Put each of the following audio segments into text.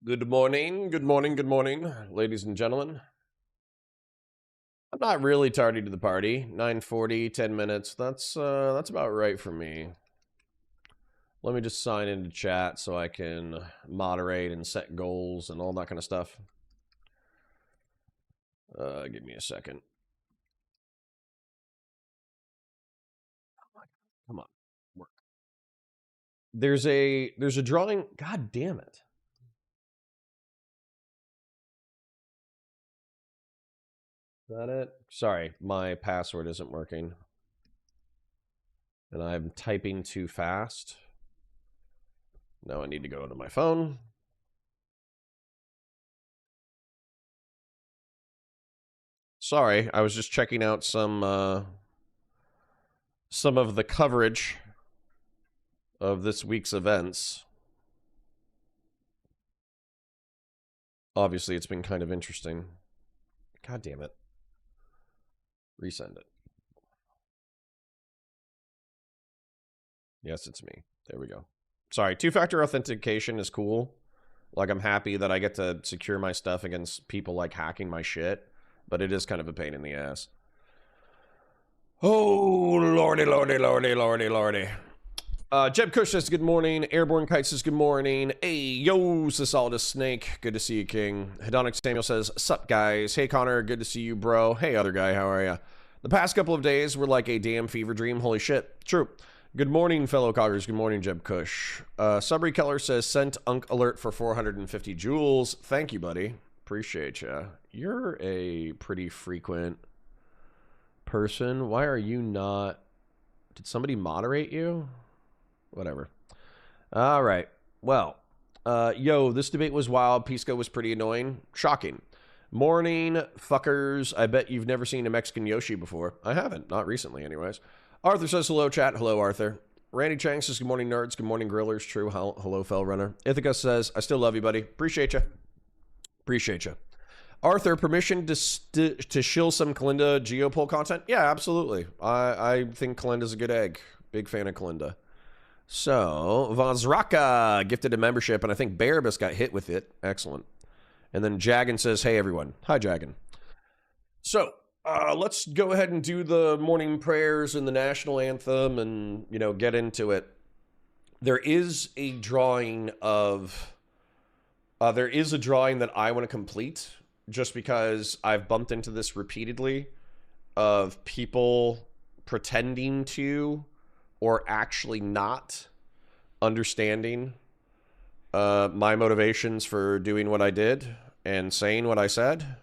Good morning, good morning, good morning, ladies and gentlemen. I'm not really tardy to the party. 9:40, 10 minutes. That's about right for me. Let me just sign into chat so I can moderate and set goals and all that kind of stuff. Give me a second. Come on. Work. There's a drawing. God damn it. Is that it? Sorry, my password isn't working. And I'm typing too fast. Now I need to go to my phone. Sorry, I was just checking out some of the coverage of this week's events. Obviously, it's been kind of interesting. God damn it. Resend it. Yes, it's me. There we go. Sorry, two-factor authentication is cool. Like, I'm happy that I get to secure my stuff against people, like, hacking my shit. But it is kind of a pain in the ass. Oh, lordy, lordy, lordy, lordy, lordy. Jeb Kush says good morning. Airborne Kite says good morning. Hey, yo, Cisalda Snake. Good to see you, King. Hedonic Samuel says, sup, guys. Hey, Connor. Good to see you, bro. Hey, other guy. How are ya? The past couple of days were like a damn fever dream. Holy shit. True. Good morning, fellow coggers. Good morning, Jeb Kush. Subry Keller says, sent Unk alert for 450 joules. Thank you, buddy. Appreciate ya. You're a pretty frequent person. Why are you not... Did somebody moderate you? Whatever. All right. Well, yo, this debate was wild. Pisco was pretty annoying. Shocking. Morning, fuckers. I bet you've never seen a Mexican Yoshi before. I haven't. Not recently, anyways. Arthur says hello, chat. Hello, Arthur. Randy Chang says good morning, nerds. Good morning, grillers. True. Hello, Fell Runner. Ithaca says, I still love you, buddy. Appreciate you. Appreciate you. Arthur, permission to shill some Kalinda Geopol content? Yeah, absolutely. I think Kalinda's a good egg. Big fan of Kalinda. So, Vazraka gifted a membership, and I think Barabbas got hit with it. Excellent. And then Jagan says, hey, everyone. Hi, Jagan. So, let's go ahead and do the morning prayers and the national anthem and, get into it. There is a drawing of... there is a drawing that I want to complete, just because I've bumped into this repeatedly, of people pretending to or actually not understanding my motivations for doing what I did and saying what I said.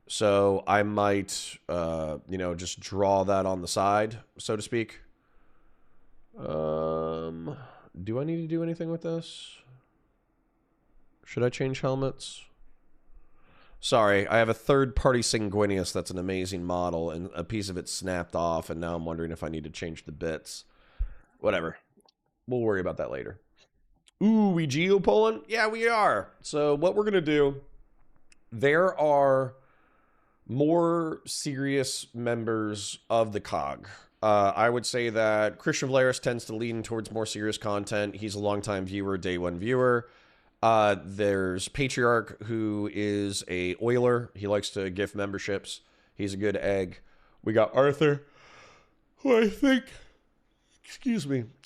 So I might, just draw that on the side, so to speak. Do I need to do anything with this? Should I change helmets? Sorry, I have a third-party Sanguinius that's an amazing model, and a piece of it snapped off, and now I'm wondering if I need to change the bits. Whatever. We'll worry about that later. Ooh, we geopolling? Yeah, we are. So what we're going to do, there are more serious members of the COG. I would say that Christian Valaris tends to lean towards more serious content. He's a longtime viewer, day one viewer. There's Patriarch, who is a oiler. He likes to gift memberships. He's a good egg. We got Arthur, who I think,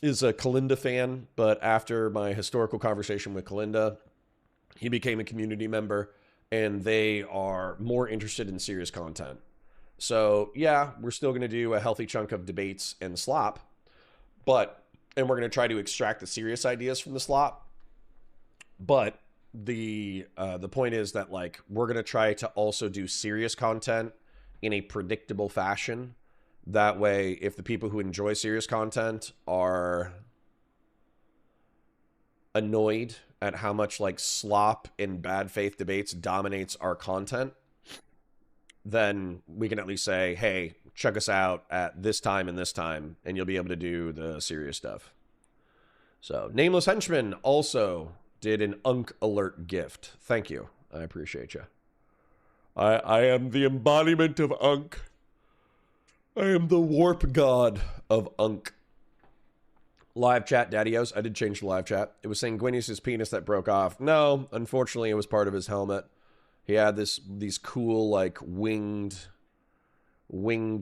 is a Kalinda fan, but after my historical conversation with Kalinda, he became a community member, and they are more interested in serious content. So, yeah, we're still going to do a healthy chunk of debates and slop, and we're going to try to extract the serious ideas from the slop. But the point is that, like, we're going to try to also do serious content in a predictable fashion. That way, if the people who enjoy serious content are annoyed at how much, like, slop and bad faith debates dominates our content, then we can at least say, hey, check us out at this time and this time, and you'll be able to do the serious stuff. So, Nameless Henchman also did an Unk alert gift. Thank you. I appreciate you. I am the embodiment of Unk. I am the warp god of Unk. Live chat, Daddy-O's. I did change the live chat. It was saying Gwynnius' penis that broke off. No, unfortunately, it was part of his helmet. He had these cool, like, winged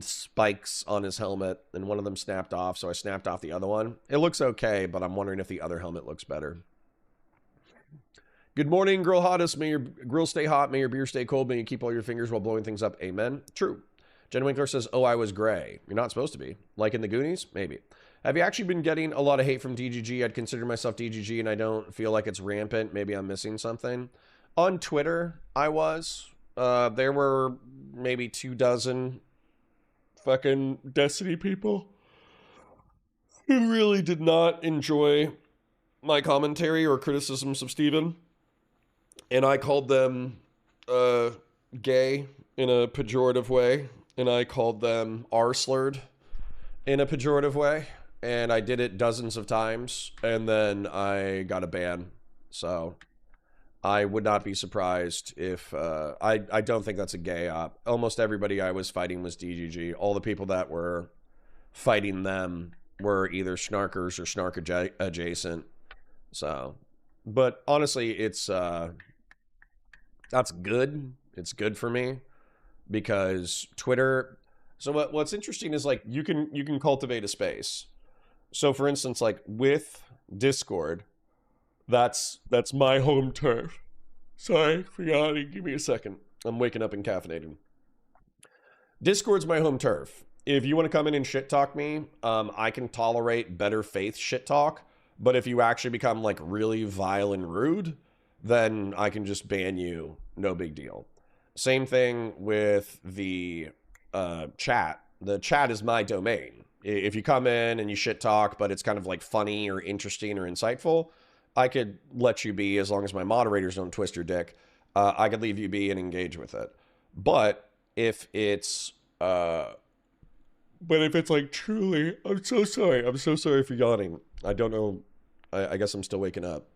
spikes on his helmet, and one of them snapped off, so I snapped off the other one. It looks okay, but I'm wondering if the other helmet looks better. Good morning, Grill Hottest. May your grill stay hot. May your beer stay cold. May you keep all your fingers while blowing things up. Amen. True. Jen Winkler says, oh, I was gray. You're not supposed to be. Like in the Goonies? Maybe. Have you actually been getting a lot of hate from DGG? I'd consider myself DGG, and I don't feel like it's rampant. Maybe I'm missing something. On Twitter, I was. There were maybe 24 fucking Destiny people who really did not enjoy my commentary or criticisms of Steven. And I called them gay in a pejorative way. And I called them R-slurred in a pejorative way. And I did it dozens of times. And then I got a ban. So I would not be surprised if... I don't think that's a gay op. Almost everybody I was fighting was DGG. All the people that were fighting them were either snarkers or snark adjacent. So... But honestly, it's... that's good. It's good for me. Because Twitter... So what's interesting is, like, you can cultivate a space. So, for instance, like, with Discord, that's my home turf. Sorry for yawning. Give me a second. I'm waking up and caffeinated. Discord's my home turf. If you want to come in and shit talk me, I can tolerate better faith shit talk. But if you actually become, like, really vile and rude, then I can just ban you. No big deal. Same thing with the chat. The chat is my domain. If you come in and you shit talk, but it's kind of like funny or interesting or insightful, I could let you be as long as my moderators don't twist your dick. I could leave you be and engage with it. But if it's like truly, I'm so sorry. I'm so sorry for yawning. I don't know. I guess I'm still waking up.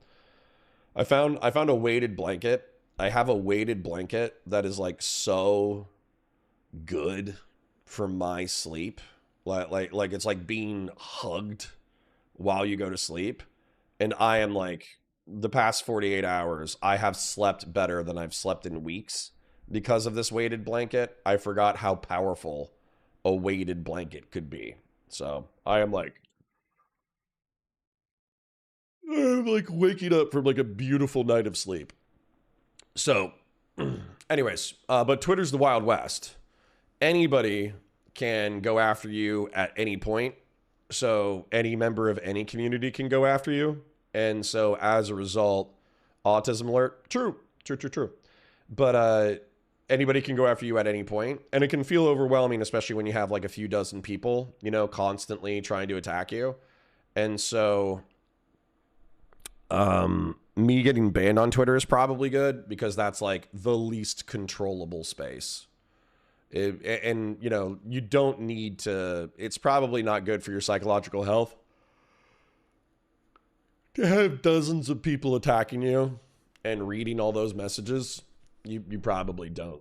I found a weighted blanket. I have a weighted blanket that is like so good for my sleep. Like it's like being hugged while you go to sleep. And I am like, the past 48 hours, I have slept better than I've slept in weeks because of this weighted blanket. I forgot how powerful a weighted blanket could be. So I'm like waking up from like a beautiful night of sleep. So anyways, but Twitter's the Wild West. Anybody can go after you at any point. So any member of any community can go after you. And so as a result, autism alert, true. But anybody can go after you at any point. And it can feel overwhelming, especially when you have like a few dozen people, you know, constantly trying to attack you. And so me getting banned on Twitter is probably good because that's like the least controllable space. And, you know, you don't need to, it's probably not good for your psychological health to have dozens of people attacking you and reading all those messages. You probably don't.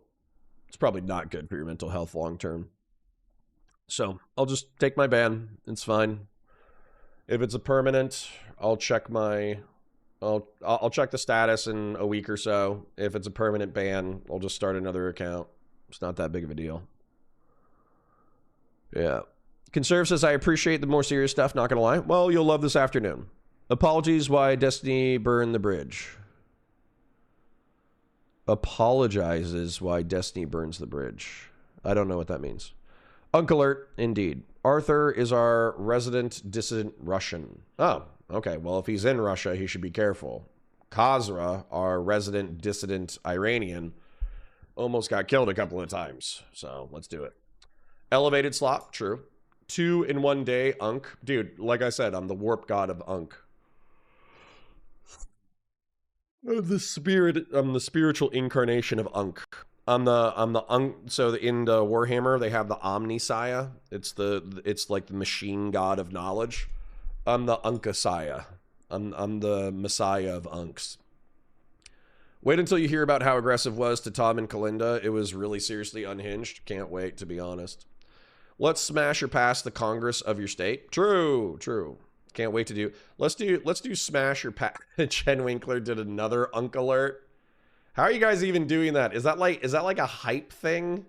It's probably not good for your mental health long term. So I'll just take my ban. It's fine. If it's a permanent, I'll check I'll check the status in a week or so. If it's a permanent ban, I'll just start another account. It's not that big of a deal. Yeah. Conserve says, I appreciate the more serious stuff, not gonna lie. Well, you'll love this afternoon. Apologies why Destiny burned the bridge. Apologizes why Destiny burns the bridge. I don't know what that means. Uncle Alert, indeed. Arthur is our resident dissident Russian. Oh, okay. Well, if he's in Russia, he should be careful. Khazra, our resident dissident Iranian, almost got killed a couple of times. So let's do it. Elevated slot, true. 2 in 1 day, Unk. Dude, like I said, I'm the warp god of Unk. I'm the spiritual incarnation of Unk. I'm the Unk. So in the Warhammer, they have the Omnisaya. It's like the machine god of knowledge. I'm the Unkasaya. I'm the messiah of Unks. Wait until you hear about how aggressive was to Tom and Kalinda. It was really seriously unhinged. Can't wait, to be honest. Let's smash or pass the Congress of your state. True. Can't wait to do. Let's do Smash or Pat. Jen Winkler did another Unk alert. How are you guys even doing that? Is that like a hype thing?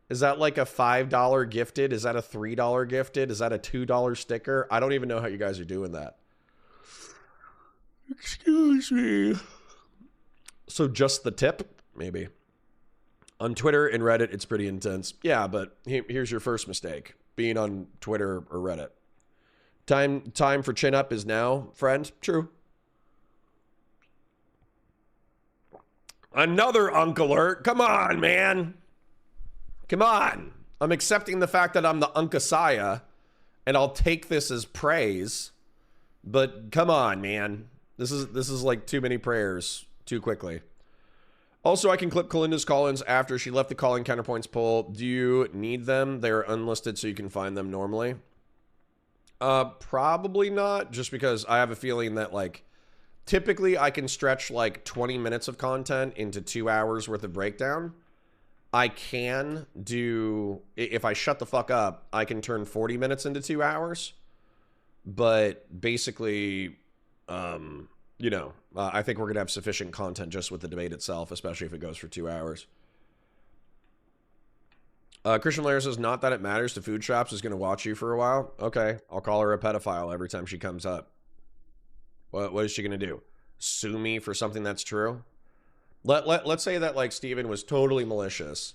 Is that like a $5 gifted? Is that a $3 gifted? Is that a $2 sticker? I don't even know how you guys are doing that. Excuse me. So just the tip, maybe. On Twitter and Reddit, it's pretty intense. Yeah, but here's your first mistake. Being on Twitter or Reddit. Time for chin up is now, friend. True. Another Unk alert. Come on, man. Come on. I'm accepting the fact that I'm the Unkasaya, and I'll take this as praise. But come on, man. This is like too many prayers too quickly. Also, I can clip Kalinda's call-ins after she left the calling counterpoints poll. Do you need them? They're unlisted, so you can find them normally. Probably not, just because I have a feeling that, like, typically I can stretch like 20 minutes of content into 2 hours worth of breakdown. I can do, if I shut the fuck up, I can turn 40 minutes into 2 hours. But basically, you know, I think we're going to have sufficient content just with the debate itself, especially if it goes for 2 hours. Christian Lair says, not that it matters to food shops, is going to watch you for a while. Okay, I'll call her a pedophile every time she comes up. What is she going to do? Sue me for something that's true? Let's say that, like, Steven was totally malicious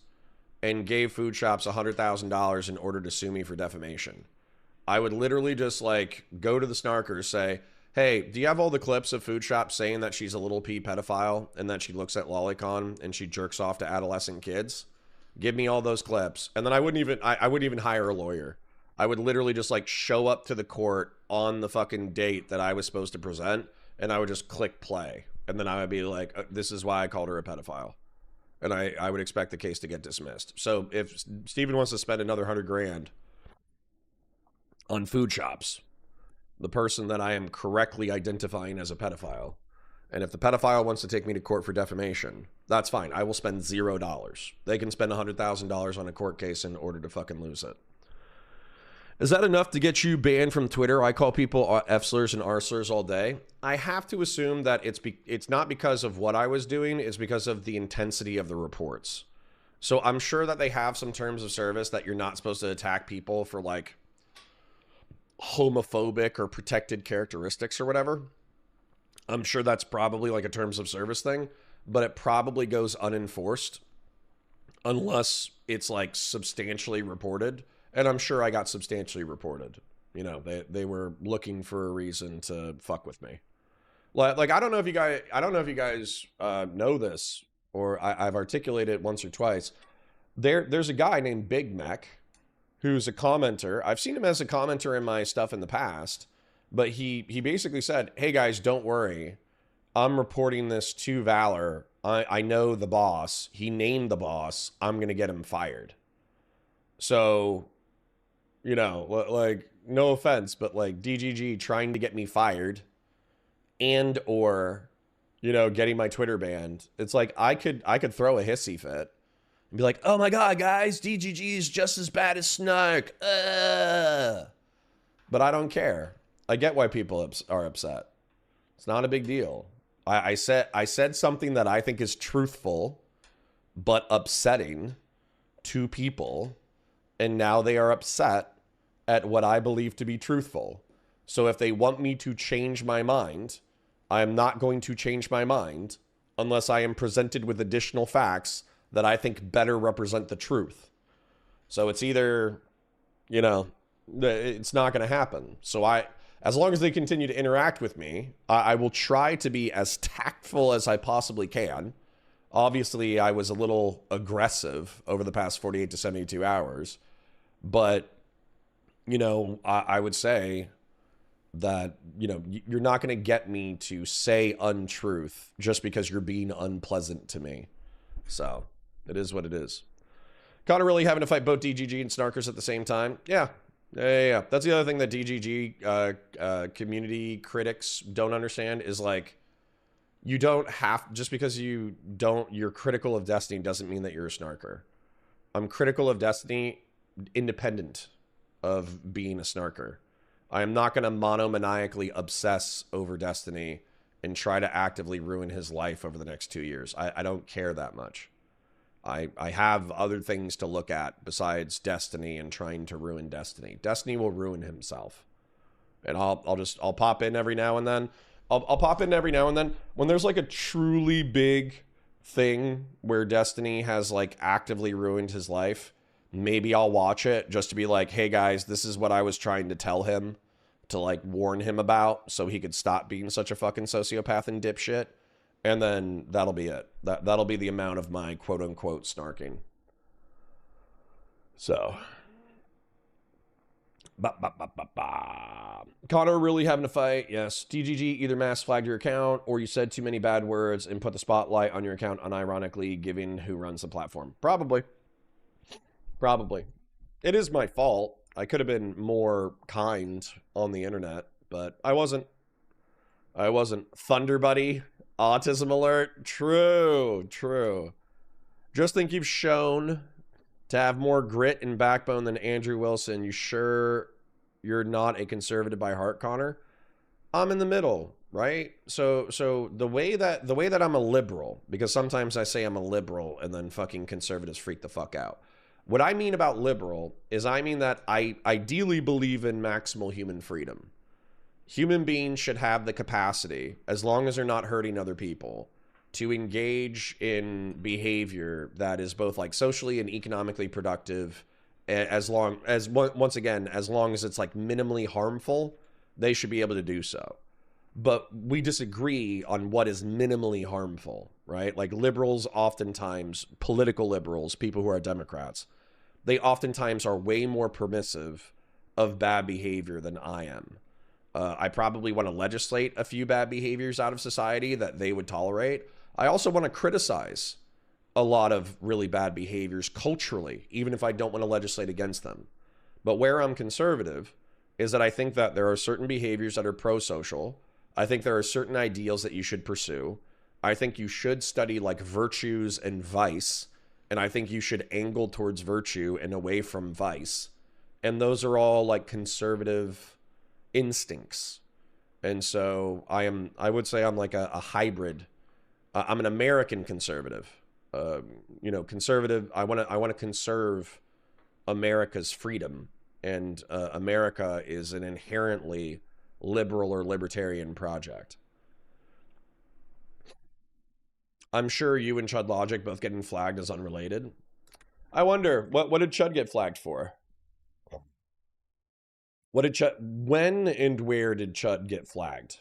and gave food shops $100,000 in order to sue me for defamation. I would literally just, like, go to the snarkers, say, hey, do you have all the clips of food shops saying that she's a little P pedophile and that she looks at lolicon and she jerks off to adolescent kids? Give me all those clips. And then I wouldn't even hire a lawyer. I would literally just, like, show up to the court on the fucking date that I was supposed to present, and I would just click play. And then I would be like, this is why I called her a pedophile. And I would expect the case to get dismissed. So if Steven wants to spend another $100,000 on food shops, the person that I am correctly identifying as a pedophile, and if the pedophile wants to take me to court for defamation, that's fine. I will spend $0. They can spend $100,000 on a court case in order to fucking lose it. Is that enough to get you banned from Twitter? I call people F-slurs and R-slurs all day. I have to assume that it's not because of what I was doing. It's because of the intensity of the reports. So I'm sure that they have some terms of service that you're not supposed to attack people for, like, homophobic or protected characteristics or whatever. I'm sure that's probably like a terms of service thing, but it probably goes unenforced unless it's, like, substantially reported. And I'm sure I got substantially reported. You know, they were looking for a reason to fuck with me. Like, I don't know if you guys know this, or I've articulated it once or twice. There's a guy named Big Mac who's a commenter. I've seen him as a commenter in my stuff in the past, but he basically said, hey guys, don't worry. I'm reporting this to Valor. I know the boss. He named the boss. I'm going to get him fired. So, you know, like, no offense, but, like, DGG trying to get me fired and or, you know, getting my Twitter banned. It's like I could throw a hissy fit and be like, oh my God, guys, DGG is just as bad as Snark. But I don't care. I get why people are upset. It's not a big deal. I said something that I think is truthful but upsetting to people, and now they are upset at what I believe to be truthful. So if they want me to change my mind, I am not going to change my mind unless I am presented with additional facts that I think better represent the truth. So it's either, you know, it's not going to happen. So as long as they continue to interact with me, I will try to be as tactful as I possibly can. Obviously, I was a little aggressive over the past 48 to 72 hours, but, you know, I would say that, you know, you're not going to get me to say untruth just because you're being unpleasant to me. So it is what it is. Connor really having to fight both DGG and Snarkers at the same time. Yeah. That's the other thing that DGG community critics don't understand is, like, you don't have, just because you're critical of Destiny doesn't mean that you're a Snarker. I'm critical of Destiny independent of being a Snarker. I am not going to monomaniacally obsess over Destiny and try to actively ruin his life over the next 2 years. I don't care that much. I have other things to look at besides Destiny and trying to ruin Destiny. Destiny will ruin himself. And I'll pop in every now and then. I'll pop in every now and then when there's like a truly big thing where Destiny has like actively ruined his life. Maybe I'll watch it just to be like, hey guys, this is what I was trying to tell him, to like warn him about so he could stop being such a fucking sociopath and dipshit. And then that'll be it. That'll be the amount of my quote unquote snarking. So. Connor really having a fight? Yes. DGG either mass flagged your account or you said too many bad words and put the spotlight on your account unironically, given who runs the platform. Probably. Probably. It is my fault. I could have been more kind on the internet, but I wasn't. Thunder Buddy, autism alert. True, true. Just think you've shown to have more grit and backbone than Andrew Wilson. You sure you're not a conservative by heart, Connor? I'm in the middle, right? So the way that I'm a liberal, because sometimes I say I'm a liberal and then fucking conservatives freak the fuck out. What I mean about liberal is I mean that I ideally believe in maximal human freedom. Human beings should have the capacity, as long as they're not hurting other people, to engage in behavior that is both like socially and economically productive, as long as, once again, as long as it's like minimally harmful, they should be able to do so. But we disagree on what is minimally harmful, right? Like liberals oftentimes, political liberals, people who are Democrats, they oftentimes are way more permissive of bad behavior than I am. I probably want to legislate a few bad behaviors out of society that they would tolerate. I also want to criticize a lot of really bad behaviors culturally, even if I don't want to legislate against them. But where I'm conservative is that I think that there are certain behaviors that are pro-social. I think there are certain ideals that you should pursue. I think you should study like virtues and vice, and I think you should angle towards virtue and away from vice. And those are all like conservative instincts. And so I would say I'm like a hybrid. I'm an American conservative. You know, conservative. I want to conserve America's freedom, and America is an inherently liberal or libertarian project. I'm sure you and Chud Logic both getting flagged as unrelated. I wonder what did Chud get flagged for? When and where did Chud get flagged?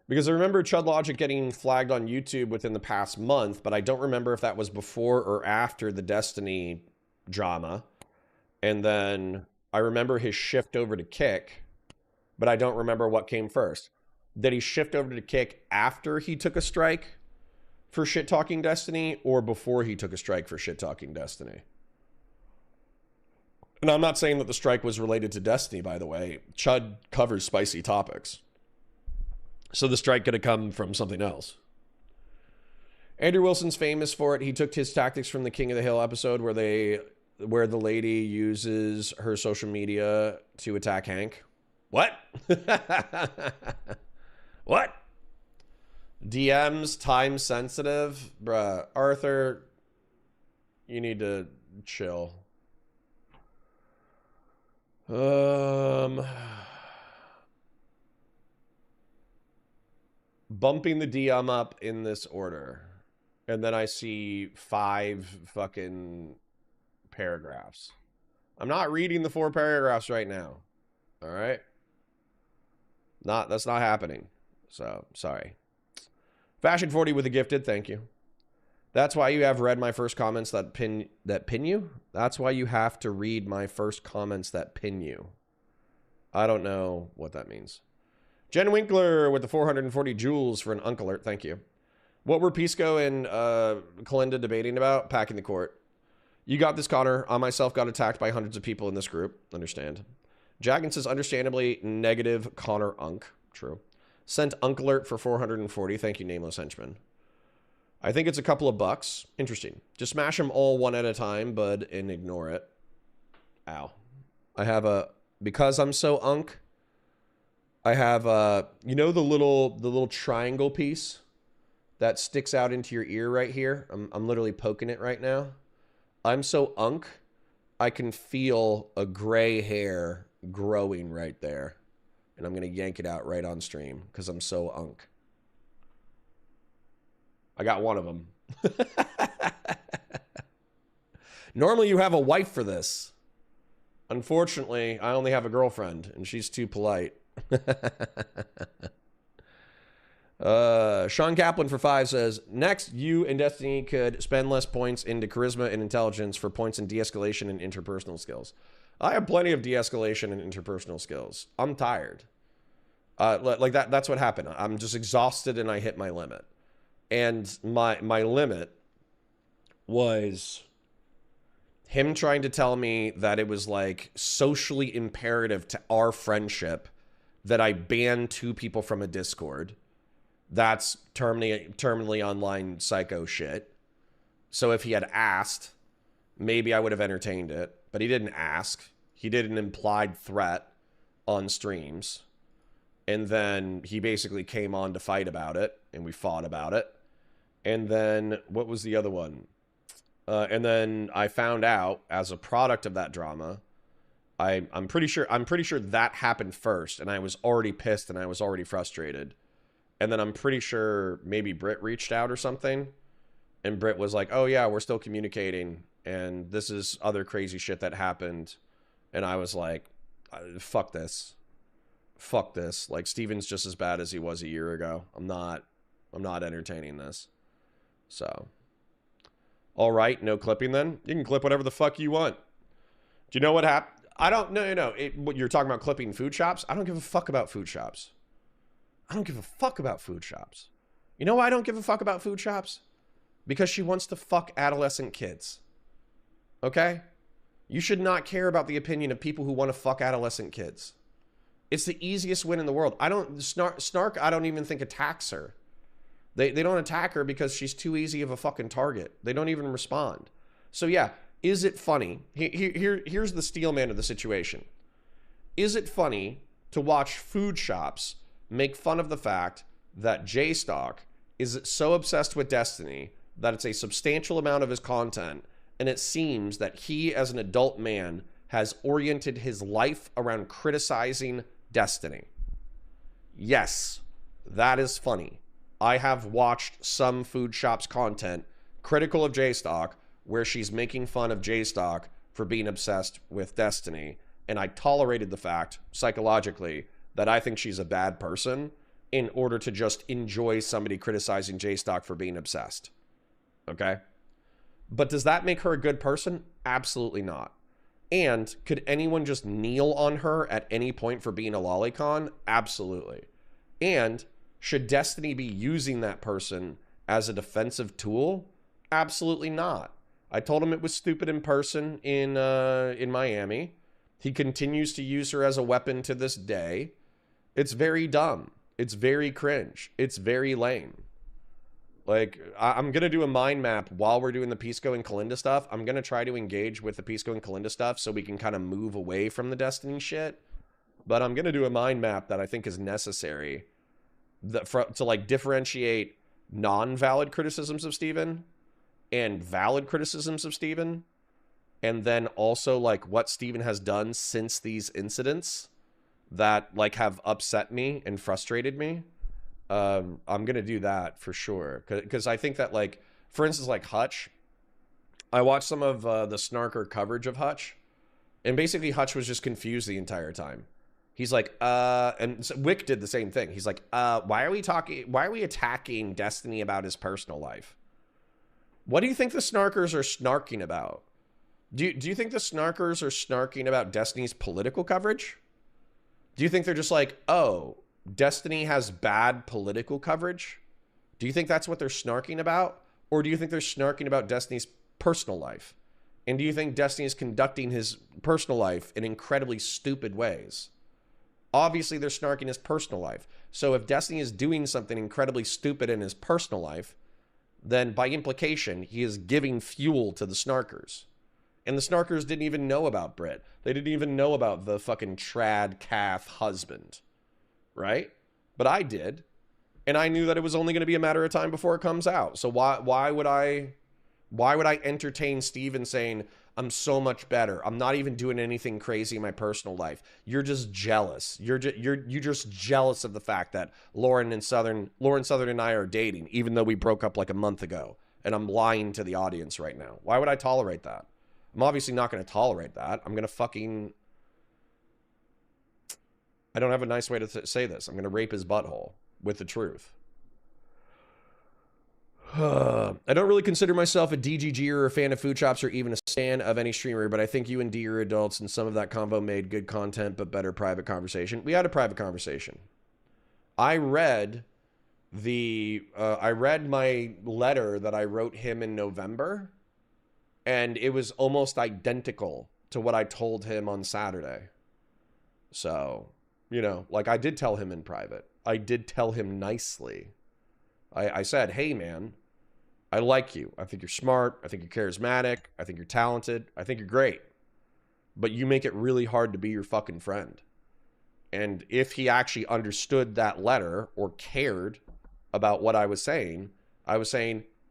Because I remember Chud Logic getting flagged on YouTube within the past month, but I don't remember if that was before or after the Destiny drama. And then I remember his shift over to Kick, but I don't remember what came first. Did he shift over to Kick after he took a strike for shit-talking Destiny, or before he took a strike for shit-talking Destiny? And I'm not saying that the strike was related to Destiny, by the way. Chud covers spicy topics. So the strike could have come from something else. Andrew Wilson's famous for it. He took his tactics from the King of the Hill episode where the lady uses her social media to attack Hank. What? What? DMs, time sensitive? Bruh, Arthur, you need to chill. Bumping the DM up in this order. And then I see 5 fucking paragraphs. I'm not reading the 4 paragraphs right now. All right? That's not happening. So, sorry. Fashion 40 with a gifted, thank you. That's why you have read my first comments that pin you? That's why you have to read my first comments that pin you. I don't know what that means. Jen Winkler with the 440 joules for an Uncle Alert, thank you. What were Pisco and Kalinda debating about? Packing the court. You got this, Connor. I myself got attacked by hundreds of people in this group. Understand. Jagan says, understandably negative Connor Unk. True. Sent Uncle Alert for 440. Thank you, Nameless Henchman. I think it's a couple of bucks. Interesting. Just smash them all one at a time, bud, and ignore it. Ow. I have a... Because I'm so unk, I have you know the little triangle piece that sticks out into your ear right here? I'm literally poking it right now. I'm so unk, I can feel a gray hair growing right there. And I'm going to yank it out right on stream because I'm so unk. I got one of them. Normally you have a wife for this. Unfortunately, I only have a girlfriend, and she's too polite. Sean Kaplan for 5 says, next, you and Destiny could spend less points into charisma and intelligence for points in de-escalation and interpersonal skills. I have plenty of de-escalation and interpersonal skills. I'm tired. Like that's what happened. I'm just exhausted and I hit my limit. And my limit was him trying to tell me that it was like socially imperative to our friendship that I ban 2 people from a Discord. That's terminally online psycho shit. So if he had asked, maybe I would have entertained it. But he didn't ask. He did an implied threat on streams. And then he basically came on to fight about it. And we fought about it. And then, what was the other one? And then I found out, as a product of that drama, I'm pretty sure that happened first. And I was already pissed and I was already frustrated. And then I'm pretty sure maybe Britt reached out or something. And Britt was like, oh yeah, we're still communicating. And this is other crazy shit that happened. And I was like, fuck this. Fuck this. Like, Steven's just as bad as he was a year ago. I'm not entertaining this. So. All right, no clipping then. You can clip whatever the fuck you want. Do you know what happened? I don't know. What you're talking about, clipping food shops? I don't give a fuck about food shops. I don't give a fuck about food shops. You know why I don't give a fuck about food shops? Because she wants to fuck adolescent kids. Okay? You should not care about the opinion of people who want to fuck adolescent kids. It's the easiest win in the world. Snark, I don't even think attacks her. They don't attack her because she's too easy of a fucking target. They don't even respond. So yeah, is it funny? Here's the steel man of the situation. Is it funny to watch food shops make fun of the fact that J-Stock is so obsessed with Destiny that it's a substantial amount of his content, and it seems that he, as an adult man, has oriented his life around criticizing Destiny? Yes, that is funny. I have watched some food shops content critical of J-Stock where she's making fun of J-Stock for being obsessed with Destiny, and I tolerated the fact, psychologically, that I think she's a bad person in order to just enjoy somebody criticizing J-Stock for being obsessed. Okay? But does that make her a good person? Absolutely not. And could anyone just kneel on her at any point for being a lolicon? Absolutely. And should Destiny be using that person as a defensive tool? Absolutely not. I told him it was stupid in person in Miami. He continues to use her as a weapon to this day. It's very dumb. It's very cringe. It's very lame. Like, I'm going to do a mind map while we're doing the Pisco and Kalinda stuff. I'm going to try to engage with the Pisco and Kalinda stuff so we can kind of move away from the Destiny shit. But I'm going to do a mind map that I think is necessary to like differentiate non-valid criticisms of Steven and valid criticisms of Steven, and then also like what Steven has done since these incidents that like have upset me and frustrated me. I'm gonna do that for sure, because I think that, like, for instance, like Hutch, I watched some of the Snarker coverage of Hutch, and basically Hutch was just confused the entire time. He's like, and so Wick did the same thing. He's like, why are we attacking Destiny about his personal life? What do you think the Snarkers are snarking about? Do you think the Snarkers are snarking about Destiny's political coverage? Do you think they're just like, oh, Destiny has bad political coverage? Do you think that's what they're snarking about? Or do you think they're snarking about Destiny's personal life? And do you think Destiny is conducting his personal life in incredibly stupid ways? Obviously, they're snarking his personal life. So if Destiny is doing something incredibly stupid in his personal life, then by implication, he is giving fuel to the Snarkers. And the Snarkers didn't even know about Britt. They didn't even know about the fucking trad calf husband. right? But I did. And I knew that it was only going to be a matter of time before it comes out. So why would I entertain Steven saying, I'm so much better. I'm not even doing anything crazy in my personal life. You're just jealous. You're just jealous of the fact that Lauren Southern and I are dating, even though we broke up like a month ago. And I'm lying to the audience right now. Why would I tolerate that? I'm obviously not going to tolerate that. I'm going to fucking... I don't have a nice way to say this. I'm going to rape his butthole with the truth. I don't really consider myself a DGG or a fan of food shops or even a stan of any streamer, but I think you and D are adults and some of that convo made good content but better private conversation. We had a private conversation. I read my letter that I wrote him in November, and it was almost identical to what I told him on Saturday. So, you know, like I did tell him in private. I did tell him nicely. I said, hey, man, I like you. I think you're smart. I think you're charismatic. I think you're talented. I think you're great. But you make it really hard to be your fucking friend. And if he actually understood that letter or cared about what I was saying,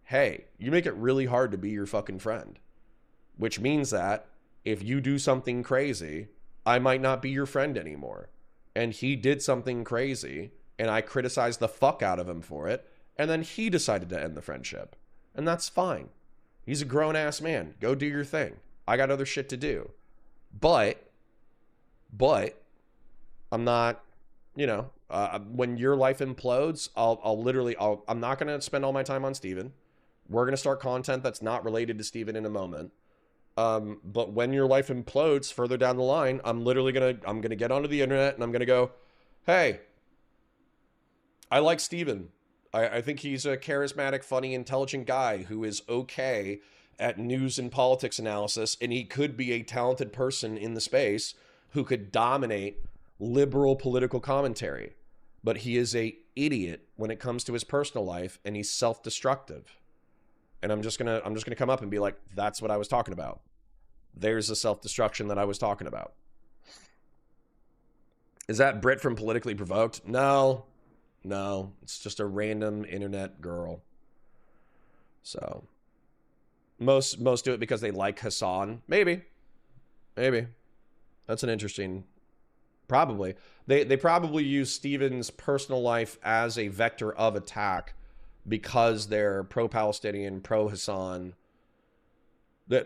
hey, you make it really hard to be your fucking friend. Which means that if you do something crazy, I might not be your friend anymore. And he did something crazy, and I criticized the fuck out of him for it, and then he decided to end the friendship. And that's fine. He's a grown-ass man. Go do your thing. I got other shit to do. But, I'm not, you know, when your life implodes, I'm not going to spend all my time on Steven. We're going to start content that's not related to Steven in a moment. But when your life implodes further down the line, I'm going to get onto the internet and I'm going to go, hey, I like Steven. I think he's a charismatic, funny, intelligent guy who is okay at news and politics analysis, and he could be a talented person in the space who could dominate liberal political commentary. But he is a idiot when it comes to his personal life, and he's self-destructive. And I'm just gonna come up and be like, that's what I was talking about. There's the self-destruction that I was talking about. Is that Brit from Politically Provoked? No, it's just a random internet girl. So most do it because they like Hassan. Maybe. That's an interesting. Probably they probably use Steven's personal life as a vector of attack because they're pro-Palestinian, pro-Hassan.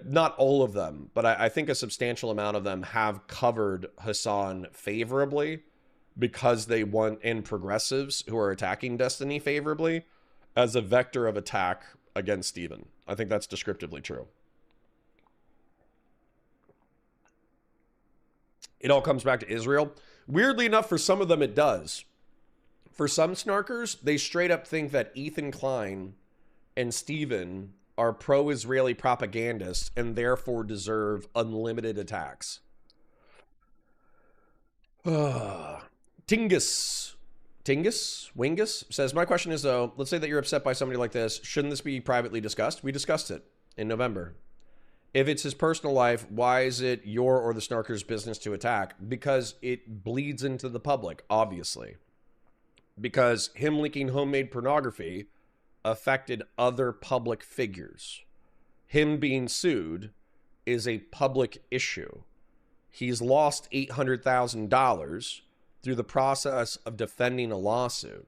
Not all of them, but I think a substantial amount of them have covered Hassan favorably because they want, and progressives who are attacking Destiny favorably, as a vector of attack against Steven. I think that's descriptively true. It all comes back to Israel. Weirdly enough, for some of them it does. For some snarkers, they straight up think that Ethan Klein and Steven are pro-Israeli propagandists and therefore deserve unlimited attacks. Wingus says, my question is though, let's say that you're upset by somebody like this. Shouldn't this be privately discussed? We discussed it in November. If it's his personal life, why is it your or the snarker's business to attack? Because it bleeds into the public, obviously. Because him leaking homemade pornography affected other public figures. Him being sued is a public issue. He's lost $800,000 through the process of defending a lawsuit.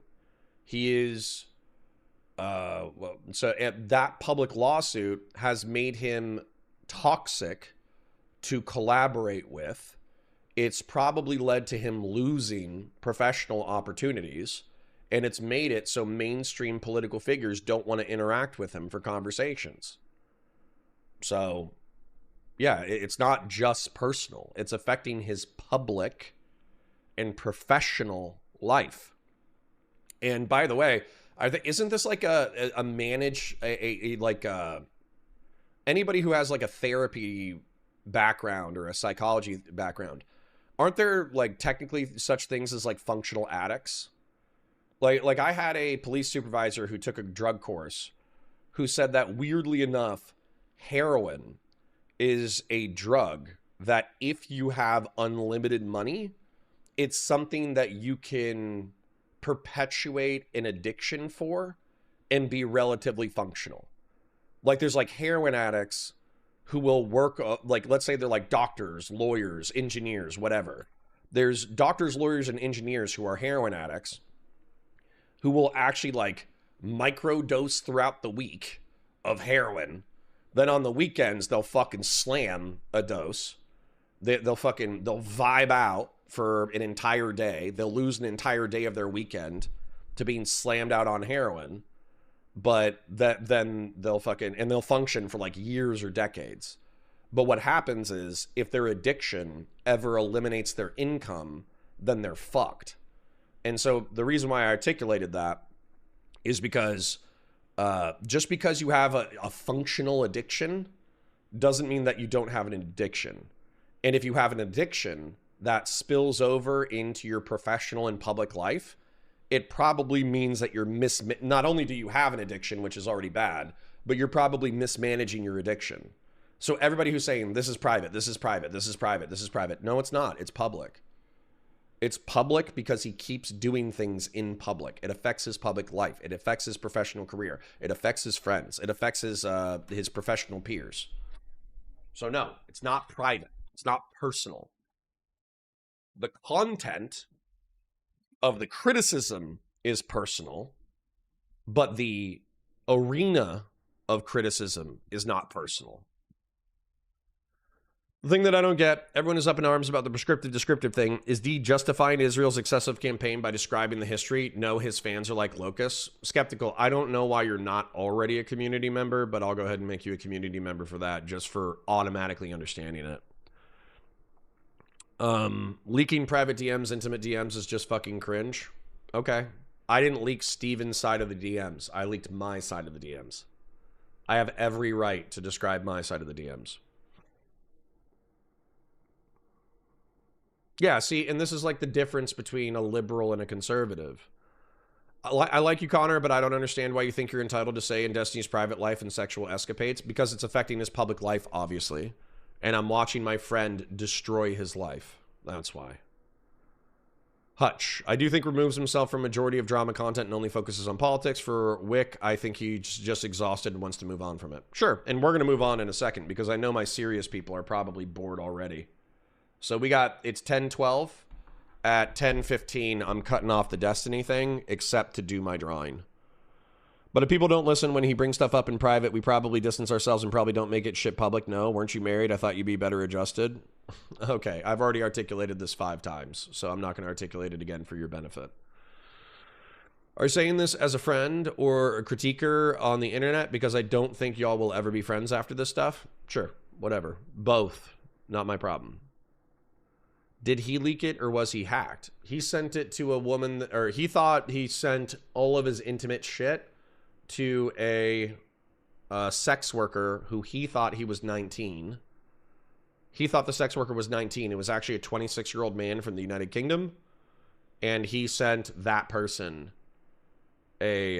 He is, so that public lawsuit has made him toxic to collaborate with. It's probably led to him losing professional opportunities, and it's made it so mainstream political figures don't want to interact with him for conversations. So, yeah, it's not just personal. It's affecting his public and professional life. And by the way, I think, isn't this like anybody who has like a therapy background or a psychology background, aren't there like technically such things as like functional addicts? Like I had a police supervisor who took a drug course who said that weirdly enough, heroin is a drug that if you have unlimited money, it's something that you can perpetuate an addiction for and be relatively functional. Like there's like heroin addicts who will work, like let's say they're like doctors, lawyers, engineers, whatever. There's doctors, lawyers, and engineers who are heroin addicts who will actually like microdose throughout the week of heroin. Then on the weekends, they'll fucking slam a dose. They'll vibe out for an entire day. They'll lose an entire day of their weekend to being slammed out on heroin. But then they'll function for like years or decades. But what happens is if their addiction ever eliminates their income, then they're fucked. And so the reason why I articulated that is because just because you have a functional addiction doesn't mean that you don't have an addiction. And if you have an addiction that spills over into your professional and public life, it probably means that you're not only do you have an addiction, which is already bad, but you're probably mismanaging your addiction. So everybody who's saying this is private, this is private, this is private, this is private. No, it's not. It's public. It's public because he keeps doing things in public. It affects his public life. It affects his professional career. It affects his friends. It affects his professional peers. So no, it's not private. It's not personal. The content of the criticism is personal, but the arena of criticism is not personal. The thing that I don't get, everyone is up in arms about the prescriptive descriptive thing. Is D justifying Israel's excessive campaign by describing the history? No, his fans are like locusts. Skeptical, I don't know why you're not already a community member, but I'll go ahead and make you a community member for that, just for automatically understanding it. Leaking private DMs, intimate DMs is just fucking cringe. Okay. I didn't leak Steven's side of the DMs. I leaked my side of the DMs. I have every right to describe my side of the DMs. Yeah, see, and this is like the difference between a liberal and a conservative. I like you, Connor, but I don't understand why you think you're entitled to say in Destiny's private life and sexual escapades, because it's affecting his public life, obviously. And I'm watching my friend destroy his life. That's why. Hutch, I do think removes himself from majority of drama content and only focuses on politics. For Wick, I think he's just exhausted and wants to move on from it. Sure, and we're going to move on in a second, because I know my serious people are probably bored already. So it's 10:12. At 10:15, I'm cutting off the Destiny thing, except to do my drawing. But if people don't listen when he brings stuff up in private, we probably distance ourselves and probably don't make it shit public. No, weren't you married? I thought you'd be better adjusted. Okay, I've already articulated this 5 times, so I'm not going to articulate it again for your benefit. Are you saying this as a friend or a critiquer on the internet? Because I don't think y'all will ever be friends after this stuff. Sure, whatever. Both. Not my problem. Did he leak it or was he hacked? He sent it to a woman, or he thought he sent all of his intimate shit to a sex worker who he thought he was 19. He thought the sex worker was 19. It was actually a 26-year-old man from the United Kingdom. And he sent that person he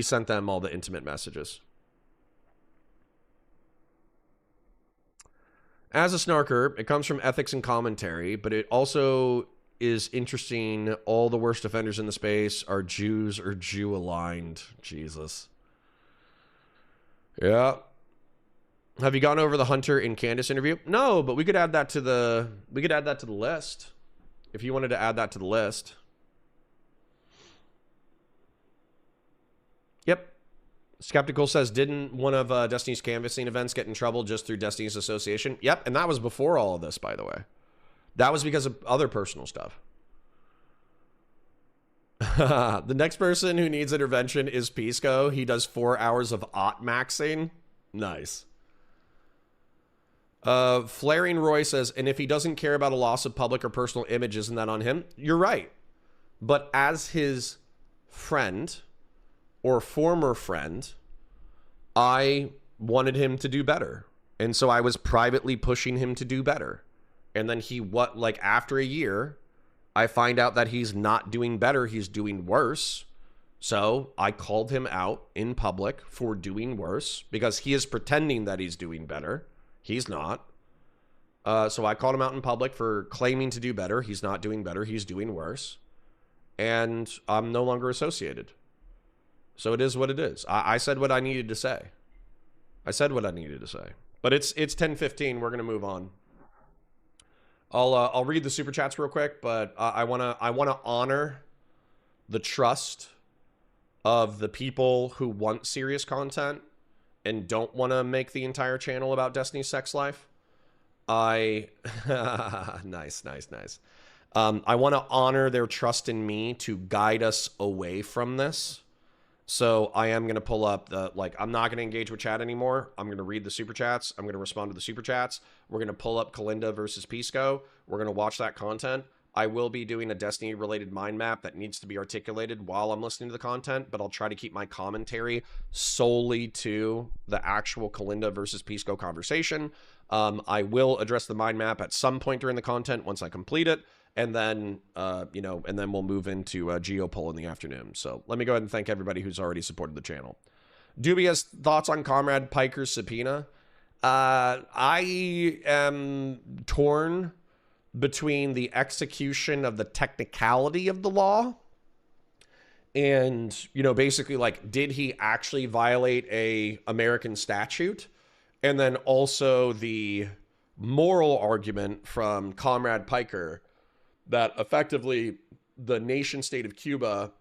sent them all the intimate messages. As a snarker, it comes from ethics and commentary, but it also is interesting. All the worst offenders in the space are Jews or Jew-aligned. Jesus. Yeah. Have you gone over the Hunter and Candace interview? No, but we could add that to the list. If you wanted to add that to the list. Yep. Skeptical says, didn't one of Destiny's canvassing events get in trouble just through Destiny's association? Yep, and that was before all of this, by the way. That was because of other personal stuff. The next person who needs intervention is Pisco. He does 4 hours of ot maxing. Nice. Flaring Roy says, and if he doesn't care about a loss of public or personal image, isn't that on him? You're right. But as his friend or former friend, I wanted him to do better. And so I was privately pushing him to do better. And then after a year, I find out that he's not doing better. He's doing worse. So I called him out in public for doing worse because he is pretending that he's doing better. He's not. So I called him out in public for claiming to do better. He's not doing better. He's doing worse. And I'm no longer associated. So it is what it is. I said what I needed to say. I said what I needed to say. But it's 10:15. We're gonna move on. I'll read the super chats real quick, but I wanna honor the trust of the people who want serious content and don't want to make the entire channel about Destiny's sex life. Nice. I want to honor their trust in me to guide us away from this. So I am going to pull up the, I'm not going to engage with chat anymore. I'm going to read the super chats. I'm going to respond to the super chats. We're going to pull up Kalinda versus Pisco. We're going to watch that content. I will be doing a Destiny related mind map that needs to be articulated while I'm listening to the content, but I'll try to keep my commentary solely to the actual Kalinda versus Pisco conversation. I will address the mind map at some point during the content once I complete it. And then, and then we'll move into Geopol in the afternoon. So let me go ahead and thank everybody who's already supported the channel. Doobie has thoughts on Comrade Piker's subpoena. I am torn between the execution of the technicality of the law and, basically did he actually violate a American statute? And then also the moral argument from Comrade Piker that effectively the nation state of Cuba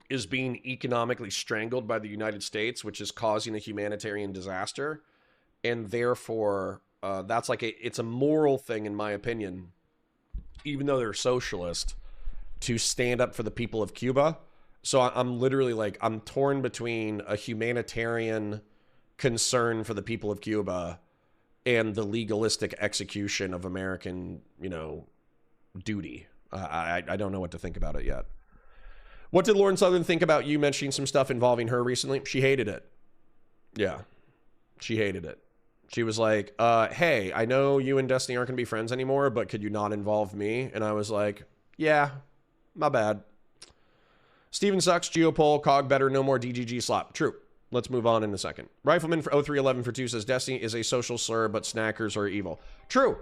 is being economically strangled by the United States, which is causing a humanitarian disaster. And therefore, that's it's a moral thing, in my opinion, even though they're socialist, to stand up for the people of Cuba. So I'm literally I'm torn between a humanitarian concern for the people of Cuba and the legalistic execution of American, duty. I don't know what to think about it yet. What did Lauren Southern think about you mentioning some stuff involving her recently? She hated it. Yeah, she hated it. She was like, hey, I know you and Destiny aren't gonna be friends anymore, but could you not involve me? And I was like, yeah, my bad. Steven sucks, Geopol, Cog better, no more DGG slop. True. Let's move on in a second. Rifleman for 0311 for 2 says, Destiny is a social slur, but snackers are evil. True.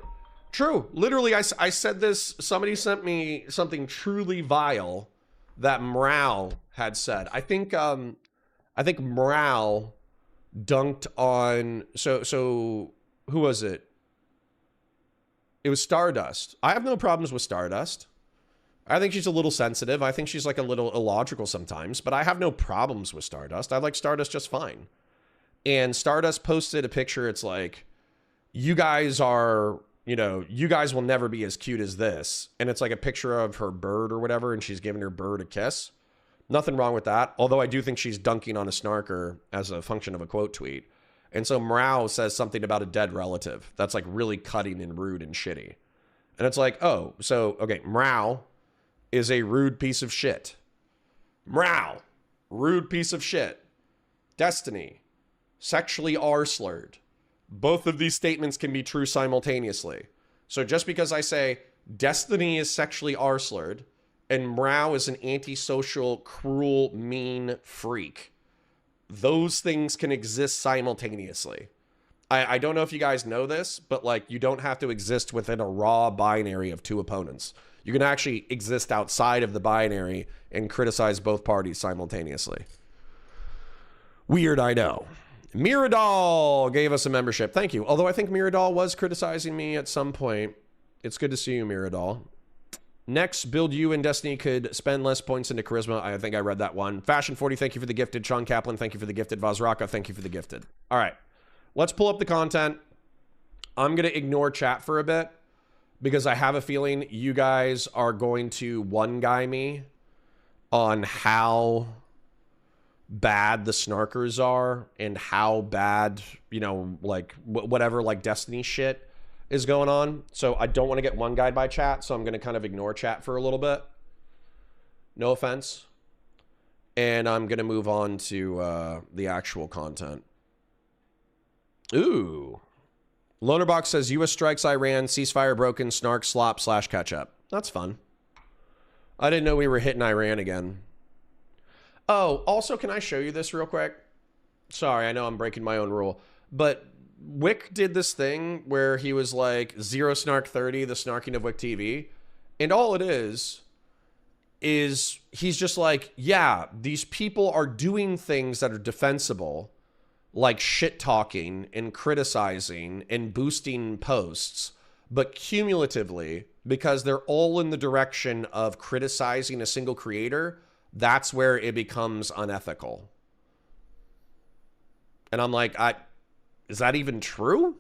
True. Literally, I said this. Somebody sent me something truly vile that Mrau had said. I think Mrau dunked on, so who was it? It was Stardust. I have no problems with Stardust. I think she's a little sensitive. I think she's a little illogical sometimes, but I have no problems with Stardust. I like Stardust just fine. And Stardust posted a picture. It's like, you guys are, you guys will never be as cute as this. And it's a picture of her bird or whatever, and she's giving her bird a kiss. Nothing wrong with that. Although I do think she's dunking on a snarker as a function of a quote tweet. And so Mrau says something about a dead relative. That's really cutting and rude and shitty. And it's oh, so, okay, Mrau is a rude piece of shit. Mrau, rude piece of shit. Destiny, sexually r-slurred. Both of these statements can be true simultaneously. So just because I say Destiny is sexually r-slurred and Mrau is an antisocial, cruel, mean freak, those things can exist simultaneously. I don't know if you guys know this, but you don't have to exist within a raw binary of two opponents. You can actually exist outside of the binary and criticize both parties simultaneously. Weird, I know. Miradol gave us a membership. Thank you. Although I think Miradol was criticizing me at some point. It's good to see you, Miradol. Next, build you and Destiny could spend less points into charisma. I think I read that one. Fashion 40, thank you for the gifted. Sean Kaplan, thank you for the gifted. Vazraka, thank you for the gifted. All right. Let's pull up the content. I'm going to ignore chat for a bit because I have a feeling you guys are going to one-guy me on how bad the snarkers are and how bad, whatever, Destiny shit is going on. So I don't want to get one-guyed by chat, so I'm going to kind of ignore chat for a little bit. No offense. And I'm going to move on to the actual content. Ooh. Lonerbox says, U.S. strikes Iran, ceasefire broken, snark, slop, / catch-up. That's fun. I didn't know we were hitting Iran again. Oh, also, can I show you this real quick? Sorry, I know I'm breaking my own rule. But Wick did this thing where he was like, Zero Snark 30, the snarking of Wick TV. And all it is he's just like, yeah, these people are doing things that are defensible, like shit talking and criticizing and boosting posts. But cumulatively, because they're all in the direction of criticizing a single creator, that's where it becomes unethical. And I'm like, is that even true?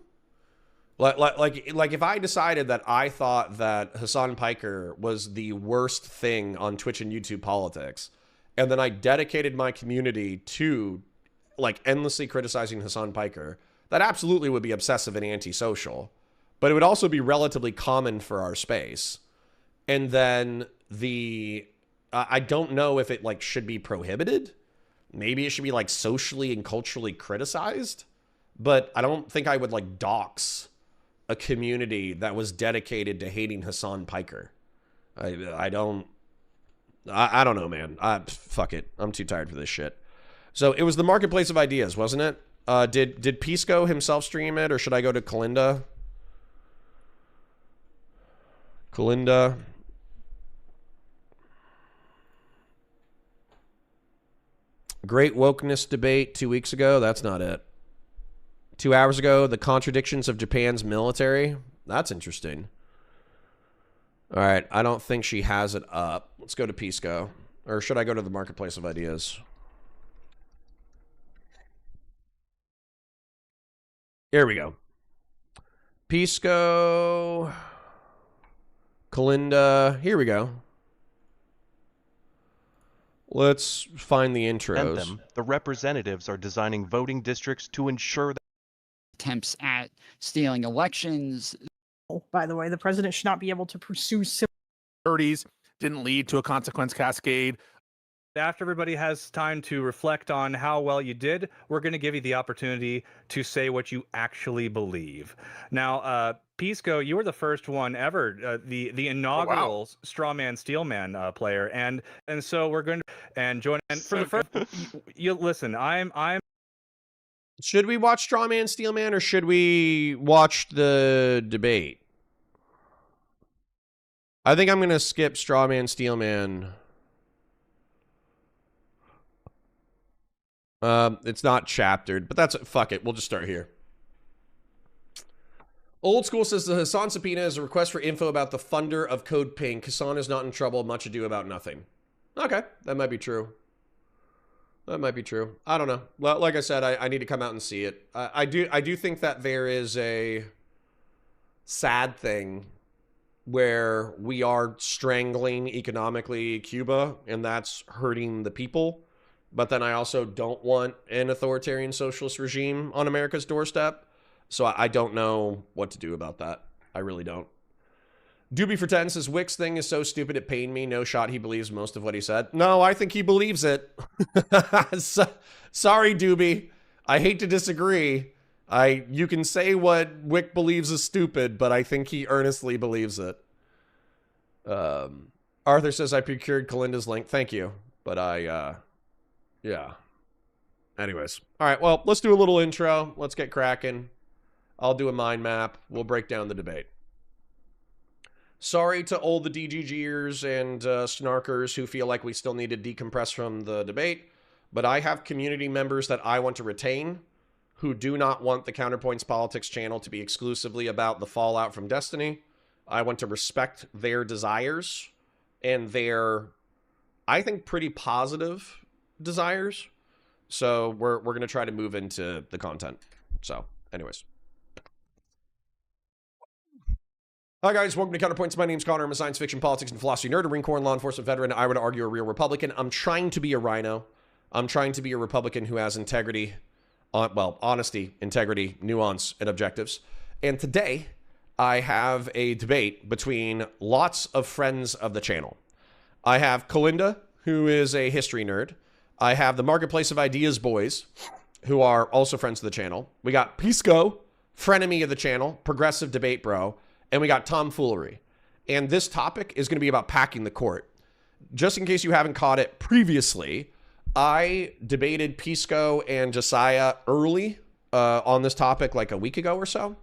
Like if I decided that I thought that Hassan Piker was the worst thing on Twitch and YouTube politics, and then I dedicated my community to like endlessly criticizing Hassan Piker, that absolutely would be obsessive and antisocial. But it would also be relatively common for our space. And then I don't know if it like should be prohibited. Maybe it should be like socially and culturally criticized. But I don't think I would like dox a community that was dedicated to hating Hassan Piker. I don't know, man. Fuck it. I'm too tired for this shit. So it was the Marketplace of Ideas, wasn't it? Did Pisco himself stream it, or should I go to Kalinda? Kalinda. Great wokeness debate 2 weeks ago. That's not it. 2 hours ago, the contradictions of Japan's military. That's interesting. All right. I don't think she has it up. Let's go to Pisco. Or should I go to the Marketplace of Ideas? Here we go. Pisco. Kalinda. Here we go. Let's find the intros. The representatives are designing voting districts to ensure that attempts at stealing elections. By the way, the president should not be able to pursue civil 30s didn't lead to a consequence cascade. After everybody has time to reflect on how well you did, we're going to give you the opportunity to say what you actually believe. Now, Pisco, you were the first one ever, the inaugural Strawman Steelman player, and so we're going to join. And for the first, you listen. I'm. Should we watch Strawman Steelman, or should we watch the debate? I think I'm going to skip Strawman Steelman. It's not chaptered, but that's fuck it. We'll just start here. Old School says the Hassan subpoena is a request for info about the funder of Code Pink. Hassan is not in trouble. Much ado about nothing. Okay, that might be true. That might be true. I don't know. Well, like I said, I need to come out and see it. I do think that there is a sad thing where we are strangling economically Cuba, and that's hurting the people. But then I also don't want an authoritarian socialist regime on America's doorstep. So I don't know what to do about that. I really don't. Doobie for 10 says, Wick's thing is so stupid it pained me. No shot he believes most of what he said. No, I think he believes it. Sorry, Doobie. I hate to disagree. You can say what Wick believes is stupid, but I think he earnestly believes it. Arthur says, I procured Kalinda's link. Thank you. But yeah. Anyways. All right, well, let's do a little intro. Let's get cracking. I'll do a mind map. We'll break down the debate. Sorry to all the DGGers and snarkers who feel like we still need to decompress from the debate, but I have community members that I want to retain who do not want the Counterpoints Politics channel to be exclusively about the fallout from Destiny. I want to respect their desires and their, I think, pretty positive desires. So we're going to try to move into the content. So anyways. Hi guys, welcome to Counterpoints. My name's Connor. I'm a science fiction, politics, and philosophy nerd, a Marine Corps and law enforcement veteran. I would argue a real Republican. I'm trying to be a rhino. I'm trying to be a Republican who has integrity, honesty, integrity, nuance, and objectives. And today, I have a debate between lots of friends of the channel. I have Kalinda, who is a history nerd. I have the Marketplace of Ideas boys, who are also friends of the channel. We got Pisco, frenemy of the channel, progressive debate bro. And we got tomfoolery. And this topic is going to be about packing the court. Just in case you haven't caught it previously, I debated Pisco and Josiah early on this topic like a week ago or so.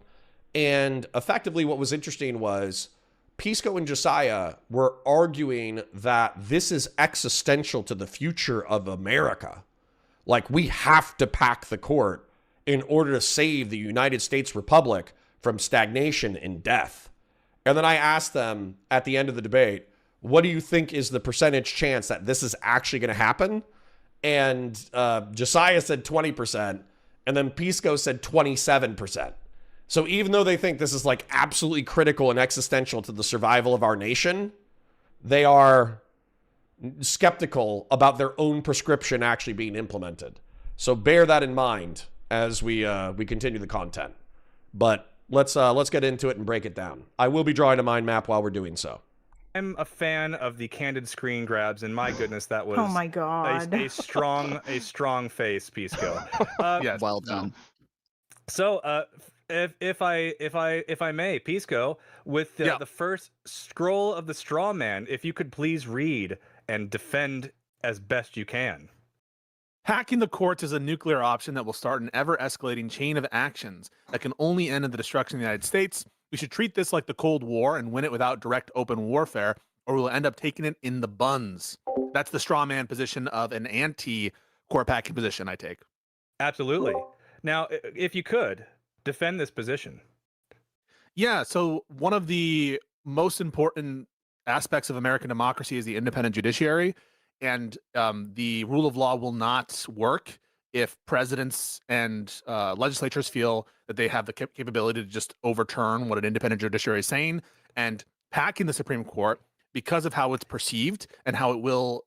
And effectively what was interesting was Pisco and Josiah were arguing that this is existential to the future of America. Like, we have to pack the court in order to save the United States Republic from stagnation and death. And then I asked them at the end of the debate, what do you think is the percentage chance that this is actually going to happen? And Josiah said 20%, and then Pisco said 27%. So even though they think this is like absolutely critical and existential to the survival of our nation, they are skeptical about their own prescription actually being implemented. So bear that in mind as we continue the content. But let's get into it and break it down. I will be drawing a mind map while we're doing so. I'm a fan of the candid screen grabs, and my goodness, that was Oh my god. a strong face, Pisco. Yes. Well done. So, if I may, Pisco, with the first scroll of the straw man, if you could please read and defend as best you can. Hacking the courts is a nuclear option that will start an ever-escalating chain of actions that can only end in the destruction of the United States. We should treat this like the Cold War and win it without direct open warfare, or we'll end up taking it in the buns. That's the straw man position of an anti-court packing position I take. Absolutely. Now, if you could, defend this position. Yeah, so one of the most important aspects of American democracy is the independent judiciary, and the rule of law will not work if presidents and legislatures feel that they have the capability to just overturn what an independent judiciary is saying. And packing the Supreme Court, because of how it's perceived and how it will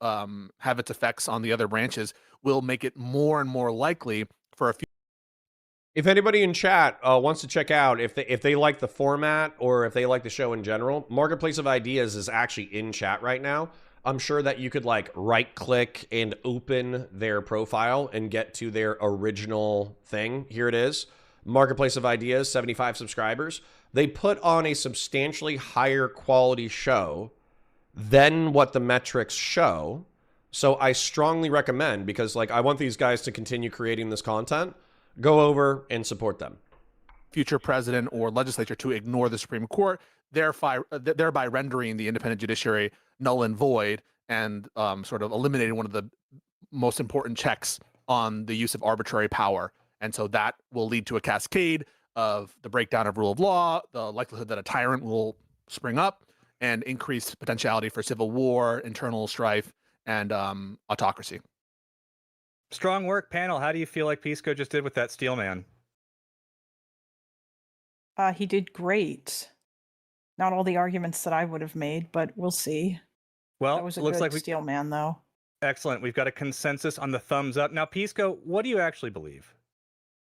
have its effects on the other branches, will make it more and more likely for a few. If anybody in chat wants to check out if they like the format or if they like the show in general, Marketplace of Ideas is actually in chat right now. I'm sure that you could like right click and open their profile and get to their original thing. Here it is. Marketplace of Ideas, 75 subscribers. They put on a substantially higher quality show than what the metrics show. So I strongly recommend, because like I want these guys to continue creating this content, go over and support them. Future president or legislature to ignore the Supreme Court, thereby rendering the independent judiciary null and void, and sort of eliminating one of the most important checks on the use of arbitrary power. And so that will lead to a cascade of the breakdown of rule of law, the likelihood that a tyrant will spring up, and increased potentiality for civil war, internal strife, and autocracy. Strong work, panel. How do you feel like Pisco just did with that steel man? He did great. Not all the arguments that I would have made, but we'll see. Well, That was a looks good like steel man, though. excellent. We've got a consensus on the thumbs up. Now, Pisco, what do you actually believe?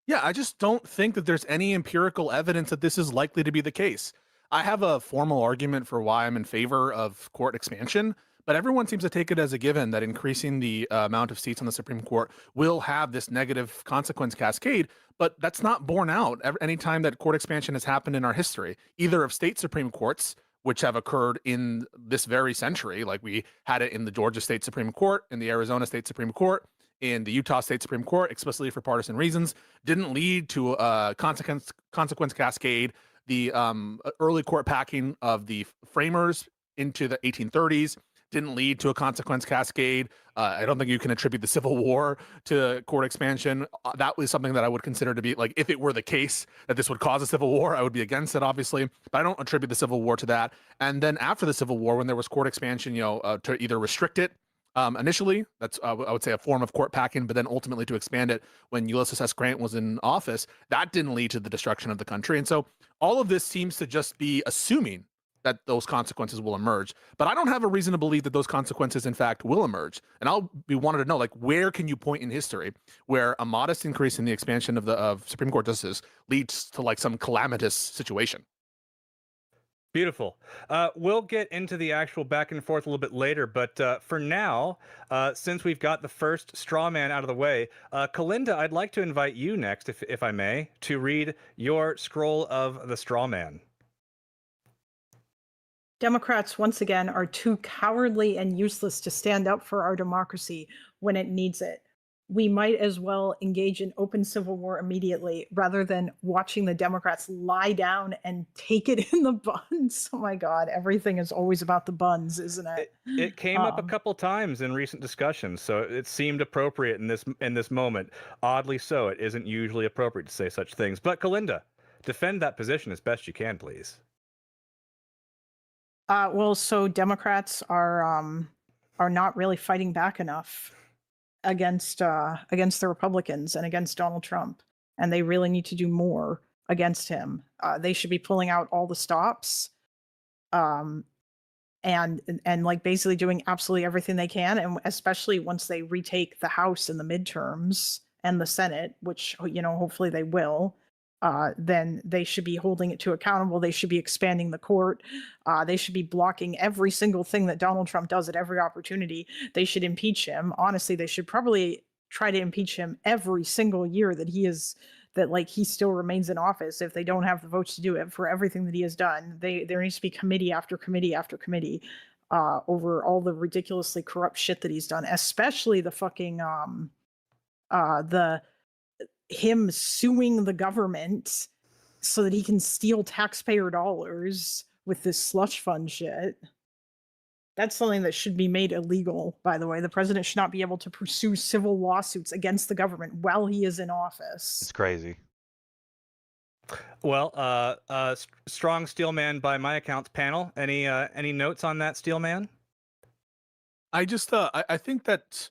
Yeah, I just don't think that there's any empirical evidence that this is likely to be the case. I have a formal argument for why I'm in favor of court expansion, but everyone seems to take it as a given that increasing the amount of seats on the Supreme Court will have this negative consequence cascade, but that's not borne out any time that court expansion has happened in our history, either of state Supreme Courts, which have occurred in this very century, like we had it in the Georgia State Supreme Court, in the Arizona State Supreme Court, in the Utah State Supreme Court, explicitly for partisan reasons, didn't lead to a consequence cascade. The early court packing of the framers into the 1830s didn't lead to a consequence cascade. I don't think you can attribute the Civil War to court expansion. That was something that I would consider to be, like, if it were the case that this would cause a civil war, I would be against it, obviously. But I don't attribute the Civil War to that. And then after the Civil War, when there was court expansion, to either restrict it initially, that's I would say a form of court packing, but then ultimately to expand it when Ulysses S. Grant was in office, that didn't lead to the destruction of the country. And so all of this seems to just be assuming that those consequences will emerge. But I don't have a reason to believe that those consequences, in fact, will emerge. And I'll be wanted to know, like, where can you point in history where a modest increase in the expansion of Supreme Court justices leads to, like, some calamitous situation? Beautiful. We'll get into the actual back and forth a little bit later, but for now, since we've got the first straw man out of the way, Kalinda, I'd like to invite you next, if I may, to read your scroll of the straw man. Democrats, once again, are too cowardly and useless to stand up for our democracy when it needs it. we might as well engage in open civil war immediately rather than watching the Democrats lie down and take it in the buns. Oh my God, everything is always about the buns, isn't it? It came up a couple times in recent discussions, so it seemed appropriate in this moment. Oddly so, it isn't usually appropriate to say such things. But Kalinda, defend that position as best you can, please. Well, so Democrats are not really fighting back enough against the Republicans and against Donald Trump, and they really need to do more against him. They should be pulling out all the stops, and like basically doing absolutely everything they can, and especially once they retake the House in the midterms and the Senate, which hopefully they will. Then they should be holding it to accountable. They should be expanding the court. They should be blocking every single thing that Donald Trump does at every opportunity. They should impeach him. Honestly, they should probably try to impeach him every single year that he still remains in office. If they don't have the votes to do it, for everything that he has done, there needs to be committee after committee after committee over all the ridiculously corrupt shit that he's done, especially the fucking him suing the government so that he can steal taxpayer dollars with this slush fund shit. That's something that should be made illegal, by the way. The president should not be able to pursue civil lawsuits against the government while he is in office. It's crazy. Well, strong Steelman by my accounts panel. Any notes on that, Steelman? I just I think that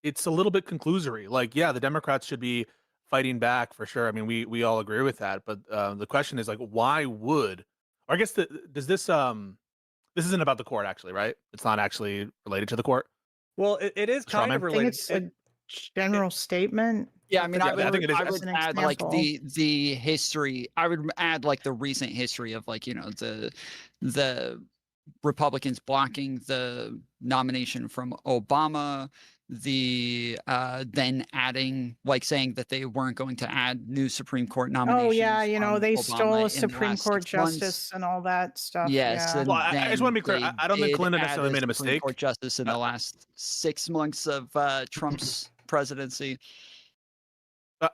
it's a little bit conclusory. Like, yeah, the Democrats should be fighting back for sure. I mean, we all agree with that. But the question is, like, why would? Or I guess does this this isn't about the court, actually, right? It's not actually related to the court. Well, it is kind of I think related. it's a general statement. Yeah, I mean, I think it is. I As would an add like example. the history. I would add like the recent history of like the Republicans blocking the nomination from Obama. The then adding, like, saying that they weren't going to add new Supreme Court nominations. Oh yeah, from they Obama stole in a the Supreme last Court 6 months. justice and all that stuff. Yes, yeah. and Well, I just want to be clear. then I don't think they Kalinda did necessarily add made a Supreme mistake. Court justice in the last 6 months of Trump's presidency.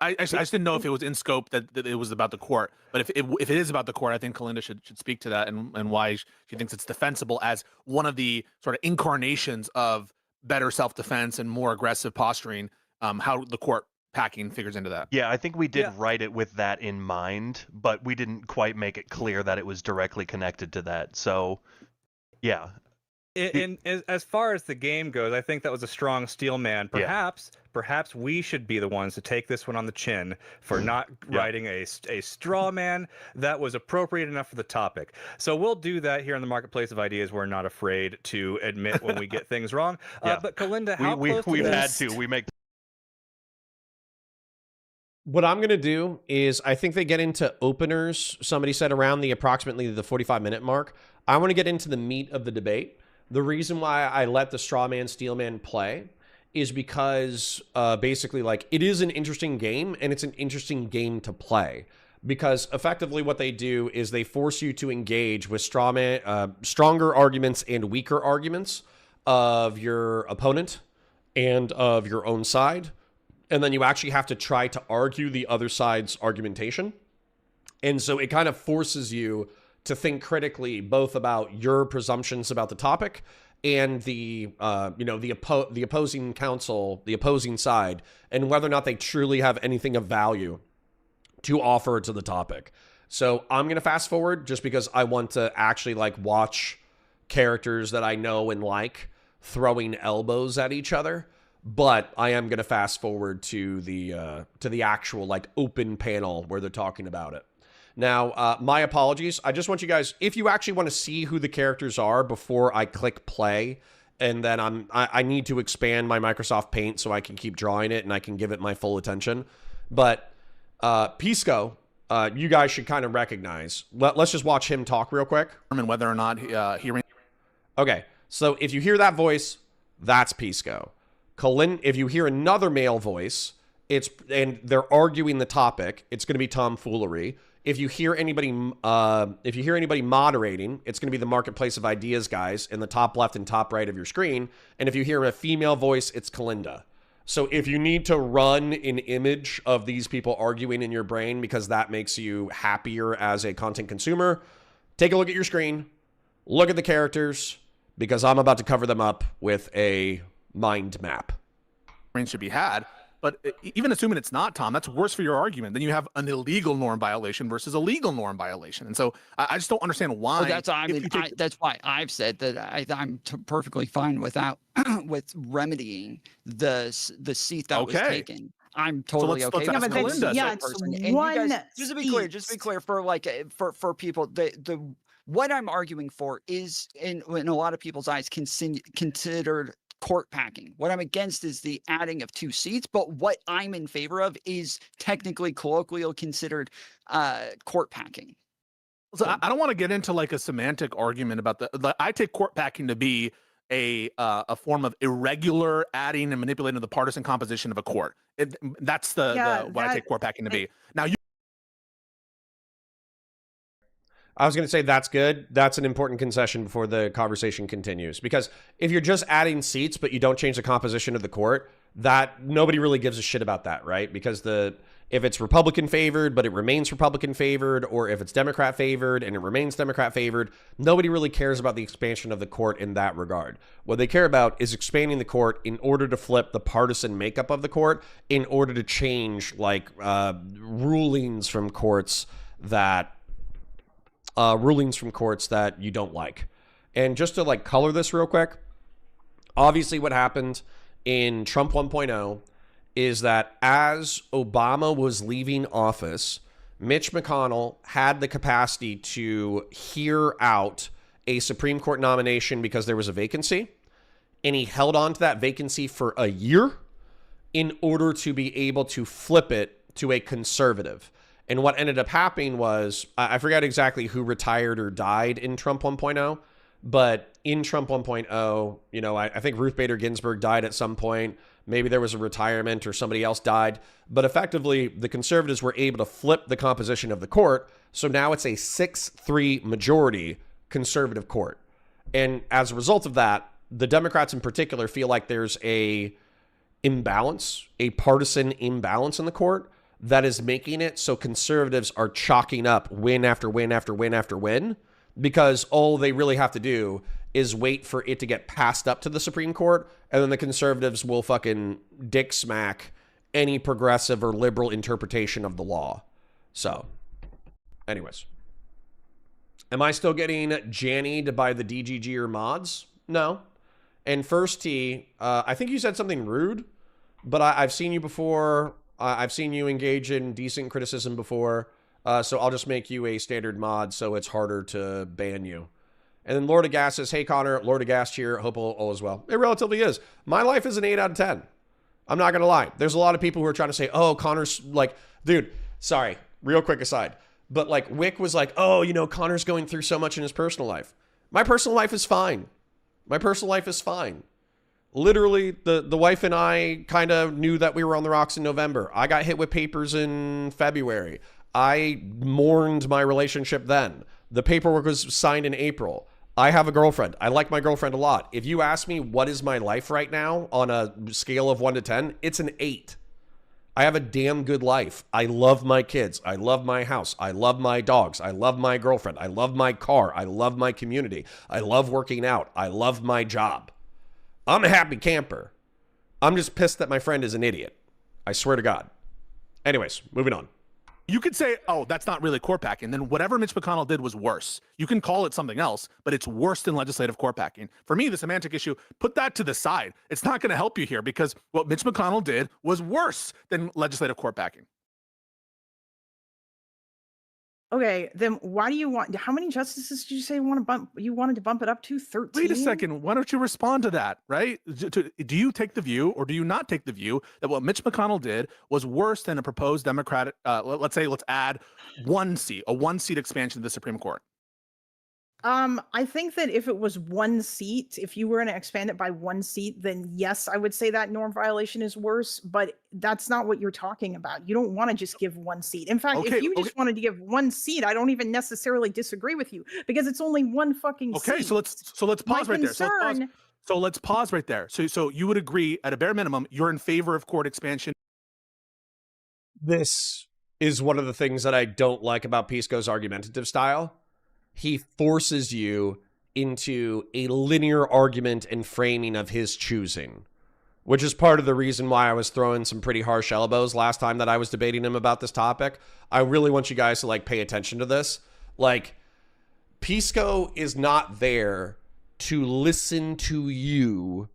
I just didn't know if it was in scope that it was about the court. But if it is about the court, I think Kalinda should speak to that and why she thinks it's defensible as one of the sort of incarnations of better self-defense and more aggressive posturing. How the court packing figures into that. Yeah, I think we did write it with that in mind, but we didn't quite make it clear that it was directly connected to that. So, yeah. As far as the game goes, I think that was a strong Steelman. Perhaps we should be the ones to take this one on the chin for not writing a straw man that was appropriate enough for the topic. So we'll do that here in the Marketplace of Ideas. We're not afraid to admit when we get things wrong. But Kalinda, how close to we've this? had to. We make. What I'm going to do is I think they get into openers. Somebody said around approximately the 45-minute mark. I want to get into the meat of the debate. The reason why I let the straw man, steel man play is because basically, like, it is an interesting game and it's an interesting game to play because effectively what they do is they force you to engage with straw man, stronger arguments and weaker arguments of your opponent and of your own side. And then you actually have to try to argue the other side's argumentation. And so it kind of forces you to think critically both about your presumptions about the topic and the opposing counsel, the opposing side, and whether or not they truly have anything of value to offer to the topic. So I'm going to fast forward just because I want to actually like watch characters that I know and like throwing elbows at each other. But I am going to fast forward to the actual like open panel where they're talking about it. Now, my apologies. I just want you guys, if you actually want to see who the characters are before I click play, and then I need to expand my Microsoft Paint so I can keep drawing it and I can give it my full attention. But Pisco, you guys should kind of recognize. Let's just watch him talk real quick. And whether or not hearing. Okay, so if you hear that voice, that's Pisco. If you hear another male voice, and they're arguing the topic, it's going to be tomfoolery. If you hear anybody moderating, it's going to be the Marketplace of Ideas guys in the top left and top right of your screen. And if you hear a female voice, it's Kalinda. So if you need to run an image of these people arguing in your brain because that makes you happier as a content consumer, take a look at your screen, look at the characters, because I'm about to cover them up with a mind map. Should be had. But even assuming it's not, Tom, that's worse for your argument. Then you have an illegal norm violation versus a legal norm violation. And so I just don't understand why. Well, that's why I've said that I'm perfectly fine without with remedying the seat that was taken. I'm totally okay. Let's ask Kalinda. Yeah, it's person. one And you guys, just to be clear, for like for people, the what I'm arguing for is in a lot of people's eyes considered court packing. What I'm against is the adding of 2 seats, but what I'm in favor of is technically colloquially court packing. So I don't want to get into like a semantic argument about I take court packing to be a form of irregular adding and manipulating the partisan composition of a court. That's what I take court packing to be. Now I was going to say that's good. That's an important concession before the conversation continues. Because if you're just adding seats, but you don't change the composition of the court, that nobody really gives a shit about that, right? Because if it's Republican favored, but it remains Republican favored, or if it's Democrat favored and it remains Democrat favored, nobody really cares about the expansion of the court in that regard. What they care about is expanding the court in order to flip the partisan makeup of the court, in order to change like rulings from courts that you don't like. And just to like color this real quick, obviously what happened in Trump 1.0 is that as Obama was leaving office, Mitch McConnell had the capacity to hear out a Supreme Court nomination because there was a vacancy, and he held on to that vacancy for a year in order to be able to flip it to a conservative. And what ended up happening was, I forget exactly who retired or died in Trump 1.0, but in Trump 1.0, you know, I think Ruth Bader Ginsburg died at some point. Maybe there was a retirement or somebody else died. But effectively, the conservatives were able to flip the composition of the court. So now it's a 6-3 majority conservative court. And as a result of that, the Democrats in particular feel like there's a partisan imbalance in the court that is making it so conservatives are chalking up win after win after win after win, because all they really have to do is wait for it to get passed up to the Supreme Court, and then the conservatives will fucking dick smack any progressive or liberal interpretation of the law. So, anyways. Am I still getting jannied by the DGG or mods? No. And First T, I think you said something rude, but I've seen you before. I've seen you engage in decent criticism before, so I'll just make you a standard mod so it's harder to ban you. And then Lord of Gas says, hey, Connor, Lord of Gas here. Hope all is well. It relatively is. My life is an 8 out of 10. I'm not going to lie. There's a lot of people who are trying to say, oh, Connor's like, dude, sorry, real quick aside. But like Wick was like, oh, you know, Connor's going through so much in his personal life. My personal life is fine. My personal life is fine. Literally, the wife and I kind of knew that we were on the rocks in November. I got hit with papers in February. I mourned my relationship then. The paperwork was signed in April. I have a girlfriend. I like my girlfriend a lot. If you ask me what is my life right now on a scale of 1 to 10, it's an 8. I have a damn good life. I love my kids. I love my house. I love my dogs. I love my girlfriend. I love my car. I love my community. I love working out. I love my job. I'm a happy camper. I'm just pissed that my friend is an idiot. I swear to God. Anyways, moving on. You could say, oh, that's not really court packing. Then whatever Mitch McConnell did was worse. You can call it something else, but it's worse than legislative court packing. For me, the semantic issue, put that to the side. It's not going to help you here because what Mitch McConnell did was worse than legislative court packing. Okay, then why do you want? How many justices did you say you wanted to bump it up to? 13. Wait a second. Why don't you respond to that? Right? Do you take the view, or do you not take the view that what Mitch McConnell did was worse than a proposed Democratic? Let's add a 1-seat expansion to the Supreme Court. I think that if it was 1 seat, if you were going to expand it by 1 seat, then yes, I would say that norm violation is worse, but that's not what you're talking about. You don't want to just give 1 seat. In fact, if you just wanted to give 1 seat, I don't even necessarily disagree with you because it's only 1 fucking seat. Okay, so let's pause right there. So let's pause right there. So you would agree, at a bare minimum, you're in favor of court expansion. This is one of the things that I don't like about Pisco's argumentative style. He forces you into a linear argument and framing of his choosing, which is part of the reason why I was throwing some pretty harsh elbows last time that I was debating him about this topic. I really want you guys to like pay attention to this. Like, Pisco is not there to listen to you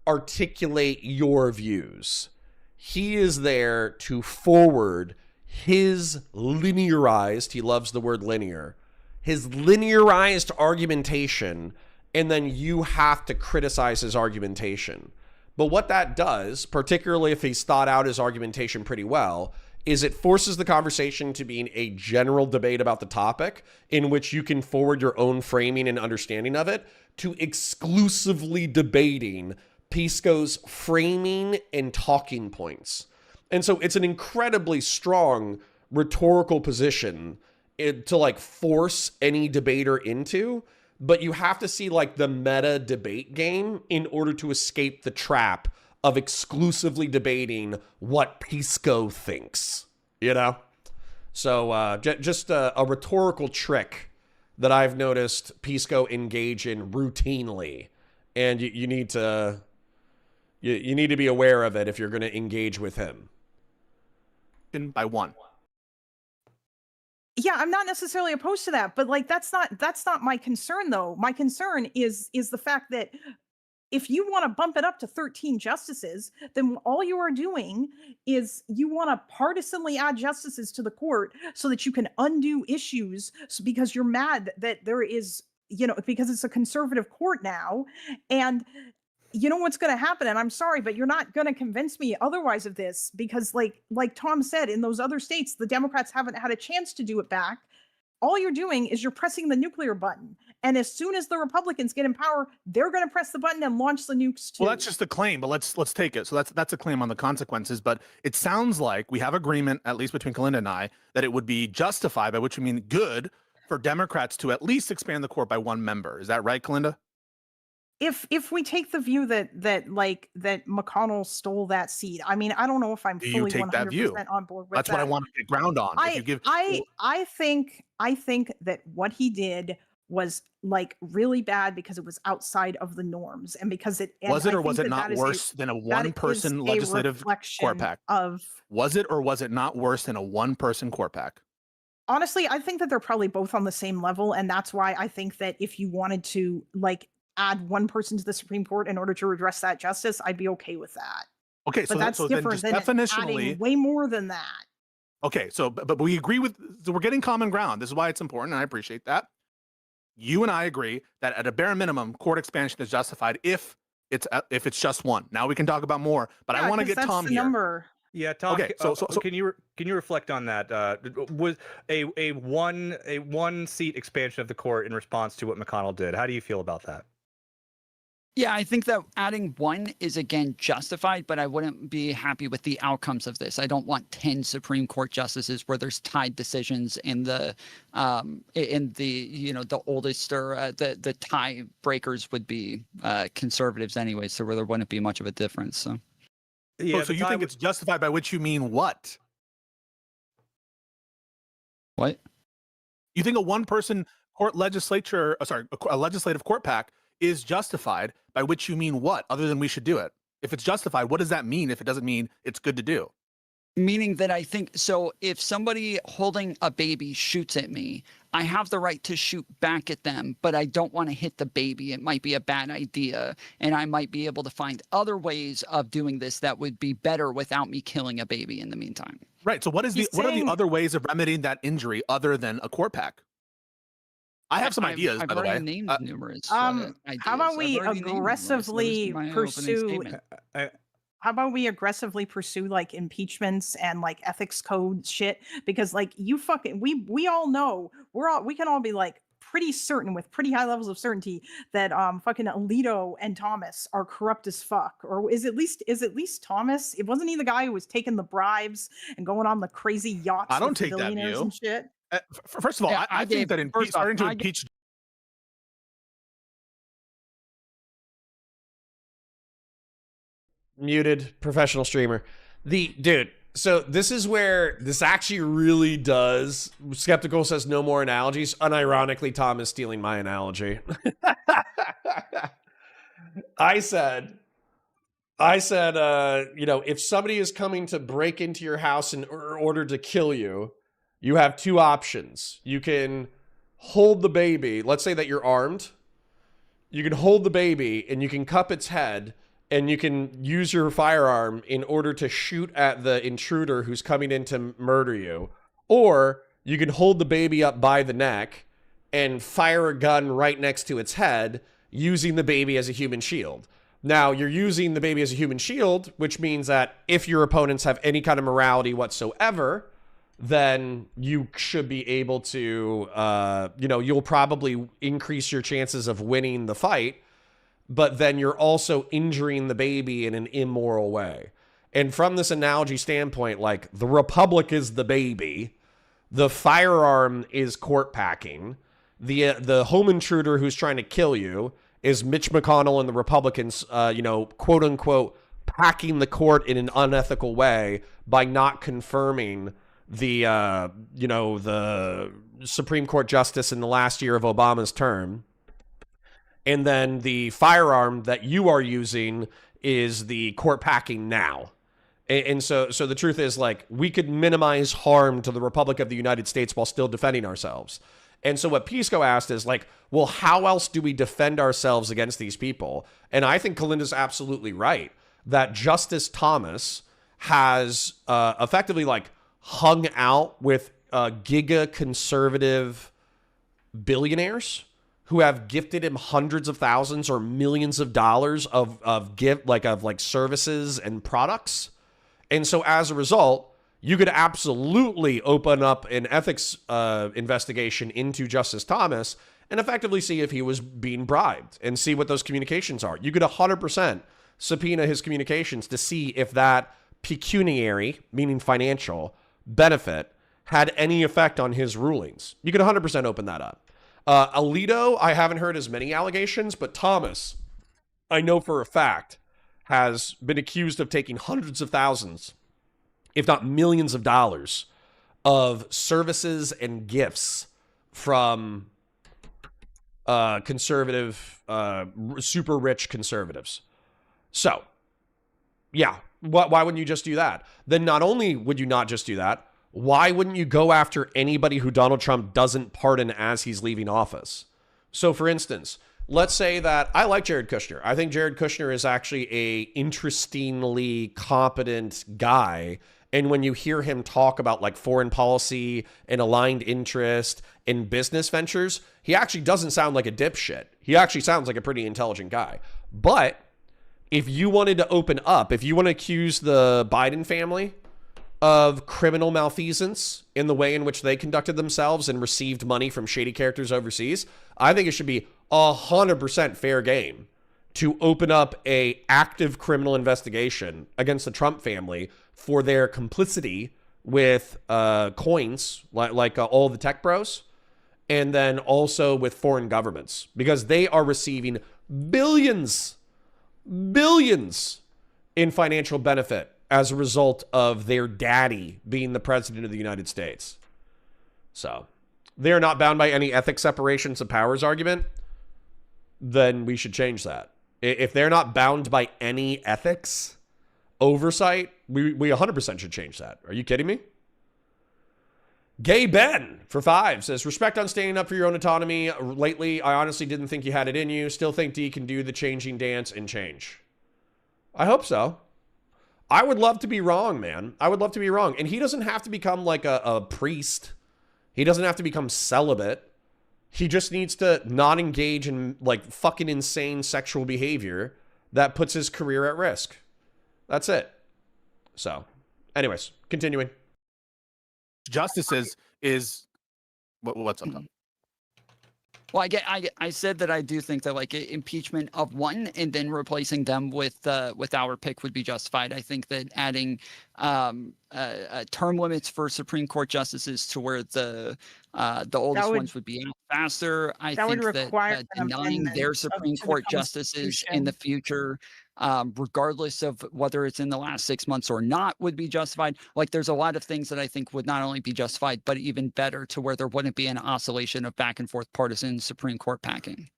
articulate your views. He is there to forward his linearized, he loves the word linear, his linearized argumentation, and then you have to criticize his argumentation. But what that does, particularly if he's thought out his argumentation pretty well, is it forces the conversation to being a general debate about the topic in which you can forward your own framing and understanding of it to exclusively debating Pisco's framing and talking points. And so it's an incredibly strong rhetorical position to like force any debater into, but you have to see like the meta debate game in order to escape the trap of exclusively debating what Pisco thinks, you know? So just a rhetorical trick that I've noticed Pisco engage in routinely, and you need to be aware of it if you're going to engage with him. By one. Yeah, I'm not necessarily opposed to that, but like that's not my concern though. My concern is the fact that if you want to bump it up to 13 justices, then all you are doing is you want to partisanly add justices to the court so that you can undo issues because you're mad that there is, because it's a conservative court now. And you know what's going to happen, and I'm sorry, but you're not going to convince me otherwise of this, because like Tom said, in those other states, the Democrats haven't had a chance to do it back. All you're doing is you're pressing the nuclear button. And as soon as the Republicans get in power, they're going to press the button and launch the nukes too. Well, that's just a claim, but let's take it. So that's a claim on the consequences. But it sounds like we have agreement, at least between Kalinda and I, that it would be justified, by which we mean good, for Democrats to at least expand the court by one member. Is that right, Kalinda? If we take the view that McConnell stole that seat, I mean, I don't know if I'm fully 100% on board with that. That's what I want to get ground on. I think that what he did was like really bad because it was outside of the norms, and because it was it or was it not worse than a one-person legislative court pack? Was it or was it not worse than a one-person court pack? Honestly, I think that they're probably both on the same level, and that's why I think that if you wanted to like add one person to the Supreme Court in order to redress that justice, I'd be okay with that. Okay, but that's different than adding way more than that. Okay, so but we agree with, so we're getting common ground. This is why it's important, and I appreciate that. You and I agree that at a bare minimum, court expansion is justified if it's just one. Now we can talk about more, but I want to get Tom here. Number. Yeah, Tom. Okay, so can you reflect on that? Was a one seat expansion of the court in response to what McConnell did? How do you feel about that? Yeah, I think that adding one is again justified, but I wouldn't be happy with the outcomes of this. I don't want 10 Supreme Court justices where there's tied decisions in the the oldest or the tie breakers would be conservatives anyway, so where there wouldn't be much of a difference. So yeah, so you think it's justified, by which you mean what? What? You think a one-person court legislature, a legislative court pack is justified, by which you mean what, other than we should do it? If it's justified, what does that mean if it doesn't mean it's good to do? Meaning that I think, so if somebody holding a baby shoots at me, I have the right to shoot back at them, but I don't want to hit the baby. It might be a bad idea, and I might be able to find other ways of doing this that would be better without me killing a baby in the meantime. Right, so what are the other ways of remedying that injury other than a court pack? I have some ideas, by the way. I've named numerous ideas. How about we aggressively pursue like impeachments and like ethics code shit? Because like we all know, we can all be like pretty certain with pretty high levels of certainty that fucking Alito and Thomas are corrupt as fuck. Or is at least Thomas? It wasn't he the guy who was taking the bribes and going on the crazy yachts? I don't take that view. And shit. First of all, yeah, I think that starting to impeach Muted. Professional streamer. Dude. So this is where this actually really does. Skeptical says no more analogies. Unironically, Tom is stealing my analogy. I said, if somebody is coming to break into your house in order to kill you, you have two options. You can hold the baby. Let's say that you're armed. You can hold the baby and you can cup its head. And you can use your firearm in order to shoot at the intruder who's coming in to murder you. Or you can hold the baby up by the neck and fire a gun right next to its head, using the baby as a human shield. Now, you're using the baby as a human shield, which means that if your opponents have any kind of morality whatsoever, then you should be able to, you'll probably increase your chances of winning the fight. But then you're also injuring the baby in an immoral way. And from this analogy standpoint, like, the Republic is the baby, the firearm is court packing, the home intruder who's trying to kill you is Mitch McConnell and the Republicans, quote unquote, packing the court in an unethical way by not confirming the Supreme Court justice in the last year of Obama's term. And then the firearm that you are using is the court packing now. And so the truth is, like, we could minimize harm to the Republic of the United States while still defending ourselves. And so what Pisco asked is, like, well, how else do we defend ourselves against these people? And I think Kalinda's absolutely right that Justice Thomas has effectively, like, hung out with giga conservative billionaires who have gifted him hundreds of thousands or millions of dollars of services and products. And so as a result, you could absolutely open up an ethics investigation into Justice Thomas and effectively see if he was being bribed and see what those communications are. You could 100% subpoena his communications to see if that pecuniary, meaning financial, benefit had any effect on his rulings. You could 100% open that up. Alito, I haven't heard as many allegations, but Thomas, I know for a fact, has been accused of taking hundreds of thousands, if not millions of dollars, of services and gifts from conservative, super rich conservatives. So, yeah, why wouldn't you just do that? Then not only would you not just do that, why wouldn't you go after anybody who Donald Trump doesn't pardon as he's leaving office? So, for instance, let's say that I like Jared Kushner. I think Jared Kushner is actually a interestingly competent guy. And when you hear him talk about, like, foreign policy and aligned interest in business ventures, he actually doesn't sound like a dipshit. He actually sounds like a pretty intelligent guy. But if you wanted to open up, if you want to accuse the Biden family of criminal malfeasance in the way in which they conducted themselves and received money from shady characters overseas, I think it should be 100% fair game to open up a active criminal investigation against the Trump family for their complicity with coins, like all the tech bros, and then also with foreign governments, because they are receiving billions in financial benefit as a result of their daddy being the president of the United States. So they're not bound by any ethics separations of powers argument, then we should change that. If they're not bound by any ethics oversight, we 100% should change that. Are you kidding me? Gay Ben for 5 says, respect on standing up for your own autonomy. Lately, I honestly didn't think you had it in you. Still think D can do the changing dance and change. I hope so. I would love to be wrong, man. I would love to be wrong. And he doesn't have to become like a priest. He doesn't have to become celibate. He just needs to not engage in, like, fucking insane sexual behavior that puts his career at risk. That's it. So, anyways, continuing. Justices is what's up, Tom? Well, I said that I do think that, like, impeachment of one and then replacing them with our pick would be justified. I think that adding term limits for Supreme Court justices to where the oldest ones would be out faster. I think that denying their Supreme Court justices in the future regardless of whether it's in the last 6 months or not, would be justified. Like, there's a lot of things that I think would not only be justified, but even better, to where there wouldn't be an oscillation of back and forth partisan Supreme Court packing.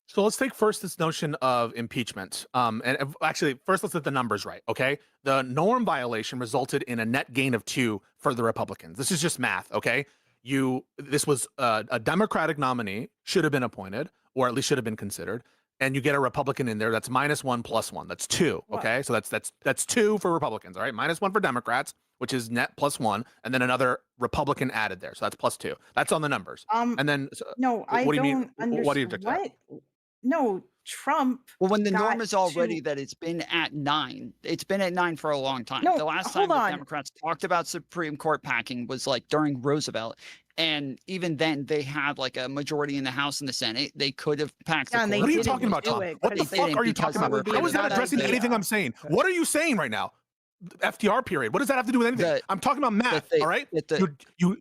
So let's take first this notion of impeachment. Actually, first let's get the numbers right, okay? The norm violation resulted in a net gain of 2 for the Republicans. This is just math, okay? This was a Democratic nominee, should have been appointed, or at least should have been considered, and you get a Republican in there. That's -1 + 1. That's 2, okay? So that's 2 for Republicans, all right? -1 for Democrats, which is net +1, and then another Republican added there, so that's +2. That's on the numbers. And then No, I what do you don't mean? understand. What do you object to that? No, Trump. Well, when the norm got is already 2. that it's been at 9, it's been at 9 for a long time. No, The last time hold that on. Democrats talked about Supreme Court packing was like during Roosevelt. And even then, they had like a majority in the House and the Senate. They could have packed the Yeah, and they court. What are you didn't talking about, do Tom? it, What but the they fuck didn't are you because talking they about? were How is that bad addressing idea. anything I'm saying? What are you saying right now? FDR period. What does that have to do with anything? That- I'm talking about math, they- all right? that You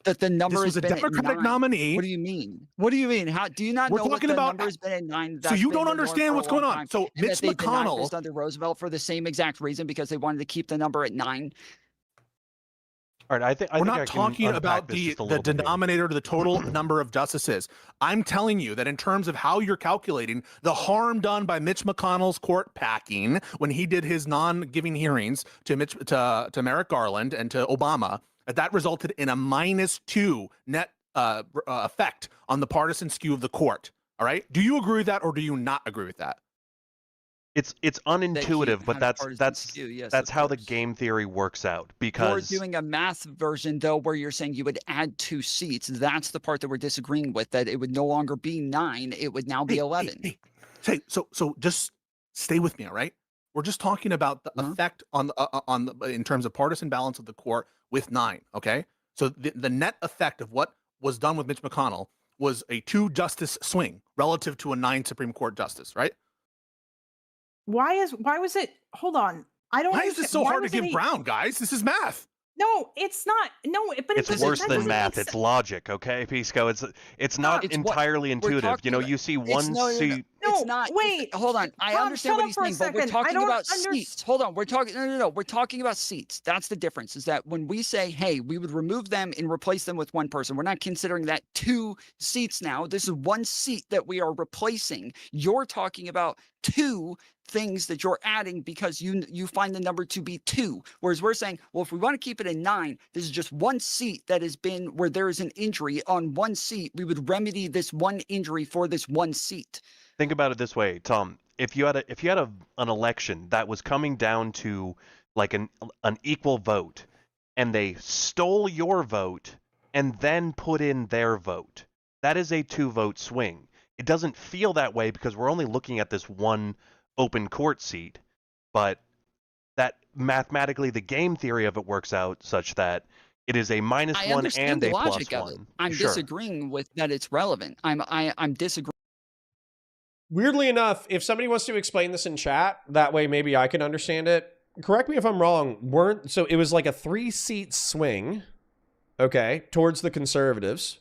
That the number this has was a been Democratic at 9. nominee. What do you mean? What do you mean? How do you not We're know what talking the about- number has been at 9? So That's you been don't the norm understand for a what's going long on. time, So and Mitch that they denied McConnell this under Roosevelt for the same exact reason, because they wanted to keep the number at 9. All right, I think We're I not can talking unpack about this the just a little bit here. denominator to the total number of justices. I'm telling you that in terms of how you're calculating the harm done by Mitch McConnell's court packing when he did his non-giving hearings to Merrick Garland and to Obama, that resulted in a -2 net effect on the partisan skew of the court. All right. Do you agree with that, or do you not agree with that? It's unintuitive, but had partisan that's skew, yes, that's of how the course. game theory works out. You're Because doing a math version, though, where you're saying you would add 2 seats. That's the part that we're disagreeing with, that it would no longer be 9. It would now be 11. Hey, so just stay with me, all right? We're just talking about the effect on the in terms of partisan balance of the court with 9, okay? So the net effect of what was done with Mitch McConnell was a 2 justice swing relative to a 9 Supreme Court justice, right? Why was it? Hold on. I don't. Why is this so why hard to was it give ground, guys? This is math. No, it's not. No, but it's worse than math. It's logic, okay, Pisco. It's not It's what entirely we're intuitive. talking You know, about. you see It's one no, seat. It's No, not. wait. Hold on. I Tom, understand shut what up he's for a saying, but we're second. I talking don't about under- seats. Hold on. We're talking. No. We're talking about seats. That's the difference. Is that when we say, hey, we would remove them and replace them with one person, we're not considering that 2 seats now. This is 1 seat that we are replacing. You're talking about 2 things that you're adding because you find the number to be 2, whereas we're saying, well, if we want to keep it at 9, this is just 1 seat that has been where there is an injury on 1 seat. We would remedy this 1 injury for this 1 seat. Think about it this way, Tom. If you had an election that was coming down to like an equal vote, and they stole your vote and then put in their vote, that is a 2-vote swing. It doesn't feel that way because we're only looking at this 1 open court seat, but that mathematically the game theory of it works out such that it is a -1 I understand and the a logic of it. +1. I'm Sure. disagreeing with that it's relevant. I'm disagreeing. Weirdly enough, if somebody wants to explain this in chat, that way maybe I can understand it. Correct me if I'm wrong. So it was like a 3-seat swing, okay, towards the conservatives,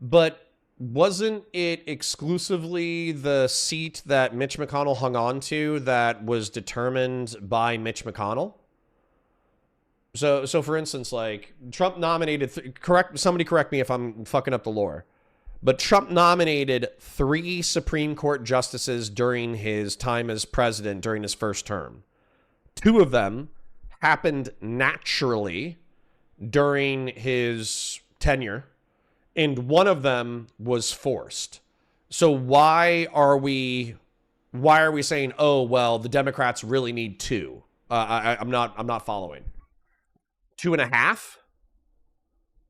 but wasn't it exclusively the seat that Mitch McConnell hung on to that was determined by Mitch McConnell? So for instance, like Trump nominated, somebody correct me if I'm fucking up the lore, but Trump nominated 3 Supreme Court justices during his time as president during his first term. 2 of them happened naturally during his tenure, and 1 of them was forced. So why are we saying, oh well, the Democrats really need 2? I'm not following. 2.5?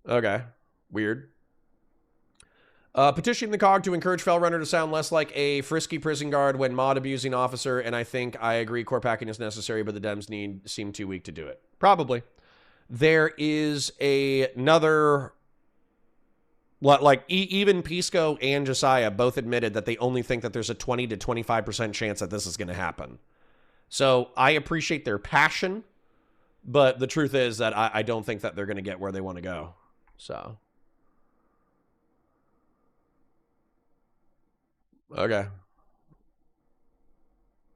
Okay, weird. Petitioning the COG to encourage Fellrunner to sound less like a frisky prison guard when mod abusing officer, and I think I agree court packing is necessary, but the Dems seem too weak to do it. Probably. There is another, like even Pisco and Josiah both admitted that they only think that there's a 20 to 25% chance that this is going to happen. So I appreciate their passion, but the truth is that I don't think that they're going to get where they want to go. So. Okay.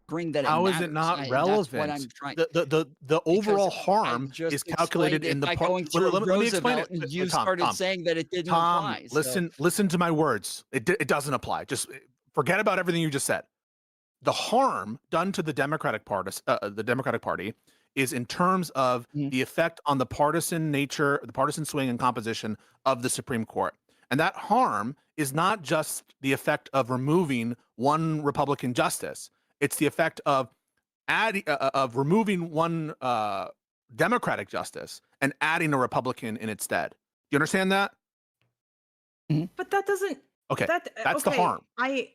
agreeing that How it is matters. it not That's relevant? what I'm trying. The overall Because harm I just is calculated explained in it the by part. going through Let me explain Roosevelt, it. and you Tom, started Tom, saying that it didn't Tom, apply. So. listen to my words. It doesn't apply. Just forget about everything you just said. The harm done to the Democratic Party is in terms of the effect on the partisan nature, the partisan swing and composition of the Supreme Court. And that harm is not just the effect of removing one Republican justice. It's the effect of removing one Democratic justice and adding a Republican in its stead. Do you understand that? But that doesn't. Okay, that's the okay, harm. I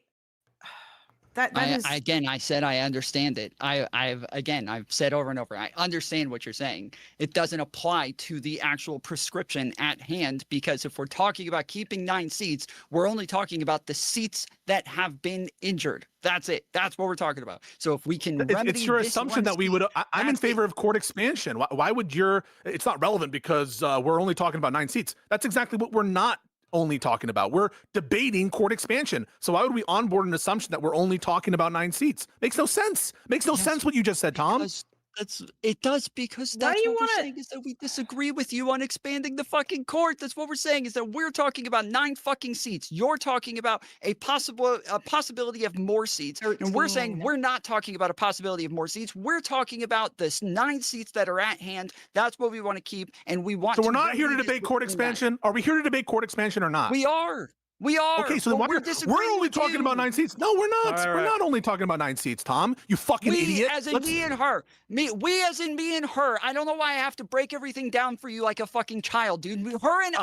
said I understand it. I've said over and over, I understand what you're saying. It doesn't apply to the actual prescription at hand, because if we're talking about keeping 9 seats, we're only talking about the seats that have been injured. That's it. That's what we're talking about. So if we can remedy it's your this assumption one that we seat, would. I'm in that's favor it. of court expansion. Why would your? It's not relevant because we're only talking about 9 seats. That's exactly what we're not only talking about. We're debating court expansion. So why would we onboard an assumption that we're only talking about 9 seats? Makes no sense. Makes no sense what you just said, Tom. It does, because Why that's do you what we're wanna- saying, is that we disagree with you on expanding the fucking court. That's what we're saying, is that we're talking about 9 fucking seats. You're talking about a possibility of more seats. And we're saying 13. we're not talking about a possibility of more seats. We're talking about this 9 seats that are at hand. That's what we want to keep. And we want So to we're not here to remedy this debate court within that. expansion. Are we here to debate court expansion or not? We are. We are. Okay, so then but why we're we're disagreeing only with talking you. about 9 seats? No, we're not. All right, We're right. not only talking about 9 seats, Tom. You fucking We, idiot. as in Let's- me and her. We as in me and her. I don't know why I have to break everything down for you like a fucking child, dude. Her and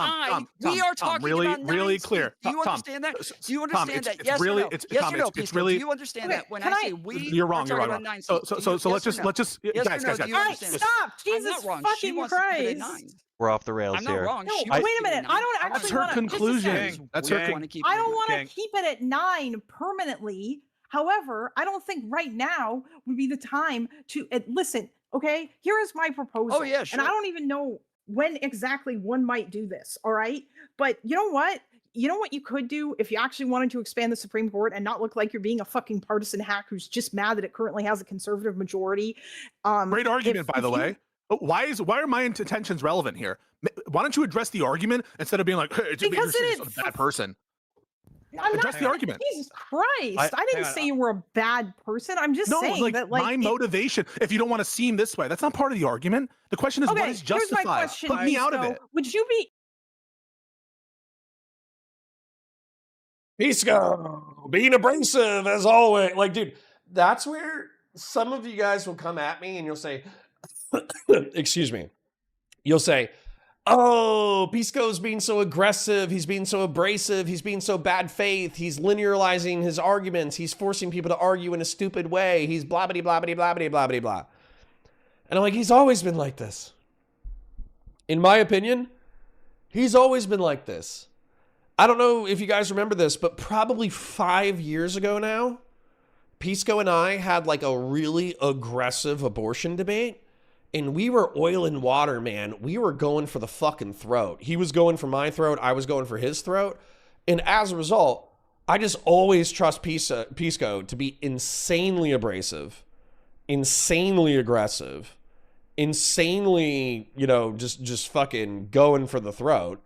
we are talking about 9 really clear. seats. Do you Tom, understand that? s- Do you Tom, understand it's- that? it's Yes really- or no? it's- Yes Tom, or no, it's Pisco? really- Do you understand Okay, that when can I say I- we, You're wrong. we're You're talking wrong. about 9 So seats? so Do so you- let's yes or just no? Yes guys. or no? Do you All right, understand that? stop. I'm Jesus not wrong. She fucking wants to keep it at Christ. 9. We're off the rails I'm not here. wrong. No, She wait wants a to keep it at minute. I 9. don't I actually That's her wanna- just a conclusion. second. That's We her. want to keep I it don't at want to Gang. keep it at 9 permanently. However, I don't think right now would be the time to listen. Okay, here is my proposal. Oh, yeah, And I sure. don't even know when exactly one might do this. All right, but you know what? You know what you could do if you actually wanted to expand the Supreme Court and not look like you're being a fucking partisan hack who's just mad that it currently has a conservative majority. Great argument, by if the you- way. Why are my intentions relevant here? Why don't you address the argument instead of being like, hey, Because you're it a is- bad person? I'm Address not, the argument. Jesus Christ! I didn't hang on, say you were a bad person. I'm just No, saying like that, my motivation. If you don't want to seem this way, that's not part of the argument. The question is, Okay, what is here's my justified? question. Put me out of Pisco. it. Would you be Pisco, being abrasive as always. Like, dude, that's where some of you guys will come at me and you'll say, excuse me, you'll say, oh, Pisco's being so aggressive, he's being so abrasive, he's being so bad faith, he's linearizing his arguments, he's forcing people to argue in a stupid way, he's blah blah blah blah blah blah blah blah. And I'm like, he's always been like this. In my opinion, he's always been like this. I don't know if you guys remember this, but probably 5 years ago now, Pisco and I had like a really aggressive abortion debate. And we were oil and water, man. We were going for the fucking throat. He was going for my throat. I was going for his throat. And as a result, I just always trust Pisco to be insanely abrasive, insanely aggressive, insanely, just fucking going for the throat,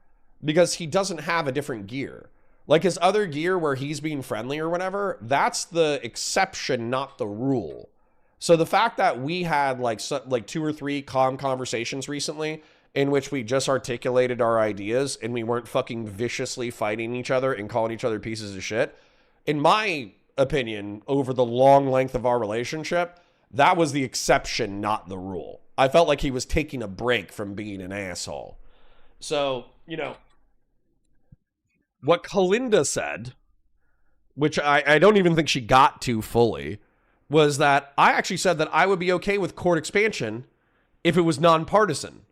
because he doesn't have a different gear. Like his other gear where he's being friendly or whatever, that's the exception, not the rule. So the fact that we had like 2 or 3 calm conversations recently in which we just articulated our ideas and we weren't fucking viciously fighting each other and calling each other pieces of shit, in my opinion, over the long length of our relationship, that was the exception, not the rule. I felt like he was taking a break from being an asshole. So, what Kalinda said, which I don't even think she got to fully, was that I actually said that I would be okay with court expansion if it was nonpartisan.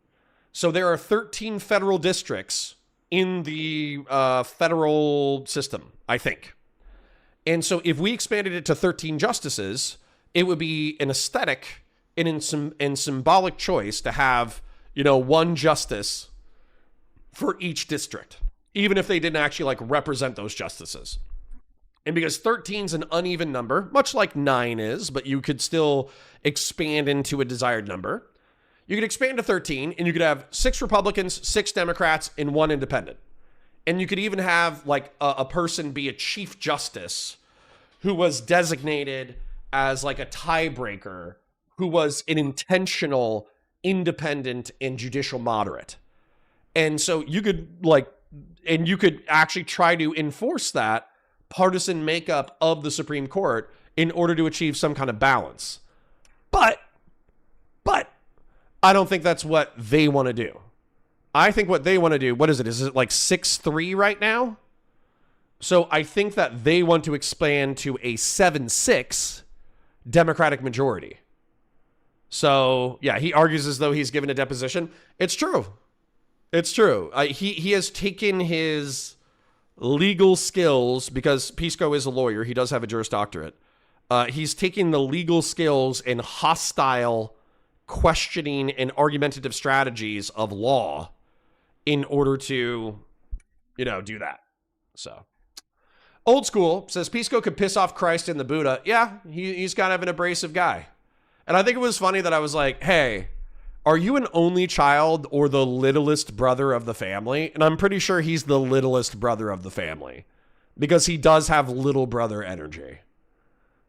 So there are 13 federal districts in the federal system, I think. And so if we expanded it to 13 justices, it would be an aesthetic and symbolic choice to have, one justice for each district, even if they didn't actually like represent those justices. And because 13 is an uneven number, much like 9 is, but you could still expand into a desired number, you could expand to 13 and you could have 6 Republicans, 6 Democrats, and 1 independent. And you could even have like a person be a chief justice who was designated as like a tiebreaker, who was an intentional independent and judicial moderate. And so you could you could actually try to enforce that partisan makeup of the Supreme Court in order to achieve some kind of balance. But I don't think that's what they want to do. I think what they want to do, what is it? Is it like 6-3 right now? So I think that they want to expand to a 7-6 Democratic majority. So, yeah, he argues as though he's given a deposition. It's true. It's true. He has taken his legal skills, because Pisco is a lawyer. He does have a Juris Doctorate. He's taking the legal skills and hostile questioning and argumentative strategies of law in order to, do that. So, Old School says Pisco could piss off Christ and the Buddha. Yeah, he's kind of an abrasive guy. And I think it was funny that I was like, hey, are you an only child or the littlest brother of the family? And I'm pretty sure he's the littlest brother of the family because he does have little brother energy.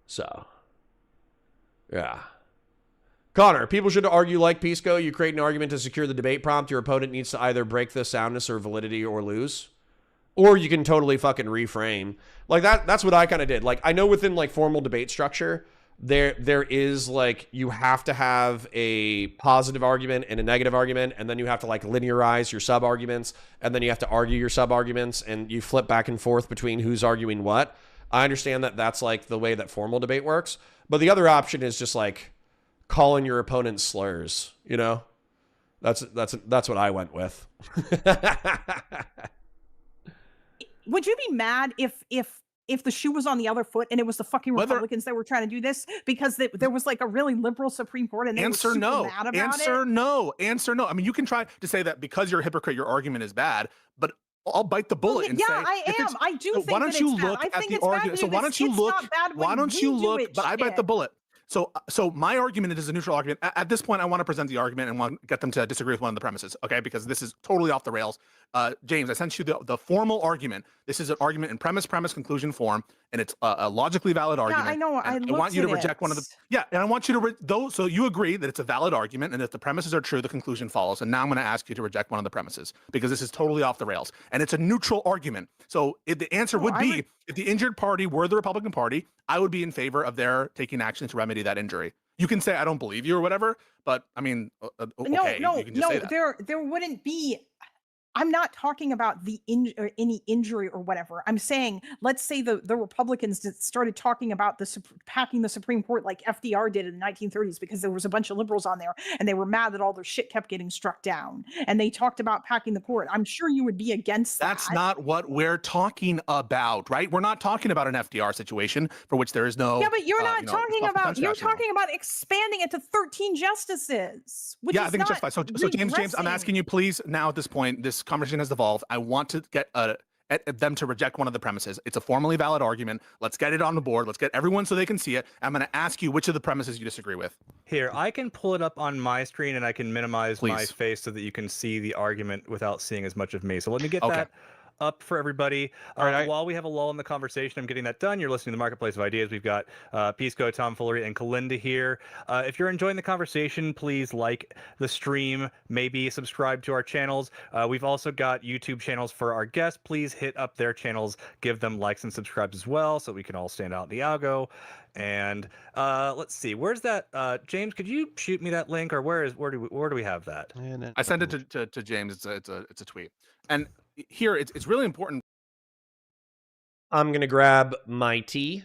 So, yeah. Connor, people should argue like Pisco. You create an argument to secure the debate prompt. Your opponent needs to either break the soundness or validity or lose. Or you can totally fucking reframe. Like that's what I kind of did. Like, I know within like formal debate structure, there is like, you have to have a positive argument and a negative argument, and then you have to like linearize your sub arguments, and then you have to argue your sub arguments, and you flip back and forth between who's arguing what. I understand that that's like the way that formal debate works, but the other option is just like calling your opponent slurs, That's what I went with. Would you be mad if the shoe was on the other foot and it was the fucking Republicans that were trying to do this because there was like a really liberal Supreme Court and they were super mad about Answer no. I mean, you can try to say that because you're a hypocrite, your argument is bad, but I'll bite the bullet and say, I am. I do think why don't you it's look bad. at the argument? So why don't you look? Why don't you look? But I bite the bullet. So my argument is a neutral argument. At this point, I want to present the argument and want to get them to disagree with one of the premises, okay? Because this is totally off the rails. James, I sent you the formal argument. This is an argument in premise, conclusion form, and it's a logically valid argument. Yeah, I know. I want you to reject one of the. Yeah, and I want you to so you agree that it's a valid argument, and if the premises are true, the conclusion follows. And now I'm going to ask you to reject one of the premises because this is totally off the rails, and it's a neutral argument. So the answer would be, if the injured party were the Republican Party, I would be in favor of their taking action to remedy that injury. You can say I don't believe you or whatever, but I mean, okay, you can just say that. There wouldn't be. I'm not talking about any injury or whatever. I'm saying, let's say the Republicans started talking about packing the Supreme Court like FDR did in the 1930s because there was a bunch of liberals on there and they were mad that all their shit kept getting struck down. And they talked about packing the court. I'm sure you would be against that. That's not what we're talking about, right? We're not talking about an FDR situation for which there is no. Yeah, but you're not talking about. You're talking about expanding it to 13 justices. Yeah, I think it's justified. So James, I'm asking you, please, now at this point, this conversation has evolved. I want to get at them to reject one of the premises. It's a formally valid argument. Let's get it on the board. Let's get everyone so they can see it. I'm going to ask you which of the premises you disagree with. Here, I can pull it up on my screen and I can minimize my face so that you can see the argument without seeing as much of me. So let me get that up for everybody. While we have a lull in the conversation, I'm getting that done. You're listening to the Marketplace of Ideas. We've got Pisco, Tom Foolery, and Kalinda here. If you're enjoying the conversation, please like the stream, maybe subscribe to our channels. We've also got YouTube channels for our guests. Please hit up their channels, give them likes and subscribes as well so we can all stand out in the algo. And let's see, where's that? James, could you shoot me that link, or where do we have that? I sent it to James. It's a tweet. And here it's really important. I'm gonna grab my tea.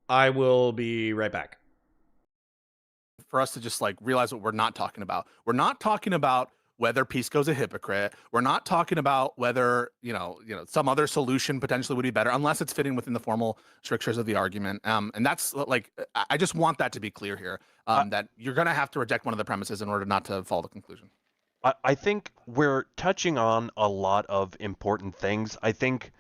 I will be right back. For us to just like realize what we're not talking about. We're not talking about whether Pisco's a hypocrite. We're not talking about whether some other solution potentially would be better, unless it's fitting within the formal strictures of the argument. And that's like, I just want that to be clear here. That you're gonna have to reject one of the premises in order not to follow the conclusion. I think we're touching on a lot of important things. I think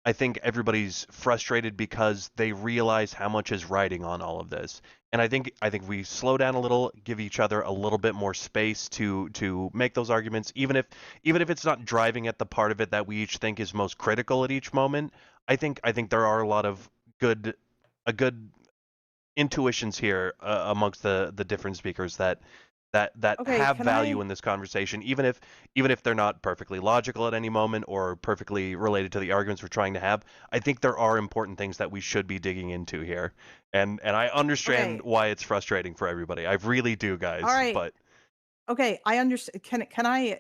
I think everybody's frustrated because they realize how much is riding on all of this. And I think we slow down a little, give each other a little bit more space to make those arguments, even if it's not driving at the part of it that we each think is most critical at each moment. I think there are a lot of good intuitions here amongst the different speakers that Okay, have can value I- in this conversation, even if they're not perfectly logical at any moment or perfectly related to the arguments we're trying to have. I think there are important things that we should be digging into here, and I understand Okay. why it's frustrating for everybody. I really do, guys. All right. But Okay, I understand. Can I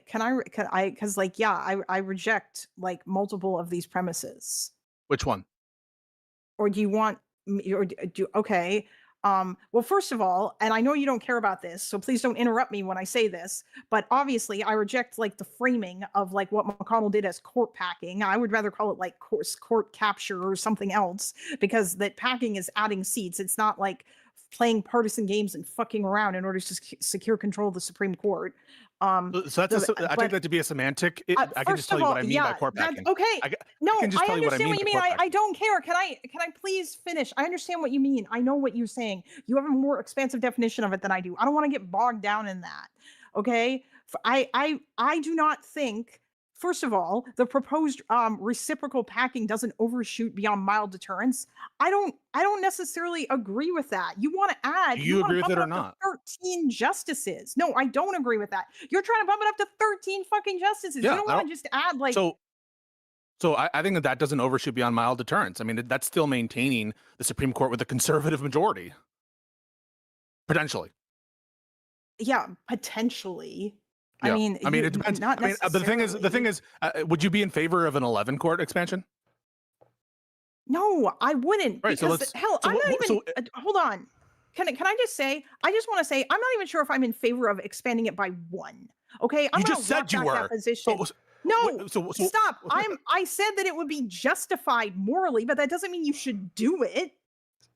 because like yeah, I reject like multiple of these premises. Which one? Or do you want or do okay? Well, first of all, and I know you don't care about this, so please don't interrupt me when I say this, but obviously I reject like the framing of like what McConnell did as court packing. I would rather call it like court capture or something else, because that packing is adding seats. It's not like playing partisan games and fucking around in order to secure control of the Supreme Court. So that's I take that to be a semantic. I can just tell you what I mean by court packing. Okay. No, can just I tell you what I understand what mean you by mean. court I packing. don't care. Can I please finish? I understand what you mean. I know what you're saying. You have a more expansive definition of it than I do. I don't want to get bogged down in that. Okay? I do not think, first of all, the proposed reciprocal packing doesn't overshoot beyond mild deterrence. I don't necessarily agree with that. You want to add, Do you wanna agree with bump it or up to not? 13 justices. No, I don't agree with that. You're trying to bump it up to 13 fucking justices. Yeah, You don't I want don't- to just add like So I think that doesn't overshoot beyond mild deterrence. I mean, that's still maintaining the Supreme Court with a conservative majority, potentially. yeah, potentially. Yeah. I mean, it depends. Not I mean, the thing is, would you be in favor of an 11 court expansion? No, I wouldn't. Right, so Because let's- hell, so I'm what- not even. so- Hold on. Can I just say? I just want to say I'm not even sure if I'm in favor of expanding it by one. Okay, I'm You gonna just said walk you back that were. position. So, No, so stop. I said that it would be justified morally, but that doesn't mean you should do it.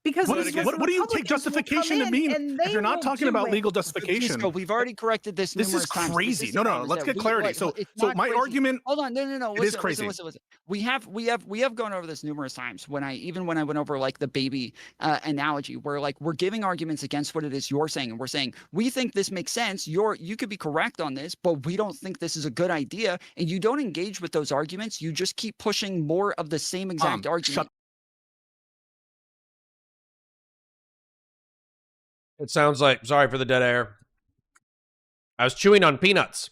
Because What this is- was what the do you take Republicans will come justification to in mean and if they you're not will talking do about it. legal justification? Pisco, we've already corrected this This is numerous times. crazy. This is No, the no, problem, let's is get that clarity. Wait, So it's so not my crazy. argument. Hold on, no. It is crazy. Listen. We have gone over this numerous times. When I went over like the baby analogy, where like we're giving arguments against what it is you're saying, and we're saying we think this makes sense. You could be correct on this, but we don't think this is a good idea. And you don't engage with those arguments. You just keep pushing more of the same exact argument. It sounds like, sorry for the dead air. I was chewing on peanuts.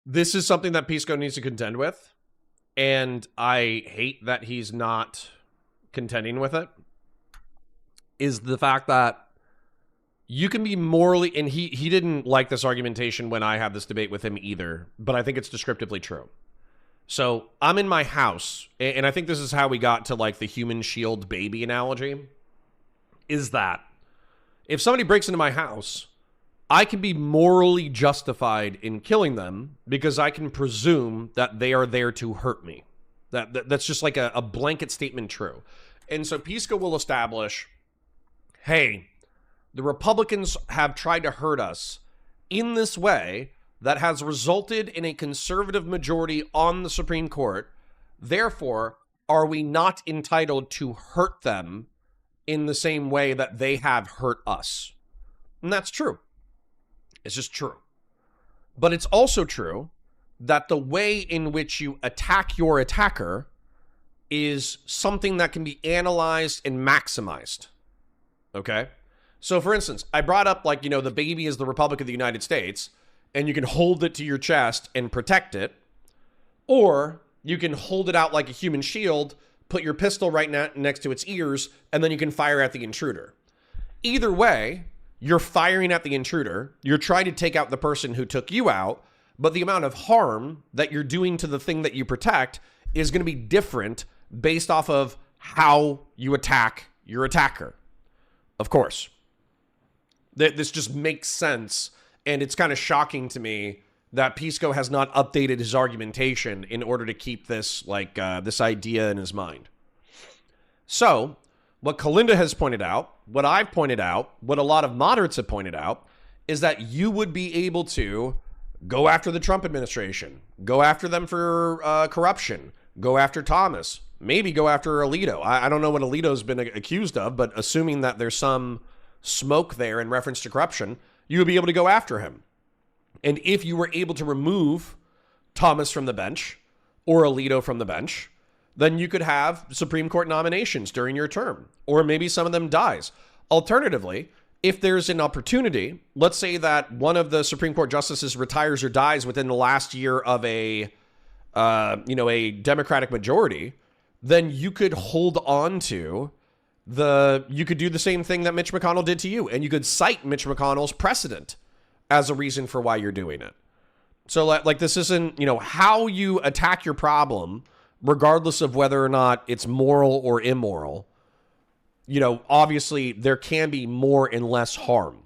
This is something that Pisco needs to contend with, and I hate that he's not contending with it, is the fact that you can be morally, and he didn't like this argumentation when I had this debate with him either, but I think it's descriptively true. So I'm in my house, and I think this is how we got to like the human shield baby analogy, is that if somebody breaks into my house, I can be morally justified in killing them because I can presume that they are there to hurt me. That's just like a blanket statement true. And so Pisco will establish, hey, the Republicans have tried to hurt us in this way that has resulted in a conservative majority on the Supreme Court. Therefore, are we not entitled to hurt them in the same way that they have hurt us? And that's true. It's just true. But it's also true that the way in which you attack your attacker is something that can be analyzed and maximized. Okay? So for instance, I brought up like, the baby is the Republic of the United States, and you can hold it to your chest and protect it, or you can hold it out like a human shield, put your pistol right next to its ears, and then you can fire at the intruder. Either way, you're firing at the intruder, you're trying to take out the person who took you out, but the amount of harm that you're doing to the thing that you protect is going to be different based off of how you attack your attacker. Of course. This just makes sense. And it's kind of shocking to me that Pisco has not updated his argumentation in order to keep this, this idea in his mind. So, what Kalinda has pointed out, what I've pointed out, what a lot of moderates have pointed out, is that you would be able to Go after the Trump administration. Go after them for corruption. Go after Thomas. Maybe go after Alito. I don't know what Alito's been accused of, but assuming that there's some smoke there in reference to corruption, you would be able to go after him. And if you were able to remove Thomas from the bench or Alito from the bench, then you could have Supreme Court nominations during your term, or maybe some of them dies. Alternatively, if there's an opportunity, let's say that one of the Supreme Court justices retires or dies within the last year of a Democratic majority, then you could hold on to you could do the same thing that Mitch McConnell did to you, and you could cite Mitch McConnell's precedent as a reason for why you're doing it. So like this isn't, how you attack your problem, regardless of whether or not it's moral or immoral. Obviously there can be more and less harm.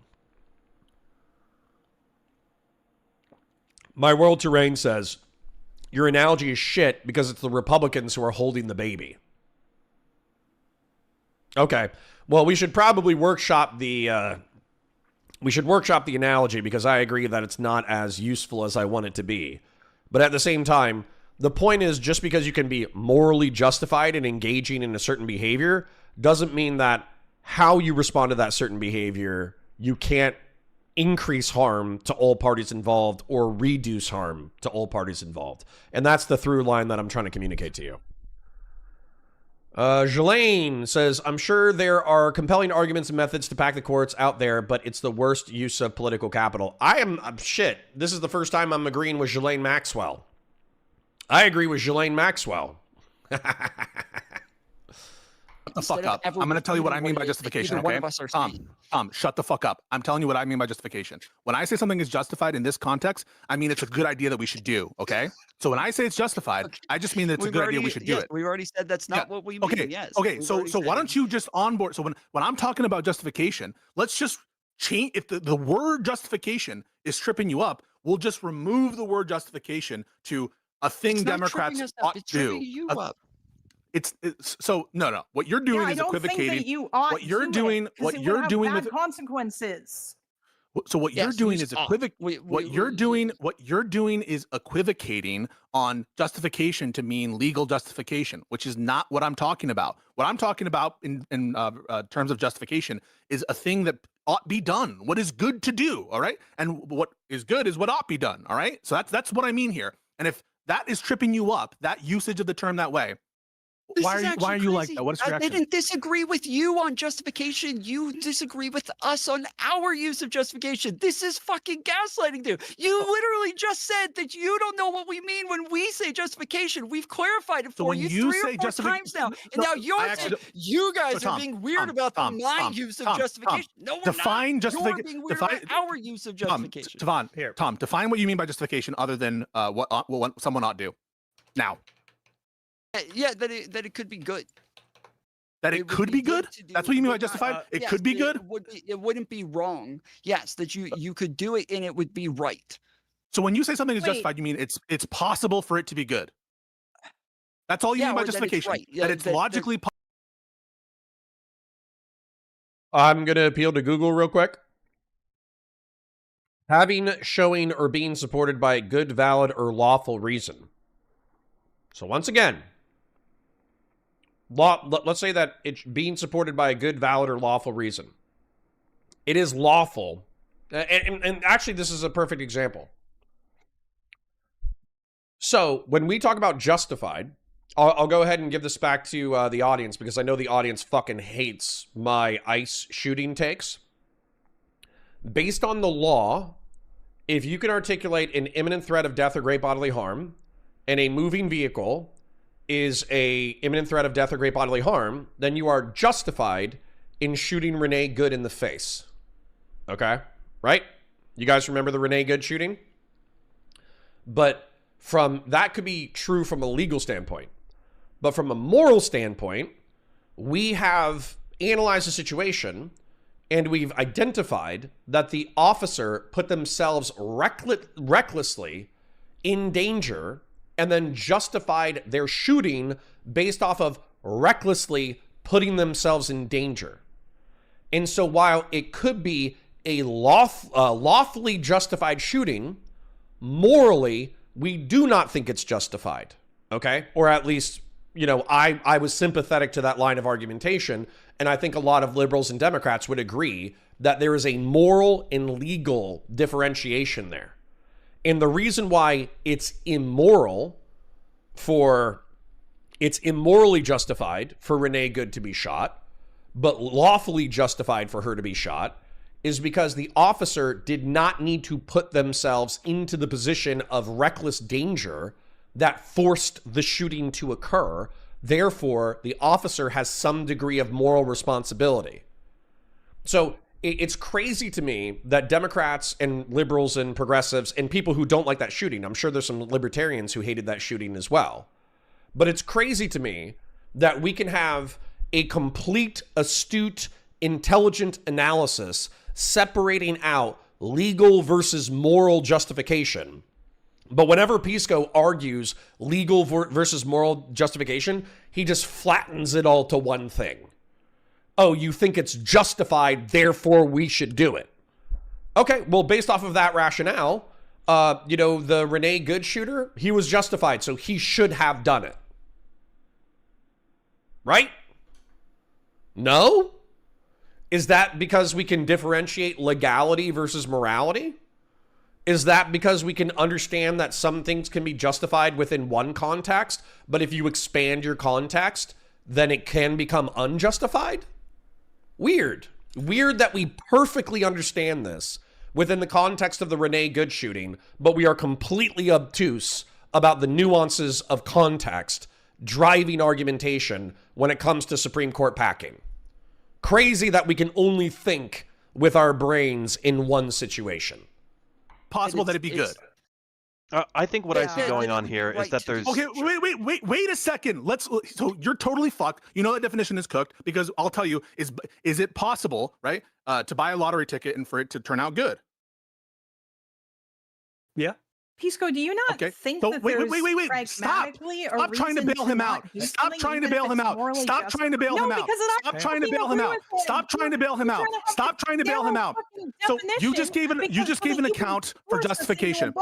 My World Terrain says, your analogy is shit because it's the Republicans who are holding the baby. Okay. Well, we should probably workshop the analogy, because I agree that it's not as useful as I want it to be. But at the same time, the point is, just because you can be morally justified in engaging in a certain behavior doesn't mean that how you respond to that certain behavior, you can't increase harm to all parties involved or reduce harm to all parties involved. And that's the through line that I'm trying to communicate to you. Jelaine says, I'm sure there are compelling arguments and methods to pack the courts out there, but it's the worst use of political capital. Shit. This is the first time I'm agreeing with Jelaine Maxwell. I agree with Jelaine Maxwell. Shut the fuck up. I'm going to tell you what I mean by justification, okay? Tom, shut the fuck up. I'm telling you what I mean by justification. When I say something is justified in this context, I mean it's a good idea that we should do, okay? So when I say it's justified, I just mean that it's a good idea we should do it. We've already said that's not what we mean, okay. yes. Okay, so why don't you just onboard? So when I'm talking about justification, let's just change. If the word justification is tripping you up, we'll just remove the word justification to a thing Democrats ought to do. You up. It's so no. What you're doing is equivocating. Think that you ought what you're doing, what you're doing with consequences. So what you're doing is what you're doing is equivocating on justification to mean legal justification, which is not what I'm talking about. What I'm talking about in terms of justification is a thing that ought be done. What is good to do, all right? And what is good is what ought be done, all right? So that's what I mean here. And if that is tripping you up, that usage of the term that way, why are you like that? What is your reaction? I didn't disagree with you on justification. You disagree with us on our use of justification. This is fucking gaslighting, dude. You literally just said that you don't know what we mean when we say justification. We've clarified it for you 3 or 4 times now. And now you're saying you guys are being weird about my use of justification. No, we're define not. You're being weird about our use of justification. Tom, define what you mean by justification other than what someone ought to do. Now. Yeah, that it could be good. That it could be good? That's what you mean by justified? It could be good? It wouldn't be wrong. Yes, that you could do it and it would be right. So when you say something is justified, you mean it's possible for it to be good. That's all you mean by justification. That it's logically possible. I'm going to appeal to Google real quick. Having, showing, or being supported by a good, valid, or lawful reason. So once again, let's say that it's being supported by a good, valid, or lawful reason. It is lawful. And actually, this is a perfect example. So when we talk about justified, I'll go ahead and give this back to the audience, because I know the audience fucking hates my ICE shooting takes. Based on the law, if you can articulate an imminent threat of death or great bodily harm, and a moving vehicle is a imminent threat of death or great bodily harm, then you are justified in shooting Renee Good in the face. Okay? Right? You guys remember the Renee Good shooting? But that could be true from a legal standpoint. But from a moral standpoint, we have analyzed the situation and we've identified that the officer put themselves recklessly in danger and then justified their shooting based off of recklessly putting themselves in danger. And so while it could be a lawfully justified shooting, Morally, we do not think it's justified, okay? Or at least, you know, I was sympathetic to that line of argumentation, and I think a lot of liberals and Democrats would agree that there is a moral and legal differentiation there. And the reason why it's immorally justified for Renee Good to be shot, but lawfully justified for her to be shot, is because the officer did not need to put themselves into the position of reckless danger that forced the shooting to occur. Therefore, the officer has some degree of moral responsibility. So it's crazy to me that Democrats and liberals and progressives and people who don't like that shooting, I'm sure there's some libertarians who hated that shooting as well, but it's crazy to me that we can have a complete, astute, intelligent analysis separating out legal versus moral justification. But whenever Pisco argues legal versus moral justification, he just flattens it all to one thing. Oh, you think it's justified, therefore we should do it. Okay, well, based off of that rationale, you know, the Renee Good shooter, he was justified, so he should have done it. Right? No? Is that because we can differentiate legality versus morality? Is that because we can understand that some things can be justified within one context, but if you expand your context, then it can become unjustified? Weird. Weird that we perfectly understand this within the context of the Renee Good shooting, but we are completely obtuse about the nuances of context driving argumentation when it comes to Supreme Court packing. Crazy that we can only think with our brains in one situation. Possible that it'd be good. I think what I see going on here is that there's... Okay, wait a second. So you're totally fucked. You know that definition is cooked, because I'll tell you, is it possible, right, to buy a lottery ticket and for it to turn out good? Yeah. Pisco, do you not think so that wait. Stop trying to bail him out. Stop trying to bail him out. Stop trying to bail him out. Stop trying to bail him out. Stop trying to bail him out. Stop trying to bail him out. So you just gave an account for justification.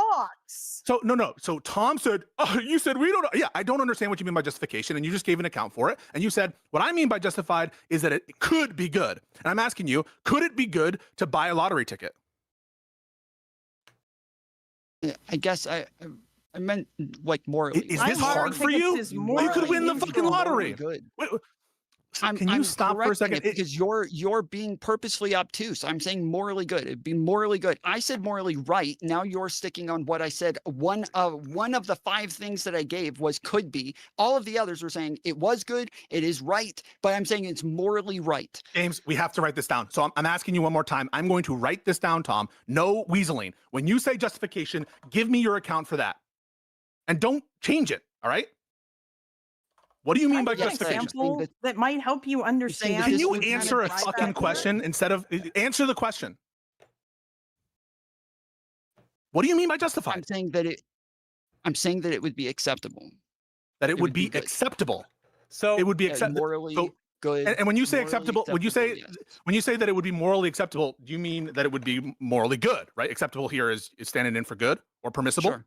So no. So Tom said, you said we don't. Yeah, I don't understand what you mean by justification, and you just gave an account for it, and you said what I mean by justified is that it could be good. And I'm asking you, could it be good to buy a lottery ticket? I guess I meant like morally. Is this hard for you? You could win the fucking lottery. Good. Wait, can you stop for a second? Because you're being purposefully obtuse. I'm saying morally good. It'd be morally good. I said morally right. Now you're sticking on what I said. One of the 5 things that I gave was could be. All of the others were saying it was good. It is right. But I'm saying it's morally right. James, we have to write this down. So I'm asking you one more time. I'm going to write this down, Tom. No weaseling. When you say justification, give me your account for that. And don't change it. All right? What do you mean by justification? That might help you understand. Can you answer a fucking question instead of answer the question? What do you mean by justified? I'm saying that it would be acceptable. That it would be acceptable. So it would be acceptable. Morally good. And when you say acceptable, when you say that it would be morally acceptable, do you mean that it would be morally good, right? Acceptable here is standing in for good or permissible?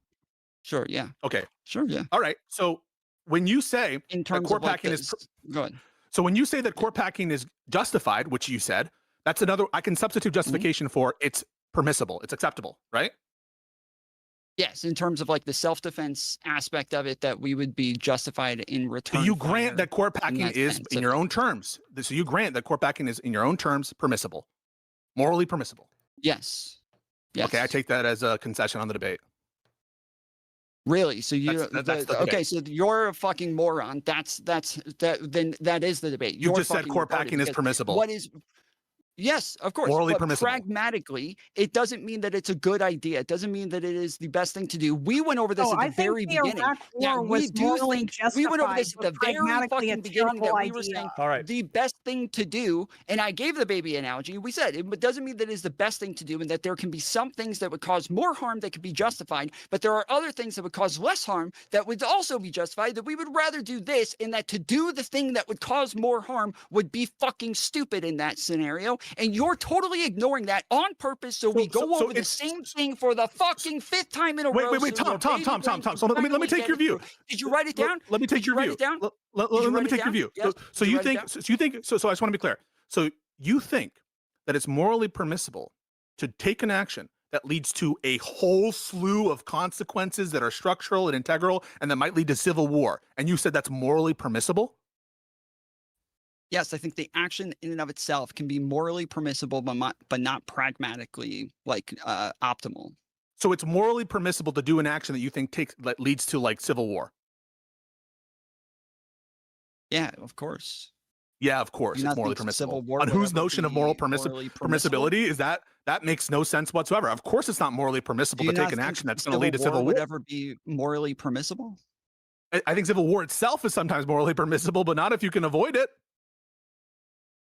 Sure, yeah. Okay. Sure, yeah. All right. So when you say in terms court of packing is good. So when you say that court packing is justified, which you said, that's another I can substitute justification for it's permissible, it's acceptable, right? Yes, in terms of like the self-defense aspect of it, that we would be justified in return. So you grant that court packing is in your own terms. So you grant that court packing is in your own terms permissible, morally permissible. Yes. Okay, I take that as a concession on the debate. Really? So okay? So you're a fucking moron. Then that is the debate. You just said court packing is permissible. What is? Yes, of course. Morally but permissible. Pragmatically, it doesn't mean that it's a good idea. It doesn't mean that it is the best thing to do. We went over this at the very beginning. Now, we went over this at the very fucking beginning that we were saying the best thing to do, and I gave the baby analogy. We said it doesn't mean that it is the best thing to do, and that there can be some things that would cause more harm that could be justified, but there are other things that would cause less harm that would also be justified, that we would rather do this, and that to do the thing that would cause more harm would be fucking stupid in that scenario. and you're totally ignoring that on purpose. So we go over the same thing for the fucking 5th time in a row. Wait, Tom. So let me take your view. Did you write it down? Let me take your view. Let me take your view. So you think? So I just want to be clear. So you think that it's morally permissible to take an action that leads to a whole slew of consequences that are structural and integral and that might lead to civil war, and you said that's morally permissible? Yes, I think the action in and of itself can be morally permissible, but not pragmatically optimal. So it's morally permissible to do an action that you think that leads to like civil war? Yeah, of course. Yeah, of course, it's morally permissible. On whose notion of moral permissibility is that? That makes no sense whatsoever. Of course, it's not morally permissible to take an action that's going to lead to civil war. Would ever be morally permissible? I think civil war itself is sometimes morally permissible, but not if you can avoid it.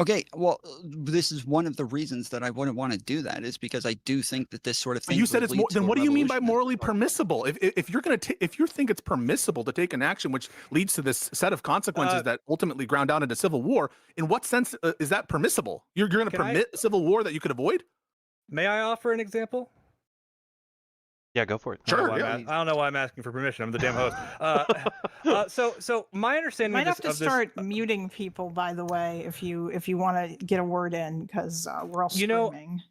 Okay, well, this is one of the reasons that I wouldn't want to do that, is because I do think that this sort of thing. You said it's more. Then what do you mean by morally permissible? If you're going to, if you think it's permissible to take an action which leads to this set of consequences that ultimately ground down into civil war, in what sense is that permissible? You're going to permit civil war that you could avoid? May I offer an example? Yeah, go for it. Sure. I don't know why I'm asking for permission. I'm the damn host. So my understanding You might of have to start muting people, by the way, if you want to get a word in, because we're all screaming.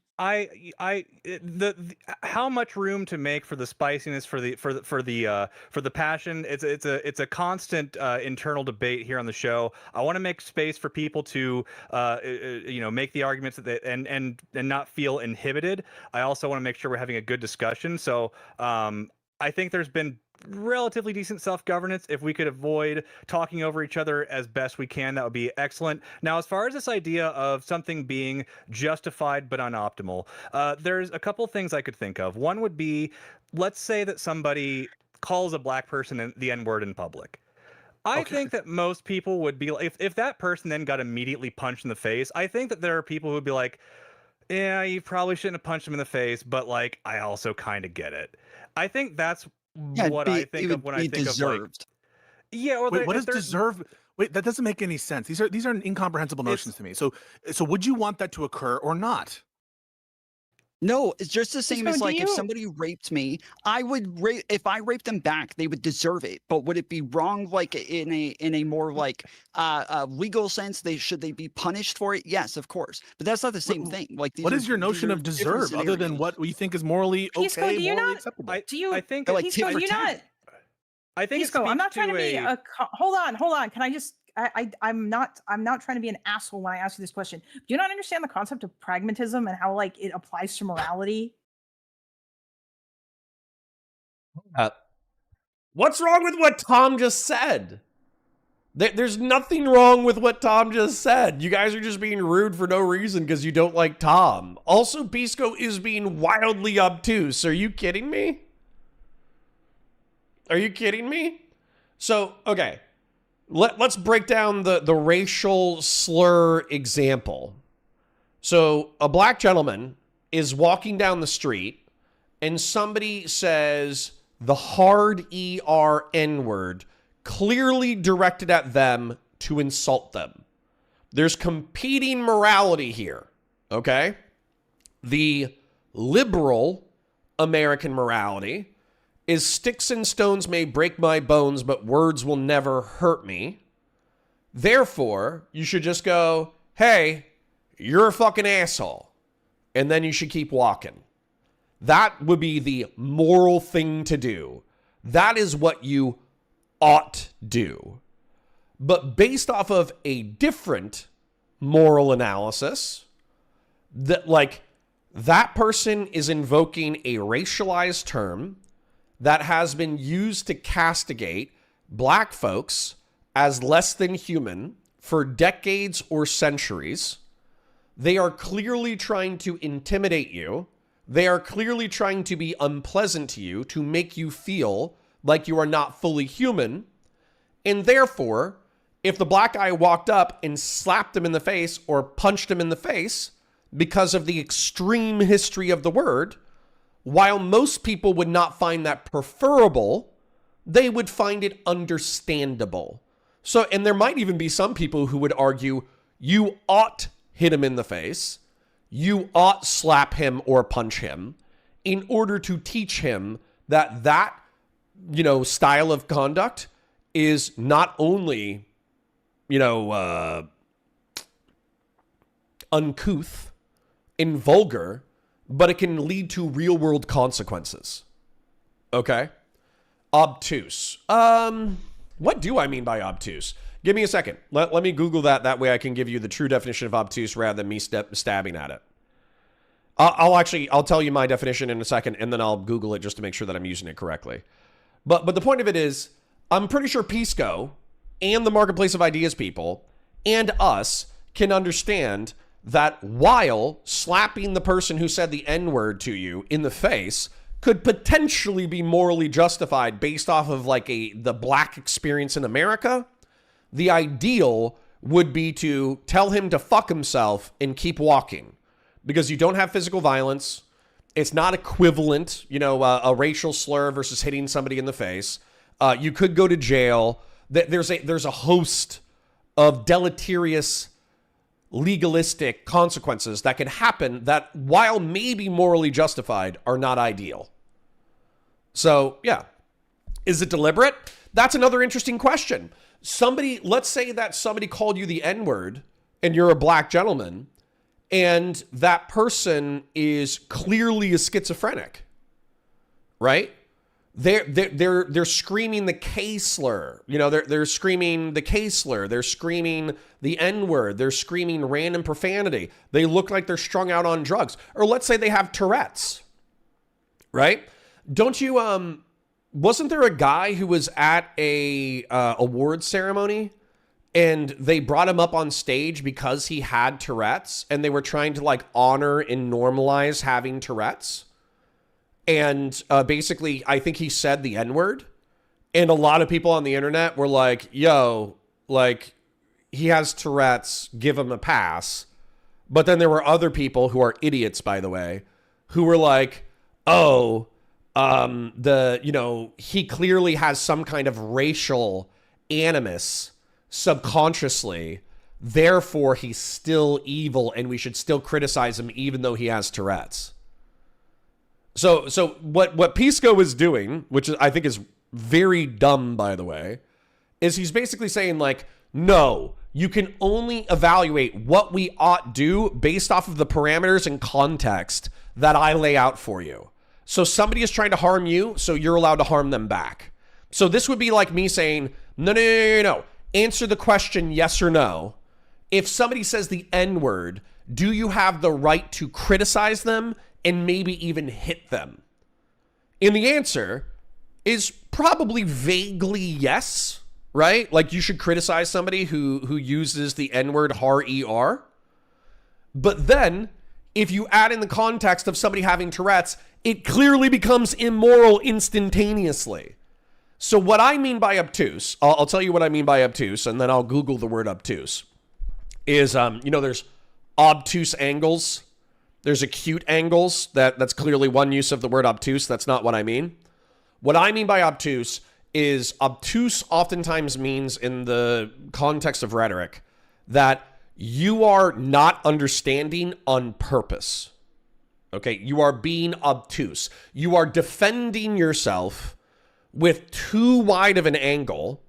How much room to make for the spiciness, for the passion. It's a constant internal debate here on the show. I want to make space for people to make the arguments that and not feel inhibited. I also want to make sure we're having a good discussion. So I think there's been relatively decent self-governance. If we could avoid talking over each other as best we can, that would be excellent. Now, as far as this idea of something being justified but unoptimal, there's a couple things I could think of. One would be, let's say that somebody calls a black person the N-word in public. I think that most people would be, if that person then got immediately punched in the face, I think that there are people who would be like, yeah, you probably shouldn't have punched him in the face, but like, I also kind of get it. I think that's what I think of when I think of like, yeah. Or what does deserve? Wait, that doesn't make any sense. These are incomprehensible notions to me. So would you want that to occur or not? No, it's just the same as like if you? somebody raped me, I would if I raped them back, they would deserve it. But would it be wrong, like in a more like legal sense? Should they be punished for it? Yes, of course. But that's not the same thing. Like, what is your notion of deserve, other than what we think is morally Pisco, okay, do you morally not, acceptable? do you? I think like Pisco, do you not? I think Pisco, I'm not trying to be a. Hold on. Can I just? I'm not trying to be an asshole when I ask you this question. Do you not understand the concept of pragmatism and how like it applies to morality? What's wrong with what Tom just said? There's nothing wrong with what Tom just said. You guys are just being rude for no reason because you don't like Tom. Also, Pisco is being wildly obtuse. Are you kidding me? Are you kidding me? So, okay. Let's break down the racial slur example. So a black gentleman is walking down the street and somebody says the hard ER N-word, clearly directed at them to insult them. There's competing morality here, okay? The liberal American morality is sticks and stones may break my bones, but words will never hurt me. Therefore, you should just go, hey, you're a fucking asshole. And then you should keep walking. That would be the moral thing to do. That is what you ought do. But based off of a different moral analysis, that person is invoking a racialized term that has been used to castigate black folks as less than human for decades or centuries. They are clearly trying to intimidate you. They are clearly trying to be unpleasant to you to make you feel like you are not fully human. And therefore, if the black guy walked up and slapped him in the face or punched him in the face because of the extreme history of the word, while most people would not find that preferable, they would find it understandable. So, and there might even be some people who would argue you ought hit him in the face you ought slap him or punch him in order to teach him that style of conduct is not only, uncouth and vulgar, but it can lead to real world consequences. Okay? Obtuse. What do I mean by obtuse? Give me a second. Let me Google that. That way I can give you the true definition of obtuse rather than me stabbing at it. I'll tell you my definition in a second, and then I'll Google it just to make sure that I'm using it correctly. But the point of it is, I'm pretty sure Pisco and the Marketplace of Ideas people and us can understand that while slapping the person who said the N-word to you in the face could potentially be morally justified based off of the black experience in America, the ideal would be to tell him to fuck himself and keep walking, because you don't have physical violence. It's not equivalent, a racial slur versus hitting somebody in the face. You could go to jail. There's a host of deleterious legalistic consequences that can happen that, while maybe morally justified, are not ideal. So, yeah. Is it deliberate? That's another interesting question. Let's say that somebody called you the N-word and you're a black gentleman, and that person is clearly a schizophrenic, right? They're screaming the K slur. They're screaming the K slur. They're screaming the N-word. They're screaming random profanity. They look like they're strung out on drugs. Or let's say they have Tourette's, right? Don't you, wasn't there a guy who was at a award ceremony and they brought him up on stage because he had Tourette's, and they were trying to honor and normalize having Tourette's? And basically, I think he said the N-word. And a lot of people on the internet were like, yo, he has Tourette's, give him a pass. But then there were other people who are idiots, by the way, who were like, oh, he clearly has some kind of racial animus subconsciously. Therefore, he's still evil and we should still criticize him even though he has Tourette's. So what Pisco is doing, which I think is very dumb, by the way, is he's basically saying no, you can only evaluate what we ought do based off of the parameters and context that I lay out for you. So somebody is trying to harm you, so you're allowed to harm them back. So this would be like me saying, no. Answer the question yes or no. If somebody says the N-word, do you have the right to criticize them and maybe even hit them? And the answer is probably vaguely yes, right? You should criticize somebody who uses the N-word, har-er. But then, if you add in the context of somebody having Tourette's, it clearly becomes immoral instantaneously. So what I mean by obtuse, I'll tell you what I mean by obtuse, and then I'll Google the word obtuse, is, there's obtuse angles. There's acute angles. That's clearly one use of the word obtuse. That's not what I mean. What I mean by obtuse is obtuse oftentimes means, in the context of rhetoric, that you are not understanding on purpose. Okay, you are being obtuse. You are defending yourself with too wide of an angle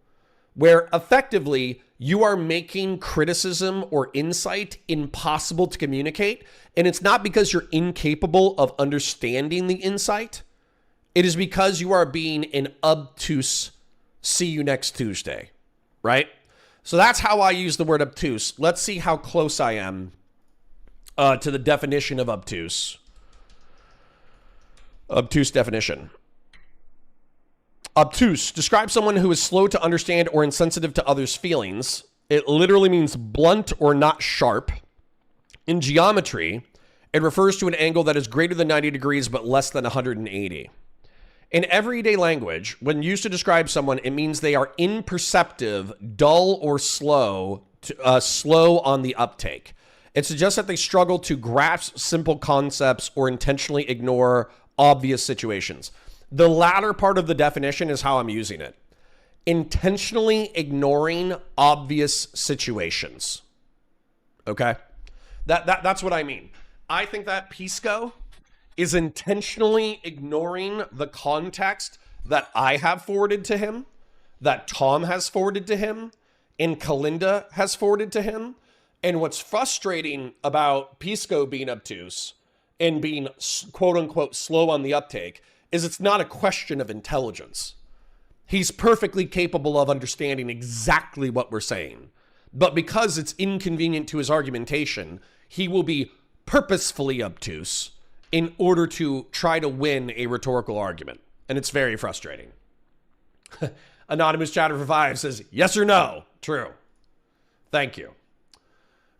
where effectively you are making criticism or insight impossible to communicate. And it's not because you're incapable of understanding the insight. It is because you are being an obtuse, see you next Tuesday, right? So that's how I use the word obtuse. Let's see how close I am to the definition of obtuse. Obtuse definition. Obtuse describes someone who is slow to understand or insensitive to others' feelings. It literally means blunt or not sharp. In geometry, it refers to an angle that is greater than 90 degrees but less than 180. In everyday language, when used to describe someone, it means they are imperceptive, dull, or slow on the uptake. It suggests that they struggle to grasp simple concepts or intentionally ignore obvious situations. The latter part of the definition is how I'm using it. Intentionally ignoring obvious situations. Okay? That's what I mean. I think that Pisco is intentionally ignoring the context that I have forwarded to him, that Tom has forwarded to him, and Kalinda has forwarded to him. And what's frustrating about Pisco being obtuse and being quote unquote slow on the uptake is it's not a question of intelligence. He's perfectly capable of understanding exactly what we're saying. But because it's inconvenient to his argumentation, he will be purposefully obtuse in order to try to win a rhetorical argument. And it's very frustrating. Anonymous Chatter for 5 says, yes or no? True. Thank you.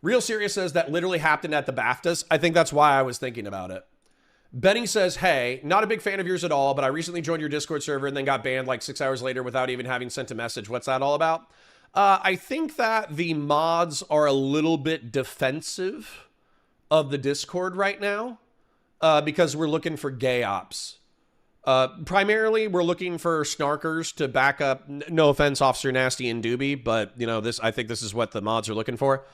Real Serious says that literally happened at the BAFTAs. I think that's why I was thinking about it. Benny says, hey, not a big fan of yours at all, but I recently joined your Discord server and then got banned like 6 hours later without even having sent a message. What's that all about? I think that the mods are a little bit defensive of the Discord right now because we're looking for gay ops. Primarily, we're looking for snarkers to back up, no offense, Officer Nasty and Doobie, but you know, I think this is what the mods are looking for.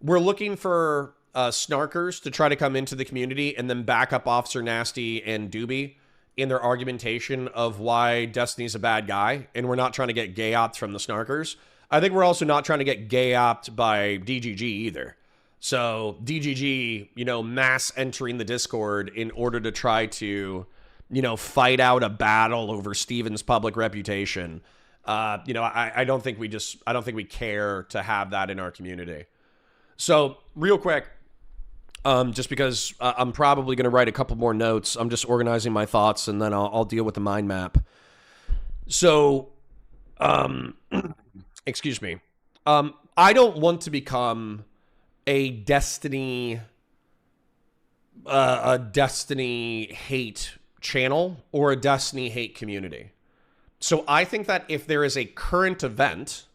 We're looking for snarkers to try to come into the community and then back up Officer Nasty and Doobie in their argumentation of why Destiny's a bad guy, and we're not trying to get gay opt from the snarkers. I think we're also not trying to get gay opt by DGG either. So DGG, you know, mass entering the Discord in order to try to, you know, fight out a battle over Steven's public reputation. You know, I don't think we care to have that in our community. So real quick, just because I'm probably going to write a couple more notes. I'm just organizing my thoughts and then I'll deal with the mind map. So, excuse me. I don't want to become a Destiny hate channel or a Destiny hate community. So I think that if there is a current event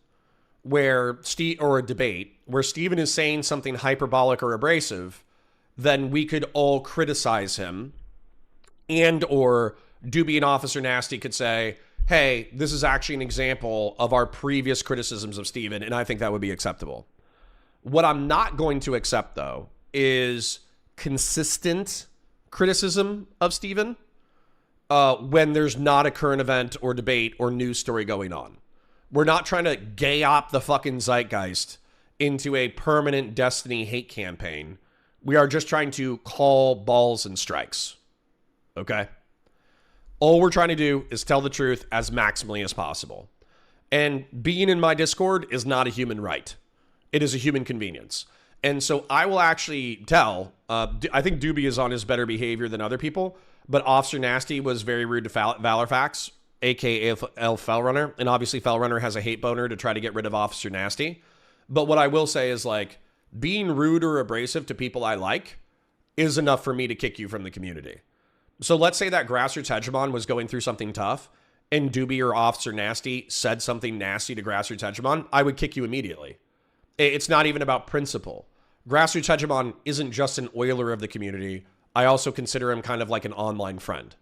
where or a debate where Steven is saying something hyperbolic or abrasive, then we could all criticize him, and or Doobie and Officer Nasty could say, hey, this is actually an example of our previous criticisms of Steven, and I think that would be acceptable. What I'm not going to accept, though, is consistent criticism of Steven when there's not a current event or debate or news story going on. We're not trying to gay op the fucking zeitgeist into a permanent Destiny hate campaign. We are just trying to call balls and strikes. Okay? All we're trying to do is tell the truth as maximally as possible. And being in my Discord is not a human right. It is a human convenience. And so I will actually tell, I think Doobie is on his better behavior than other people, but Officer Nasty was very rude to Valorfax, aka Fellrunner, and obviously Fellrunner has a hate boner to try to get rid of Officer Nasty. But what I will say is, like, being rude or abrasive to people I like is enough for me to kick you from the community. So let's say that Grassroots Hegemon was going through something tough and Doobie or Officer Nasty said something nasty to Grassroots Hegemon, I would kick you immediately. It's not even about principle. Grassroots Hegemon isn't just an oiler of the community. I also consider him kind of like an online friend.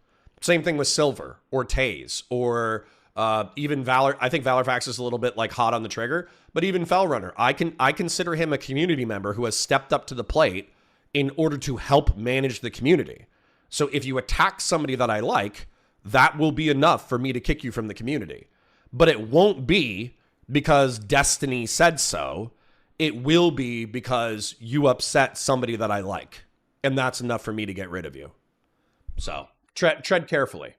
Same thing with Silver or Taze or even Valor. I think Valorfax is a little bit like hot on the trigger, but even Fellrunner, I consider him a community member who has stepped up to the plate in order to help manage the community. So if you attack somebody that I like, that will be enough for me to kick you from the community. But it won't be because Destiny said so. It will be because you upset somebody that I like. And that's enough for me to get rid of you. So tread carefully.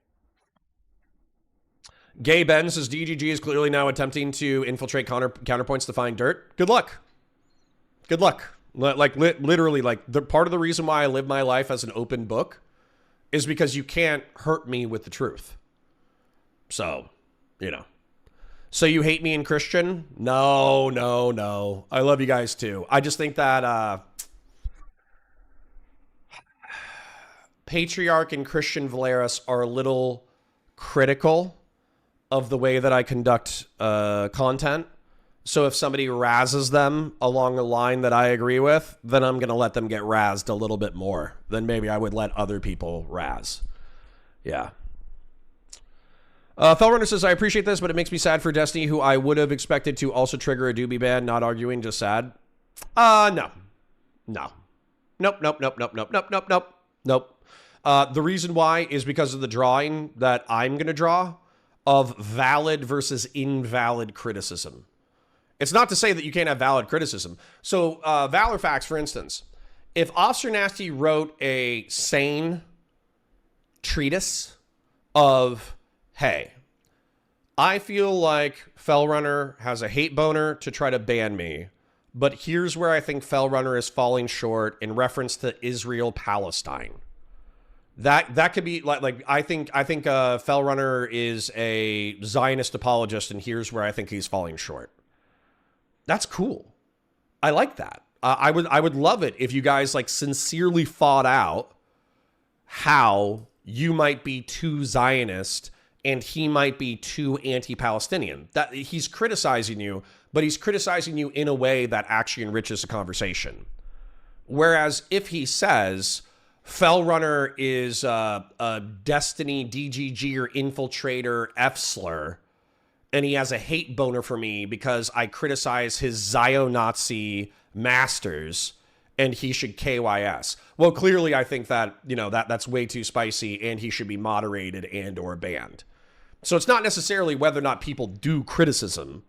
Gay Ben says DGG is clearly now attempting to infiltrate counterpoints to find dirt. Good luck. Good luck. Literally, the part of the reason why I live my life as an open book is because you can't hurt me with the truth. So, you know. So you hate me and Christian? No. I love you guys too. I just think that Patriarch and Christian Valeris are a little critical of the way that I conduct content. So if somebody razzes them along a line that I agree with, then I'm going to let them get razzed a little bit more than maybe I would let other people razz. Yeah. Fellrunner says, I appreciate this, but it makes me sad for Destiny, who I would have expected to also trigger a Doobie ban. Not arguing, just sad. No. Nope. The reason why is because of the drawing that I'm going to draw of valid versus invalid criticism. It's not to say that you can't have valid criticism. So, Valor Facts, for instance, if Officer Nasty wrote a sane treatise of, hey, I feel like Fellrunner has a hate boner to try to ban me, but here's where I think Fellrunner is falling short in reference to Israel-Palestine. That could be like I think Fellrunner is a Zionist apologist, and here's where I think he's falling short. That's cool. I like that. I would love it if you guys like sincerely fought out how you might be too Zionist and he might be too anti-Palestinian. That he's criticizing you, but he's criticizing you in a way that actually enriches the conversation. Whereas if he says Fellrunner is a Destiny DGG or infiltrator F-slur, and he has a hate boner for me because I criticize his Zio-Nazi masters and he should KYS. Well, clearly I think that, you know, that's way too spicy and he should be moderated and or banned. So it's not necessarily whether or not people do criticism.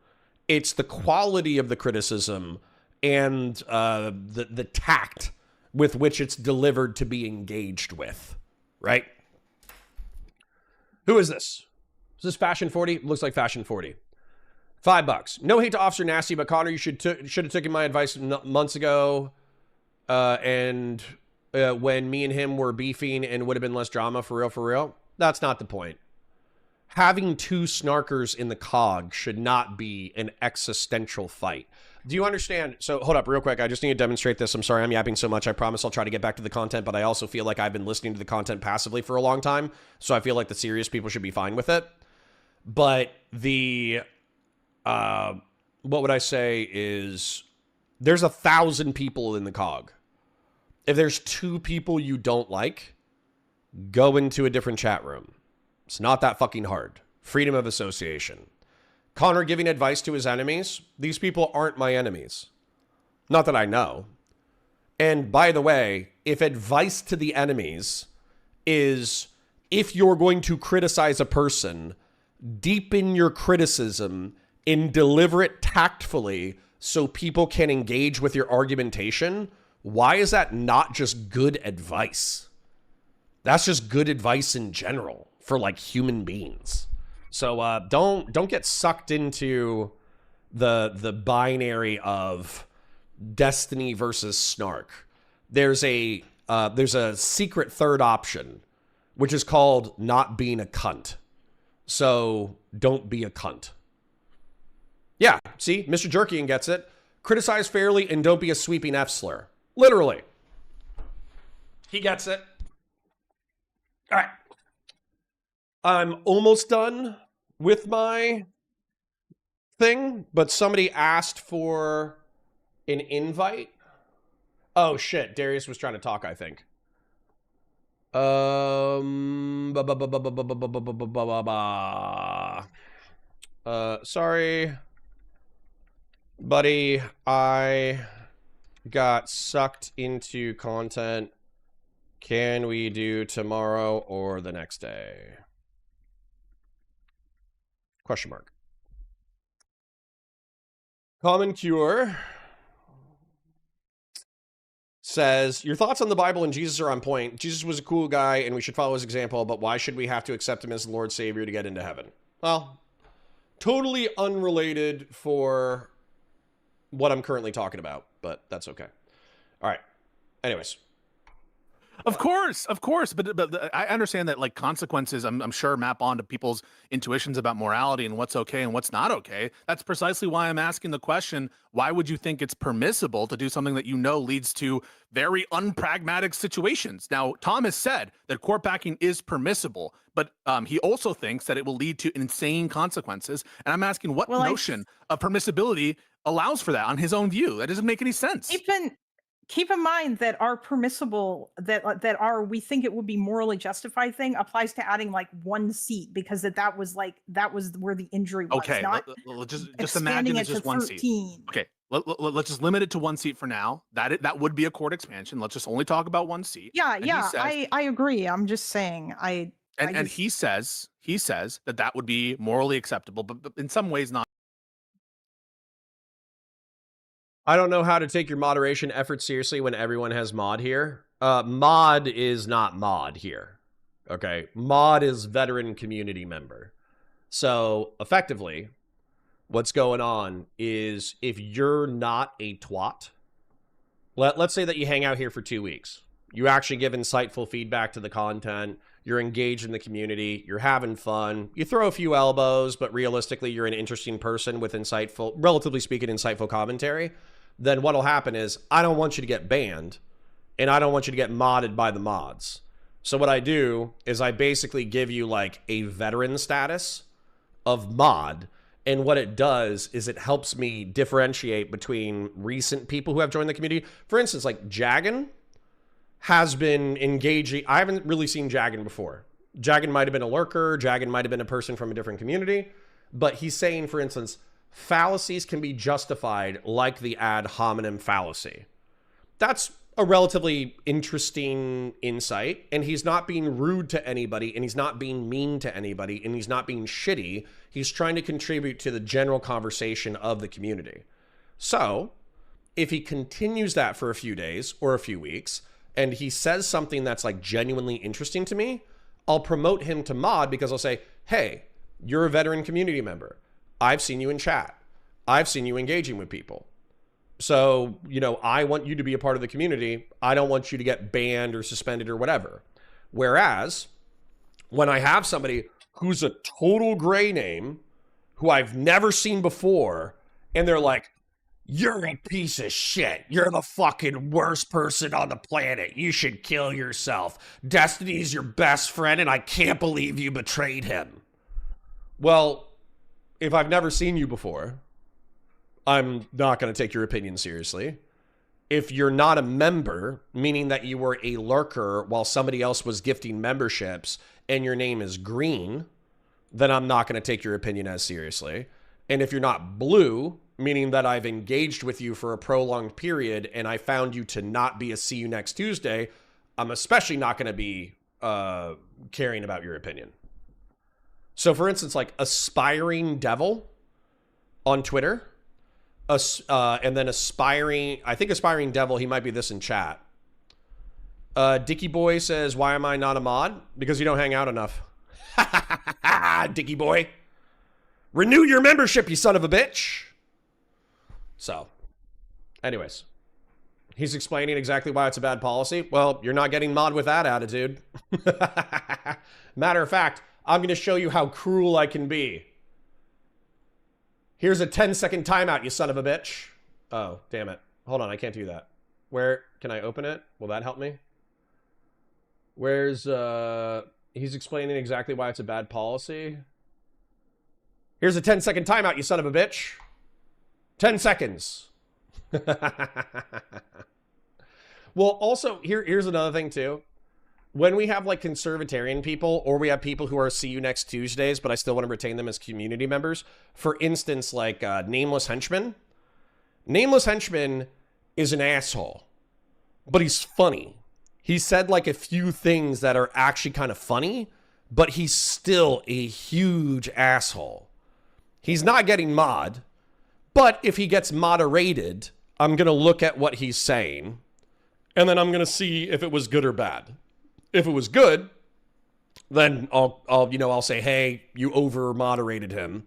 It's the quality of the criticism and the tact with which it's delivered to be engaged with, right? Who is this? Is this Fashion 40? Looks like Fashion 40. $5. No hate to Officer Nasty, but Connor, you should have taken my advice months ago. And when me and him were beefing and would have been less drama, for real. That's not the point. Having two snarkers in the cog should not be an existential fight. Do you understand? So hold up real quick. I just need to demonstrate this. I'm sorry I'm yapping so much. I promise I'll try to get back to the content, but I also feel like I've been listening to the content passively for a long time. So I feel like the serious people should be fine with it. But the, what would I say is there's 1,000 people in the cog. If there's 2 people you don't like, go into a different chat room. It's not that fucking hard. Freedom of association. Connor giving advice to his enemies. These people aren't my enemies. Not that I know. And by the way, if advice to the enemies is if you're going to criticize a person, deepen your criticism and deliver it tactfully so people can engage with your argumentation, why is that not just good advice? That's just good advice in general for like human beings. So don't get sucked into the binary of Destiny versus Snark. There's a secret third option, which is called not being a cunt. So don't be a cunt. Yeah, see, Mr. Jerkian gets it. Criticize fairly and don't be a sweeping F-slur. Literally. He gets it. All right. I'm almost done with my thing, but somebody asked for an invite. Oh, shit. Darius was trying to talk, I think. Sorry, buddy. I got sucked into content. Can we do tomorrow or the next day? Question mark. Common Cure says, your thoughts on the Bible and Jesus are on point. Jesus was a cool guy and we should follow his example, but why should we have to accept him as the Lord Savior to get into heaven? Well, totally unrelated for what I'm currently talking about, but that's okay. All right. Anyways. Of course, but I understand that like consequences, I'm sure map onto people's intuitions about morality and what's okay and what's not okay. That's precisely why I'm asking the question: why would you think it's permissible to do something that you know leads to very unpragmatic situations? Now, Tom has said that court packing is permissible, but he also thinks that it will lead to insane consequences. And I'm asking what notion of permissibility allows for that on his own view. That doesn't make any sense. Keep in mind that our permissible, that we think it would be morally justified thing applies to adding like 1 seat, because that was where the injury was. Okay, not just imagine it's just 1 13. seat. Okay, Let's just limit it to 1 seat for now. That would be a court expansion. Let's just only talk about 1 seat. Yeah, And yeah, he says, I agree. I'm just saying, and just- he says that would be morally acceptable, but in some ways not. I don't know how to take your moderation efforts seriously when everyone has mod here. Mod is not mod here. Okay, mod is veteran community member. So effectively, what's going on is if you're not a twat, let's say that you hang out here for 2 weeks. You actually give insightful feedback to the content. You're engaged in the community. You're having fun. You throw a few elbows, but realistically, you're an interesting person with insightful, relatively speaking, insightful commentary. Then what'll happen is I don't want you to get banned, and I don't want you to get modded by the mods. So what I do is I basically give you like a veteran status of mod. And what it does is it helps me differentiate between recent people who have joined the community. For instance, like Jagan has been engaging. I haven't really seen Jagan before. Jagan might have been a lurker. Jagan might have been a person from a different community. But he's saying, for instance, fallacies can be justified like the ad hominem fallacy. That's a relatively interesting insight. And he's not being rude to anybody, and he's not being mean to anybody, and he's not being shitty. He's trying to contribute to the general conversation of the community. So if he continues that for a few days or a few weeks, and he says something that's like genuinely interesting to me, I'll promote him to mod because I'll say, hey, you're a veteran community member. I've seen you in chat. I've seen you engaging with people. So, you know, I want you to be a part of the community. I don't want you to get banned or suspended or whatever. Whereas when I have somebody who's a total gray name, who I've never seen before, and they're like, you're a piece of shit. You're the fucking worst person on the planet. You should kill yourself. Destiny's your best friend, and I can't believe you betrayed him. Well, if I've never seen you before, I'm not going to take your opinion seriously. If you're not a member, meaning that you were a lurker while somebody else was gifting memberships and your name is green, then I'm not going to take your opinion as seriously. And if you're not blue, meaning that I've engaged with you for a prolonged period and I found you to not be a see you next Tuesday, I'm especially not going to be caring about your opinion. So for instance, like Aspiring Devil on Twitter, and then I think Aspiring Devil, he might be this in chat. Dicky Boy says, why am I not a mod? Because you don't hang out enough. Dicky Boy. Renew your membership, you son of a bitch. So, anyways. He's explaining exactly why it's a bad policy. Well, you're not getting mod with that attitude. Matter of fact, I'm going to show you how cruel I can be. Here's a 10-second timeout, you son of a bitch. Oh, damn it. Hold on, I can't do that. Where can I open it? Will that help me? Where's, he's explaining exactly why it's a bad policy. Here's a 10-second timeout, you son of a bitch. 10 seconds. Well, also, here's another thing, too. When we have, like, conservatarian people, or we have people who are see you next Tuesdays, but I still want to retain them as community members. For instance, like, Nameless Henchman. Nameless Henchman is an asshole, but he's funny. He said, like, a few things that are actually kind of funny, but he's still a huge asshole. He's not getting mod, but if he gets moderated, I'm going to look at what he's saying, and then I'm going to see if it was good or bad. If it was good, then I'll say, hey, you over moderated him.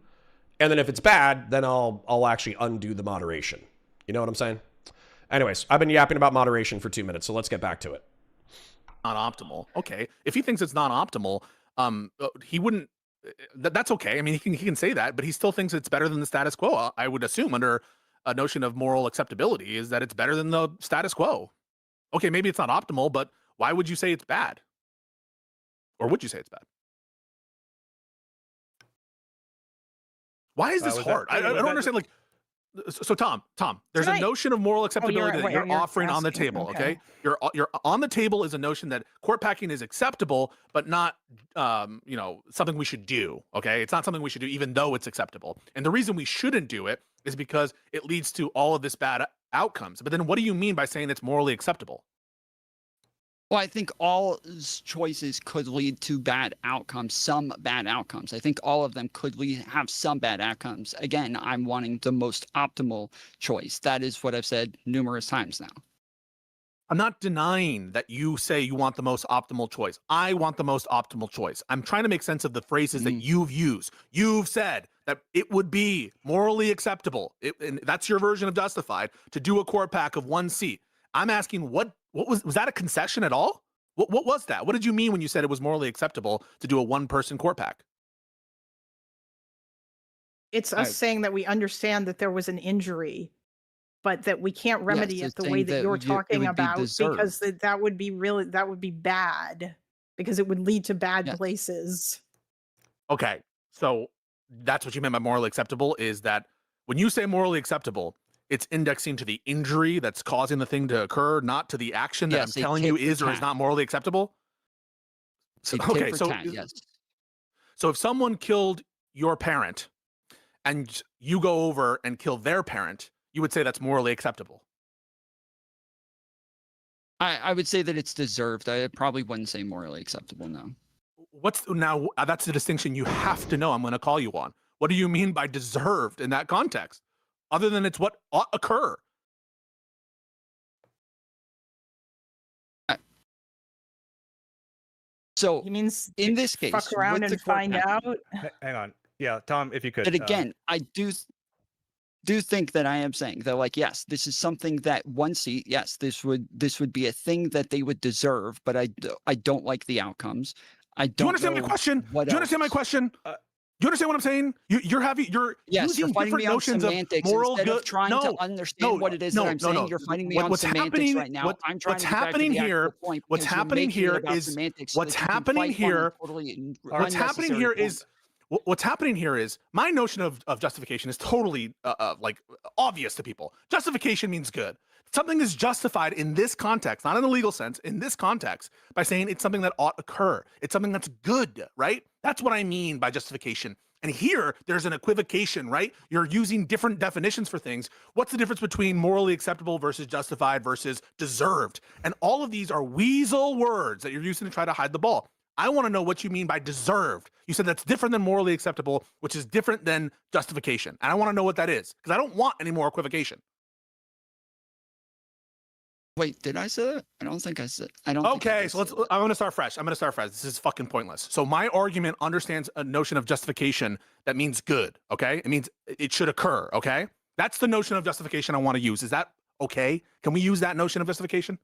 And then if it's bad, then I'll actually undo the moderation. You know what I'm saying? Anyways, I've been yapping about moderation for 2 minutes, so let's get back to it. Not optimal. Okay. If he thinks it's not optimal, he wouldn't, that's okay. I mean, he can say that, but he still thinks it's better than the status quo. I would assume under a notion of moral acceptability is that it's better than the status quo. Okay, maybe it's not optimal, but why would you say it's bad? Or would you say it's bad? Why is this hard? I don't understand. Like, so Tom, there's a notion of moral acceptability that you're offering on the table. Okay, you're on the table is a notion that court packing is acceptable, but not something we should do. Okay, it's not something we should do, even though it's acceptable. And the reason we shouldn't do it is because it leads to all of this bad outcomes. But then what do you mean by saying it's morally acceptable? Well, I think all choices could lead to bad outcomes, some bad outcomes. I think all of them could have some bad outcomes. Again, I'm wanting the most optimal choice. That is what I've said numerous times now. I'm not denying that you say you want the most optimal choice. I want the most optimal choice. I'm trying to make sense of the phrases that you've used. You've said that it would be morally acceptable, and that's your version of justified, to do a court pack of 1 seat. I'm asking, what was that a concession at all? What was that? What did you mean when you said it was morally acceptable to do a 1-person court pack? It's us saying that we understand that there was an injury, but that we can't remedy it the way that you're talking about, because that would be bad, because it would lead to bad places. Okay, so that's what you meant by morally acceptable, is that when you say morally acceptable, it's indexing to the injury that's causing the thing to occur, not to the action that I'm telling you is or is not morally acceptable. So, okay, so if someone killed your parent and you go over and kill their parent, you would say that's morally acceptable. I would say that it's deserved. I probably wouldn't say morally acceptable, no. Now that's the distinction you have to know I'm going to call you on. What do you mean by deserved in that context? Other than it's what ought occur. So he means in this case, fuck around and find out. Hang on. Yeah, Tom, if you could. But again, I do think that I am saying that, like, yes, this is something that 1 seat, yes, this would be a thing that they would deserve, but I don't like the outcomes. I don't. Do you understand my question? Do you understand my question? Do you understand what I'm saying? You're using different notions of moral good. Of trying to understand what it is that I'm saying. You're fighting me on semantics right now. I'm trying to get back to the actual point. What's happening here is my notion of justification is totally like obvious to people. Justification means good. Something is justified in this context, not in the legal sense, in this context, by saying it's something that ought occur. It's something that's good, right? That's what I mean by justification. And here, there's an equivocation, right? You're using different definitions for things. What's the difference between morally acceptable versus justified versus deserved? And all of these are weasel words that you're using to try to hide the ball. I want to know what you mean by deserved. You said that's different than morally acceptable, which is different than justification. And I want to know what that is, because I don't want any more equivocation. Wait, did I say that? I don't think I said. I don't. Okay, so I'm going to start fresh. This is fucking pointless. So my argument understands a notion of justification that means good. Okay, it means it should occur. Okay, that's the notion of justification I want to use. Is that okay? Can we use that notion of justification?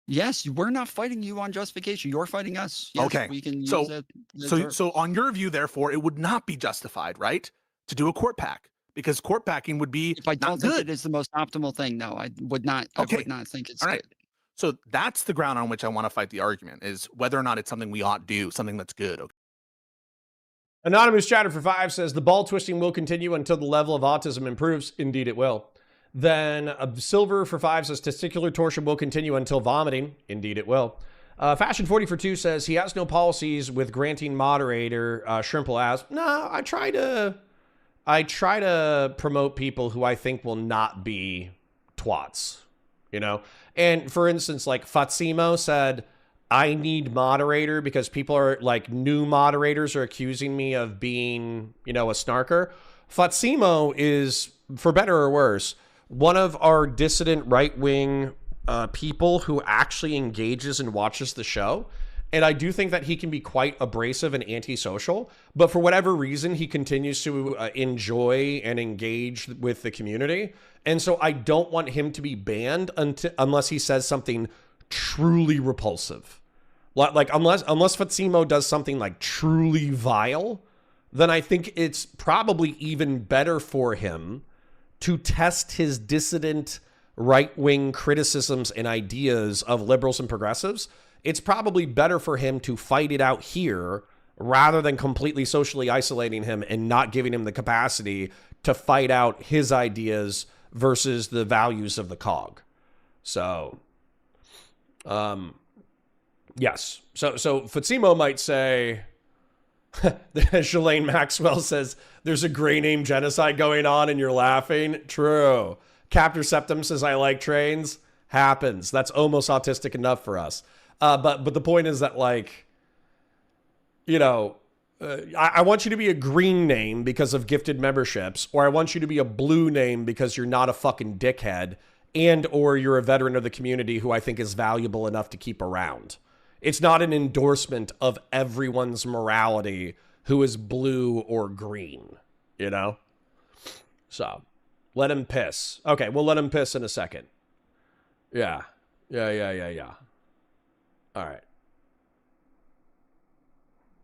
Yes, we're not fighting you on justification. You're fighting us. Yes, okay, we can use so on your view, therefore, it would not be justified, right, to do a court pack. Because court packing would be if I don't think it is the most optimal thing, no, I would not. Okay. I would not think it's all right. good. So that's the ground on which I want to fight the argument, is whether or not it's something we ought do, something that's good. Okay. Anonymous Chatter for 5 says the ball twisting will continue until the level of autism improves. Indeed, it will. Then Silver for 5 says testicular torsion will continue until vomiting. Indeed, it will. Fashion 40 for 2 says he has no policies with granting moderator. Shrimple asks, no, I try to promote people who I think will not be twats, you know? And for instance, like Fatsimo said, I need moderator because people are like new moderators are accusing me of being, you know, a snarker. Fatsimo is, for better or worse, one of our dissident right-wing people who actually engages and watches the show. And I do think that he can be quite abrasive and antisocial, but for whatever reason, he continues to enjoy and engage with the community. And so I don't want him to be banned unless he says something truly repulsive. Like unless Fatsimo does something like truly vile, then I think it's probably even better for him to test his dissident right-wing criticisms and ideas of liberals and progressives. It's probably better for him to fight it out here rather than completely socially isolating him and not giving him the capacity to fight out his ideas versus the values of the cog. So, yes. So Fatsimo might say, Shalane Maxwell says, there's a gray name genocide going on and you're laughing. True. Captor Septum says, I like trains. Happens. That's almost autistic enough for us. But the point is that, like, you know, I want you to be a green name because of gifted memberships, or I want you to be a blue name because you're not a fucking dickhead, and or you're a veteran of the community who I think is valuable enough to keep around. It's not an endorsement of everyone's morality who is blue or green, you know? So, let him piss. Okay, we'll let him piss in a second. Yeah. All right.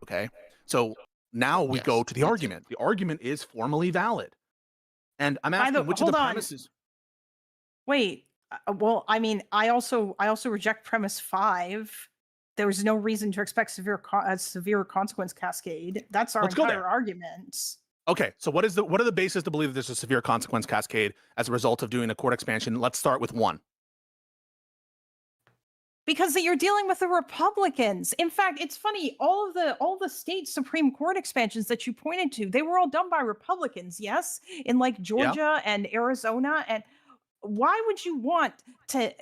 Okay. So now we Yes, go to the me too. argument. The argument is formally valid. And I'm asking which of hold the on. premises. Wait. Well, I mean, I also reject premise 5. There was no reason to expect severe consequence cascade. That's our Let's go entire there. argument. Okay, so what are the basis to believe that there's a severe consequence cascade as a result of doing a court expansion? Let's start with 1. Because you're dealing with the Republicans. In fact, it's funny, all the state Supreme Court expansions that you pointed to, they were all done by Republicans, yes? In like Georgia and Arizona. And why would you want to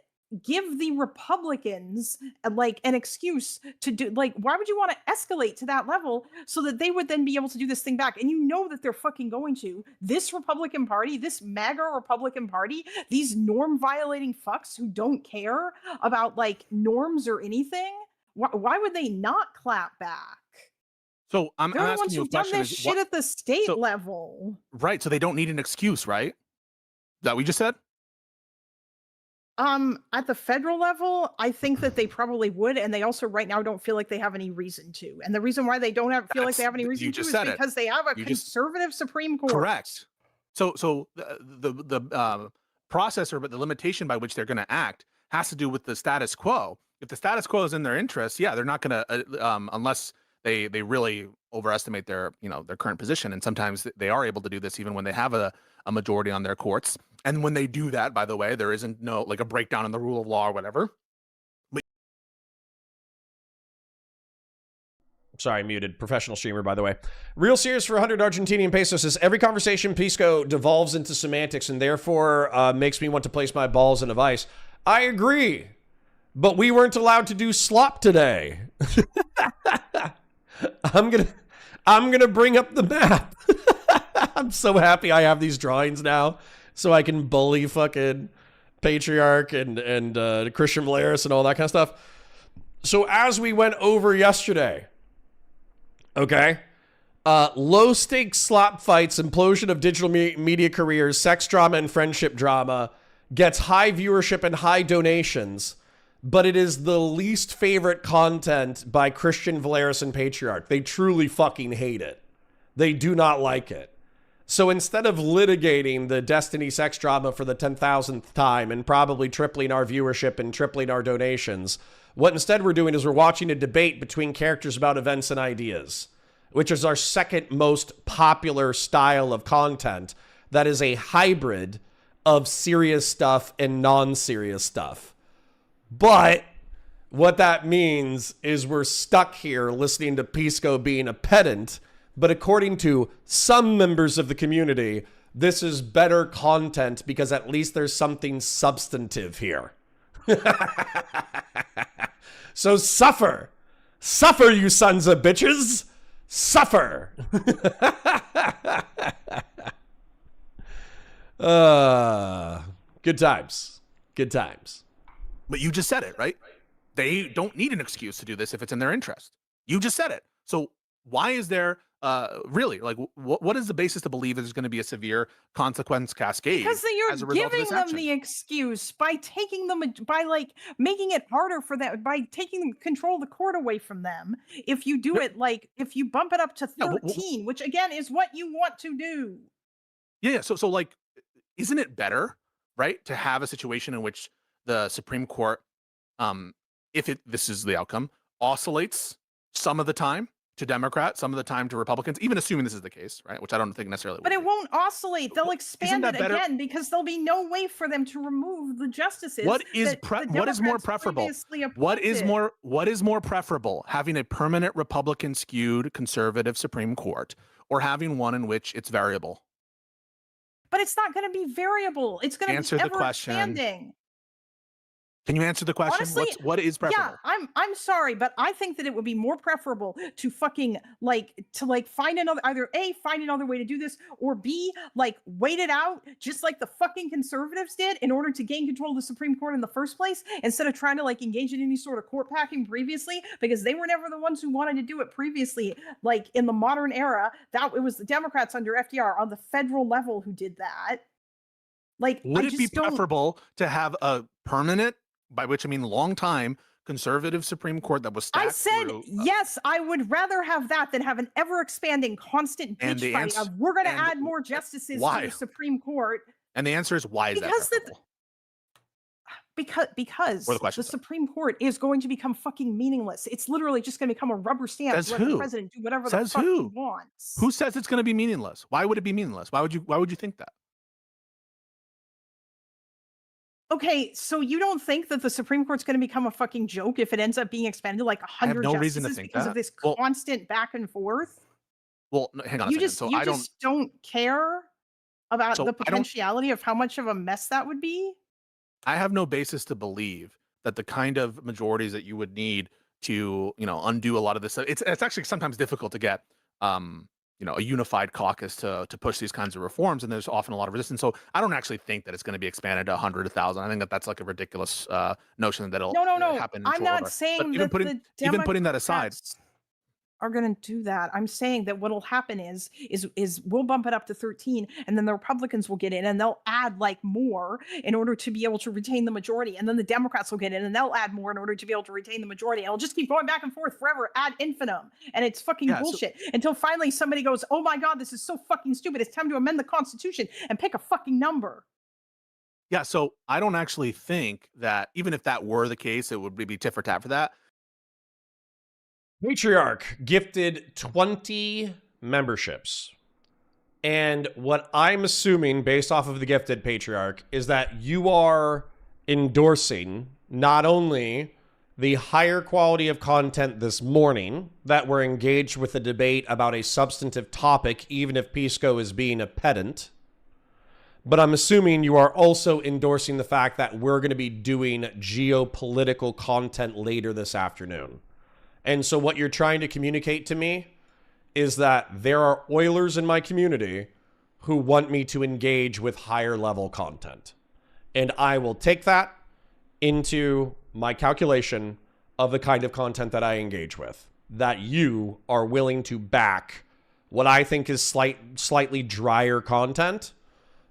give the Republicans like an excuse to do, like, why would you want to escalate to that level so that they would then be able to do this thing back? And you know that they're fucking going to. This Republican Party, this MAGA Republican Party, these norm violating fucks who don't care about like norms or anything, why would they not clap back? So I'm They're the asking ones you a who've done question. this Is shit at the state so- level. Right, so they don't need an excuse, right? That we just said? At the federal level, I think that they probably would, and they also right now don't feel like they have any reason to. And the reason why they don't feel like they have any You reason to just is said it. because they have a You just- conservative Supreme Court. Correct. So the process or the limitation by which they're going to act has to do with the status quo. If the status quo is in their interest, yeah, they're not going to unless they really overestimate their current position. And sometimes they are able to do this even when they have a majority on their courts. And when they do that, by the way, there isn't like a breakdown in the rule of law or whatever. Sorry, muted. Professional streamer, by the way. Real serious for 100 Argentinian pesos says, every conversation Pisco devolves into semantics and therefore makes me want to place my balls in a vice. I agree. But we weren't allowed to do slop today. I'm gonna bring up the map. I'm so happy I have these drawings now, so I can bully fucking Patriarch and Christian Valaris and all that kind of stuff. So as we went over yesterday, okay, low stakes slop fights, implosion of digital media careers, sex drama and friendship drama gets high viewership and high donations. But it is the least favorite content by Christian Valaris and Patriarch. They truly fucking hate it. They do not like it. So instead of litigating the Destiny sex drama for the 10,000th time and probably tripling our viewership and tripling our donations, what instead we're doing is we're watching a debate between characters about events and ideas, which is our second most popular style of content that is a hybrid of serious stuff and non-serious stuff. But what that means is we're stuck here listening to Pisco being a pedant. But according to some members of the community, this is better content because at least there's something substantive here. So suffer. Suffer, you sons of bitches. Suffer. Good times. Good times. But you just said it, right? They don't need an excuse to do this if it's in their interest. You just said it. So why is there really, like, what is the basis to believe there's going to be a severe consequence cascade? Because as a you're result of giving this them action? the excuse by taking them, by like making it harder for them, by taking control of the court away from them. If you do it, like if you bump it up to Yeah, 13, which again is what you want to do. Yeah. So like, isn't it better, right, to have a situation in which the Supreme Court, if this is the outcome, oscillates some of the time to Democrats, some of the time to Republicans, even assuming this is the case, right? Which I don't think necessarily. But it won't oscillate. They'll expand it that better? again because there'll be no way for them to remove the justices. What is that what is more Democrats preferable? previously What is appointed. more preferable? Having a permanent Republican skewed conservative Supreme Court, or having one in which it's variable? But it's not going to be variable. It's going to Answer be the ever question. expanding. Can you answer the question? Honestly, what is preferable? Yeah, I'm sorry, but I think that it would be more preferable to fucking find another, either A, find another way to do this, or B, wait it out just like the fucking conservatives did in order to gain control of the Supreme Court in the first place, instead of trying to engage in any sort of court packing previously, because they were never the ones who wanted to do it previously. In the modern era, it was the Democrats under FDR on the federal level who did that. Would it be preferable to have a permanent, by which I mean long time, conservative Supreme Court that was stacked I said through, yes, I would rather have that than have an ever-expanding constant And the bitch fight ans- of we're going to and add more justices why? to the Supreme Court. And the answer is, why is Because that preferable? Because Or the question, the Supreme Court is going to become fucking meaningless. It's literally just going to become a rubber stamp Says to let the who? president do whatever Says the fuck who? he wants. Who says it's going to be meaningless? Why would it be meaningless? Why would you think that? Okay, so you don't think that the Supreme Court's going to become a fucking joke if it ends up being expanded 100 no reason to justices think because that. of this Well- constant back and forth? Well, hang on a You second. just So you I don't. just don't care about So the I don't- potentiality of how much of a mess that would be? I have no basis to believe that the kind of majorities that you would need to, undo a lot of this. It's actually sometimes difficult to get, a unified caucus to push these kinds of reforms, and there's often a lot of resistance. So I don't actually think that it's going to be expanded to 100, 1,000. I think that's a ridiculous notion that'll No. happen. In I'm short not order. saying But that the even putting that aside, Democrats are going to do that. I'm saying that what'll happen is we'll bump it up to 13, and then the Republicans will get in and they'll add more in order to be able to retain the majority, and then the Democrats will get in and they'll add more in order to be able to retain the majority. And it'll just keep going back and forth forever ad infinitum, and it's fucking bullshit until finally somebody goes, "Oh my god, this is so fucking stupid. It's time to amend the Constitution and pick a fucking number." Yeah, so I don't actually think that even if that were the case, it would be tit for tat for that. Patriarch gifted 20 memberships. And what I'm assuming, based off of the gifted Patriarch, is that you are endorsing not only the higher quality of content this morning, that we're engaged with a debate about a substantive topic, even if Pisco is being a pedant, but I'm assuming you are also endorsing the fact that we're going to be doing geopolitical content later this afternoon. And so what you're trying to communicate to me is that there are Oilers in my community who want me to engage with higher level content. And I will take that into my calculation of the kind of content that I engage with. That you are willing to back what I think is slightly drier content,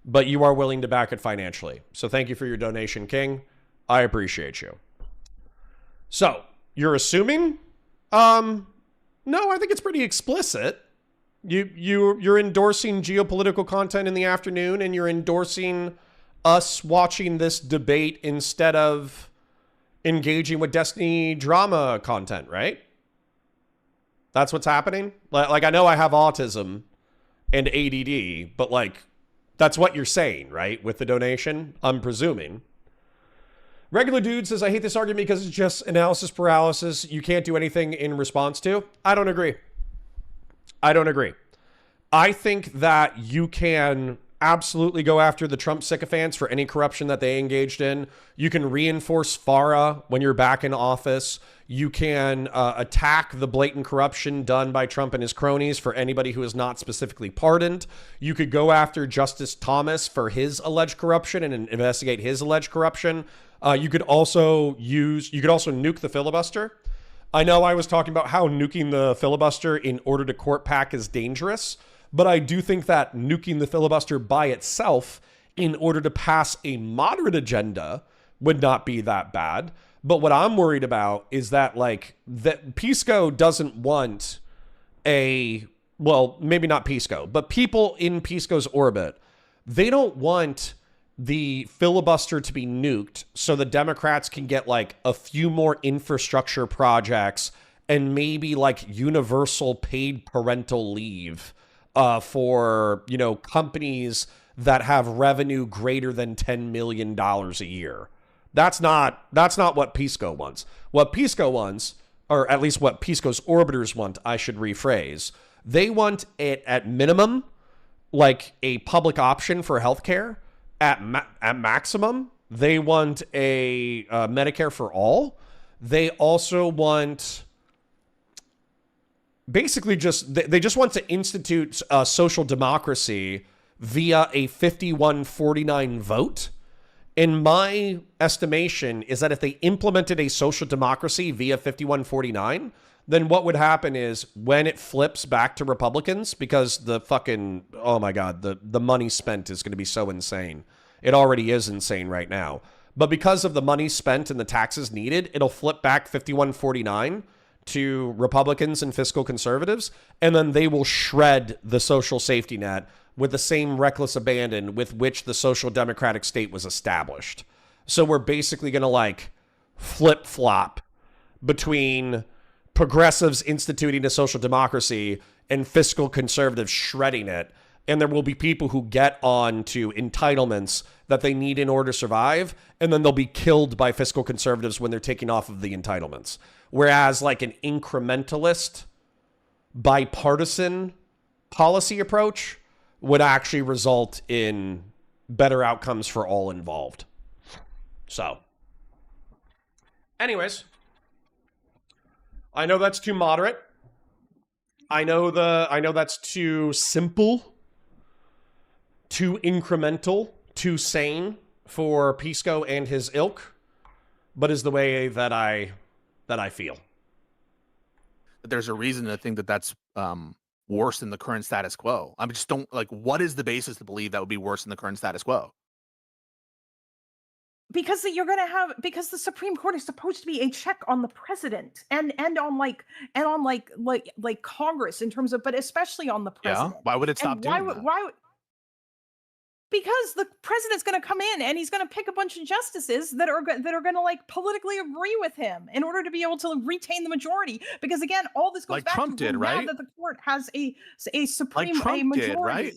but you are willing to back it financially. So thank you for your donation, King. I appreciate you. So, you're assuming? No, I think it's pretty explicit. You're endorsing geopolitical content in the afternoon, and you're endorsing us watching this debate instead of engaging with Destiny drama content, right? That's what's happening? I know I have autism and ADD, but that's what you're saying, right? With the donation, I'm presuming. Regular Dude says, I hate this argument because it's just analysis paralysis. You can't do anything in response to. I don't agree. I think that you can absolutely go after the Trump sycophants for any corruption that they engaged in. You can reinforce FARA when you're back in office. You can attack the blatant corruption done by Trump and his cronies for anybody who is not specifically pardoned. You could go after Justice Thomas for his alleged corruption and investigate his alleged corruption. You could also nuke the filibuster. I know I was talking about how nuking the filibuster in order to court pack is dangerous, but I do think that nuking the filibuster by itself in order to pass a moderate agenda would not be that bad. But what I'm worried about is that that Pisco doesn't want maybe not Pisco, but people in Pisco's orbit, they don't want the filibuster to be nuked so the Democrats can get a few more infrastructure projects and maybe like universal paid parental leave for, you know, companies that have revenue greater than $10 million a year. That's not what Pisco wants. What Pisco wants, or at least what Pisco's orbiters want, I should rephrase, they want it at minimum like a public option for healthcare. At maximum, they want a Medicare for all. They also want basically they just want to institute social democracy via a 51-49 vote. In my estimation, is that if they implemented a social democracy via 51-49, then what would happen is when it flips back to Republicans, because the fucking, oh my God, the money spent is going to be so insane. It already is insane right now. But because of the money spent and the taxes needed, it'll flip back 51-49 to Republicans and fiscal conservatives, and then they will shred the social safety net with the same reckless abandon with which the social democratic state was established. So we're basically going to like flip-flop between progressives instituting a social democracy and fiscal conservatives shredding it. And there will be people who get on to entitlements that they need in order to survive, and then they'll be killed by fiscal conservatives when they're taking off of the entitlements. Whereas like an incrementalist, bipartisan policy approach would actually result in better outcomes for all involved. So, anyways, I know that's too moderate. I know that's too simple, too incremental, too sane for Pisco and his ilk, but is the way that I feel. There's a reason to think that that's worse than the current status quo. I just don't like, what is the basis to believe that would be worse than the current status quo? Because because the Supreme Court is supposed to be a check on the president and on Congress in terms of, but especially on the president. Yeah. Why would it stop doing that? Why? Because the president's going to come in and he's going to pick a bunch of justices that are going to like politically agree with him in order to be able to retain the majority. Because again, all this goes Like back Trump to did, right? that the court has a supreme Like Trump majority. did, right?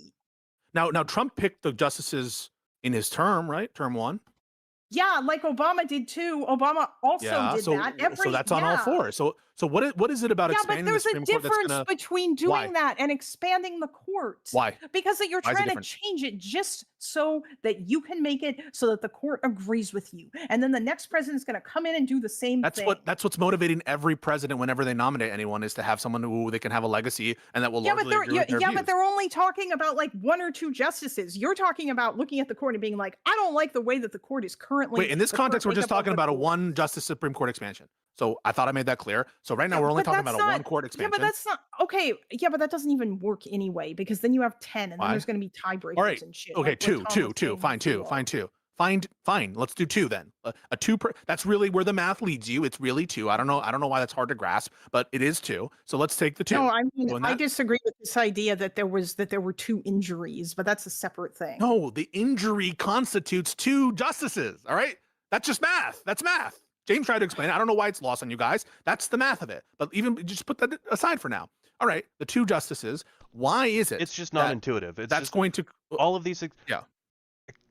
Now Trump picked the justices in his term, right? Term one. Yeah, like Obama did too. Obama also did that. So that's on all fours. So what is it about expanding the Supreme Court? But there's a difference between doing that and expanding the court. Why? Because you're trying to change it just so that you can make it so that the court agrees with you, and then the next president's going to come in and do the same thing. That's what's motivating every president whenever they nominate anyone, is to have someone who they can have a legacy and that will largely agree with their views. But they're only talking about like one or two justices. You're talking about looking at the court and being like, I don't like the way that the court is currently. Wait, in this context, we're just talking about a one justice Supreme Court expansion. So I thought I made that clear. So right now we're only talking about a one court expansion. Yeah, but that's not okay. Yeah, but that doesn't even work anyway, because then you have 10 and then there's going to be tiebreakers and shit. Okay, two. Fine. Let's do two then. A two that's really where the math leads you. It's really two. I don't know why that's hard to grasp, but it is two. So let's take the two. No, I mean, I disagree with this idea that there were two injuries, but that's a separate thing. No, the injury constitutes two justices. All right, that's just math. That's math. James tried to explain it. I don't know why it's lost on you guys. That's the math of it. But even just put that aside for now. All right, the two justices. Why is it? It's just not intuitive. That's going to all of these. Yeah.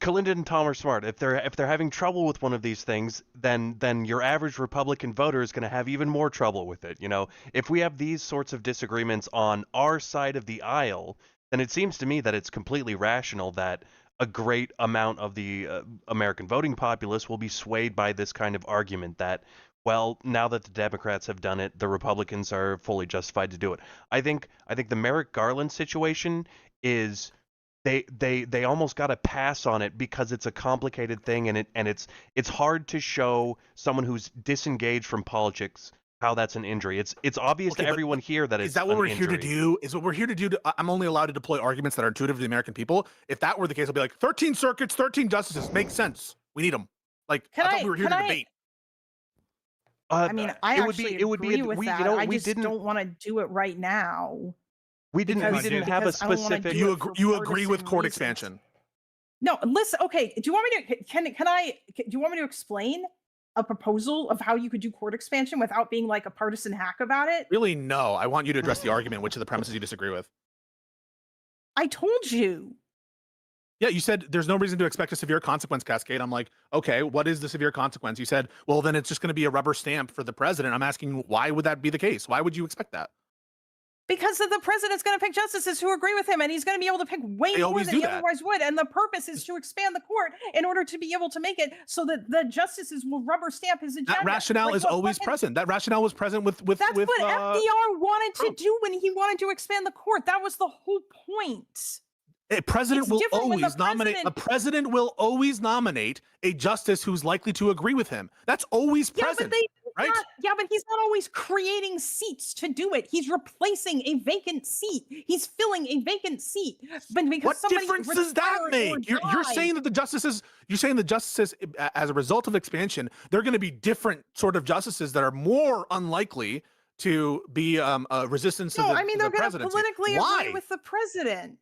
Kalinda and Tom are smart. If they're having trouble with one of these things, then your average Republican voter is going to have even more trouble with it. You know, if we have these sorts of disagreements on our side of the aisle, then it seems to me that it's completely rational that a great amount of the American voting populace will be swayed by this kind of argument that, well, now that the Democrats have done it, the Republicans are fully justified to do it. I think the Merrick Garland situation is they almost got to pass on it because it's a complicated thing, and it's hard to show someone who's disengaged from politics how that's an injury. It's obvious to everyone here that it's is that what we're here to do? Is what we're here to do? I'm only allowed to deploy arguments that are intuitive to the American people. If that were the case, I'd be like, 13 circuits, 13 justices makes sense. We need them. Like I thought we were here to debate. I mean, I agree with that. You know, I just don't want to do it right now. We didn't have a specific. You agree with court expansion? No, listen. Okay, do you want me to? Do you want me to explain? a proposal of how you could do court expansion without being like a partisan hack about it? Really, no. I want you to address the argument. Which of the premises you disagree with? I told you. Yeah, you said there's no reason to expect a severe consequence cascade. I'm like, okay, what is the severe consequence? You said, well, then it's just going to be a rubber stamp for the president. I'm asking, why would that be the case? Why would you expect that? Because the president's going to pick justices who agree with him, and he's going to be able to pick way more than he otherwise would. And the purpose is to expand the court in order to be able to make it so that the justices will rubber stamp his agenda. That rationale is always present. That rationale was present with That's what FDR wanted to do when he wanted to expand the court. That was the whole point. A president will always nominate. A president will always nominate a justice who's likely to agree with him. That's always present. Right? But he's not always creating seats to do it. He's replacing a vacant seat. He's filling a vacant seat. But because what difference does that make? You're saying that the justices, as a result of expansion, they're going to be different sort of justices that are more unlikely to be resistance to the presidency. They're going to politically agree with the president.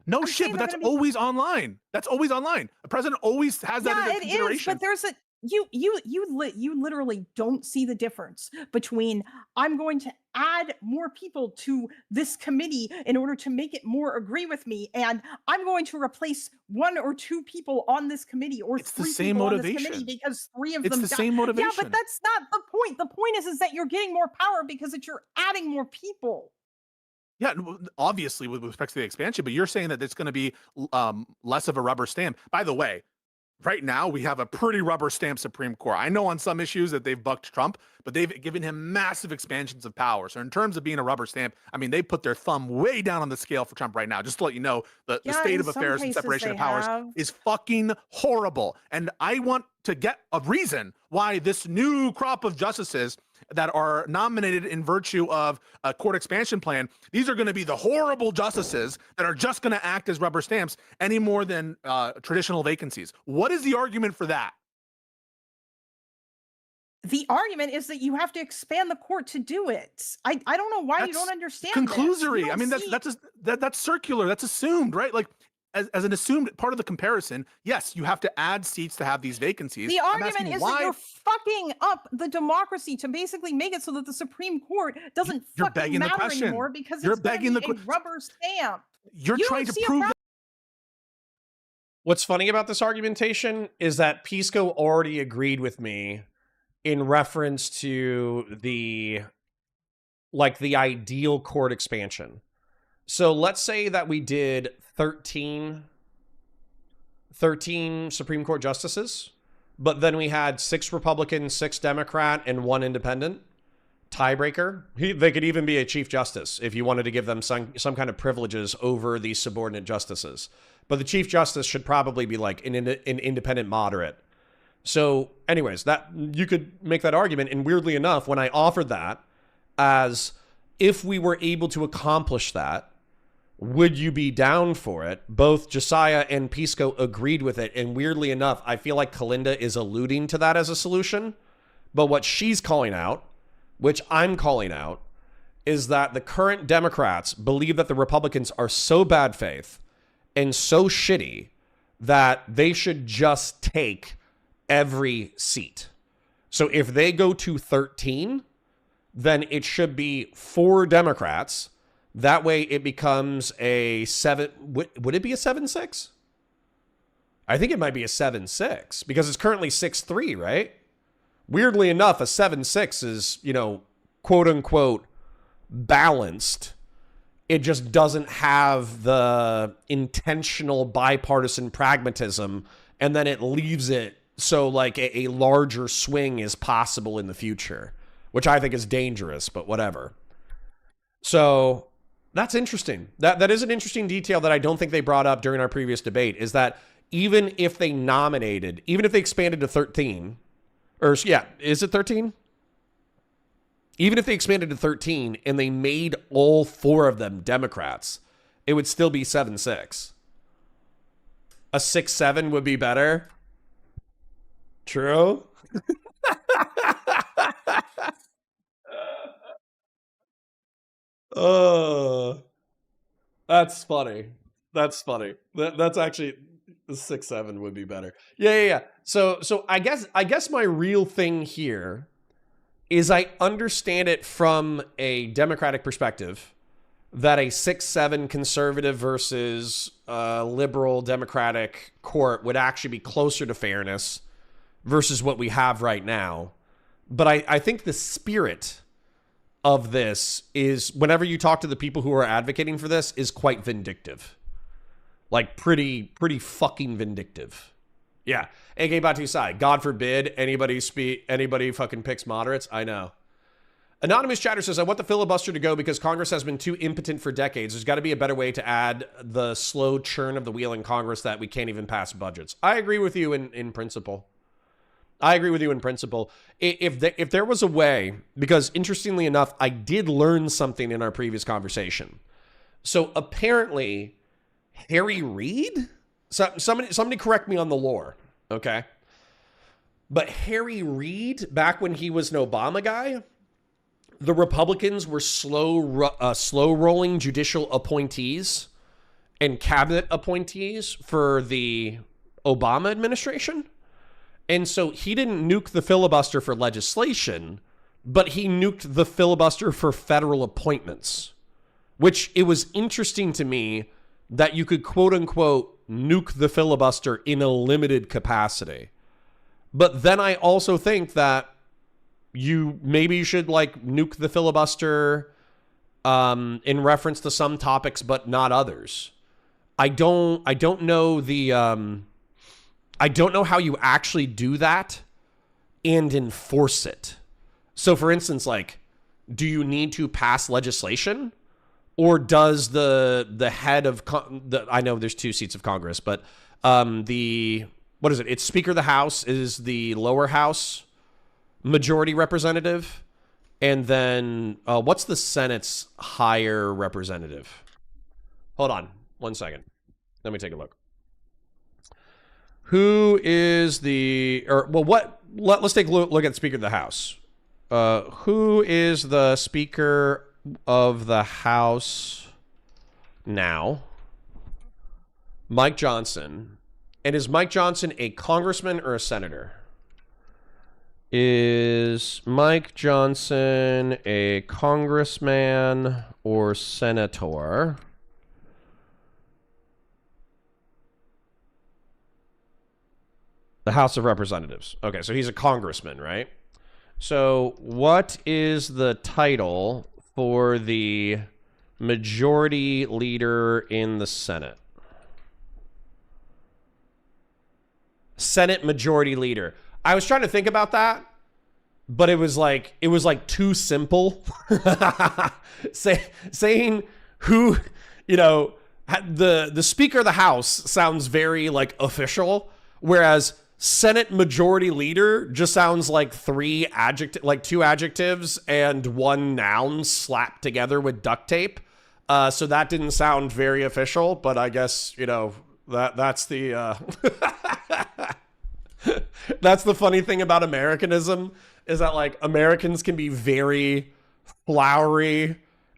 No shit, but that's always online. That's always online. The president always has that as a consideration. Is, but there's you literally don't see the difference between I'm going to add more people to this committee in order to make it more agree with me, and I'm going to replace 1 or 2 people on this committee, or it's 3 the same people motivation. on this committee because 3 of it's them the same motivation. Yeah, but that's not the point. The point is that you're getting more power because you're adding more people. Yeah, obviously with respect to the expansion, but you're saying that it's going to be less of a rubber stamp. By the way, right now we have a pretty rubber stamp Supreme Court. I know on some issues that they've bucked Trump, but they've given him massive expansions of power. So in terms of being a rubber stamp, I mean, they put their thumb way down on the scale for Trump right now. Just to let you know, the state of affairs and separation of powers is fucking horrible. And I want to get a reason why this new crop of justices that are nominated in virtue of a court expansion plan, these are going to be the horrible justices that are just going to act as rubber stamps any more than traditional vacancies. What is the argument for that? The argument is that you have to expand the court to do it. I don't know why you don't understand. Conclusory. I mean, that's circular. That's assumed, right? Like, as an assumed part of the comparison, yes, you have to add seats to have these vacancies. The argument is that you're fucking up the democracy to basically make it so that the Supreme Court doesn't fucking matter anymore because it's begging a rubber stamp. You're trying to prove that. What's funny about this argumentation is that Pisco already agreed with me in reference to the ideal court expansion. So let's say that we did 13 Supreme Court justices, but then we had 6 Republican, 6 Democrat, and 1 independent. Tiebreaker. They could even be a Chief Justice if you wanted to give them some kind of privileges over these subordinate justices. But the Chief Justice should probably be like an independent moderate. So anyways, that you could make that argument. And weirdly enough, when I offered that as if we were able to accomplish that, would you be down for it? Both Josiah and Pisco agreed with it. And weirdly enough, I feel like Kalinda is alluding to that as a solution. But what she's calling out, which I'm calling out, is that the current Democrats believe that the Republicans are so bad faith and so shitty that they should just take every seat. So if they go to 13, then it should be 4 Democrats. That way it becomes a 7. Would it be a 7-6? I think it might be a 7-6 because it's currently 6-3, right? Weirdly enough, a 7-6 is, quote unquote, balanced. It just doesn't have the intentional bipartisan pragmatism, and then it leaves it so like a larger swing is possible in the future, which I think is dangerous, but whatever. So that's interesting. That is an interesting detail that I don't think they brought up during our previous debate, is that even if they expanded to 13, is it 13? Even if they expanded to 13 and they made all 4 of them Democrats, it would still be 7-6. A 6-7 would be better. True. Oh, that's funny. That's funny. That's actually, 6-7 would be better. Yeah. So I guess my real thing here is I understand it from a Democratic perspective that a 6-7 conservative versus liberal Democratic court would actually be closer to fairness versus what we have right now. But I think the spirit of this is, whenever you talk to the people who are advocating for this, is quite vindictive. Like pretty fucking vindictive. Yeah. AK Batusai, God forbid anybody fucking picks moderates. I know. Anonymous Chatter says, I want the filibuster to go because Congress has been too impotent for decades. There's got to be a better way to add the slow churn of the wheel in Congress that we can't even pass budgets. I agree with you in principle. I agree with you in principle. If there was a way, because interestingly enough, I did learn something in our previous conversation. So apparently, Harry Reid? Somebody correct me on the lore, okay? But Harry Reid, back when he was an Obama guy, the Republicans were slow rolling judicial appointees and cabinet appointees for the Obama administration. And so he didn't nuke the filibuster for legislation, but he nuked the filibuster for federal appointments, which it was interesting to me that you could quote unquote nuke the filibuster in a limited capacity. But then I also think that you should like nuke the filibuster in reference to some topics, but not others. I don't know I don't know how you actually do that and enforce it. So for instance, like, do you need to pass legislation? Or does the head of I know there's 2 seats of Congress, but what is it? It's Speaker of the House is the lower house majority representative, and then what's the Senate's higher representative? Hold on 1 second. Let me take a look. Who is let's take a look at Speaker of the House. Who is the Speaker of the House now? Mike Johnson. And is Mike Johnson a congressman or a senator? Is Mike Johnson a congressman or senator? The House of Representatives. Okay, so he's a congressman, right? So what is the title for the majority leader in the Senate? Senate majority leader. I was trying to think about that, but it was like too simple. Saying who, the Speaker of the House sounds very like official, whereas Senate majority leader just sounds like 2 adjectives and 1 noun slapped together with duct tape. So that didn't sound very official, but I guess, that's the that's the funny thing about Americanism, is that like Americans can be very flowery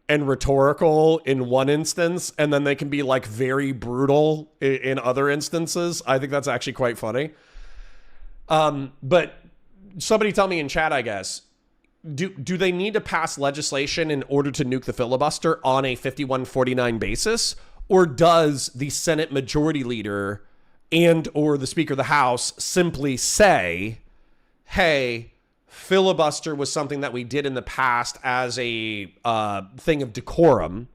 and rhetorical in one instance, and then they can be like very brutal in other instances. I think that's actually quite funny. But somebody tell me in chat, I guess, do they need to pass legislation in order to nuke the filibuster on a 51-49 basis? Or does the Senate majority leader and or the Speaker of the House simply say, hey, filibuster was something that we did in the past as a thing of decorum,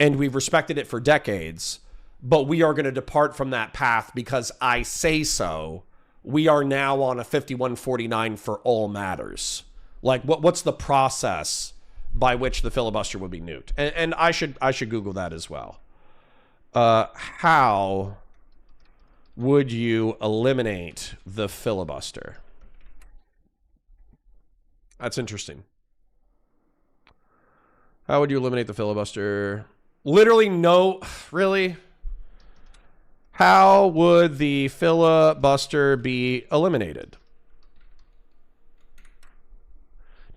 and we've respected it for decades, but we are going to depart from that path because I say so. We are now on a 51-49 for all matters. Like, what's the process by which the filibuster would be nuked? And I should Google that as well. How would you eliminate the filibuster? That's interesting. How would you eliminate the filibuster? Literally no, really? How would the filibuster be eliminated?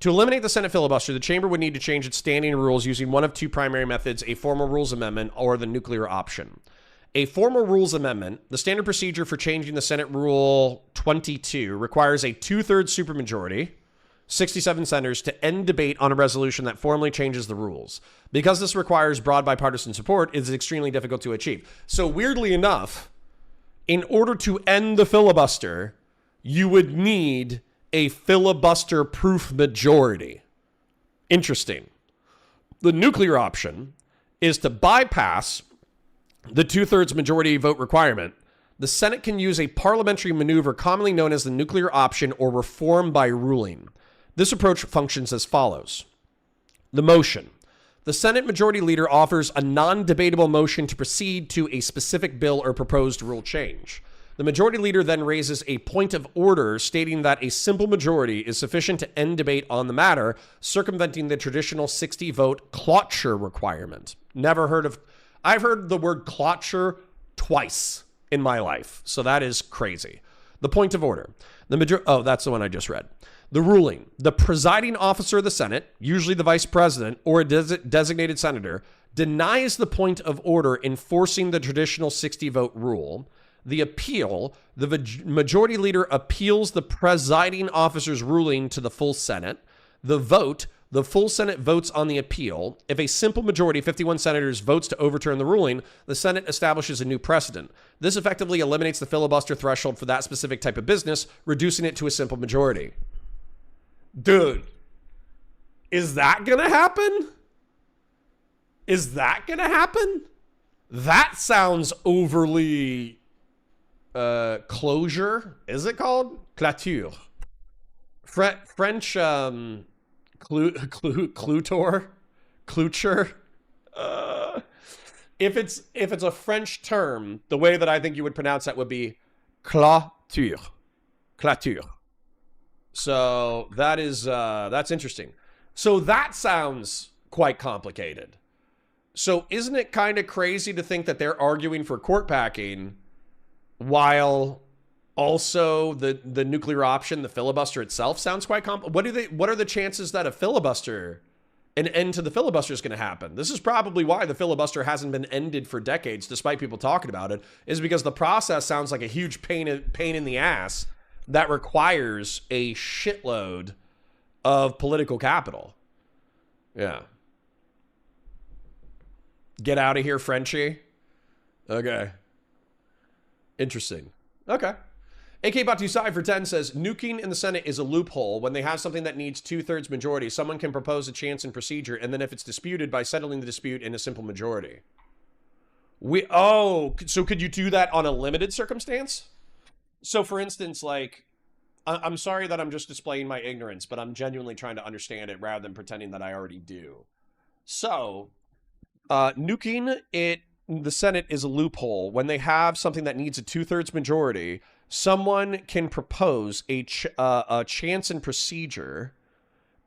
To eliminate the Senate filibuster, the chamber would need to change its standing rules using one of 2 primary methods, a formal rules amendment or the nuclear option. A formal rules amendment, the standard procedure for changing the Senate Rule 22, requires a 2/3 supermajority, 67 senators, to end debate on a resolution that formally changes the rules. Because this requires broad bipartisan support, it is extremely difficult to achieve. So weirdly enough, in order to end the filibuster, you would need a filibuster-proof majority. Interesting. The nuclear option is to bypass the 2/3 majority vote requirement. The Senate can use a parliamentary maneuver commonly known as the nuclear option or reform by ruling. This approach functions as follows. The motion. The Senate Majority Leader offers a non-debatable motion to proceed to a specific bill or proposed rule change. The Majority Leader then raises a point of order stating that a simple majority is sufficient to end debate on the matter, circumventing the traditional 60-vote cloture requirement. I've heard the word cloture twice in my life, so that is crazy. The point of order. That's the one I just read. The ruling. The presiding officer of the Senate, usually the vice president or a designated senator, denies the point of order enforcing the traditional 60-vote rule. The appeal. The majority leader appeals the presiding officer's ruling to the full Senate. The vote. The full Senate votes on the appeal. If a simple majority, 51 senators, votes to overturn the ruling, the Senate establishes a new precedent. This effectively eliminates the filibuster threshold for that specific type of business, reducing it to a simple majority. Dude, is that gonna happen? Is that gonna happen? That sounds overly closure. Is it called cloture? French clouture. If it's a French term, the way that I think you would pronounce that would be cloture. Cloture. So that's interesting. So that sounds quite complicated. So isn't it kind of crazy to think that they're arguing for court packing while also the nuclear option, the filibuster itself, sounds quite complicated? What are the chances that an end to the filibuster is going to happen? This is probably why the filibuster hasn't been ended for decades, despite people talking about it, is because the process sounds like a huge pain in the ass that requires a shitload of political capital. Yeah. Get out of here, Frenchie. Okay. Interesting. Okay. AK Batusai for 10 says, nuking in the Senate is a loophole. When they have something that needs 2/3 majority, someone can propose a chance and procedure, and then if it's disputed, by settling the dispute in a simple majority. So could you do that on a limited circumstance? So for instance, like, I'm sorry that I'm just displaying my ignorance, but I'm genuinely trying to understand it rather than pretending that I already do. So, nuking the Senate is a loophole. When they have something that needs a 2/3 majority, someone can propose a chance and procedure,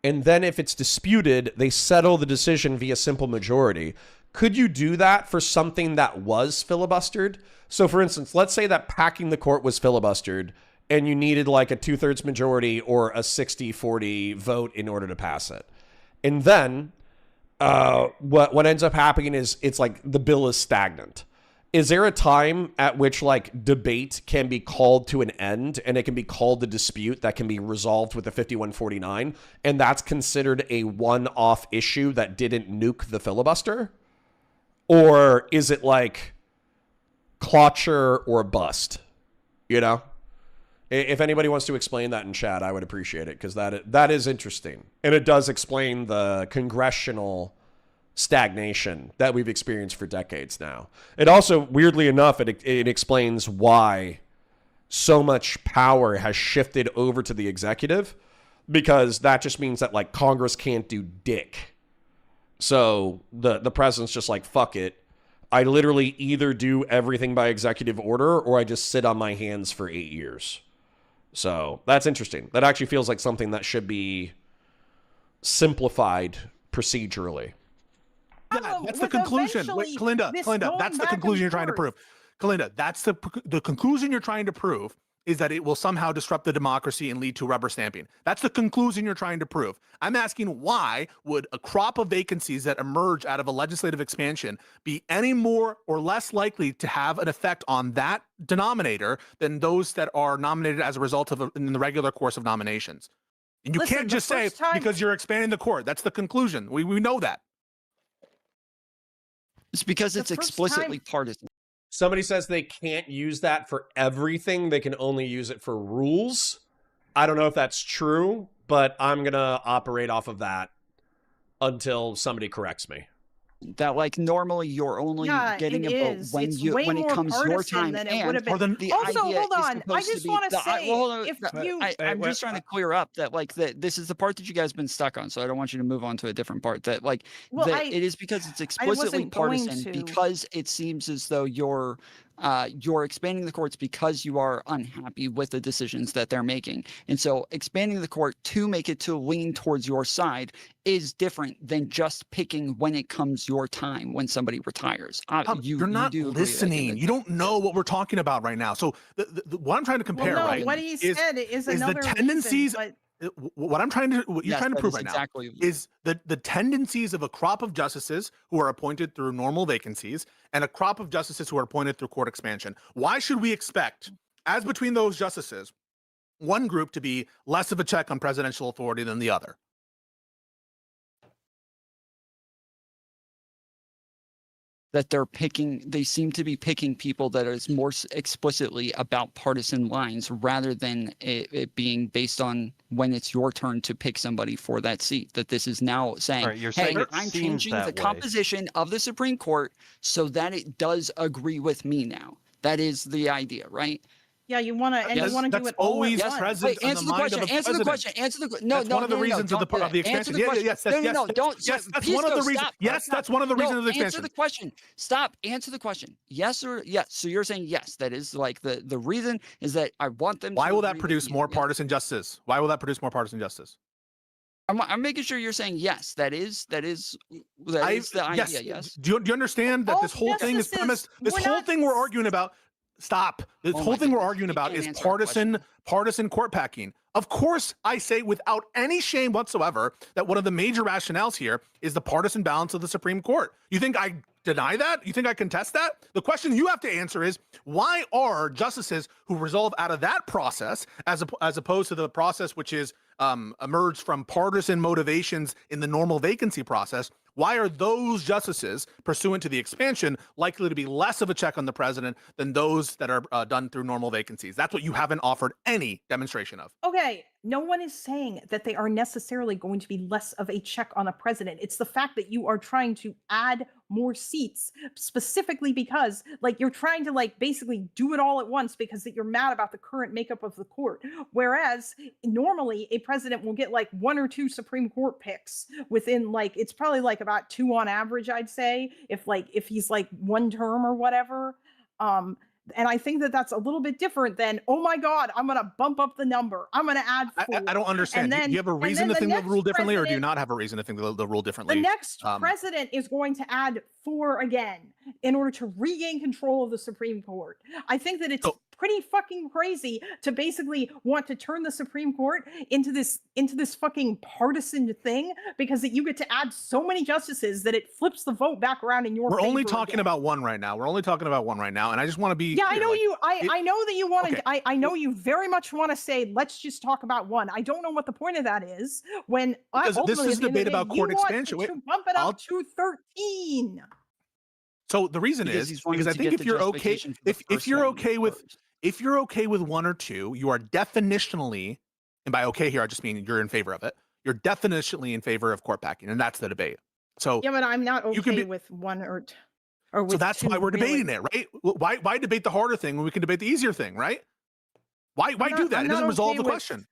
and then if it's disputed, they settle the decision via simple majority. Could you do that for something that was filibustered? So for instance, let's say that packing the court was filibustered and you needed like a 2/3 majority or a 60-40 vote in order to pass it. And then what ends up happening is it's like the bill is stagnant. Is there a time at which like debate can be called to an end and it can be called a dispute that can be resolved with a 51-49, and that's considered a one-off issue that didn't nuke the filibuster? Or is it like cloture or bust? You know? If anybody wants to explain that in chat, I would appreciate it, because that is interesting. And it does explain the congressional stagnation that we've experienced for decades now. It also, weirdly enough, it explains why so much power has shifted over to the executive, because that just means that like Congress can't do dick. So the president's just like, fuck it. I literally either do everything by executive order or I just sit on my hands for 8 years. So that's interesting. That actually feels like something that should be simplified procedurally. That's the conclusion. Wait, Kalinda, that's the conclusion you're trying to prove. Kalinda, that's the conclusion you're trying to prove is that it will somehow disrupt the democracy and lead to rubber stamping. That's the conclusion you're trying to prove. I'm asking, why would a crop of vacancies that emerge out of a legislative expansion be any more or less likely to have an effect on that denominator than those that are nominated as a result of in the regular course of nominations? And you Listen, can't the just say first time- because you're expanding the court. That's the conclusion. We know that. It's because The it's first explicitly partisan. Somebody says they can't use that for everything. They can only use it for rules. I don't know if that's true, but I'm going to operate off of that until somebody corrects me. That like normally you're only Yeah, getting it a vote is. when It's you way when it more comes your partisan time. than it And would have been. Or then- the Also, idea hold is on. I supposed just to be want to the- say, well, hold on, if no, you, I'm just trying to clear up that like that this is the part that you guys been stuck on, so I don't want you to move on to a different part. That like Well, that it is because it's explicitly wasn't going partisan to. because it seems as though you're expanding the courts because you are unhappy with the decisions that they're making. And so expanding the court to make it to lean towards your side is different than just picking when it comes your time when somebody retires. You're not do agree that- listening. You don't know what we're talking about right now. So what I'm trying to compare, well, no, right, what he is said is the another tendencies- reason, what I'm trying to, what you're Yes, trying to that prove is right now exactly is the tendencies of a crop of justices who are appointed through normal vacancies and a crop of justices who are appointed through court expansion. Why should we expect, as between those justices, one group to be less of a check on presidential authority than the other? that they seem to be picking people that is more explicitly about partisan lines rather than it being based on when it's your turn to pick somebody for that seat. That this is now saying, All right, you're hey, saying it I'm seems changing that the way. composition of the Supreme Court so that it does agree with me now. That is the idea, right? yeah, you want to, and you want to do That's it all always at once. present Wait, in answer the the mind question. of the Answer the president. question. Answer the question. No, That's no, one of the no, reasons no, of the don't do that. expansion. Answer the Yeah, question. yes, no, no, yes, no, don't. yes, that's one of the reasons. Stop. Yes, Stop. that's one of the reasons of the Answer expansion. the question. Stop. Answer the question. Yes or yes. So you're saying yes. That is like the reason is that I want them. Why to will that agree with produce you. more Yes. partisan justice? Why will that produce more partisan justice? I'm making sure you're saying yes. That is the idea. Yes. Do you understand that All this whole thing is justices- premised? This we're whole not- thing we're arguing about. Stop. This Oh whole my thing we're goodness. arguing You about can't is answer that partisan court packing. Of course, I say without any shame whatsoever that one of the major rationales here is the partisan balance of the Supreme Court. You think I deny that? You think I contest that? The question you have to answer is, why are justices who resolve out of that process as opposed to the process which is emerged from partisan motivations in the normal vacancy process, why are those justices pursuant to the expansion likely to be less of a check on the president than those that are done through normal vacancies? That's what you haven't offered any demonstration of. Okay, no one is saying that they are necessarily going to be less of a check on a president. It's the fact that you are trying to add more seats specifically because like you're trying to like basically do it all at once because that you're mad about the current makeup of the court. Whereas normally a president will get like 1 or 2 Supreme Court picks within like, it's probably like about 2 on average, I'd say, if he's like 1 term or whatever. And I think that that's a little bit different than, oh my God, I'm going to bump up the number. I'm going to add 4. I don't understand. And then- do you have a and reason then to the think the next rule differently, or do you president- not have a reason to think the rule differently? The next president is going to add 4 again in order to regain control of the Supreme Court. I think that it's pretty fucking crazy to basically want to turn the Supreme Court into this fucking partisan thing because that you get to add so many justices that it flips the vote back around in your We're favor only talking again. about one right now. And I just want to be Yeah, I clear, know like, you. I know that you want to. okay. I know you very much want to say, let's just talk about one. I don't know what the point of that is. When Because this ultimately, is at the a end of debate the about day, court you want expansion. to bump it up to 13. So the reason Because is he's wanting because I to think get if the you're okay, justification for the if first you're one okay with first. if you're okay with 1 or 2, you are definitionally, and by okay here I just mean you're in favor of it. You're definitionally in favor of court packing, and that's the debate. So Yeah, but I'm not You can okay be- with 1 or 2. Or with so that's 2, why we're really. debating it, right? Why debate the harder thing when we can debate the easier thing, right? Why not- do that? I'm It not doesn't resolve okay the with- question.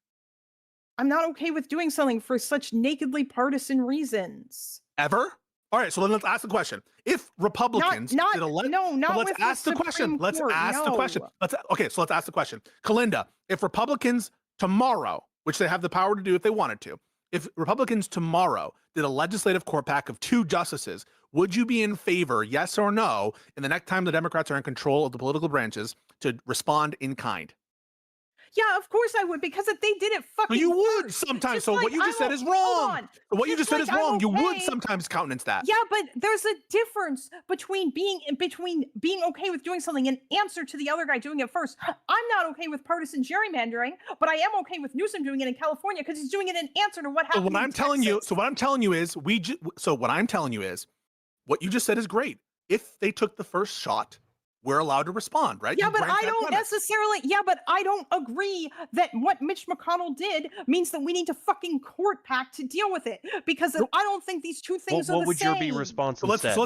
I'm not okay with doing something for such nakedly partisan reasons. Ever? All right, so then let's ask the question. If Republicans Not did a le- no, so not let's with ask the question. Supreme Let's Court, ask the question. no. So let's ask the question. Kalinda, if Republicans tomorrow, which they have the power to do if they wanted to, if Republicans tomorrow did a legislative court pack of 2 justices, would you be in favor, yes or no, in the next time the Democrats are in control of the political branches to respond in kind? Yeah, of course I would, because if they did it So fucking you would first, sometimes. just So like what you just said I'm is o- hold wrong. on. So what you just said like is wrong. I'm You would okay- sometimes countenance that. Yeah, but there's a difference between being okay with doing something in answer to the other guy doing it first. I'm not okay with partisan gerrymandering, but I am okay with Newsom doing it in California because he's doing it in answer to what So happened. what in I'm telling you, Texas. so what I'm telling you is what you just said is great. If they took the first shot, we're allowed to respond, right? Yeah, You but grant I that don't premise. necessarily. Yeah, but I don't agree that what Mitch McConnell did means that we need to fucking court pack to deal with it, because Nope. I don't think these two things are What the would same. your be response So instead? so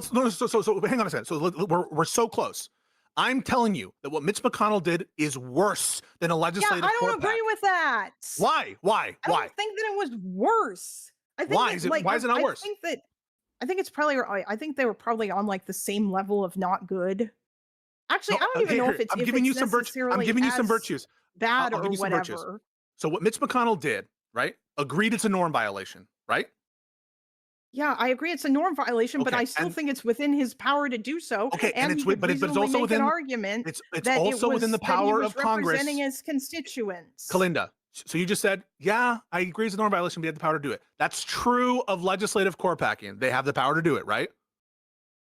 hang on a second. So we're so close. I'm telling you that what Mitch McConnell did is worse than a Yeah, legislative I don't court agree pack. with that. Why? I don't think that it was worse. I think Why that, is it- like, why is it not I worse? think it's probably. I think they were probably on like the same level of not good. Actually, No, I don't even know if it's. I'm if giving it's you some virtues. I'm necessarily giving you some as virtues. Bad I'll or give you some virtues. whatever. So what Mitch McConnell did, right? Agreed it's a norm violation, right? Yeah, I agree. It's a norm violation, but Okay, I still and- think it's within his power to do so. Okay, and he it's could but it's reasonably also make within an argument it's that also within the that he power was of Congress. representing his constituents. Kalinda, so you just said, yeah, I agree it's a norm violation, but they have the power to do it. That's true of legislative court packing. They have the power to do it, right?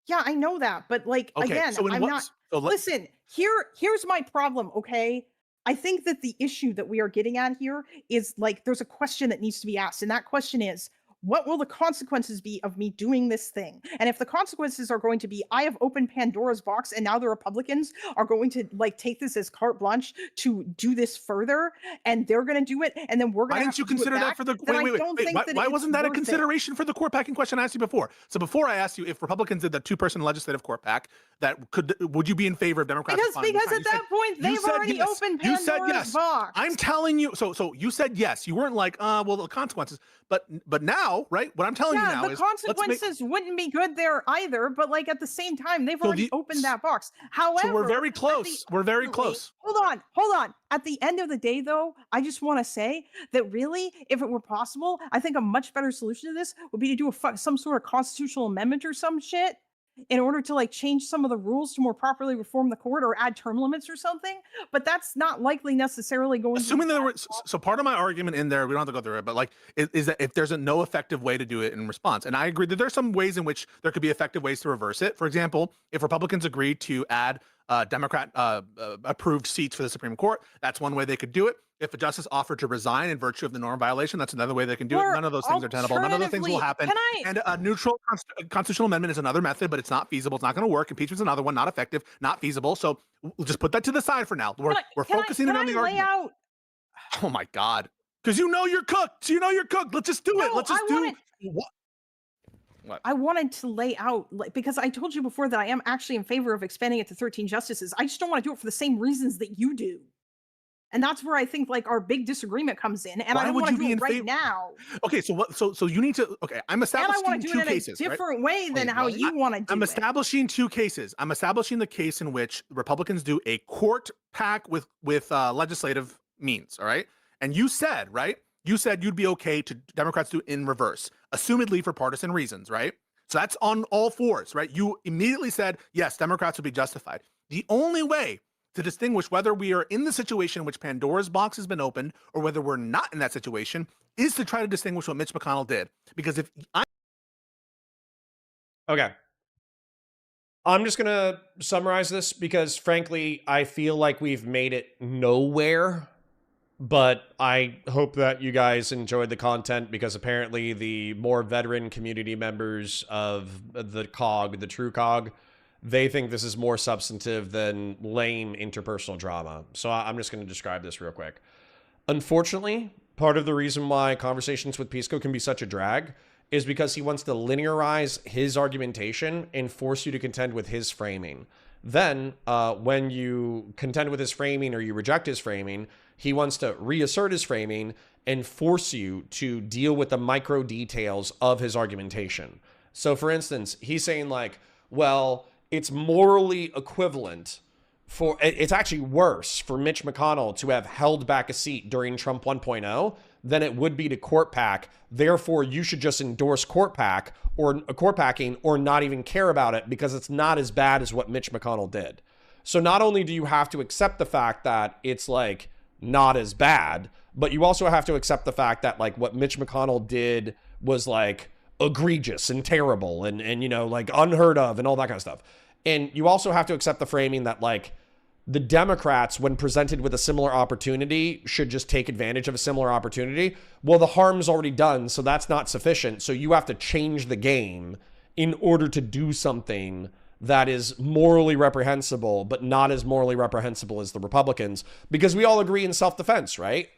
Yeah, I know that, but like Okay, again, so in I'm what? not. So let, Listen, here's my problem, okay? I think that the issue that we are getting at here is like there's a question that needs to be asked, and that question is, what will the consequences be of me doing this thing? And if the consequences are going to be I have opened Pandora's box and now the Republicans are going to like take this as carte blanche to do this further, and they're going to do it, and then we're going why to didn't you consider that for the why wasn't that a consideration for the court packing question I asked you before? So before I asked you if Republicans did the two-person legislative court pack, would you be in favor of Democrats? Because at that point they've already opened Pandora's box. I'm telling you. So you said yes. You weren't like, well, the consequences. But now, right? What I'm telling you now the is consequences wouldn't be good there either. But like at the same time, they've already opened that box. However, so we're very close. We're very close. Hold on. At the end of the day, though, I just want to say that really, if it were possible, I think a much better solution to this would be to do some sort of constitutional amendment or some shit in order to like change some of the rules to more properly reform the court or add term limits or something. But that's not likely necessarily going Assuming to there were, so part of my argument in there, we don't have to go through it, but like is that if there's no effective way to do it in response, and I agree that there's some ways in which there could be effective ways to reverse it. For example, if Republicans agree to add Democrat approved seats for the Supreme Court, that's one way they could do it. If a justice offered to resign in virtue of the norm violation, that's another way they can do it. None of those things are tenable. None of those things will happen. And a neutral constitutional amendment is another method, but it's not feasible. It's not going to work. Impeachment's another one, not effective, not feasible. So we'll just put that to the side for now. We're focusing on the argument. Oh my God. Because you know you're cooked. You know you're cooked. Let's just do it. Let's just do what? I wanted to lay out, because I told you before that I am actually in favor of expanding it to 13 justices. I just don't want to do it for the same reasons that you do. And that's where I think like our big disagreement comes in. And I don't want to do it right now. Okay, so what? So you need to. Okay, I'm establishing two cases. And I want to do it in a different way than how you want to do it. I'm establishing two cases. I'm establishing the case in which Republicans do a court pack with legislative means. All right, and you said right. You said you'd be okay to Democrats do in reverse, assumedly for partisan reasons, right? So that's on all fours, right? You immediately said yes, Democrats would be justified. The only way to distinguish whether we are in the situation in which Pandora's box has been opened or whether we're not in that situation is to try to distinguish what Mitch McConnell did. Because if Okay. I'm just going to summarize this because, frankly, I feel like we've made it nowhere. But I hope that you guys enjoyed the content because apparently the more veteran community members of the COG, the true COG, they think this is more substantive than lame interpersonal drama. So I'm just going to describe this real quick. Unfortunately, part of the reason why conversations with Pisco can be such a drag is because he wants to linearize his argumentation and force you to contend with his framing. Then, when you contend with his framing or you reject his framing, he wants to reassert his framing and force you to deal with the micro details of his argumentation. So, for instance, he's saying like, well, it's morally equivalent it's actually worse for Mitch McConnell to have held back a seat during Trump 1.0 than it would be to court pack. Therefore, you should just endorse court packing or not even care about it because it's not as bad as what Mitch McConnell did. So not only do you have to accept the fact that it's like not as bad. But you also have to accept the fact that like what Mitch McConnell did was like egregious and terrible and you know, like unheard of and all that kind of stuff. And you also have to accept the framing that like the Democrats, when presented with a similar opportunity, should just take advantage of a similar opportunity. Well, the harm's already done, so that's not sufficient. So you have to change the game in order to do something that is morally reprehensible, but not as morally reprehensible as the Republicans, because we all agree in self-defense, right?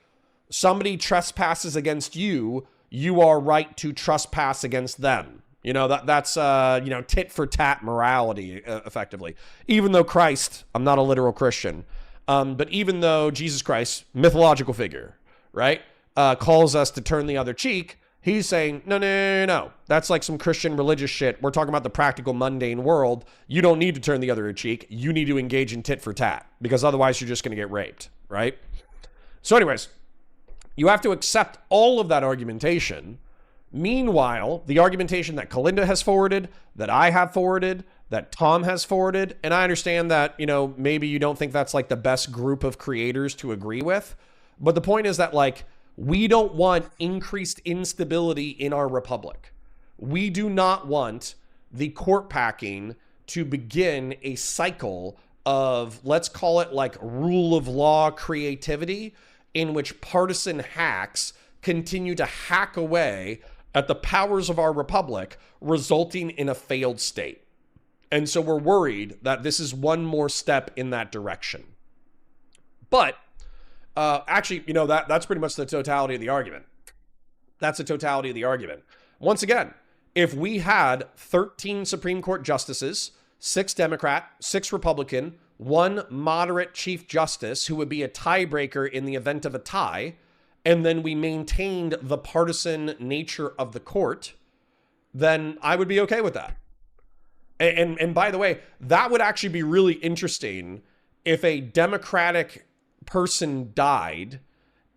Somebody trespasses against you, you are right to trespass against them. You know, that's you know, tit for tat morality, effectively. Even though Christ, I'm not a literal Christian, but even though Jesus Christ, mythological figure, right, calls us to turn the other cheek, he's saying, no. That's like some Christian religious shit. We're talking about the practical, mundane world. You don't need to turn the other cheek. You need to engage in tit for tat, because otherwise you're just going to get raped, right? So anyways, you have to accept all of that argumentation. Meanwhile, the argumentation that Kalinda has forwarded, that I have forwarded, that Tom has forwarded, and I understand that, you know, maybe you don't think that's like the best group of creators to agree with, but the point is that like, we don't want increased instability in our republic. We do not want the court packing to begin a cycle of, let's call it like rule of law creativity, in which partisan hacks continue to hack away at the powers of our republic, resulting in a failed state. And so we're worried that this is one more step in that direction. But actually, you know, that's pretty much the totality of the argument. That's the totality of the argument. Once again, if we had 13 Supreme Court justices, 6 Democrat, 6 Republican, 1 moderate Chief Justice who would be a tiebreaker in the event of a tie, and then we maintained the partisan nature of the court, then I would be okay with that. And by the way, that would actually be really interesting if a Democratic person died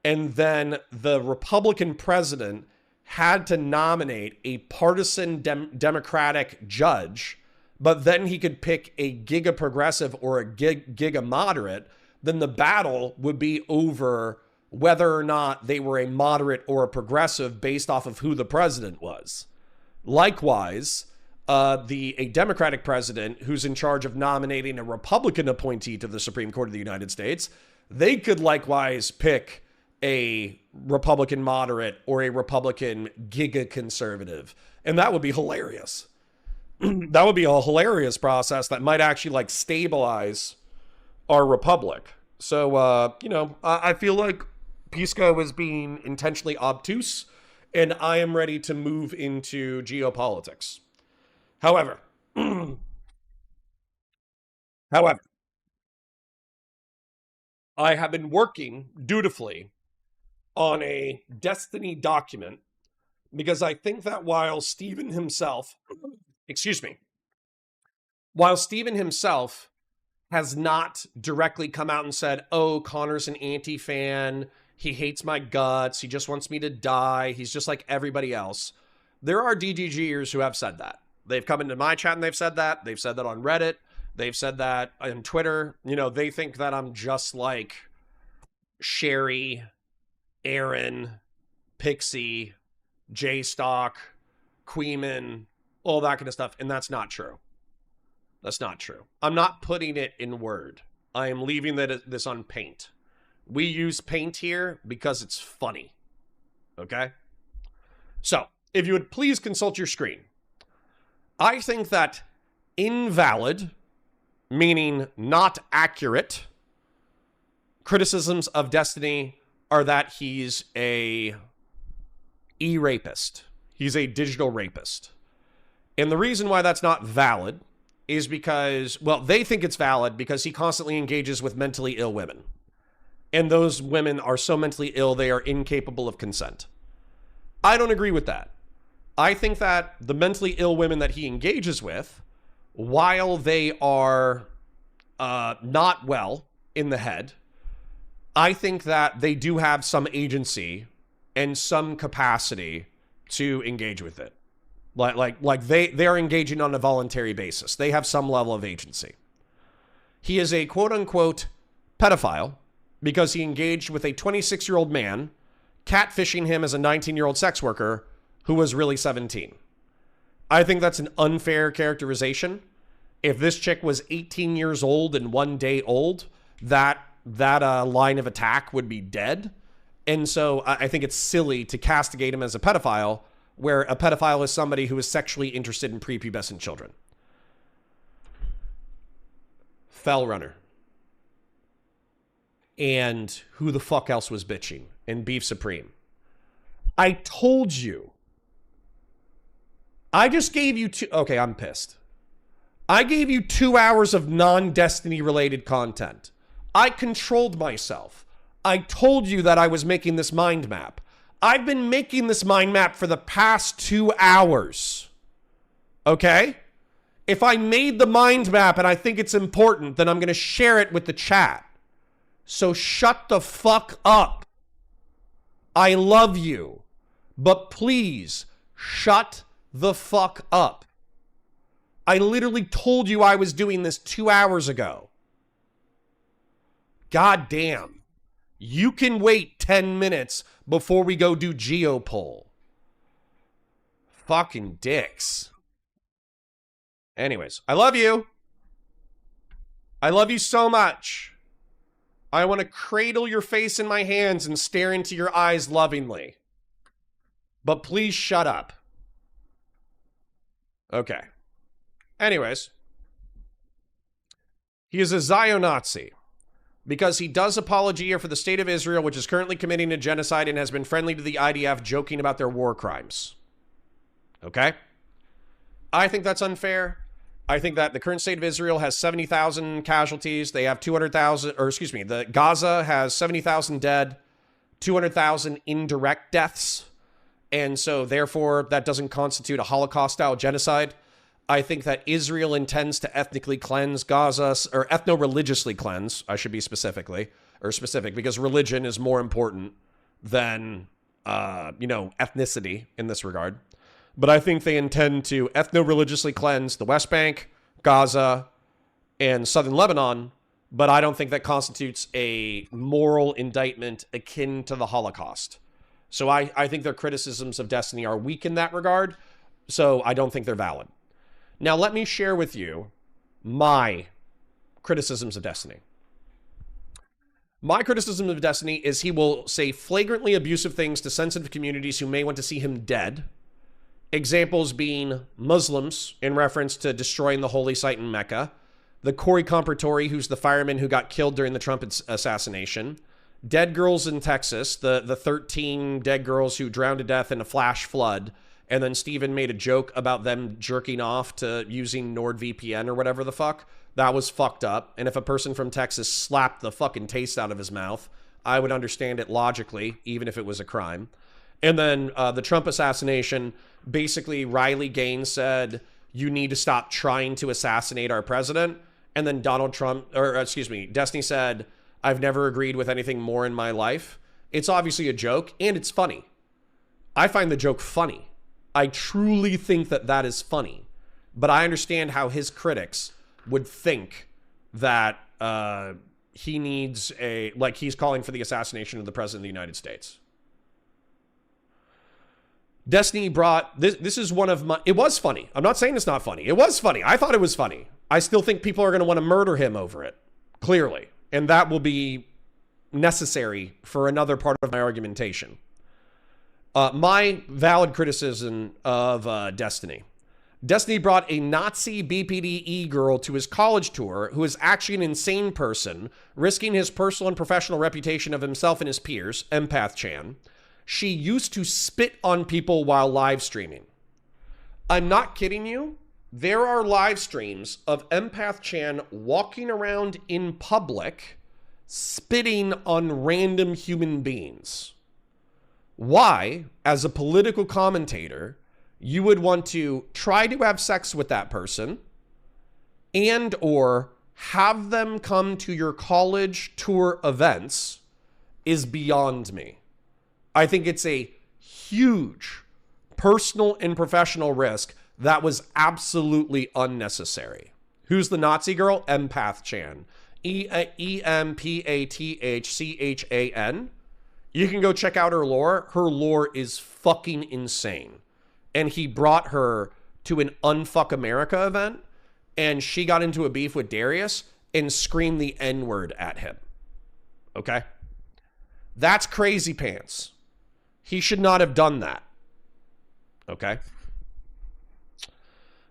and then the Republican president had to nominate a partisan Democratic judge, but then he could pick a giga progressive or a giga moderate, then the battle would be over whether or not they were a moderate or a progressive based off of who the president was. Likewise, a Democratic president who's in charge of nominating a Republican appointee to the Supreme Court of the United States, they could likewise pick a Republican moderate or a Republican giga conservative. And that would be hilarious. That would be a hilarious process that might actually like stabilize our republic. So, you know, I feel like Pisco is being intentionally obtuse, and I am ready to move into geopolitics. However, I have been working dutifully on a destiny document because I think that while Stephen himself has not directly come out and said, oh, Connor's an anti-fan, he hates my guts, he just wants me to die, he's just like everybody else. There are DGGers who have said that. They've come into my chat and they've said that. They've said that on Reddit. They've said that on Twitter. You know, they think that I'm just like Sherry, Aaron, Pixie, J-Stock, Queeman, all that kind of stuff. And that's not true. That's not true. I'm not putting it in Word. I am leaving this on Paint. We use Paint here because it's funny. Okay? So, if you would please consult your screen. I think that invalid, meaning not accurate, criticisms of Destiny are that he's a e-rapist. He's a digital rapist. And the reason why that's not valid is because, well, they think it's valid because he constantly engages with mentally ill women. And those women are so mentally ill, they are incapable of consent. I don't agree with that. I think that the mentally ill women that he engages with, while they are not well in the head, I think that they do have some agency and some capacity to engage with it. Like they are engaging on a voluntary basis. They have some level of agency. He is a quote unquote pedophile because he engaged with a 26-year-old man, catfishing him as a 19-year-old sex worker who was really 17. I think that's an unfair characterization. If this chick was 18 years old and 1 day old, that line of attack would be dead. And so I think it's silly to castigate him as a pedophile, where a pedophile is somebody who is sexually interested in prepubescent children. Fell runner. And who the fuck else was bitching? And Beef Supreme. I told you. I just gave you okay, I'm pissed. I gave you 2 hours of non-Destiny related content. I controlled myself. I told you that I was making this mind map. I've been making this mind map for the past 2 hours. Okay? If I made the mind map and I think it's important, then I'm going to share it with the chat. So shut the fuck up. I love you. But please, shut the fuck up. I literally told you I was doing this 2 hours ago. God damn. You can wait 10 minutes before we go do Geopol. Fucking dicks. Anyways, I love you. I love you so much. I want to cradle your face in my hands and stare into your eyes lovingly. But please shut up. Okay. Anyways. He is a Zio-Nazi because he does apologia for the state of Israel, which is currently committing a genocide and has been friendly to the IDF, joking about their war crimes. Okay? I think that's unfair. I think that the current state of Israel has 70,000 casualties. They have 200,000, or excuse me, the Gaza has 70,000 dead, 200,000 indirect deaths. And so therefore that doesn't constitute a Holocaust-style genocide. I think that Israel intends to ethnically cleanse Gaza, or ethno-religiously cleanse, I should be specific, because religion is more important than, ethnicity in this regard. But I think they intend to ethno-religiously cleanse the West Bank, Gaza, and southern Lebanon, but I don't think that constitutes a moral indictment akin to the Holocaust. So I think their criticisms of Destiny are weak in that regard, so I don't think they're valid. Now, let me share with you my criticisms of Destiny. My criticism of Destiny is he will say flagrantly abusive things to sensitive communities who may want to see him dead. Examples being Muslims in reference to destroying the holy site in Mecca, the Corey Comparatori, who's the fireman who got killed during the Trump assassination, dead girls in Texas, the 13 dead girls who drowned to death in a flash flood, and then Steven made a joke about them jerking off to using NordVPN or whatever the fuck. That was fucked up. And if a person from Texas slapped the fucking taste out of his mouth, I would understand it logically, even if it was a crime. And then the Trump assassination, basically Riley Gaines said, you need to stop trying to assassinate our president. And then Destiny said, I've never agreed with anything more in my life. It's obviously a joke, and it's funny. I find the joke funny. I truly think that that is funny. But I understand how his critics would think that he needs he's calling for the assassination of the president of the United States. Destiny brought, this is one of my, it was funny. I'm not saying it's not funny. It was funny. I thought it was funny. I still think people are going to want to murder him over it, clearly. And that will be necessary for another part of my argumentation. My valid criticism of Destiny. Destiny brought a Nazi BPD girl to his college tour who is actually an insane person, risking his personal and professional reputation of himself and his peers, Empath Chan. She used to spit on people while live streaming. I'm not kidding you. There are live streams of Empath Chan walking around in public, spitting on random human beings. Why, as a political commentator, you would want to try to have sex with that person and or have them come to your college tour events is beyond me. I think it's a huge personal and professional risk that was absolutely unnecessary. Who's the Nazi girl? Empath Chan. Empathchan. You can go check out her lore. Her lore is fucking insane. And he brought her to an Unfuck America event, and she got into a beef with Darius and screamed the N-word at him. Okay? That's crazy pants. He should not have done that. Okay?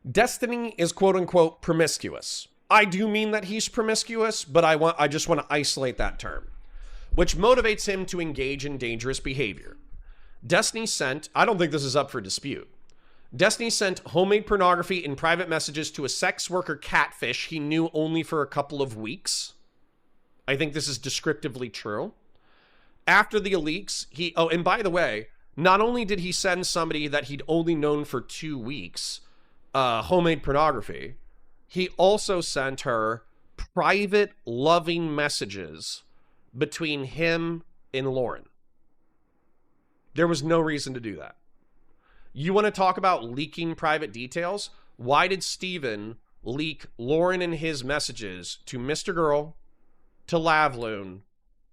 Destiny is quote-unquote promiscuous. I do mean that he's promiscuous, but I just want to isolate that term, which motivates him to engage in dangerous behavior. Destiny sent, I don't think this is up for dispute. Destiny sent homemade pornography in private messages to a sex worker catfish he knew only for a couple of weeks. I think this is descriptively true. After the leaks, oh, and by the way, not only did he send somebody that he'd only known for 2 weeks homemade pornography, he also sent her private loving messages between him and Lauren. There was no reason to do that. You want to talk about leaking private details? Why did Steven leak Lauren and his messages to Mr. Girl, to Lavloon,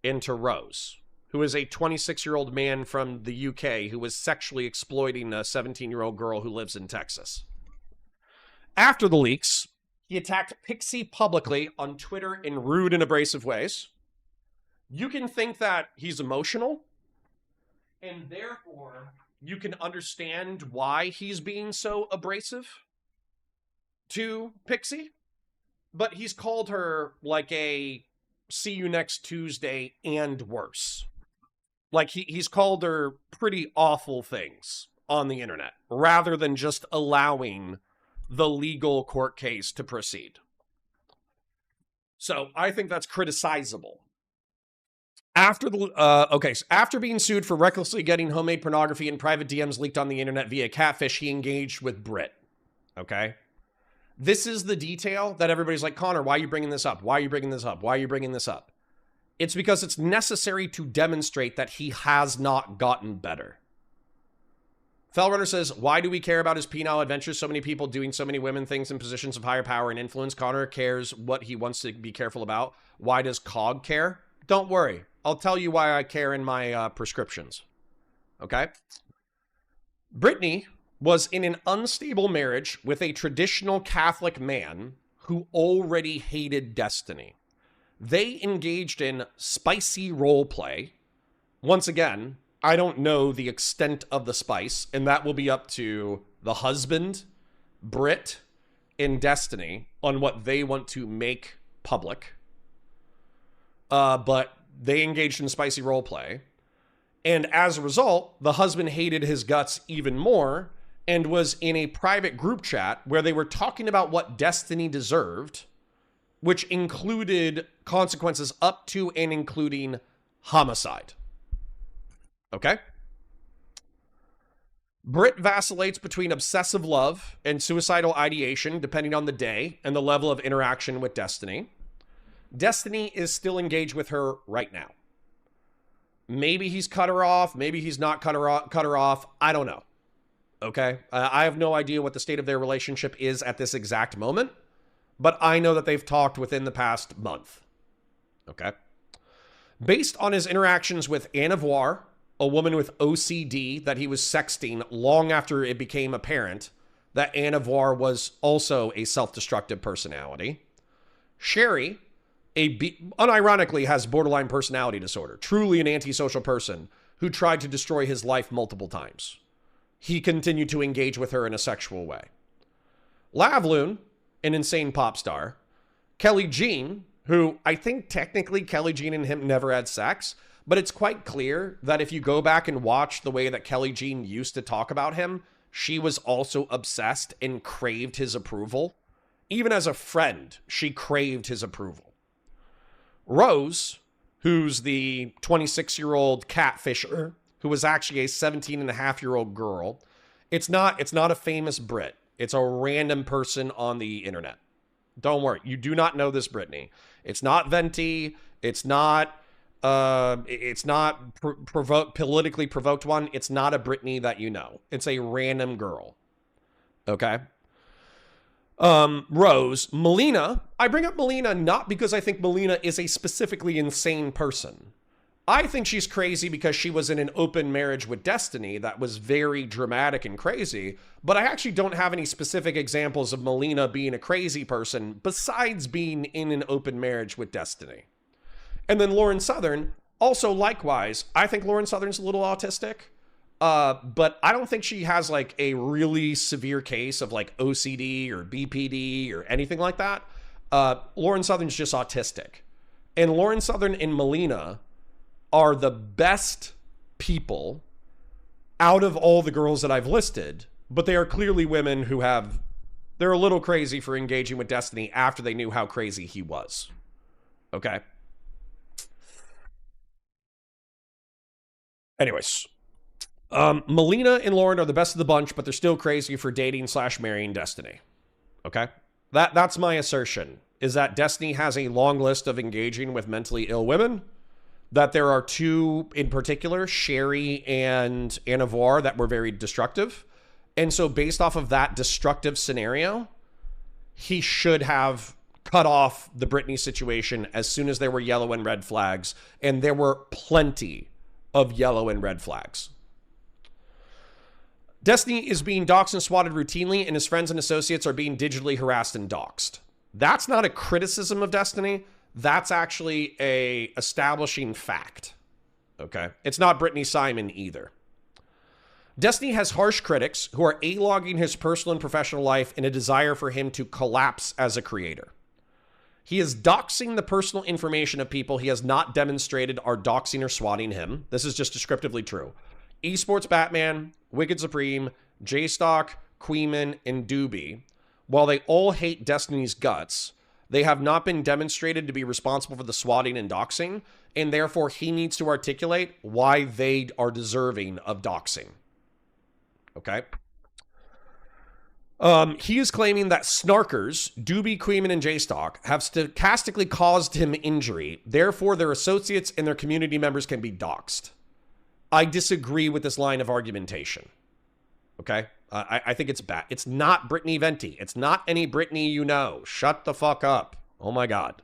and to Rose, who is a 26-year-old man from the UK who was sexually exploiting a 17-year-old girl who lives in Texas? After the leaks, he attacked Pixie publicly on Twitter in rude and abrasive ways. You can think that he's emotional, and therefore you can understand why he's being so abrasive to Pixie, but he's called her like a see you next Tuesday and worse. Like he's called her pretty awful things on the internet rather than just allowing the legal court case to proceed. So I think that's criticizable. After after being sued for recklessly getting homemade pornography and private DMs leaked on the internet via catfish, he engaged with Brit. Okay? This is the detail that everybody's like, Connor, why are you bringing this up? Why are you bringing this up? Why are you bringing this up? It's because it's necessary to demonstrate that he has not gotten better. Fellrunner says, why do we care about his penile adventures? So many people doing so many women things in positions of higher power and influence. Connor cares what he wants to be careful about. Why does Cog care? Don't worry. I'll tell you why I care in my prescriptions. Okay? Brittany was in an unstable marriage with a traditional Catholic man who already hated Destiny. They engaged in spicy role play. Once again, I don't know the extent of the spice, and that will be up to the husband, Britt, and Destiny on what they want to make public. But they engaged in spicy role play. And as a result, the husband hated his guts even more and was in a private group chat where they were talking about what Destiny deserved, which included consequences up to and including homicide. Okay? Britt vacillates between obsessive love and suicidal ideation depending on the day and the level of interaction with Destiny. Destiny is still engaged with her right now. Maybe he's cut her off. Maybe he's not cut her off. I don't know. Okay? I have no idea what the state of their relationship is at this exact moment, but I know that they've talked within the past month. Okay? Based on his interactions with Anne Avoir, a woman with OCD that he was sexting long after it became apparent that Anne Avoir was also a self-destructive personality. Sherry, unironically has borderline personality disorder, truly an antisocial person who tried to destroy his life multiple times. He continued to engage with her in a sexual way. Lavloon, an insane pop star. Kelly Jean, who I think technically Kelly Jean and him never had sex, but it's quite clear that if you go back and watch the way that Kelly Jean used to talk about him, she was also obsessed and craved his approval. Even as a friend, she craved his approval. Rose, who's the 26-year-old catfisher, who was actually a 17-and-a-half-year-old girl, it's not a famous Brit. It's a random person on the internet. Don't worry. You do not know this Brittany. It's not Venti. It's not politically provoked one. It's not a Brittany that you know. It's a random girl. Okay? Rose, Melina. I bring up Melina not because I think Melina is a specifically insane person. I think she's crazy because she was in an open marriage with Destiny that was very dramatic and crazy, but I actually don't have any specific examples of Melina being a crazy person besides being in an open marriage with Destiny. And then Lauren Southern, also likewise, I think Lauren Southern's a little autistic, but I don't think she has like a really severe case of like OCD or BPD or anything like that. Lauren Southern's just autistic. And Lauren Southern and Melina are the best people out of all the girls that I've listed, but they are clearly women who they're a little crazy for engaging with Destiny after they knew how crazy he was. Okay. Anyways, Melina and Lauren are the best of the bunch, but they're still crazy for dating/marrying Destiny. Okay. That's my assertion, is that Destiny has a long list of engaging with mentally ill women, that there are two in particular, Sherry and Anna Voir, that were very destructive. And so based off of that destructive scenario, he should have cut off the Britney situation as soon as there were yellow and red flags. And there were plenty of yellow and red flags. Destiny is being doxxed and swatted routinely, and his friends and associates are being digitally harassed and doxxed. That's not a criticism of Destiny. That's actually a establishing fact. Okay. It's not Brittany Simon either. Destiny has harsh critics who are A-logging his personal and professional life in a desire for him to collapse as a creator. He is doxing the personal information of people he has not demonstrated are doxing or swatting him. This is just descriptively true. Esports Batman, Wicked Supreme, J-Stock, Queeman, and Doobie, while they all hate Destiny's guts, they have not been demonstrated to be responsible for the swatting and doxing, and therefore he needs to articulate why they are deserving of doxing. Okay? He is claiming that snarkers, Doobie, Queeman, and J-Stock, have stochastically caused him injury, therefore their associates and their community members can be doxed. I disagree with this line of argumentation. Okay? I think it's bad. It's not Brittany Venti. It's not any Brittany you know. Shut the fuck up. Oh my God.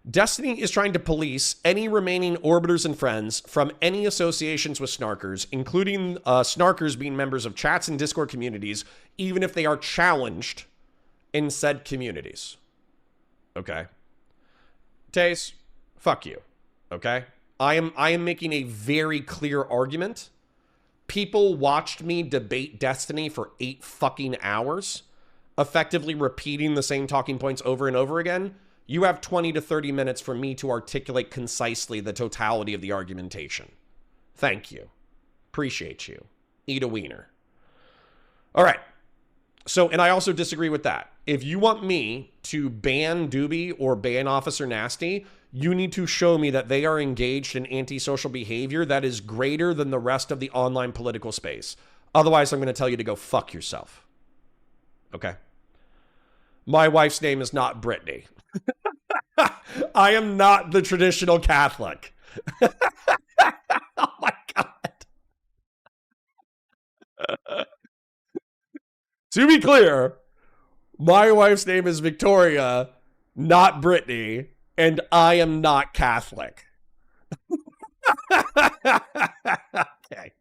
Destiny is trying to police any remaining orbiters and friends from any associations with snarkers, including snarkers being members of chats and Discord communities, even if they are challenged in said communities. Okay? Taze, fuck you. Okay? I am making a very clear argument. People watched me debate Destiny for 8 fucking hours, effectively repeating the same talking points over and over again. You have 20 to 30 minutes for me to articulate concisely the totality of the argumentation. Thank you. Appreciate you. Eat a wiener. All right. So, and I also disagree with that. If you want me to ban Doobie or ban Officer Nasty, you need to show me that they are engaged in antisocial behavior that is greater than the rest of the online political space. Otherwise, I'm going to tell you to go fuck yourself. Okay? My wife's name is not Brittany. I am not the traditional Catholic. Oh my God. To be clear, my wife's name is Victoria, not Brittany, and I am not Catholic. Okay.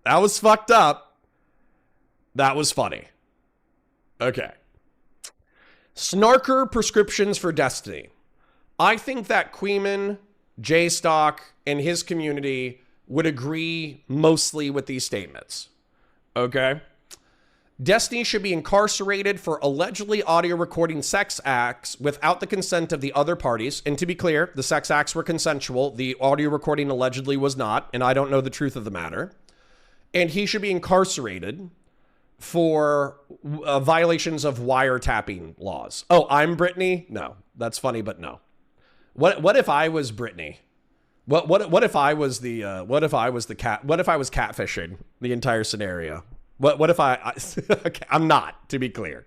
That was fucked up. That was funny. Okay. Snarker prescriptions for Destiny. I think that Queeman, J-Stock, and his community would agree mostly with these statements. Okay? Destiny should be incarcerated for allegedly audio recording sex acts without the consent of the other parties. And to be clear, the sex acts were consensual. The audio recording allegedly was not, and I don't know the truth of the matter. And he should be incarcerated for violations of wiretapping laws. Oh, I'm Brittany? No, that's funny, but no. What if I was Brittany? What if I was the cat? What if I was catfishing the entire scenario? What if I okay, I'm not, to be clear.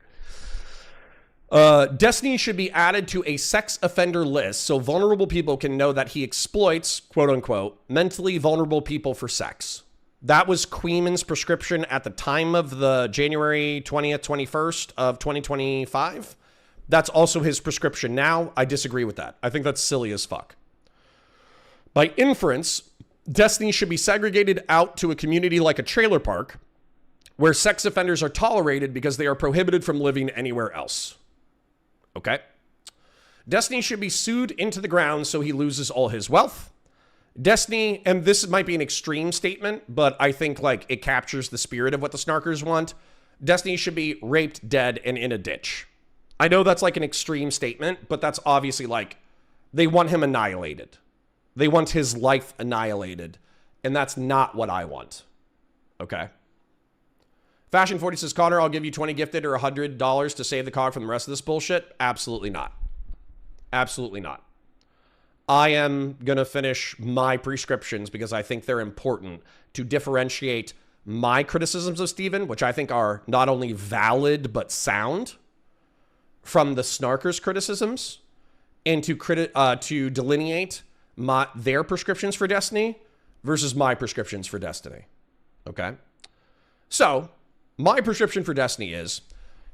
Destiny should be added to a sex offender list so vulnerable people can know that he exploits, quote unquote, mentally vulnerable people for sex. That was Queeman's prescription at the time of the January 20th, 21st of 2025. That's also his prescription now. I disagree with that. I think that's silly as fuck. By inference, Destiny should be segregated out to a community like a trailer park where sex offenders are tolerated because they are prohibited from living anywhere else. Okay? Destiny should be sued into the ground so he loses all his wealth. Destiny, and this might be an extreme statement, but I think like it captures the spirit of what the Snarkers want. Destiny should be raped, dead, and in a ditch. I know that's like an extreme statement, but that's obviously like they want him annihilated. They want his life annihilated, and that's not what I want. Okay? Fashion 40 says, Connor, I'll give you 20 gifted or $100 to save the cog from the rest of this bullshit. Absolutely not. Absolutely not. I am going to finish my prescriptions because I think they're important to differentiate my criticisms of Steven, which I think are not only valid but sound, from the Snarkers' criticisms, and to delineate their prescriptions for Destiny versus my prescriptions for Destiny. Okay? So, my prescription for Destiny is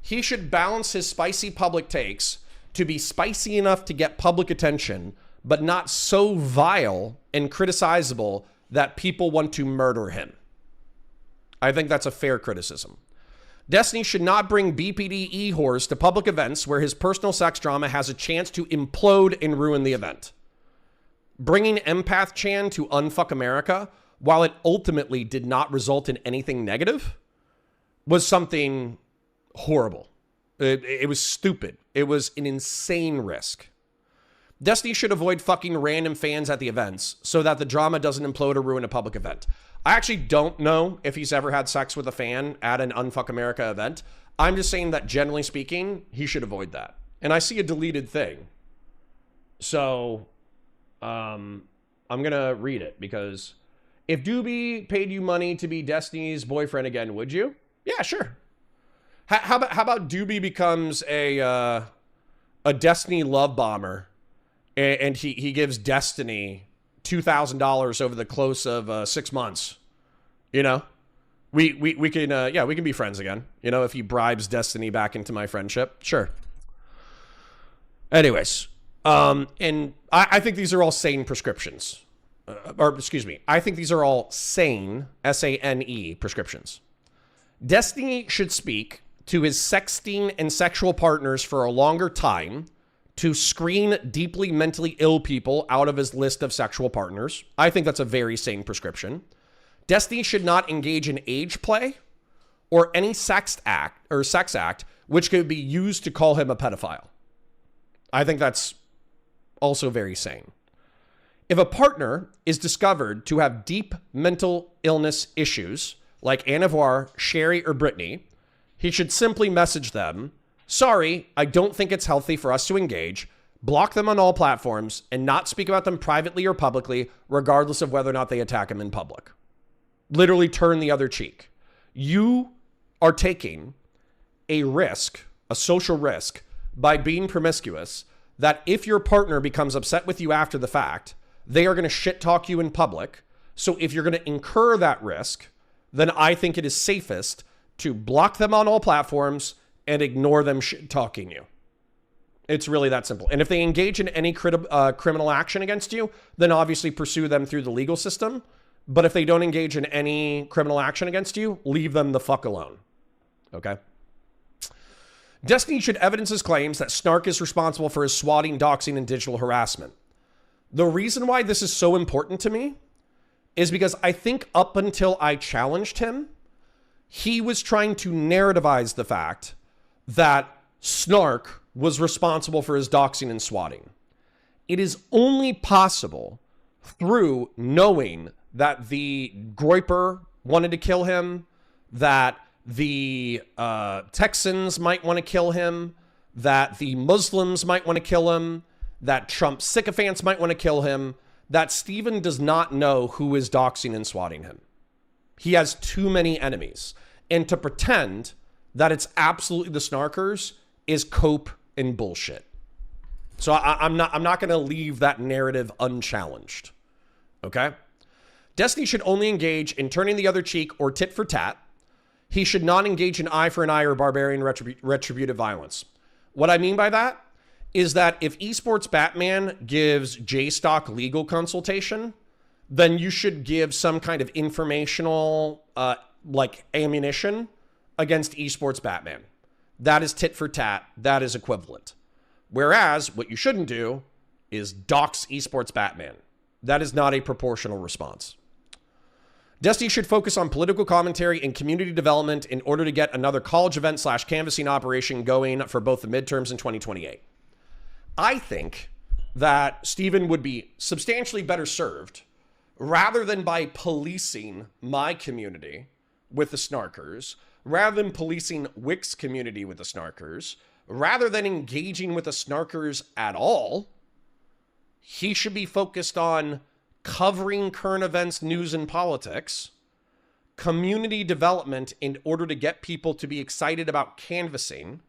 he should balance his spicy public takes to be spicy enough to get public attention, but not so vile and criticizable that people want to murder him. I think that's a fair criticism. Destiny should not bring BPD whores to public events where his personal sex drama has a chance to implode and ruin the event. Bringing Empath Chan to Unfuck America, while it ultimately did not result in anything negative, was something horrible. It was stupid. It was an insane risk. Destiny should avoid fucking random fans at the events so that the drama doesn't implode or ruin a public event. I actually don't know if he's ever had sex with a fan at an Unfuck America event. I'm just saying that generally speaking, he should avoid that. And I see a deleted thing. So, I'm going to read it because if Doobie paid you money to be Destiny's boyfriend again, would you? Yeah, sure. How about Doobie becomes a Destiny love bomber and he gives Destiny $2,000 over the close of 6 months? You know, we can be friends again. You know, if he bribes Destiny back into my friendship, sure. Anyways, and I think these are all sane prescriptions. I think these are all sane, SANE prescriptions. Destiny should speak to his sexting and sexual partners for a longer time to screen deeply mentally ill people out of his list of sexual partners. I think that's a very sane prescription. Destiny should not engage in age play or any sex act which could be used to call him a pedophile. I think that's also very sane. If a partner is discovered to have deep mental illness issues, like Anavar, Sherry, or Brittany, he should simply message them, sorry, I don't think it's healthy for us to engage, block them on all platforms, and not speak about them privately or publicly, regardless of whether or not they attack him in public. Literally turn the other cheek. You are taking a risk, a social risk, by being promiscuous, that if your partner becomes upset with you after the fact, they are going to shit talk you in public. So if you're going to incur that risk, then I think it is safest to block them on all platforms and ignore them shit talking you. It's really that simple. And if they engage in any criminal action against you, then obviously pursue them through the legal system. But if they don't engage in any criminal action against you, leave them the fuck alone. Okay? Destiny should evidence his claims that Snark is responsible for his swatting, doxing, and digital harassment. The reason why this is so important to me is because I think up until I challenged him, he was trying to narrativize the fact that Snark was responsible for his doxing and swatting. It is only possible through knowing that the Groiper wanted to kill him, that the Texans might want to kill him, that the Muslims might want to kill him, that Trump sycophants might want to kill him, that Steven does not know who is doxing and swatting him. He has too many enemies. And to pretend that it's absolutely the Snarkers is cope and bullshit. So I'm not going to leave that narrative unchallenged. Okay? Destiny should only engage in turning the other cheek or tit for tat. He should not engage in eye for an eye or barbarian retributive violence. What I mean by that is that if Esports Batman gives JStock legal consultation, then you should give some kind of informational, like, ammunition against Esports Batman. That is tit for tat. That is equivalent. Whereas what you shouldn't do is dox Esports Batman. That is not a proportional response. Destiny should focus on political commentary and community development in order to get another college event / canvassing operation going for both the midterms in 2028. I think that Steven would be substantially better served rather than by policing my community with the snarkers, rather than policing Wick's community with the snarkers, rather than engaging with the snarkers at all. He should be focused on covering current events, news, and politics, community development in order to get people to be excited about canvassing,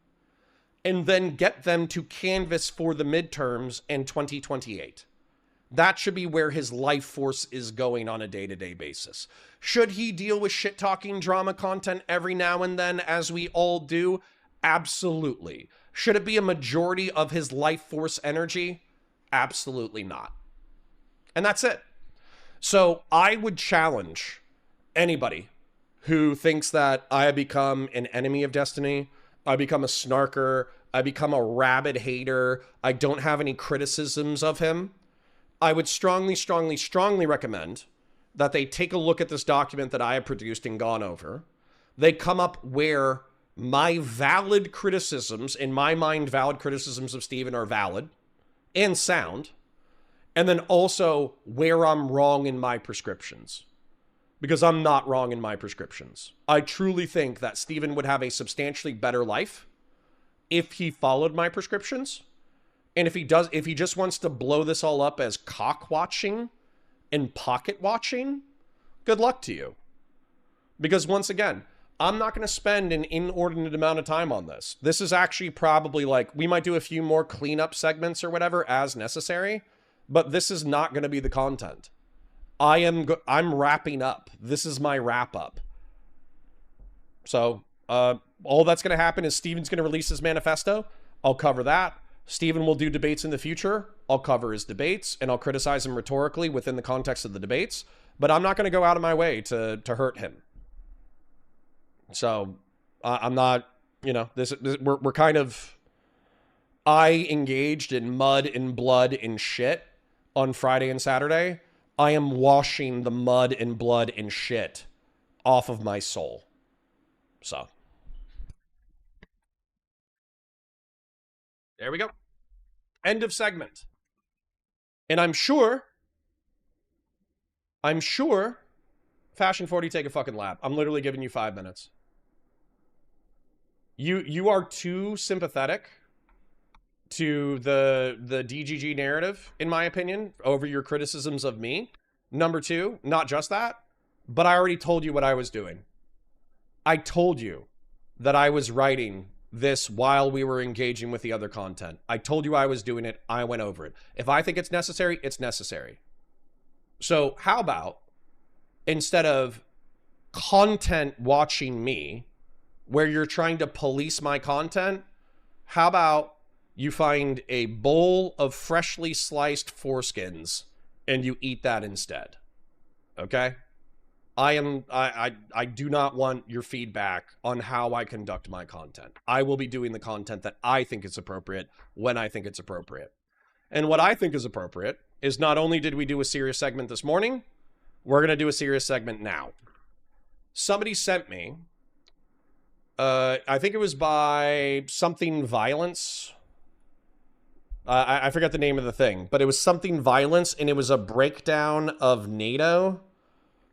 and then get them to canvass for the midterms in 2028. That should be where his life force is going on a day-to-day basis. Should he deal with shit-talking drama content every now and then, as we all do? Absolutely. Should it be a majority of his life force energy? Absolutely not. And that's it. So I would challenge anybody who thinks that I have become an enemy of Destiny, I become a snarker, I become a rabid hater, I don't have any criticisms of him. I would strongly, strongly, strongly recommend that they take a look at this document that I have produced and gone over. They come up where my valid criticisms, in my mind, valid criticisms of Steven are valid and sound. And then also where I'm wrong in my prescriptions. Because I'm not wrong in my prescriptions. I truly think that Steven would have a substantially better life if he followed my prescriptions. And if he just wants to blow this all up as cock watching and pocket watching, good luck to you. Because once again, I'm not going to spend an inordinate amount of time on this. This is actually probably like, we might do a few more cleanup segments or whatever as necessary, but this is not going to be the content. I'm wrapping up. This is my wrap up. So, all that's going to happen is Steven's going to release his manifesto. I'll cover that. Steven will do debates in the future. I'll cover his debates, and I'll criticize him rhetorically within the context of the debates. But I'm not going to go out of my way to hurt him. So, I'm not, you know, we're kind of... I engaged in mud and blood and shit on Friday and Saturday. I am washing the mud and blood and shit off of my soul. So. There we go. End of segment. And I'm sure, Fashion 40, take a fucking lap. I'm literally giving you 5 minutes. You are too sympathetic to the DGG narrative, in my opinion, over your criticisms of me. Number two, not just that, but I already told you what I was doing. I told you that I was writing this while we were engaging with the other content. I told you I was doing it. I went over it. If I think it's necessary, it's necessary. So how about, instead of content watching me, where you're trying to police my content, how about you find a bowl of freshly sliced foreskins and you eat that instead? Okay? I do not want your feedback on how I conduct my content. I will be doing the content that I think is appropriate when I think it's appropriate. And what I think is appropriate is, not only did we do a serious segment this morning, we're going to do a serious segment now. Somebody sent me, I think it was by something violence. I forgot the name of the thing, but it was something violence, and it was a breakdown of NATO,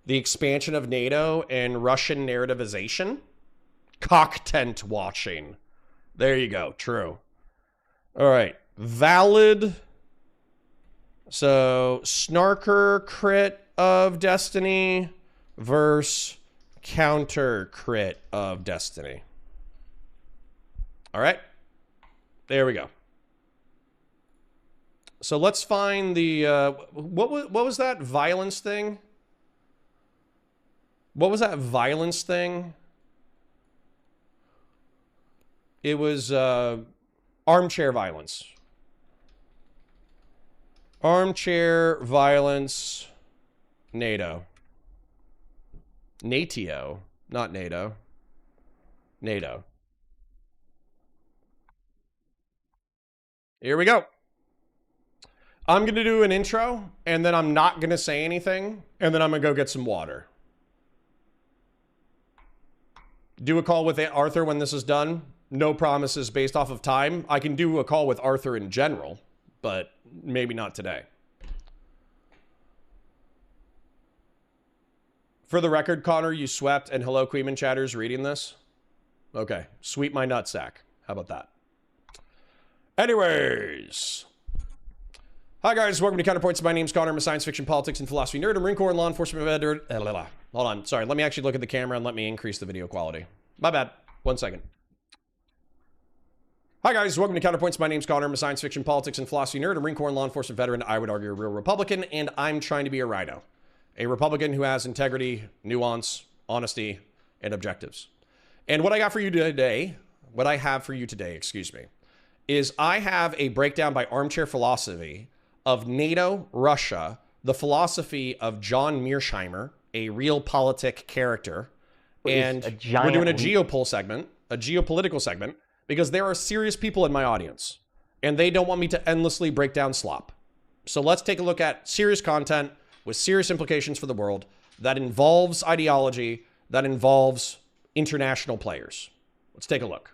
the expansion of NATO, and Russian narrativization. Cock tent watching. There you go. True. All right. Valid. So, Snarker crit of Destiny versus counter crit of Destiny. All right. There we go. So let's find the, what was that violence thing? What was that violence thing? It was armchair violence. Armchair violence, NATO. NATO, not NATO. NATO. Here we go. I'm going to do an intro, and then I'm not going to say anything, and then I'm going to go get some water. Do a call with Arthur when this is done. No promises based off of time. I can do a call with Arthur in general, but maybe not today. For the record, Connor, you swept, and hello, Queeman Chatters reading this. Okay, sweep my nutsack. How about that? Anyways. Hi, guys. Welcome to Counterpoints. My name's Connor. I'm a science fiction, politics, and philosophy nerd. I'm Marine Corps and law enforcement veteran. Hold on. Sorry. Let me actually look at the camera and let me increase the video quality. My bad. 1 second. Hi, guys. Welcome to Counterpoints. My name's Connor. I'm a science fiction, politics, and philosophy nerd. I'm a Marine Corps and law enforcement veteran. I would argue a real Republican, and I'm trying to be a rhino. A Republican who has integrity, nuance, honesty, and objectives. And what I got for you today, excuse me, is I have a breakdown by Armchair Philosophy of NATO, Russia, the philosophy of John Mearsheimer, a real politic character. And we're doing a Geopol segment, a geopolitical segment, because there are serious people in my audience, and they don't want me to endlessly break down slop. So let's take a look at serious content with serious implications for the world that involves ideology, that involves international players. Let's take a look.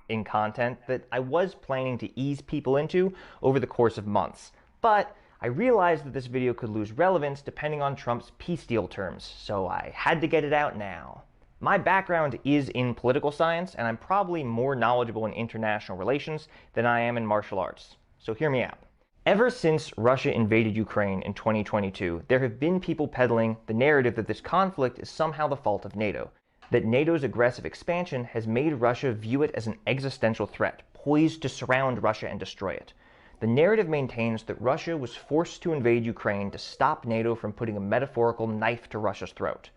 In content that I was planning to ease people into over the course of months. But I realized that this video could lose relevance depending on Trump's peace deal terms, so I had to get it out now. My background is in political science, and I'm probably more knowledgeable in international relations than I am in martial arts. So hear me out. Ever since Russia invaded Ukraine in 2022, there have been people peddling the narrative that this conflict is somehow the fault of NATO, that NATO's aggressive expansion has made Russia view it as an existential threat, poised to surround Russia and destroy it. The narrative maintains that Russia was forced to invade Ukraine to stop NATO from putting a metaphorical knife to Russia's throat.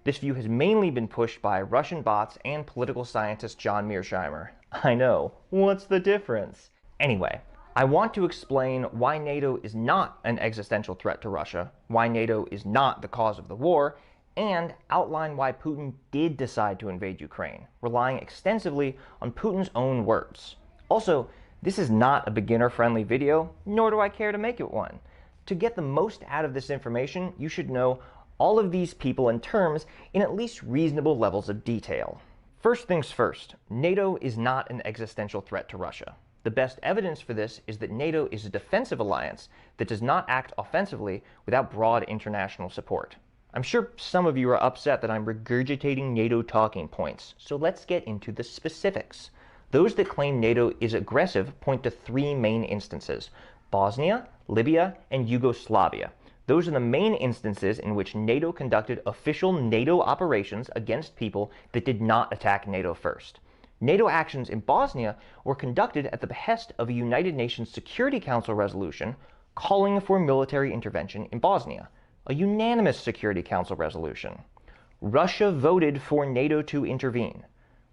This view has mainly been pushed by Russian bots and political scientist John Mearsheimer. I know, what's the difference? Anyway, I want to explain why NATO is not an existential threat to Russia, why NATO is not the cause of the war, and outline why Putin did decide to invade Ukraine, relying extensively on Putin's own words. Also, this is not a beginner-friendly video, nor do I care to make it one. To get the most out of this information, you should know all of these people and terms in at least reasonable levels of detail. First things first, NATO is not an existential threat to Russia. The best evidence for this is that NATO is a defensive alliance that does not act offensively without broad international support. I'm sure some of you are upset that I'm regurgitating NATO talking points, so let's get into the specifics. Those that claim NATO is aggressive point to three main instances: Bosnia, Libya, and Yugoslavia. Those are the main instances in which NATO conducted official NATO operations against people that did not attack NATO first. NATO actions in Bosnia were conducted at the behest of a United Nations Security Council resolution calling for military intervention in Bosnia, a unanimous Security Council resolution. Russia voted for NATO to intervene.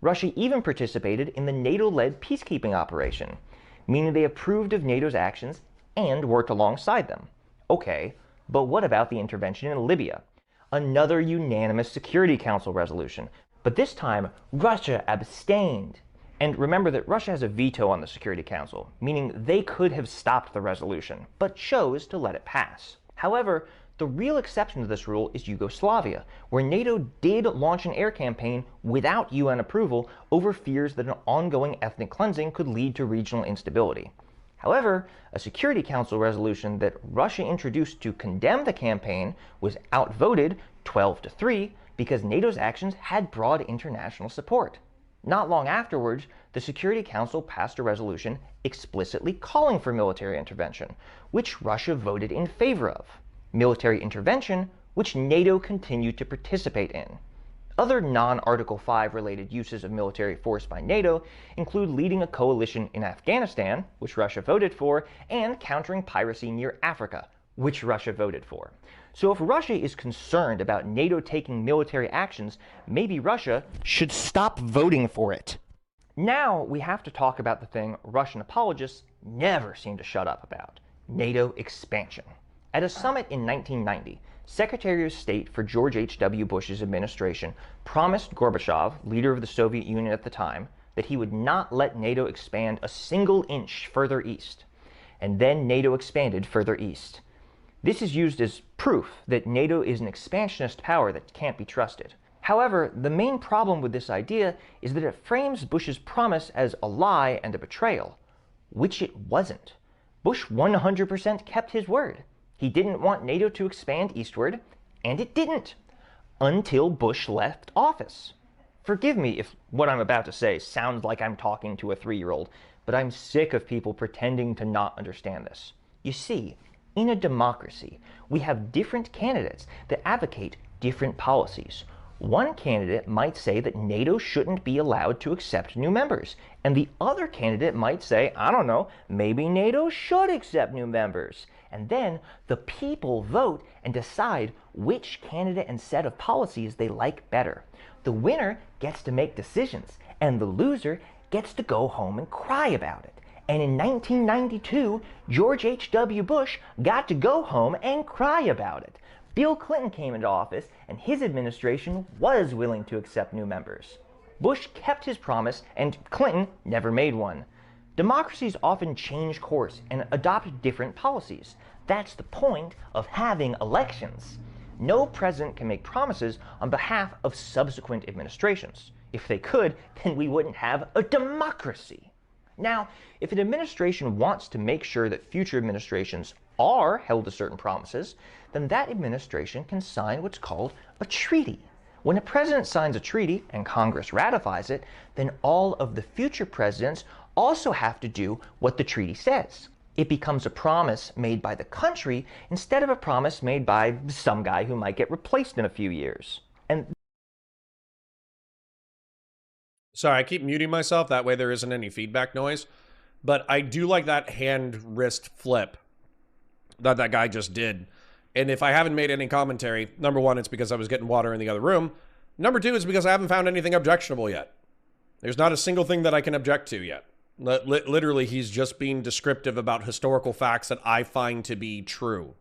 Russia even participated in the NATO-led peacekeeping operation, meaning they approved of NATO's actions and worked alongside them. Okay, but what about the intervention in Libya? Another unanimous Security Council resolution, but this time Russia abstained. And remember that Russia has a veto on the Security Council, meaning they could have stopped the resolution, but chose to let it pass. However, the real exception to this rule is Yugoslavia, where NATO did launch an air campaign without UN approval over fears that an ongoing ethnic cleansing could lead to regional instability. However, a Security Council resolution that Russia introduced to condemn the campaign was outvoted 12-3 because NATO's actions had broad international support. Not long afterwards, the Security Council passed a resolution explicitly calling for military intervention, which Russia voted in favor of. Military intervention, which NATO continued to participate in. Other non-Article 5 related uses of military force by NATO include leading a coalition in Afghanistan, which Russia voted for, and countering piracy near Africa, which Russia voted for. So if Russia is concerned about NATO taking military actions, maybe Russia should stop voting for it. Now we have to talk about the thing Russian apologists never seem to shut up about: NATO expansion. At a summit in 1990, Secretary of State for George H.W. Bush's administration promised Gorbachev, leader of the Soviet Union at the time, that he would not let NATO expand a single inch further east. And then NATO expanded further east. This is used as proof that NATO is an expansionist power that can't be trusted. However, the main problem with this idea is that it frames Bush's promise as a lie and a betrayal, which it wasn't. Bush 100% kept his word. He didn't want NATO to expand eastward, and it didn't, until Bush left office. Forgive me if what I'm about to say sounds like I'm talking to a 3-year-old, but I'm sick of people pretending to not understand this. You see, in a democracy, we have different candidates that advocate different policies. One candidate might say that NATO shouldn't be allowed to accept new members, and the other candidate might say, I don't know, maybe NATO should accept new members. And then the people vote and decide which candidate and set of policies they like better. The winner gets to make decisions, and the loser gets to go home and cry about it. And in 1992, George H.W. Bush got to go home and cry about it. Bill Clinton came into office, and his administration was willing to accept new members. Bush kept his promise, and Clinton never made one. Democracies often change course and adopt different policies. That's the point of having elections. No president can make promises on behalf of subsequent administrations. If they could, then we wouldn't have a democracy. Now, if an administration wants to make sure that future administrations are held to certain promises, then that administration can sign what's called a treaty. When a president signs a treaty and Congress ratifies it, then all of the future presidents also have to do what the treaty says. It becomes a promise made by the country instead of a promise made by some guy who might get replaced in a few years. And Sorry, I keep muting myself. That way there isn't any feedback noise. But I do like that hand-wrist flip that that guy just did. And if I haven't made any commentary, number one, it's because I was getting water in the other room. Number two, it's because I haven't found anything objectionable yet. There's not a single thing that I can object to yet. Literally, he's just being descriptive about historical facts that I find to be true.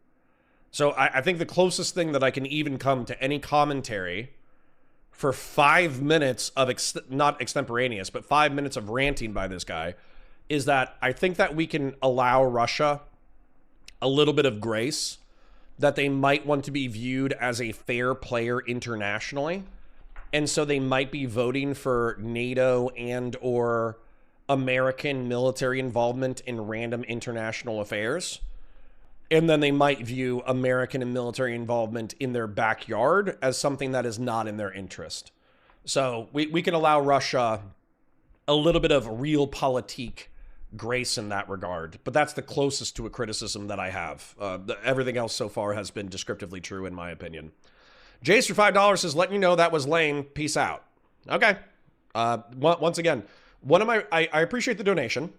So I think the closest thing that I can even come to any commentary for 5 minutes of, not extemporaneous, but 5 minutes of ranting by this guy, is that I think that we can allow Russia a little bit of grace, that they might want to be viewed as a fair player internationally. And so they might be voting for NATO and or American military involvement in random international affairs. And then they might view American and military involvement in their backyard as something that is not in their interest. So we can allow Russia a little bit of realpolitik grace in that regard. But that's the closest to a criticism that I have. Everything else so far has been descriptively true, in my opinion. Jace for $5 says, letting you know that was lame. Peace out. Okay. Once again, I appreciate the donation.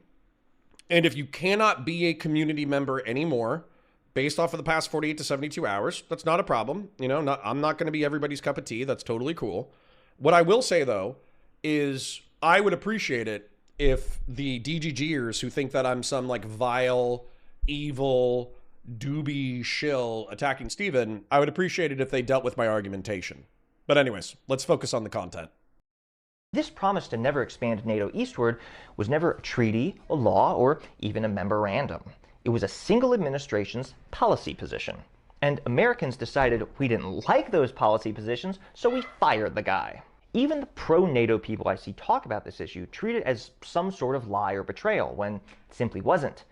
And if you cannot be a community member anymore, based off of the past 48 to 72 hours, that's not a problem. You know, I'm not going to be everybody's cup of tea. That's totally cool. What I will say, though, is I would appreciate it if the DGGers who think that I'm some, like, vile, evil, doobie shill attacking Steven, I would appreciate it if they dealt with my argumentation. But anyways, let's focus on the content. this promise to never expand NATO eastward was never a treaty, a law, or even a memorandum. It was a single administration's policy position. And Americans decided we didn't like those policy positions, so we fired the guy. Even the pro-NATO people I see talk about this issue treat it as some sort of lie or betrayal, when it simply wasn't.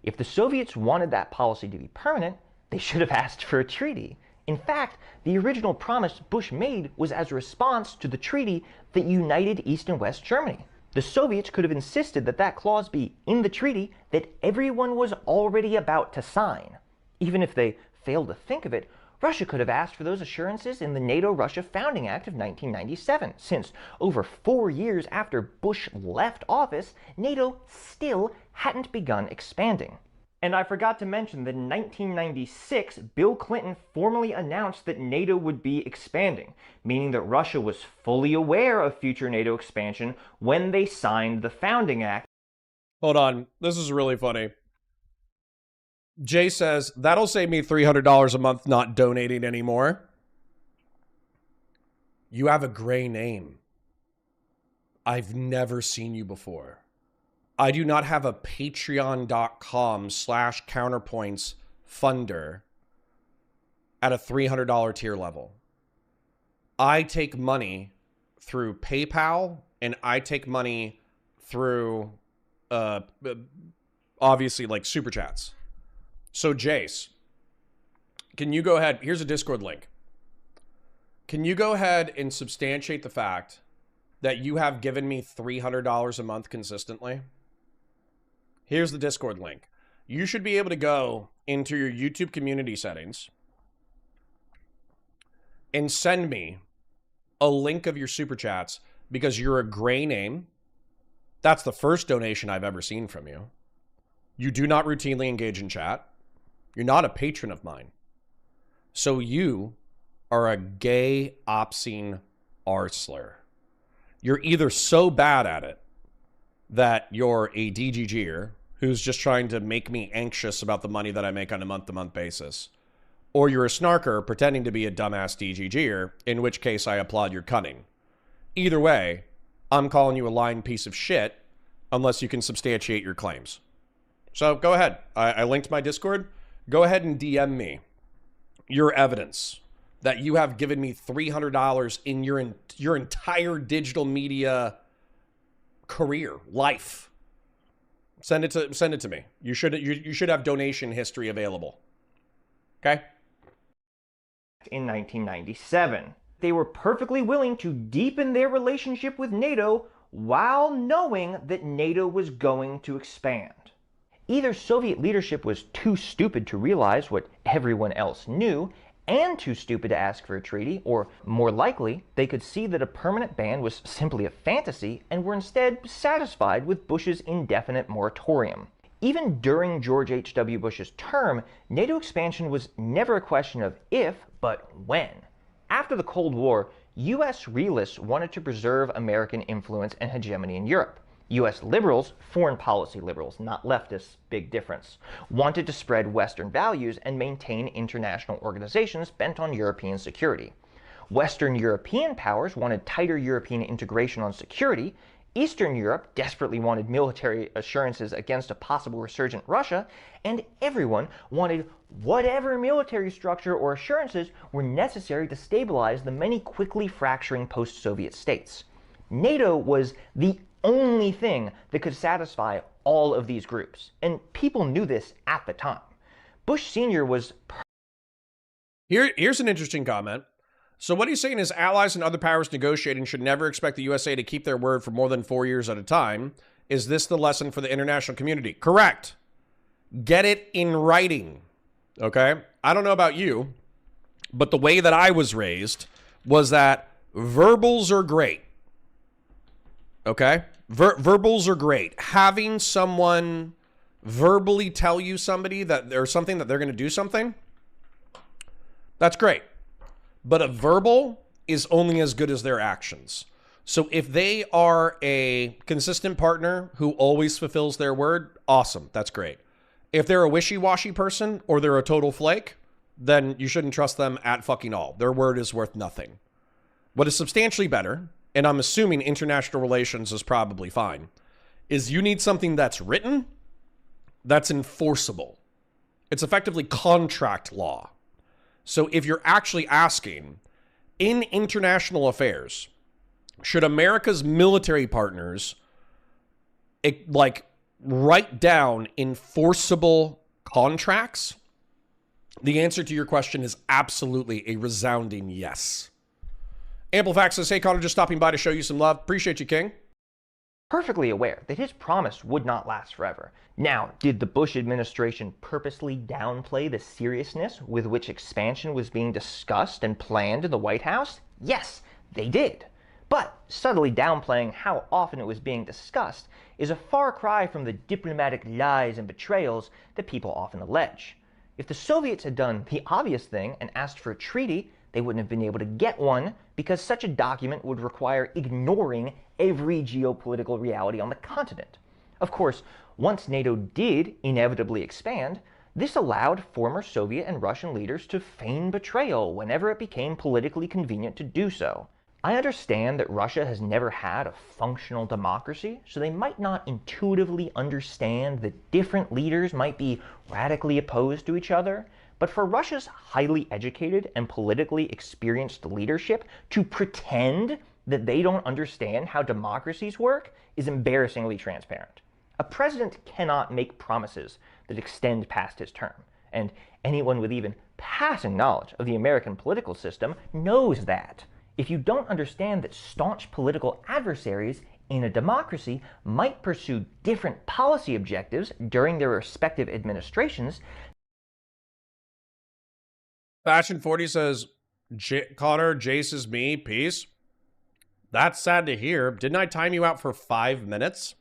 If the Soviets wanted that policy to be permanent, they should have asked for a treaty. In fact, the original promise Bush made was as a response to the treaty that united East and West Germany. The Soviets could have insisted that that clause be in the treaty that everyone was already about to sign. Even if they failed to think of it, Russia could have asked for those assurances in the NATO-Russia Founding Act of 1997, since over 4 years after Bush left office, NATO still hadn't begun expanding. And I forgot to mention that in 1996, Bill Clinton formally announced that NATO would be expanding, meaning that Russia was fully aware of future NATO expansion when they signed the Founding Act. Hold on. This is really funny. Jay says, that'll save me $300 a month not donating anymore. You have a gray name. I've never seen you before. I do not have a patreon.com/counterpoints funder at a $300 tier level. I take money through PayPal and I take money through, obviously, like super chats. So Jace, can you go ahead? Here's a Discord link. Can you go ahead and substantiate the fact that you have given me $300 a month consistently? Here's the Discord link. You should be able to go into your YouTube community settings and send me a link of your super chats because you're a gray name. That's the first donation I've ever seen from you. You do not routinely engage in chat. You're not a patron of mine. So you are a gay obscene arsler. You're either so bad at it that you're a DGGer who's just trying to make me anxious about the money that I make on a month-to-month basis, or you're a snarker pretending to be a dumbass DGGer, in which case I applaud your cunning. Either way, I'm calling you a lying piece of shit unless you can substantiate your claims. So go ahead. I linked my Discord. Go ahead and DM me your evidence that you have given me $300 in your entire digital media career, life. Send it to me. You should have donation history available. Okay? In 1997, they were perfectly willing to deepen their relationship with NATO while knowing that NATO was going to expand. Either Soviet leadership was too stupid to realize what everyone else knew and too stupid to ask for a treaty, or more likely, they could see that a permanent ban was simply a fantasy and were instead satisfied with Bush's indefinite moratorium. Even during George H.W. Bush's term, NATO expansion was never a question of if, but when. After the Cold War, U.S. realists wanted to preserve American influence and hegemony in Europe. U.S. liberals, foreign policy liberals, not leftists, big difference, wanted to spread Western values and maintain international organizations bent on European security. Western European powers wanted tighter European integration on security. Eastern Europe desperately wanted military assurances against a possible resurgent Russia, and everyone wanted whatever military structure or assurances were necessary to stabilize the many quickly fracturing post-Soviet states. NATO was the only thing that could satisfy all of these groups, and people knew this at the time. Bush Sr. was... Here's an interesting comment. So what he's saying is allies and other powers negotiating should never expect the USA to keep their word for more than 4 years at a time. Is this the lesson for the international community? Correct. Get it in writing. Okay? I don't know about you, but the way that I was raised was that verbals are great. Okay? Verbals are great. Having someone verbally tell you something that they're going to do something, that's great. But a verbal is only as good as their actions. So if they are a consistent partner who always fulfills their word, awesome. That's great. If they're a wishy-washy person or they're a total flake, then you shouldn't trust them at fucking all. Their word is worth nothing. What is substantially better, and I'm assuming international relations is probably fine, is you need something that's written, that's enforceable. It's effectively contract law. So if you're actually asking, in international affairs, should America's military partners write down enforceable contracts? The answer to your question is absolutely a resounding yes. Amplifax says, hey, Connor, just stopping by to show you some love. Appreciate you, King. Perfectly aware that his promise would not last forever. Now, did the Bush administration purposely downplay the seriousness with which expansion was being discussed and planned in the White House? Yes, they did. But subtly downplaying how often it was being discussed is a far cry from the diplomatic lies and betrayals that people often allege. If the Soviets had done the obvious thing and asked for a treaty, they wouldn't have been able to get one because such a document would require ignoring every geopolitical reality on the continent. Of course, once NATO did inevitably expand, this allowed former Soviet and Russian leaders to feign betrayal whenever it became politically convenient to do so. I understand that Russia has never had a functional democracy, so they might not intuitively understand that different leaders might be radically opposed to each other, but for Russia's highly educated and politically experienced leadership to pretend that they don't understand how democracies work is embarrassingly transparent. A president cannot make promises that extend past his term, and anyone with even passing knowledge of the American political system knows that. If you don't understand that staunch political adversaries in a democracy might pursue different policy objectives during their respective administrations. Fashion 40 says, Connor, Jace is me, peace. That's sad to hear. Didn't I time you out for 5 minutes?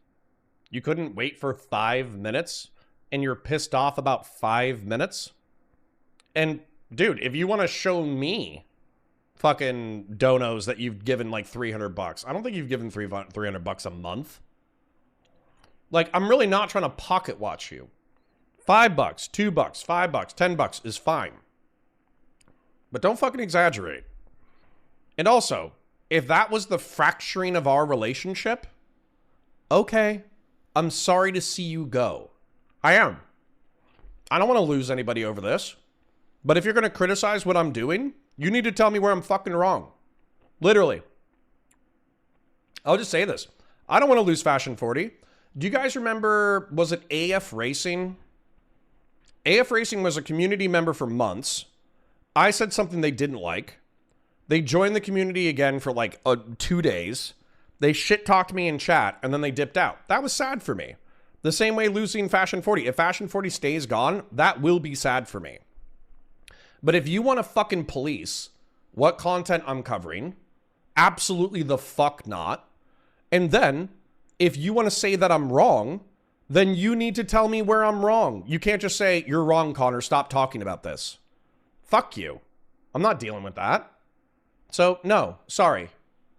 You couldn't wait for 5 minutes? And you're pissed off about 5 minutes? And, dude, if you want to show me fucking donos that you've given like $300, I don't think you've given $300 a month. Like, I'm really not trying to pocket watch you. $5, $2, $5, $10 is fine. But don't fucking exaggerate. And also, if that was the fracturing of our relationship, okay, I'm sorry to see you go. I am. I don't want to lose anybody over this. But if you're going to criticize what I'm doing, you need to tell me where I'm fucking wrong. Literally. I'll just say this. I don't want to lose Fashion 40. Do you guys remember, was it AF Racing? AF Racing was a community member for months. I said something they didn't like. They joined the community again for like 2 days. They shit-talked me in chat, and then they dipped out. That was sad for me. The same way losing Fashion 40. If Fashion 40 stays gone, that will be sad for me. But if you want to fucking police what content I'm covering, absolutely the fuck not. And then, if you want to say that I'm wrong, then you need to tell me where I'm wrong. You can't just say, you're wrong, Connor, stop talking about this. Fuck you. I'm not dealing with that. So, no, sorry.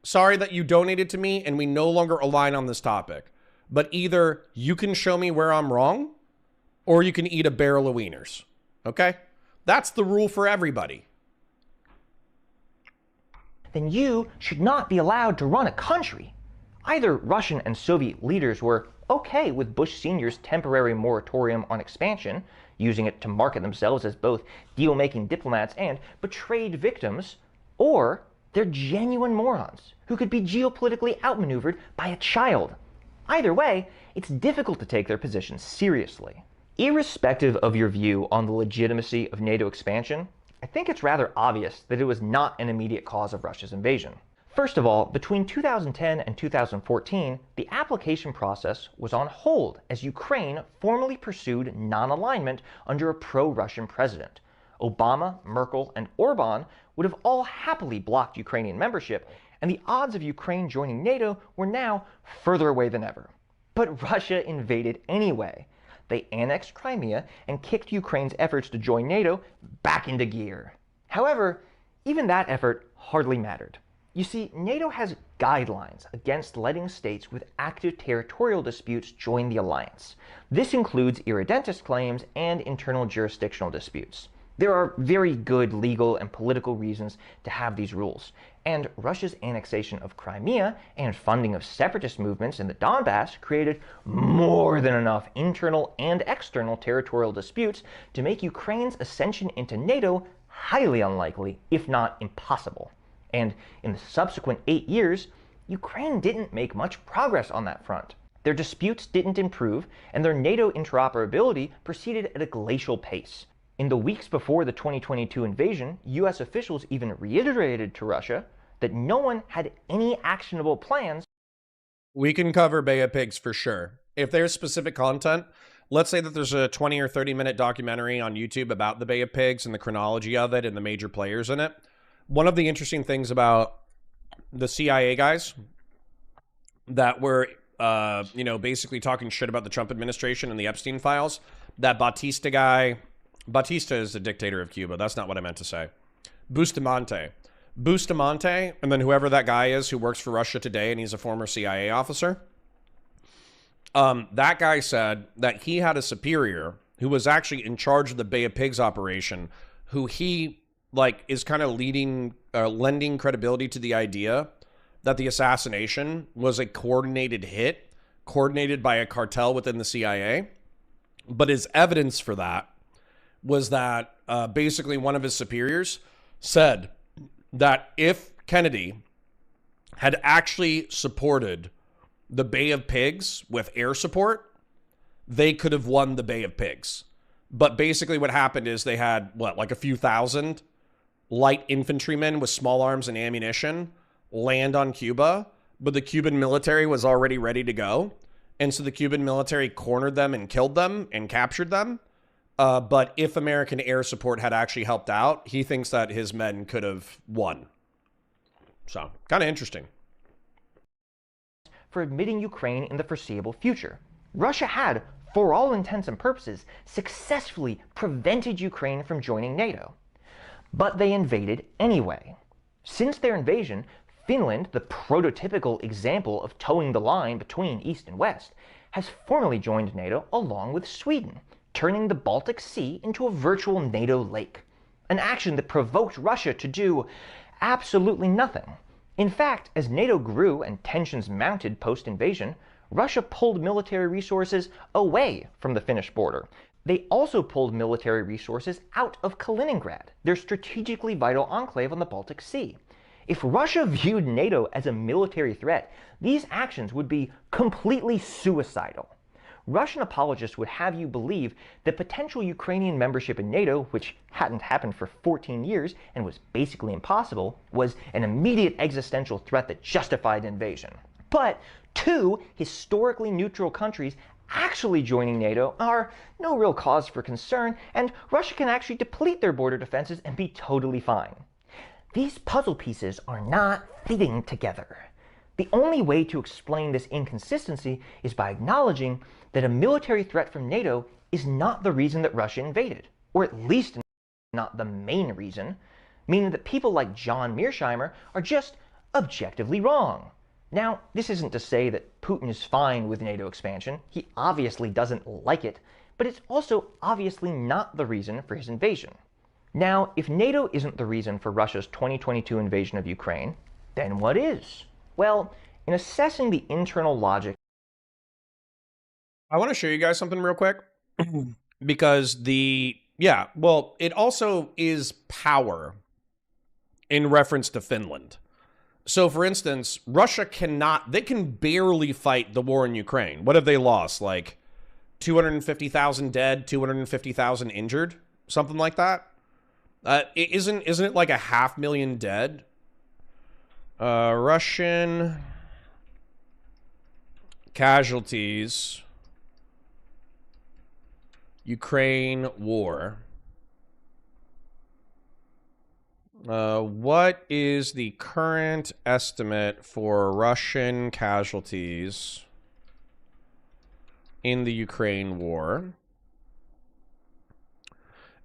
Sorry that you donated to me and we no longer align on this topic. But either you can show me where I'm wrong, or you can eat a barrel of wieners. Okay? That's the rule for everybody. Then you should not be allowed to run a country. Either Russian and Soviet leaders were okay with Bush Sr.'s temporary moratorium on expansion, using it to market themselves as both deal-making diplomats and betrayed victims, or they're genuine morons who could be geopolitically outmaneuvered by a child. Either way, it's difficult to take their positions seriously. Irrespective of your view on the legitimacy of NATO expansion, I think it's rather obvious that it was not an immediate cause of Russia's invasion. First of all, between 2010 and 2014, the application process was on hold as Ukraine formally pursued non-alignment under a pro-Russian president. Obama, Merkel, and Orban would have all happily blocked Ukrainian membership, and the odds of Ukraine joining NATO were now further away than ever. But Russia invaded anyway. They annexed Crimea and kicked Ukraine's efforts to join NATO back into gear. However, even that effort hardly mattered. You see, NATO has guidelines against letting states with active territorial disputes join the alliance. This includes irredentist claims and internal jurisdictional disputes. There are very good legal and political reasons to have these rules, and Russia's annexation of Crimea and funding of separatist movements in the Donbass created more than enough internal and external territorial disputes to make Ukraine's ascension into NATO highly unlikely, if not impossible. And in the subsequent 8 years, Ukraine didn't make much progress on that front. Their disputes didn't improve, and their NATO interoperability proceeded at a glacial pace. In the weeks before the 2022 invasion, US officials even reiterated to Russia that no one had any actionable plans. We can cover Bay of Pigs for sure. If there's specific content, let's say that there's a 20 or 30 minute documentary on YouTube about the Bay of Pigs and the chronology of it and the major players in it. One of the interesting things about the CIA guys that were you know, basically talking shit about the Trump administration and the Epstein files. That Batista guy, Batista is the dictator of Cuba. That's not what I meant to say. Bustamante, and then whoever that guy is who works for Russia today, and he's a former CIA officer. That guy said that he had a superior who was actually in charge of the Bay of Pigs operation, who he like is kind of lending credibility to the idea that the assassination was a coordinated hit, coordinated by a cartel within the CIA. But his evidence for that was that basically one of his superiors said that if Kennedy had actually supported the Bay of Pigs with air support, they could have won the Bay of Pigs. But basically what happened is they had, what, like a few thousand light infantrymen with small arms and ammunition land on Cuba, but the Cuban military was already ready to go. And so the Cuban military cornered them and killed them and captured them. But if American air support had actually helped out, he thinks that his men could have won. So, kind of interesting. For admitting Ukraine in the foreseeable future. Russia had, for all intents and purposes, successfully prevented Ukraine from joining NATO. But they invaded anyway. Since their invasion, Finland, the prototypical example of towing the line between East and West, has formally joined NATO along with Sweden, turning the Baltic Sea into a virtual NATO lake. An action that provoked Russia to do absolutely nothing. In fact, as NATO grew and tensions mounted post-invasion, Russia pulled military resources away from the Finnish border. They also pulled military resources out of Kaliningrad, their strategically vital enclave on the Baltic Sea. If Russia viewed NATO as a military threat, these actions would be completely suicidal. Russian apologists would have you believe that potential Ukrainian membership in NATO, which hadn't happened for 14 years and was basically impossible, was an immediate existential threat that justified invasion. But two historically neutral countries actually joining NATO are no real cause for concern, and Russia can actually deplete their border defenses and be totally fine. These puzzle pieces are not fitting together. The only way to explain this inconsistency is by acknowledging that a military threat from NATO is not the reason that Russia invaded, or at least not the main reason, meaning that people like John Mearsheimer are just objectively wrong. Now, this isn't to say that Putin is fine with NATO expansion. He obviously doesn't like it, but it's also obviously not the reason for his invasion. Now, if NATO isn't the reason for Russia's 2022 invasion of Ukraine, then what is? Well, in assessing the internal logic... I want to show you guys something real quick. Because it also is power in reference to Finland. So, for instance, Russia they can barely fight the war in Ukraine. What have they lost? Like 250,000 dead, 250,000 injured? Something like that? Isn't it like 500,000 dead? Russian casualties, Ukraine war. What is the current estimate for Russian casualties in the Ukraine war?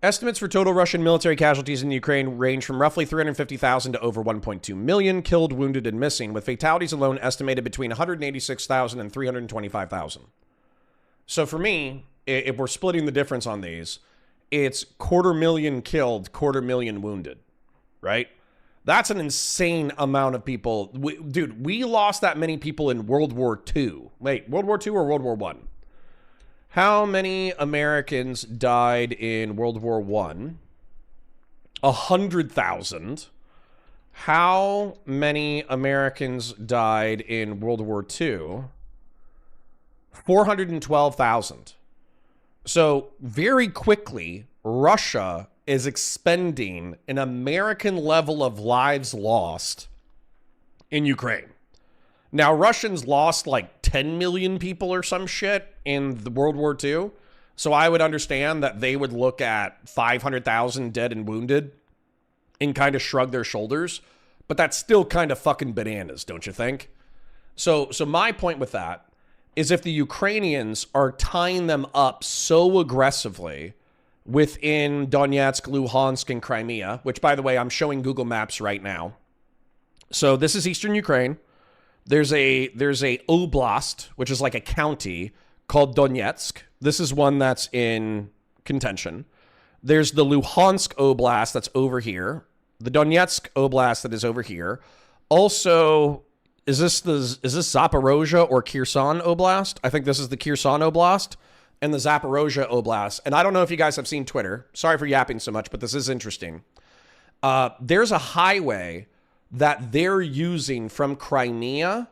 Estimates for total Russian military casualties in Ukraine range from roughly 350,000 to over 1.2 million killed, wounded, and missing, with fatalities alone estimated between 186,000 and 325,000. So for me, if we're splitting the difference on these, it's 250,000 killed, 250,000 wounded, right? That's an insane amount of people. Dude, we lost that many people in World War II. Wait, World War II or World War I? How many Americans died in World War I? 100,000. How many Americans died in World War II? 412,000. So very quickly, Russia is expending an American level of lives lost in Ukraine. Now, Russians lost like 10 million people or some shit in the World War II. So I would understand that they would look at 500,000 dead and wounded and kind of shrug their shoulders. But that's still kind of fucking bananas, don't you think? So my point with that is if the Ukrainians are tying them up so aggressively within Donetsk, Luhansk, and Crimea, which, by the way, I'm showing Google Maps right now. So this is eastern Ukraine. There's a oblast, which is like a county, called Donetsk. This is one that's in contention. There's the Luhansk Oblast that's over here. The Donetsk Oblast that is over here. Also, is this Zaporozhye or Kherson Oblast? I think this is the Kherson Oblast and the Zaporozhye Oblast. And I don't know if you guys have seen Twitter. Sorry for yapping so much, but this is interesting. There's a highway that they're using from Crimea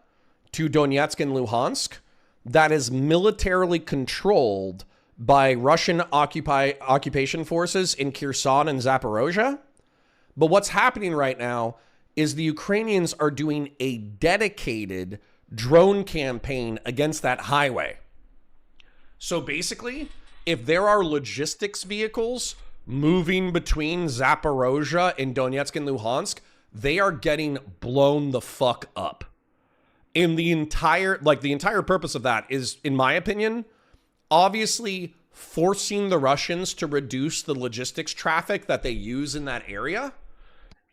to Donetsk and Luhansk that is militarily controlled by Russian occupation forces in Kherson and Zaporozhye. But what's happening right now is the Ukrainians are doing a dedicated drone campaign against that highway. So basically, if there are logistics vehicles moving between Zaporozhye and Donetsk and Luhansk, they are getting blown the fuck up. And the entire purpose of that is, in my opinion, obviously forcing the Russians to reduce the logistics traffic that they use in that area,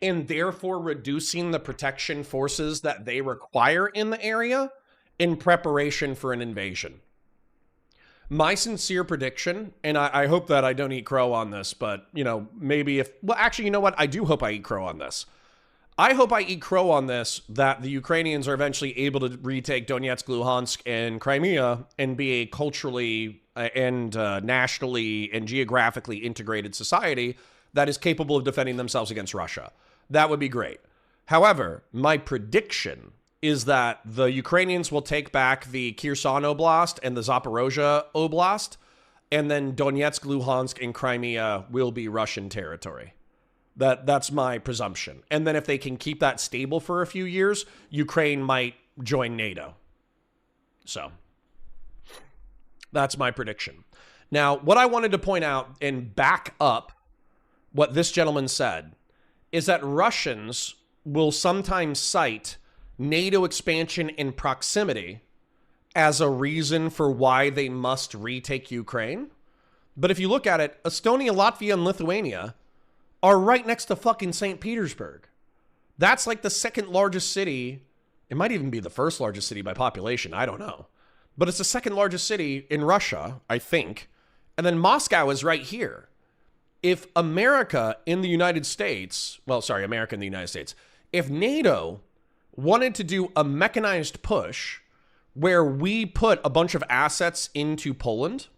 and therefore reducing the protection forces that they require in the area in preparation for an invasion. My sincere prediction, and I hope that I don't eat crow on this, but, maybe actually, you know what? I do hope I eat crow on this. I hope I eat crow on this, that the Ukrainians are eventually able to retake Donetsk, Luhansk, and Crimea and be a culturally and nationally and geographically integrated society that is capable of defending themselves against Russia. That would be great. However, my prediction is that the Ukrainians will take back the Kherson Oblast and the Zaporozhye Oblast, and then Donetsk, Luhansk, and Crimea will be Russian territory. That's my presumption. And then if they can keep that stable for a few years, Ukraine might join NATO. So that's my prediction. Now, what I wanted to point out and back up what this gentleman said is that Russians will sometimes cite NATO expansion in proximity as a reason for why they must retake Ukraine. But if you look at it, Estonia, Latvia, and Lithuania are right next to fucking St. Petersburg. That's like the second largest city. It might even be the first largest city by population. I don't know. But it's the second largest city in Russia, I think. And then Moscow is right here. If America in the United States, if NATO wanted to do a mechanized push where we put a bunch of assets into Poland,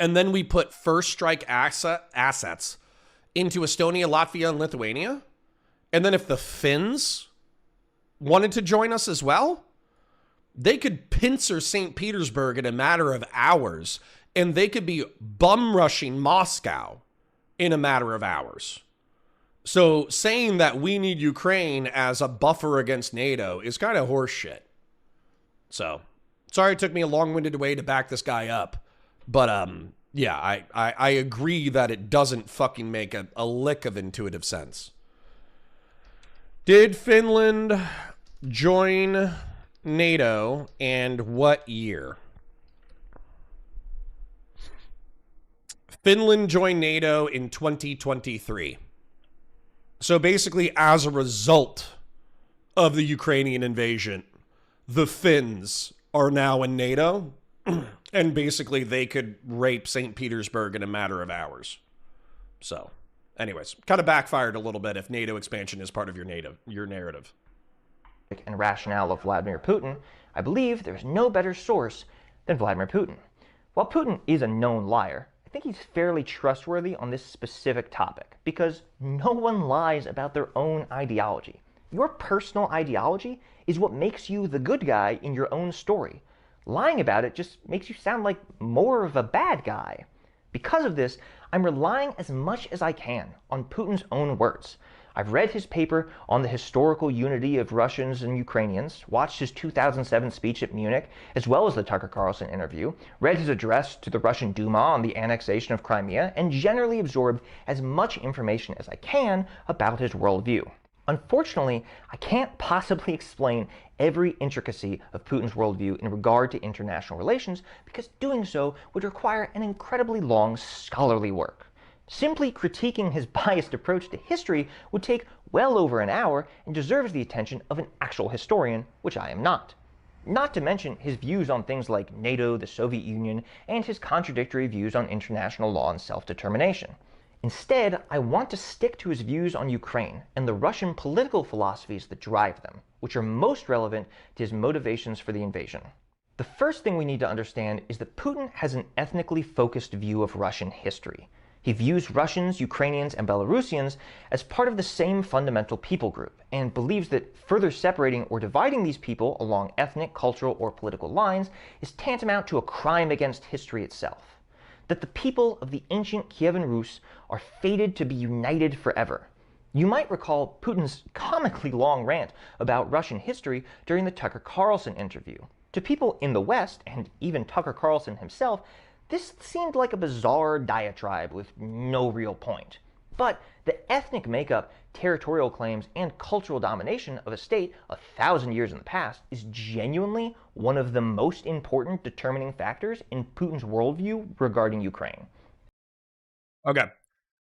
and then we put first strike assets into Estonia, Latvia, and Lithuania, and then if the Finns wanted to join us as well, they could pincer St. Petersburg in a matter of hours, and they could be bum rushing Moscow in a matter of hours. So saying that we need Ukraine as a buffer against NATO is kind of horseshit. So, sorry it took me a long-winded way to back this guy up. But, yeah, I agree that it doesn't fucking make a lick of intuitive sense. Did Finland join NATO, and what year? Finland joined NATO in 2023. So basically, as a result of the Ukrainian invasion, the Finns are now in NATO, and basically they could rape St. Petersburg in a matter of hours. So, anyways, kind of backfired a little bit if NATO expansion is part of your narrative. And rationale of Vladimir Putin, I believe there's no better source than Vladimir Putin. While Putin is a known liar, I think he's fairly trustworthy on this specific topic because no one lies about their own ideology. Your personal ideology is what makes you the good guy in your own story. Lying about it just makes you sound like more of a bad guy. Because of this, I'm relying as much as I can on Putin's own words. I've read his paper on the historical unity of Russians and Ukrainians, watched his 2007 speech at Munich, as well as the Tucker Carlson interview, read his address to the Russian Duma on the annexation of Crimea, and generally absorbed as much information as I can about his worldview. Unfortunately, I can't possibly explain every intricacy of Putin's worldview in regard to international relations, because doing so would require an incredibly long scholarly work. Simply critiquing his biased approach to history would take well over an hour and deserves the attention of an actual historian, which I am not. Not to mention his views on things like NATO, the Soviet Union, and his contradictory views on international law and self-determination. Instead, I want to stick to his views on Ukraine and the Russian political philosophies that drive them, which are most relevant to his motivations for the invasion. The first thing we need to understand is that Putin has an ethnically focused view of Russian history. He views Russians, Ukrainians, and Belarusians as part of the same fundamental people group, and believes that further separating or dividing these people along ethnic, cultural, or political lines is tantamount to a crime against history itself. That the people of the ancient Kievan Rus are fated to be united forever. You might recall Putin's comically long rant about Russian history during the Tucker Carlson interview. To people in the West, and even Tucker Carlson himself, this seemed like a bizarre diatribe with no real point. But the ethnic makeup, territorial claims, and cultural domination of a state 1,000 years in the past is genuinely one of the most important determining factors in Putin's worldview regarding Ukraine. Okay.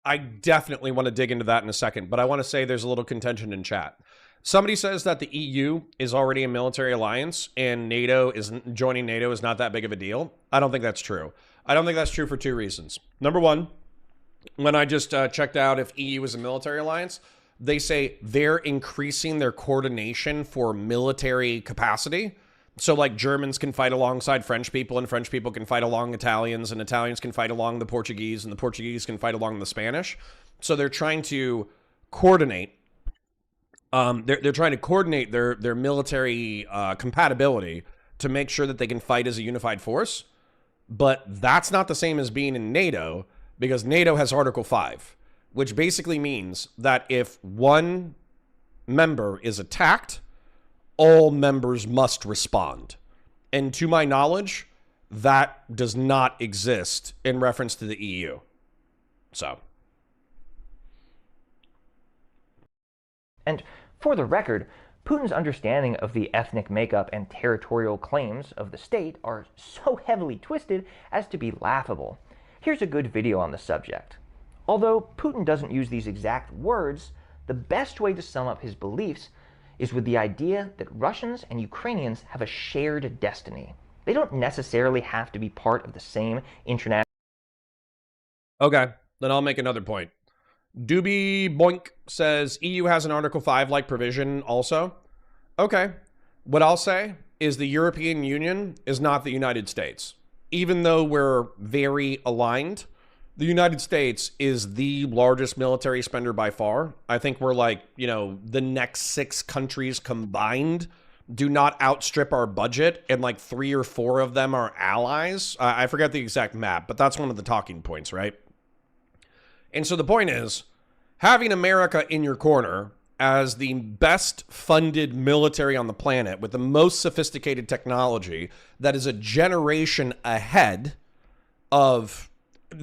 I definitely want to dig into that in a second, but I want to say there's a little contention in chat. Somebody says that the EU is already a military alliance and joining NATO is not that big of a deal. I don't think that's true. I don't think that's true for two reasons. Number one, when I just checked out if EU is a military alliance, they say they're increasing their coordination for military capacity. So like Germans can fight alongside French people, and French people can fight along Italians, and Italians can fight along the Portuguese, and the Portuguese can fight along the Spanish. So they're trying to coordinate. They're trying to coordinate their military compatibility to make sure that they can fight as a unified force. But that's not the same as being in NATO, because NATO has Article 5, which basically means that if one member is attacked, all members must respond. And to my knowledge, that does not exist in reference to the EU. So. And for the record, Putin's understanding of the ethnic makeup and territorial claims of the state are so heavily twisted as to be laughable. Here's a good video on the subject. Although Putin doesn't use these exact words, the best way to sum up his beliefs is with the idea that Russians and Ukrainians have a shared destiny. They don't necessarily have to be part of the same international... Okay, then I'll make another point. Doobie Boink says EU has an Article 5-like provision also. Okay, what I'll say is the European Union is not the United States. Even though we're very aligned, the United States is the largest military spender by far. I think we're like, the next 6 countries combined do not outstrip our budget, and like 3 or 4 of them are allies. I forget the exact map, but that's one of the talking points, right? And so the point is, having America in your corner as the best funded military on the planet with the most sophisticated technology that is a generation ahead of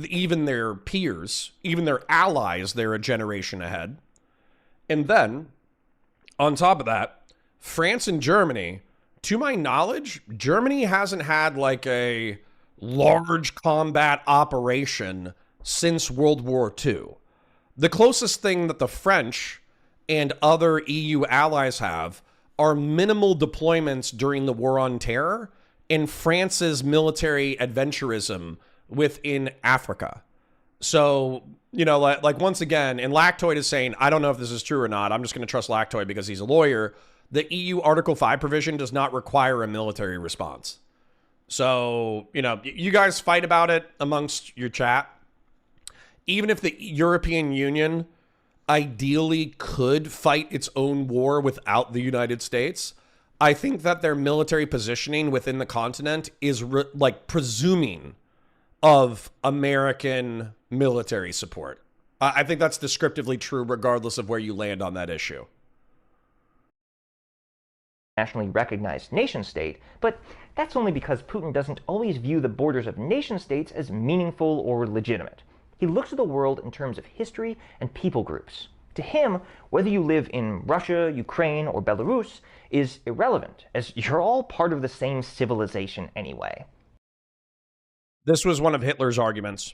even their peers, even their allies, they're a generation ahead. And then, on top of that, France and Germany, to my knowledge, Germany hasn't had like a large combat operation since World War II. The closest thing that the French and other EU allies have are minimal deployments during the War on Terror and France's military adventurism within Africa. So, like once again, and Lactoid is saying, I don't know if this is true or not. I'm just going to trust Lactoid because he's a lawyer. The EU Article 5 provision does not require a military response. So, you guys fight about it amongst your chat. Even if the European Union ideally could fight its own war without the United States, I think that their military positioning within the continent is presuming of American military support. I think that's descriptively true regardless of where you land on that issue. Nationally recognized nation state, but that's only because Putin doesn't always view the borders of nation states as meaningful or legitimate. He looks at the world in terms of history and people groups. To him, whether you live in Russia, Ukraine, or Belarus is irrelevant, as you're all part of the same civilization anyway. This was one of Hitler's arguments.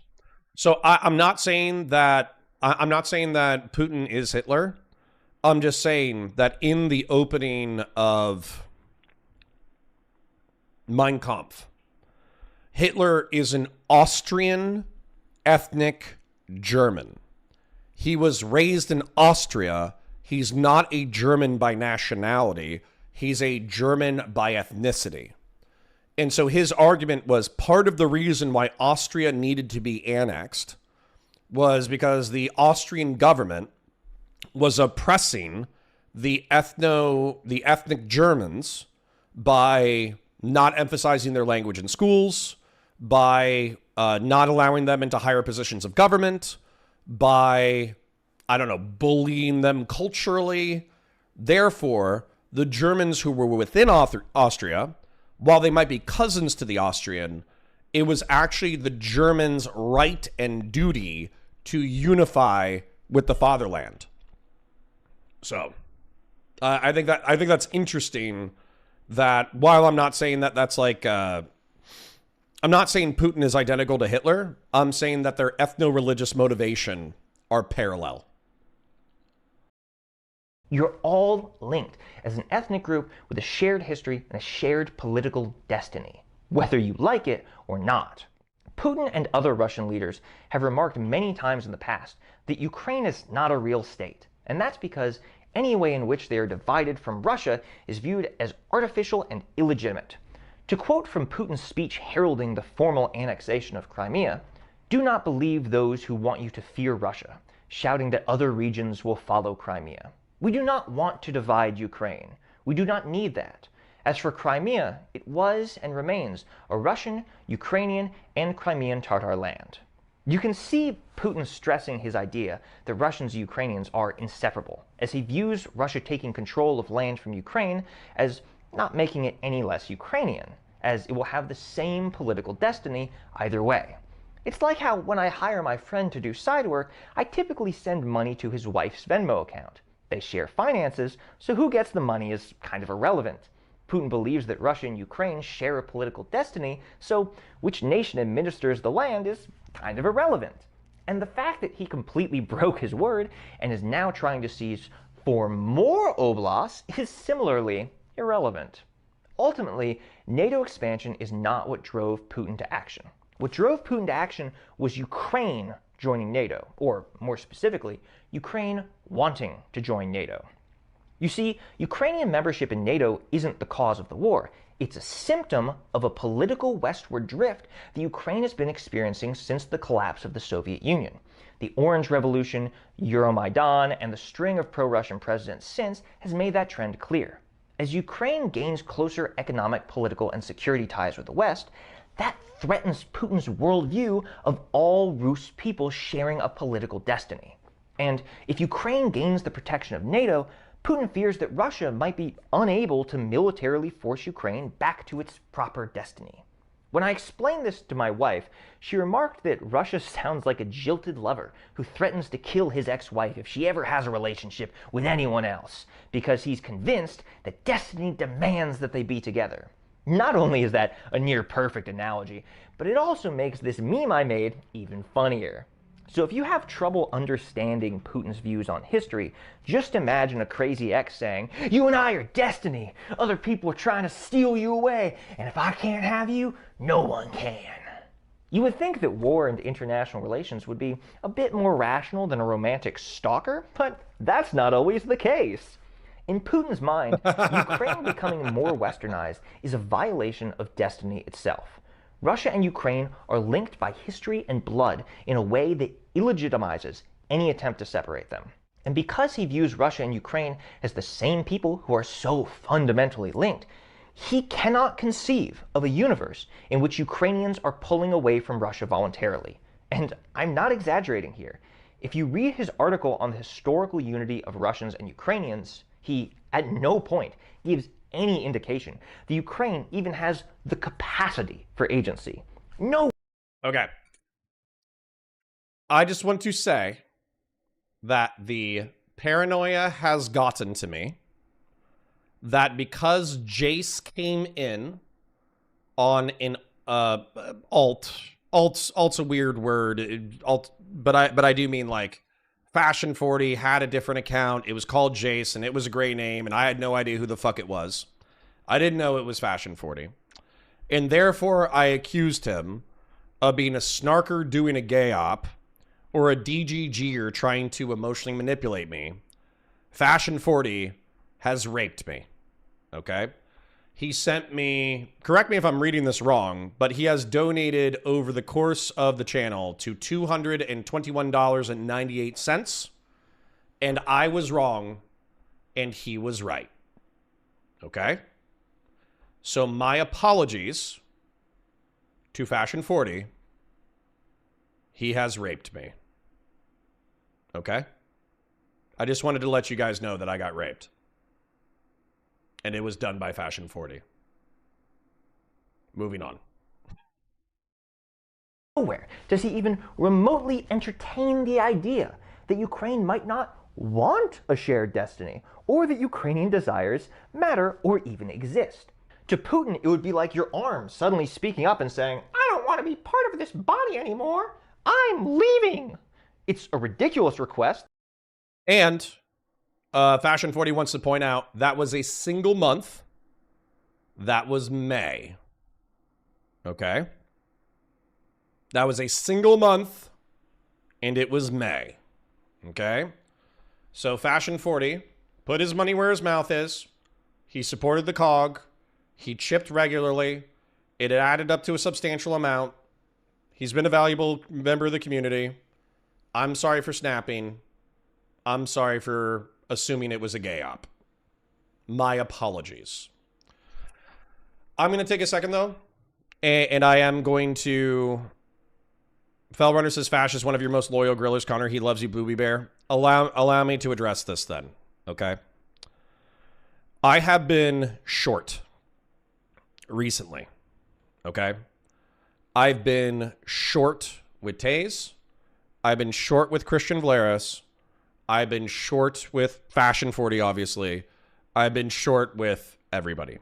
So I'm not saying that Putin is Hitler. I'm just saying that in the opening of Mein Kampf, Hitler is an Austrian ethnic German. He was raised in Austria. He's not a German by nationality. He's a German by ethnicity. And so his argument was part of the reason why Austria needed to be annexed was because the Austrian government was oppressing the ethnic Germans by not emphasizing their language in schools, by not allowing them into higher positions of government, by, I don't know, bullying them culturally. Therefore, the Germans who were within Austria, while they might be cousins to the Austrian, it was actually the Germans' right and duty to unify with the fatherland. So, I think that's interesting. That while I'm not saying that that's like, I'm not saying Putin is identical to Hitler. I'm saying that their ethno-religious motivation are parallel. You're all linked as an ethnic group with a shared history and a shared political destiny, whether you like it or not. Putin and other Russian leaders have remarked many times in the past that Ukraine is not a real state, and that's because any way in which they are divided from Russia is viewed as artificial and illegitimate. To quote from Putin's speech heralding the formal annexation of Crimea, "Do not believe those who want you to fear Russia, shouting that other regions will follow Crimea. We do not want to divide Ukraine. We do not need that. As for Crimea, it was and remains a Russian, Ukrainian, and Crimean Tatar land." You can see Putin stressing his idea that Russians and Ukrainians are inseparable, as he views Russia taking control of land from Ukraine as not making it any less Ukrainian, as it will have the same political destiny either way. It's like how when I hire my friend to do side work, I typically send money to his wife's Venmo account. They share finances, so who gets the money is kind of irrelevant. Putin believes that Russia and Ukraine share a political destiny, so which nation administers the land is kind of irrelevant. And the fact that he completely broke his word and is now trying to seize 4 more oblasts is similarly irrelevant. Ultimately, NATO expansion is not what drove Putin to action. What drove Putin to action was Ukraine joining NATO, or more specifically, Ukraine wanting to join NATO. You see, Ukrainian membership in NATO isn't the cause of the war. It's a symptom of a political westward drift that Ukraine has been experiencing since the collapse of the Soviet Union. The Orange Revolution, Euromaidan, and the string of pro-Russian presidents since has made that trend clear. As Ukraine gains closer economic, political, and security ties with the West, that threatens Putin's worldview of all Rus people sharing a political destiny. And if Ukraine gains the protection of NATO, Putin fears that Russia might be unable to militarily force Ukraine back to its proper destiny. When I explained this to my wife, she remarked that Russia sounds like a jilted lover who threatens to kill his ex-wife if she ever has a relationship with anyone else, because he's convinced that destiny demands that they be together. Not only is that a near-perfect analogy, but it also makes this meme I made even funnier. So if you have trouble understanding Putin's views on history, just imagine a crazy ex saying, "You and I are destiny. Other people are trying to steal you away, and if I can't have you, no one can." You would think that war and international relations would be a bit more rational than a romantic stalker, but that's not always the case. In Putin's mind, Ukraine becoming more westernized is a violation of destiny itself. Russia and Ukraine are linked by history and blood in a way that illegitimizes any attempt to separate them. And because he views Russia and Ukraine as the same people who are so fundamentally linked, he cannot conceive of a universe in which Ukrainians are pulling away from Russia voluntarily. And I'm not exaggerating here. If you read his article on the historical unity of Russians and Ukrainians, he at no point gives any indication that Ukraine even has the capacity for agency. No. Okay. I just want to say that the paranoia has gotten to me that because Jace came in on an alt's a weird word, but I do mean like Fashion 40 had a different account. It was called Jace and it was a gray name and I had no idea who the fuck it was. I didn't know it was Fashion 40. And therefore I accused him of being a snarker doing a gay op or a DGGer trying to emotionally manipulate me. Fashion 40 has raped me. Okay? He sent me, correct me if I'm reading this wrong, but he has donated over the course of the channel to $221.98. And I was wrong and he was right. Okay? So my apologies to Fashion 40. He has raped me. Okay? I just wanted to let you guys know that I got raped. And it was done by Fashion 40. Moving on. Nowhere does he even remotely entertain the idea that Ukraine might not want a shared destiny, or that Ukrainian desires matter or even exist. To Putin, it would be like your arm suddenly speaking up and saying, I don't want to be part of this body anymore. I'm leaving. It's a ridiculous request. And Fashion 40 wants to point out that was a single month. That was May. Okay? That was a single month, and it was May. Okay? So Fashion 40 put his money where his mouth is. He supported the COG. He chipped regularly. It added up to a substantial amount. He's been a valuable member of the community. I'm sorry for snapping. I'm sorry for assuming it was a gay op. My apologies. I'm going to take a second, though. And I am going to... Fellrunner says, Fash is one of your most loyal grillers, Connor. He loves you, Booby Bear. Allow me to address this then, okay? I have been short recently, okay? I've been short with Taze. I've been short with Christian Valeris. I've been short with Fashion 40, obviously. I've been short with everybody.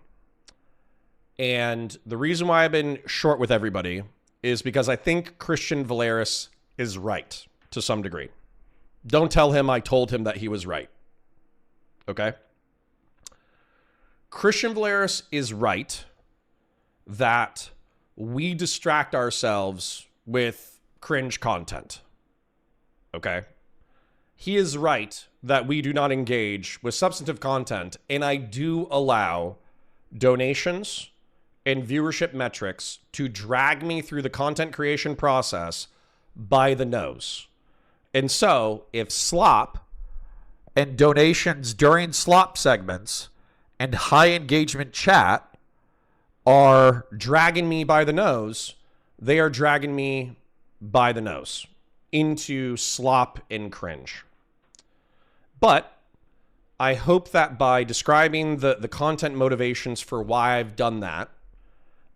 And the reason why I've been short with everybody is because I think Christian Valeris is right to some degree. Don't tell him I told him that he was right. Okay? Christian Valeris is right that we distract ourselves with cringe content. Okay? He is right that we do not engage with substantive content, and I do allow donations and viewership metrics to drag me through the content creation process by the nose. And so, if slop and donations during slop segments and high engagement chat are dragging me by the nose, they are dragging me by the nose into slop and cringe. But I hope that by describing the content motivations for why I've done that,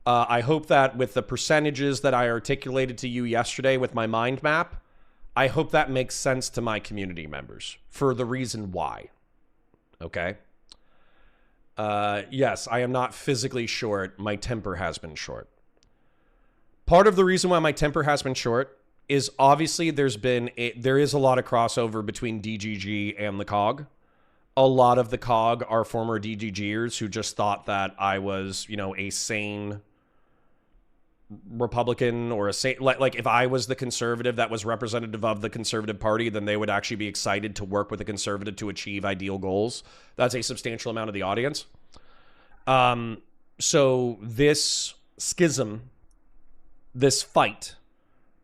I hope that with the percentages that I articulated to you yesterday with my mind map, I hope that makes sense to my community members for the reason why. Okay? Yes, I am not physically short. My temper has been short. Part of the reason why my temper has been short is obviously there is a lot of crossover between DGG and the COG. A lot of the COG are former DGGers who just thought that I was, a sane Republican or a sane, like if I was the conservative that was representative of the conservative party, then they would actually be excited to work with a conservative to achieve ideal goals. That's a substantial amount of the audience. So this schism, this fight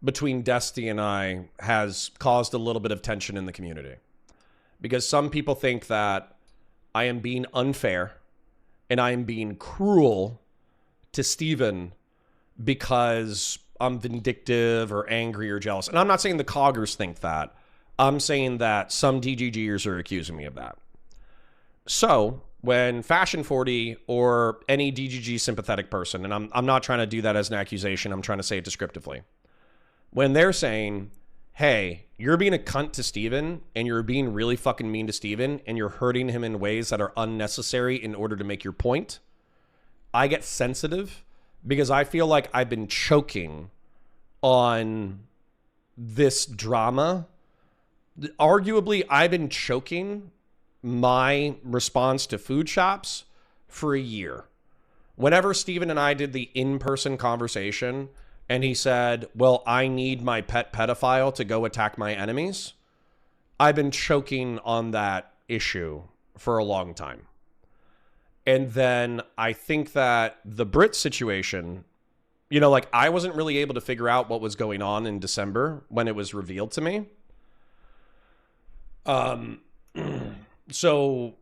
between Dusty and I has caused a little bit of tension in the community. Because some people think that I am being unfair and I am being cruel to Steven because I'm vindictive or angry or jealous. And I'm not saying the coggers think that. I'm saying that some DGGers are accusing me of that. So when Fashion 40 or any DGG sympathetic person, and I'm not trying to do that as an accusation, I'm trying to say it descriptively. When they're saying, hey, you're being a cunt to Steven, and you're being really fucking mean to Steven, and you're hurting him in ways that are unnecessary in order to make your point, I get sensitive because I feel like I've been choking on this drama. Arguably, I've been choking my response to food shops for a year. Whenever Steven and I did the in-person conversation and he said, well, I need my pet pedophile to go attack my enemies, I've been choking on that issue for a long time. And then I think that the Brit situation, you know, like I wasn't really able to figure out what was going on in December when it was revealed to me. So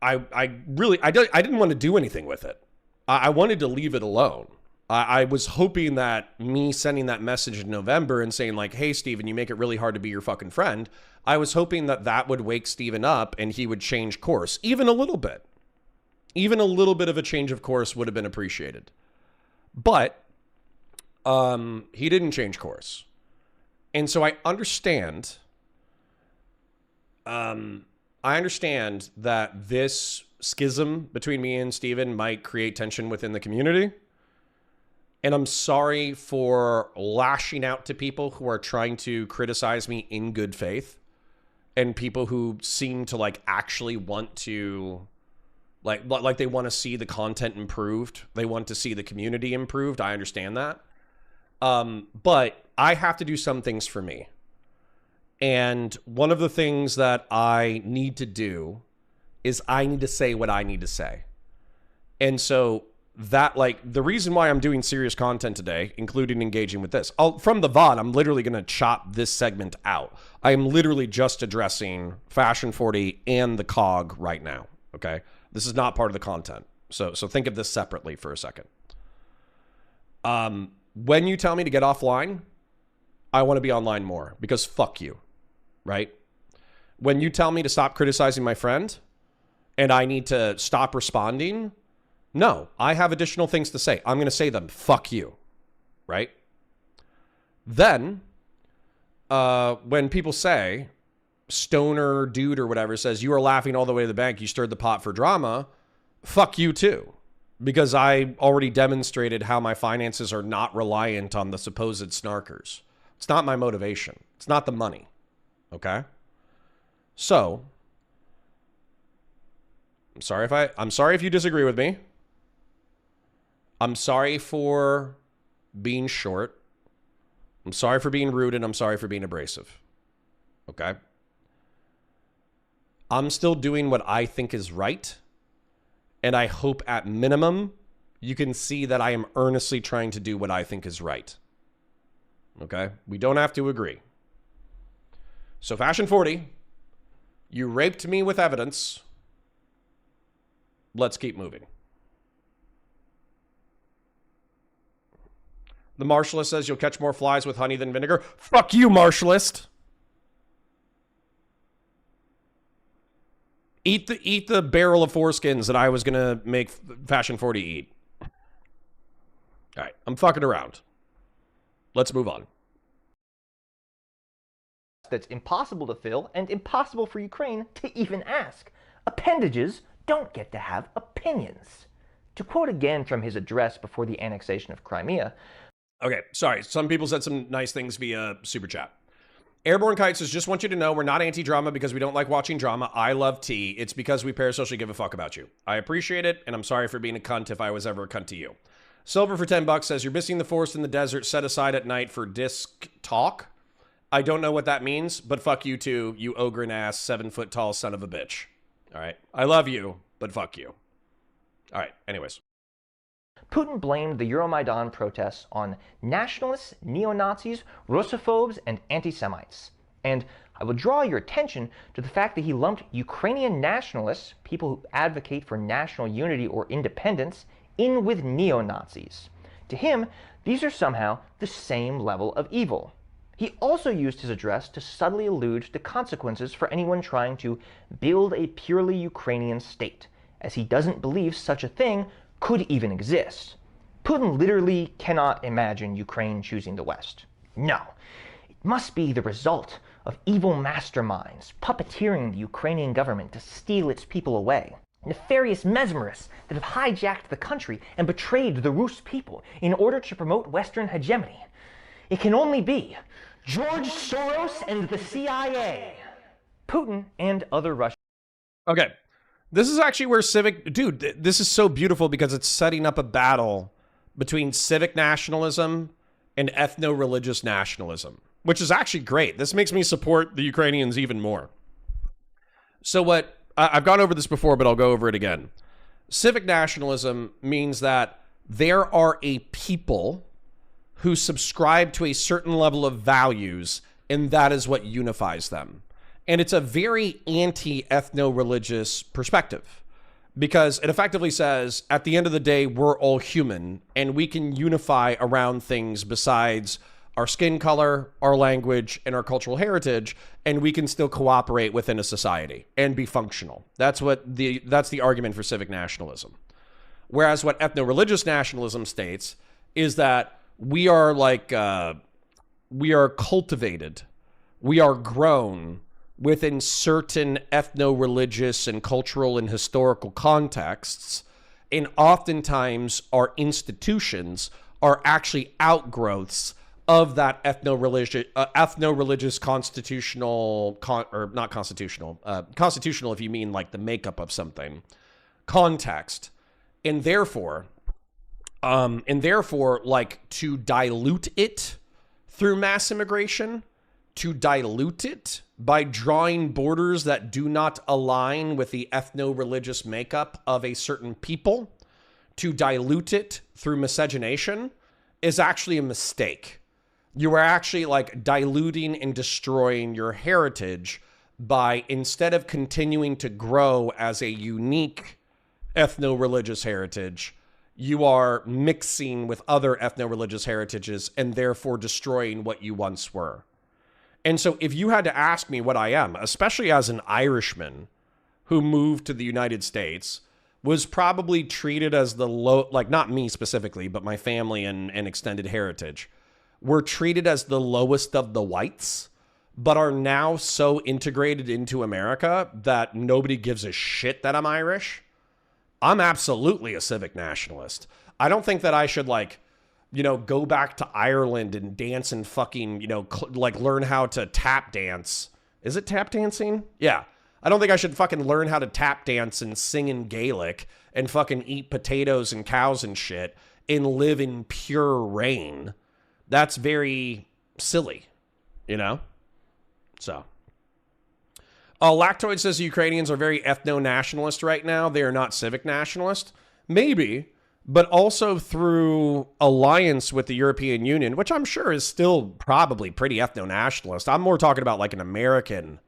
I didn't want to do anything with it. I wanted to leave it alone. I was hoping that me sending that message in November and saying like, hey, Steven, you make it really hard to be your fucking friend. I was hoping that that would wake Steven up and he would change course, even a little bit. Even a little bit of a change of course would have been appreciated. But he didn't change course. And so I understand that this schism between me and Steven might create tension within the community. And I'm sorry for lashing out to people who are trying to criticize me in good faith and people who seem to like actually want to like they want to see the content improved. They want to see the community improved. I understand that. But I have to do some things for me. And one of the things that I need to do is I need to say what I need to say. And so that, like, the reason why I'm doing serious content today, including engaging with this, from the VOD, I'm literally going to chop this segment out. I am literally just addressing Fashion 40 and the COG right now, okay? This is not part of the content. So think of this separately for a second. When you tell me to get offline, I want to be online more because fuck you, right? When you tell me to stop criticizing my friend and I need to stop responding, no, I have additional things to say. I'm going to say them. Fuck you, right? Then, when people say, stoner dude or whatever says, you are laughing all the way to the bank, you stirred the pot for drama, fuck you too. Because I already demonstrated how my finances are not reliant on the supposed snarkers. It's not my motivation. It's not the money. Okay? So, I'm sorry if you disagree with me. I'm sorry for being short. I'm sorry for being rude, and I'm sorry for being abrasive. Okay? I'm still doing what I think is right. And I hope at minimum you can see that I am earnestly trying to do what I think is right. Okay? We don't have to agree. So Fashion 40, you raped me with evidence. Let's keep moving. The Marshallist says you'll catch more flies with honey than vinegar. Fuck you, Marshallist. Eat the barrel of foreskins that I was going to make Fashion 40 eat. All right, I'm fucking around. Let's move on. That's impossible to fill and impossible for Ukraine to even ask. Appendages don't get to have opinions. To quote again from his address before the annexation of Crimea. Okay, sorry. Some people said some nice things via Super Chat. Airborne Kite says, just want you to know we're not anti-drama because we don't like watching drama. I love tea. It's because we parasocially give a fuck about you. I appreciate it, and I'm sorry for being a cunt if I was ever a cunt to you. Silver for $10 says, you're missing the forest in the desert set aside at night for disc talk. I don't know what that means, but fuck you too, you ogre-ass 7-foot-tall son of a bitch. All right? I love you, but fuck you. All right, anyways. Putin blamed the Euromaidan protests on nationalists, neo-Nazis, Russophobes, and anti-Semites. And I will draw your attention to the fact that he lumped Ukrainian nationalists, people who advocate for national unity or independence, in with neo-Nazis. To him, these are somehow the same level of evil. He also used his address to subtly allude to the consequences for anyone trying to build a purely Ukrainian state, as he doesn't believe such a thing could even exist. Putin literally cannot imagine Ukraine choosing the West. No. It must be the result of evil masterminds puppeteering the Ukrainian government to steal its people away. Nefarious mesmerists that have hijacked the country and betrayed the Rus people in order to promote Western hegemony. It can only be George Soros and the CIA, Putin and other Russian. Okay. This is actually where dude, this is so beautiful because it's setting up a battle between civic nationalism and ethno-religious nationalism, which is actually great. This makes me support the Ukrainians even more. So what, I've gone over this before, but I'll go over it again. Civic nationalism means that there are a people who subscribe to a certain level of values, and that is what unifies them. And it's a very anti-ethno-religious perspective because it effectively says, at the end of the day, we're all human and we can unify around things besides our skin color, our language, and our cultural heritage, and we can still cooperate within a society and be functional. That's the argument for civic nationalism. Whereas what ethno-religious nationalism states is that we are cultivated, we are grown within certain ethno-religious and cultural and historical contexts, and oftentimes our institutions are actually outgrowths of that ethno-religious constitutional, constitutional if you mean like the makeup of something, context, and therefore like to dilute it through mass immigration, to dilute it by drawing borders that do not align with the ethno-religious makeup of a certain people, to dilute it through miscegenation, is actually a mistake. You are actually like diluting and destroying your heritage by, instead of continuing to grow as a unique ethno-religious heritage, you are mixing with other ethno-religious heritages and therefore destroying what you once were. And so if you had to ask me what I am, especially as an Irishman who moved to the United States, was probably treated as the low, like not me specifically, but my family and extended heritage, were treated as the lowest of the whites, but are now so integrated into America that nobody gives a shit that I'm Irish. I'm absolutely a civic nationalist. I don't think that I should go back to Ireland and dance and fucking, learn how to tap dance. Is it tap dancing? Yeah. I don't think I should fucking learn how to tap dance and sing in Gaelic and fucking eat potatoes and cows and shit and live in pure rain. That's very silly, So. Lactoid says Ukrainians are very ethno-nationalist right now. They are not civic nationalist. Maybe. But also through alliance with the European Union, which I'm sure is still probably pretty ethno-nationalist. I'm more talking about like an American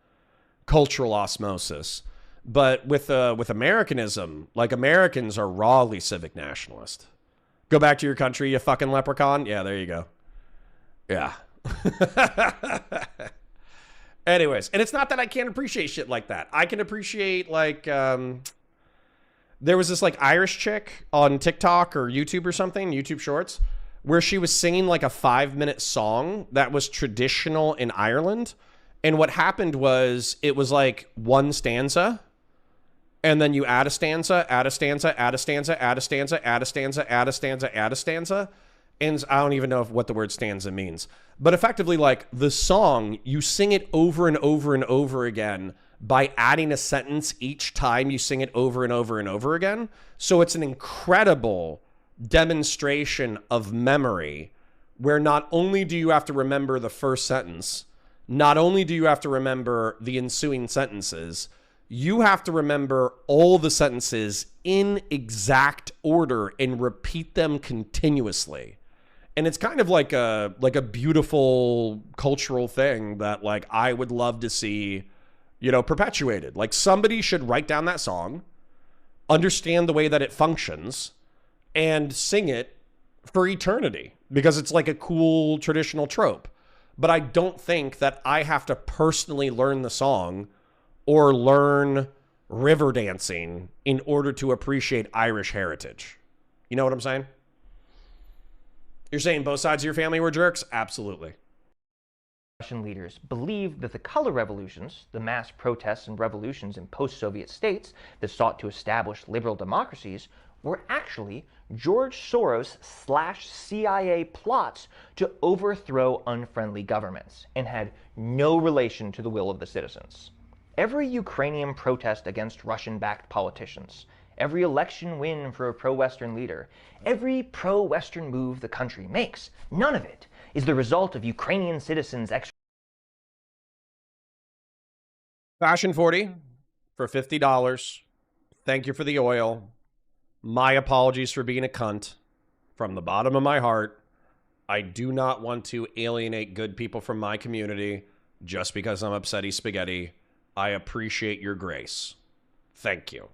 cultural osmosis. But with Americanism, like Americans are rawly civic nationalist. Go back to your country, you fucking leprechaun. Yeah, there you go. Yeah. Anyways, and it's not that I can't appreciate shit like that. I can appreciate there was this like Irish chick on TikTok or YouTube or something, YouTube Shorts, where she was singing like a 5-minute song that was traditional in Ireland. And what happened was it was like one stanza, and then you add a stanza, add a stanza, add a stanza, add a stanza, add a stanza, add a stanza, add a stanza. And I don't even know what the word stanza means. But effectively, like the song, you sing it over and over and over again by adding a sentence each time you sing it over and over and over again. So it's an incredible demonstration of memory where not only do you have to remember the first sentence, not only do you have to remember the ensuing sentences, you have to remember all the sentences in exact order and repeat them continuously. And it's kind of like a beautiful cultural thing that like I would love to see, perpetuated. Like somebody should write down that song, understand the way that it functions, and sing it for eternity because it's like a cool traditional trope. But I don't think that I have to personally learn the song or learn river dancing in order to appreciate Irish heritage. You know what I'm saying? You're saying both sides of your family were jerks? Absolutely. Russian leaders believed that the color revolutions, the mass protests and revolutions in post-Soviet states that sought to establish liberal democracies, were actually George Soros/CIA plots to overthrow unfriendly governments and had no relation to the will of the citizens. Every Ukrainian protest against Russian-backed politicians, every election win for a pro-Western leader, every pro-Western move the country makes, none of it is the result of Ukrainian citizens Fashion 40 for $50. Thank you for the oil. My apologies for being a cunt. From the bottom of my heart, I do not want to alienate good people from my community just because I'm upsetty spaghetti. I appreciate your grace. Thank you.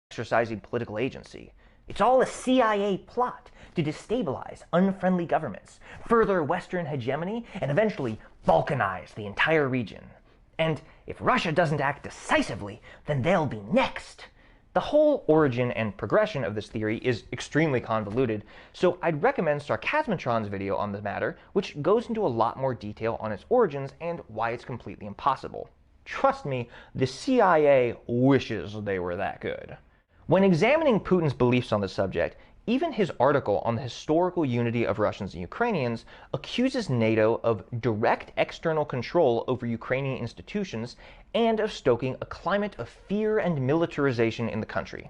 exercising political agency. It's all a CIA plot to destabilize unfriendly governments, further Western hegemony, and eventually balkanize the entire region. And if Russia doesn't act decisively, then they'll be next. The whole origin and progression of this theory is extremely convoluted, so I'd recommend Sarcasmatron's video on the matter, which goes into a lot more detail on its origins and why it's completely impossible. Trust me, the CIA wishes they were that good. When examining Putin's beliefs on the subject, even his article on the historical unity of Russians and Ukrainians accuses NATO of direct external control over Ukrainian institutions and of stoking a climate of fear and militarization in the country.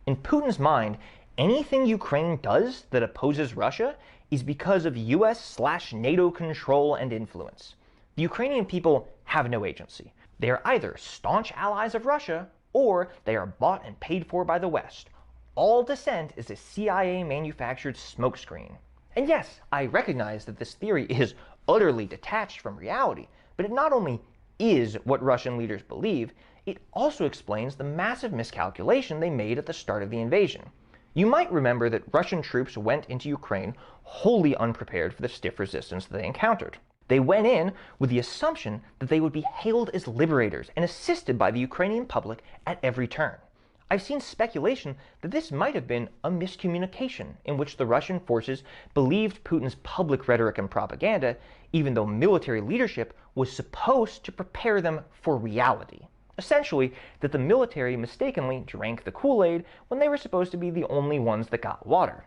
In Putin's mind, anything Ukraine does that opposes Russia is because of US/NATO control and influence. The Ukrainian people have no agency. They are either staunch allies of Russia or they are bought and paid for by the West. All dissent is a CIA-manufactured smokescreen. And yes, I recognize that this theory is utterly detached from reality, but it not only is what Russian leaders believe, it also explains the massive miscalculation they made at the start of the invasion. You might remember that Russian troops went into Ukraine wholly unprepared for the stiff resistance they encountered. They went in with the assumption that they would be hailed as liberators and assisted by the Ukrainian public at every turn. I've seen speculation that this might have been a miscommunication in which the Russian forces believed Putin's public rhetoric and propaganda, even though military leadership was supposed to prepare them for reality. Essentially, that the military mistakenly drank the Kool-Aid when they were supposed to be the only ones that got water.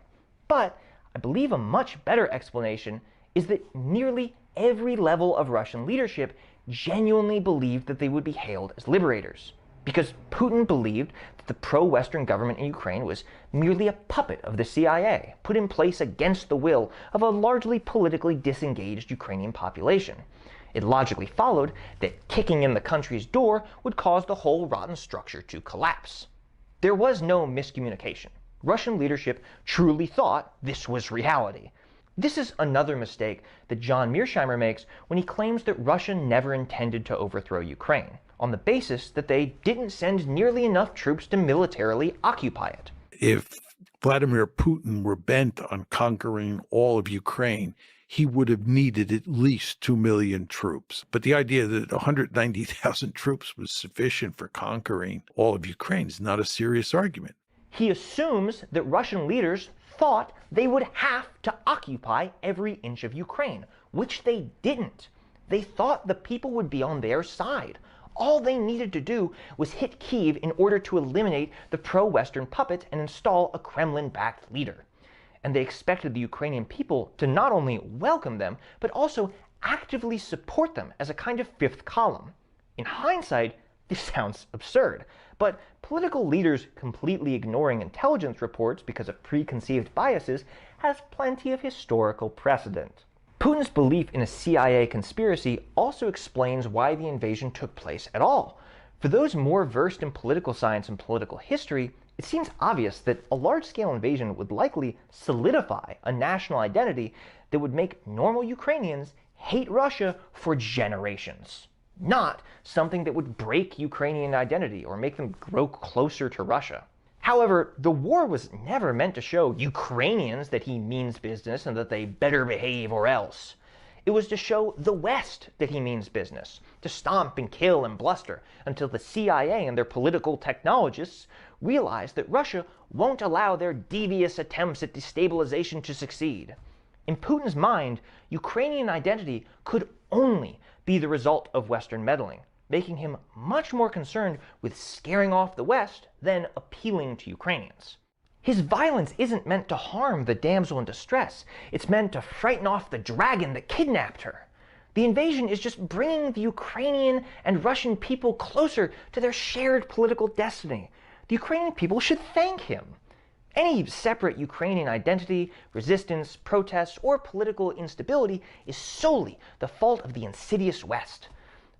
But I believe a much better explanation is that nearly every level of Russian leadership genuinely believed that they would be hailed as liberators. Because Putin believed that the pro-Western government in Ukraine was merely a puppet of the CIA, put in place against the will of a largely politically disengaged Ukrainian population. It logically followed that kicking in the country's door would cause the whole rotten structure to collapse. There was no miscommunication. Russian leadership truly thought this was reality. This is another mistake that John Mearsheimer makes when he claims that Russia never intended to overthrow Ukraine, on the basis that they didn't send nearly enough troops to militarily occupy it. If Vladimir Putin were bent on conquering all of Ukraine, he would have needed at least 2 million troops. But the idea that 190,000 troops was sufficient for conquering all of Ukraine is not a serious argument. He assumes that Russian leaders thought they would have to occupy every inch of Ukraine, which they didn't. They thought the people would be on their side. All they needed to do was hit Kyiv in order to eliminate the pro-Western puppet and install a Kremlin-backed leader. And they expected the Ukrainian people to not only welcome them, but also actively support them as a kind of fifth column. In hindsight, this sounds absurd, but political leaders completely ignoring intelligence reports because of preconceived biases has plenty of historical precedent. Putin's belief in a CIA conspiracy also explains why the invasion took place at all. For those more versed in political science and political history, it seems obvious that a large-scale invasion would likely solidify a national identity that would make normal Ukrainians hate Russia for generations. Not something that would break Ukrainian identity or make them grow closer to Russia. However, the war was never meant to show Ukrainians that he means business and that they better behave or else. It was to show the West that he means business, to stomp and kill and bluster until the CIA and their political technologists realize that Russia won't allow their devious attempts at destabilization to succeed. In Putin's mind, Ukrainian identity could only be the result of Western meddling, making him much more concerned with scaring off the West than appealing to Ukrainians. His violence isn't meant to harm the damsel in distress. It's meant to frighten off the dragon that kidnapped her. The invasion is just bringing the Ukrainian and Russian people closer to their shared political destiny. The Ukrainian people should thank him. Any separate Ukrainian identity, resistance, protests, or political instability is solely the fault of the insidious West.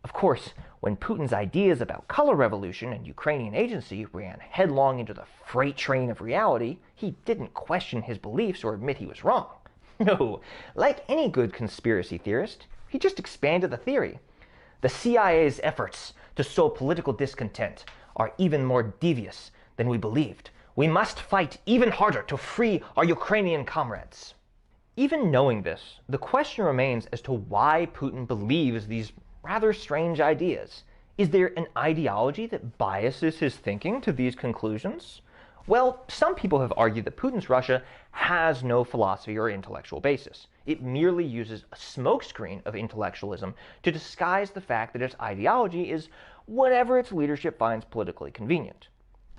Of course, when Putin's ideas about color revolution and Ukrainian agency ran headlong into the freight train of reality, he didn't question his beliefs or admit he was wrong. No, like any good conspiracy theorist, he just expanded the theory. The CIA's efforts to sow political discontent are even more devious than we believed. We must fight even harder to free our Ukrainian comrades. Even knowing this, the question remains as to why Putin believes these rather strange ideas. Is there an ideology that biases his thinking to these conclusions? Well, some people have argued that Putin's Russia has no philosophy or intellectual basis. It merely uses a smokescreen of intellectualism to disguise the fact that its ideology is whatever its leadership finds politically convenient.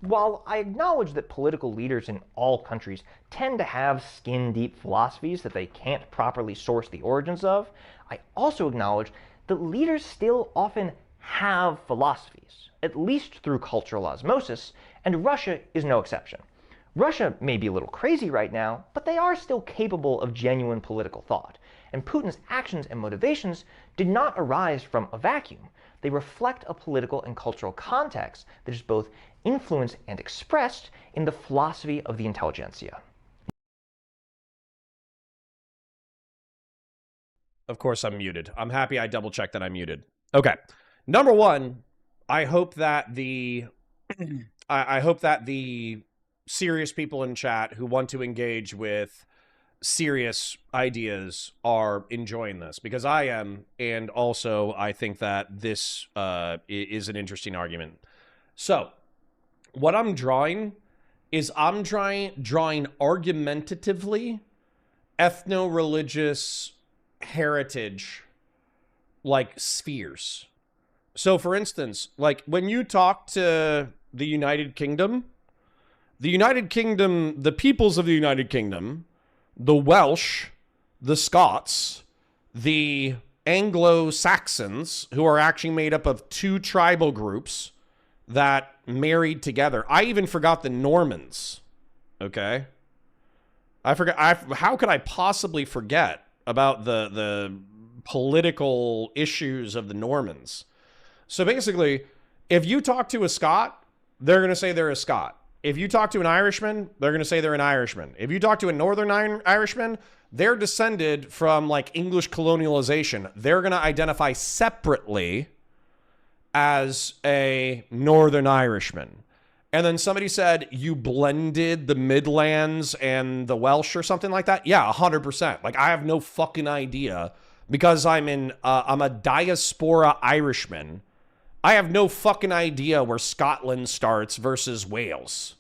While I acknowledge that political leaders in all countries tend to have skin-deep philosophies that they can't properly source the origins of, I also acknowledge that leaders still often have philosophies, at least through cultural osmosis, and Russia is no exception. Russia may be a little crazy right now, but they are still capable of genuine political thought, and Putin's actions and motivations did not arise from a vacuum. They reflect a political and cultural context that is both influenced and expressed in the philosophy of the intelligentsia. Of course I'm muted. I'm happy I double-checked that I'm muted. Okay. Number one, I hope that the serious people in chat who want to engage with serious ideas are enjoying this, because I am, and also I think that this is an interesting argument. So, what I'm drawing is drawing argumentatively ethno-religious heritage like spheres. So for instance, like when you talk to the United Kingdom, the peoples of the United Kingdom, the Welsh, the Scots, the Anglo-Saxons, who are actually made up of two tribal groups that married together. I even forgot the Normans. Okay? How could I possibly forget about the political issues of the Normans? So basically, if you talk to a Scot, they're going to say they're a Scot. If you talk to an Irishman, they're going to say they're an Irishman. If you talk to a Northern Irishman, they're descended from like English colonialization. They're going to identify separately as a Northern Irishman. And then somebody said, you blended the Midlands and the Welsh or something like that. Yeah, 100%. Like, I have no fucking idea, because I'm a diaspora Irishman. I have no fucking idea where Scotland starts versus Wales.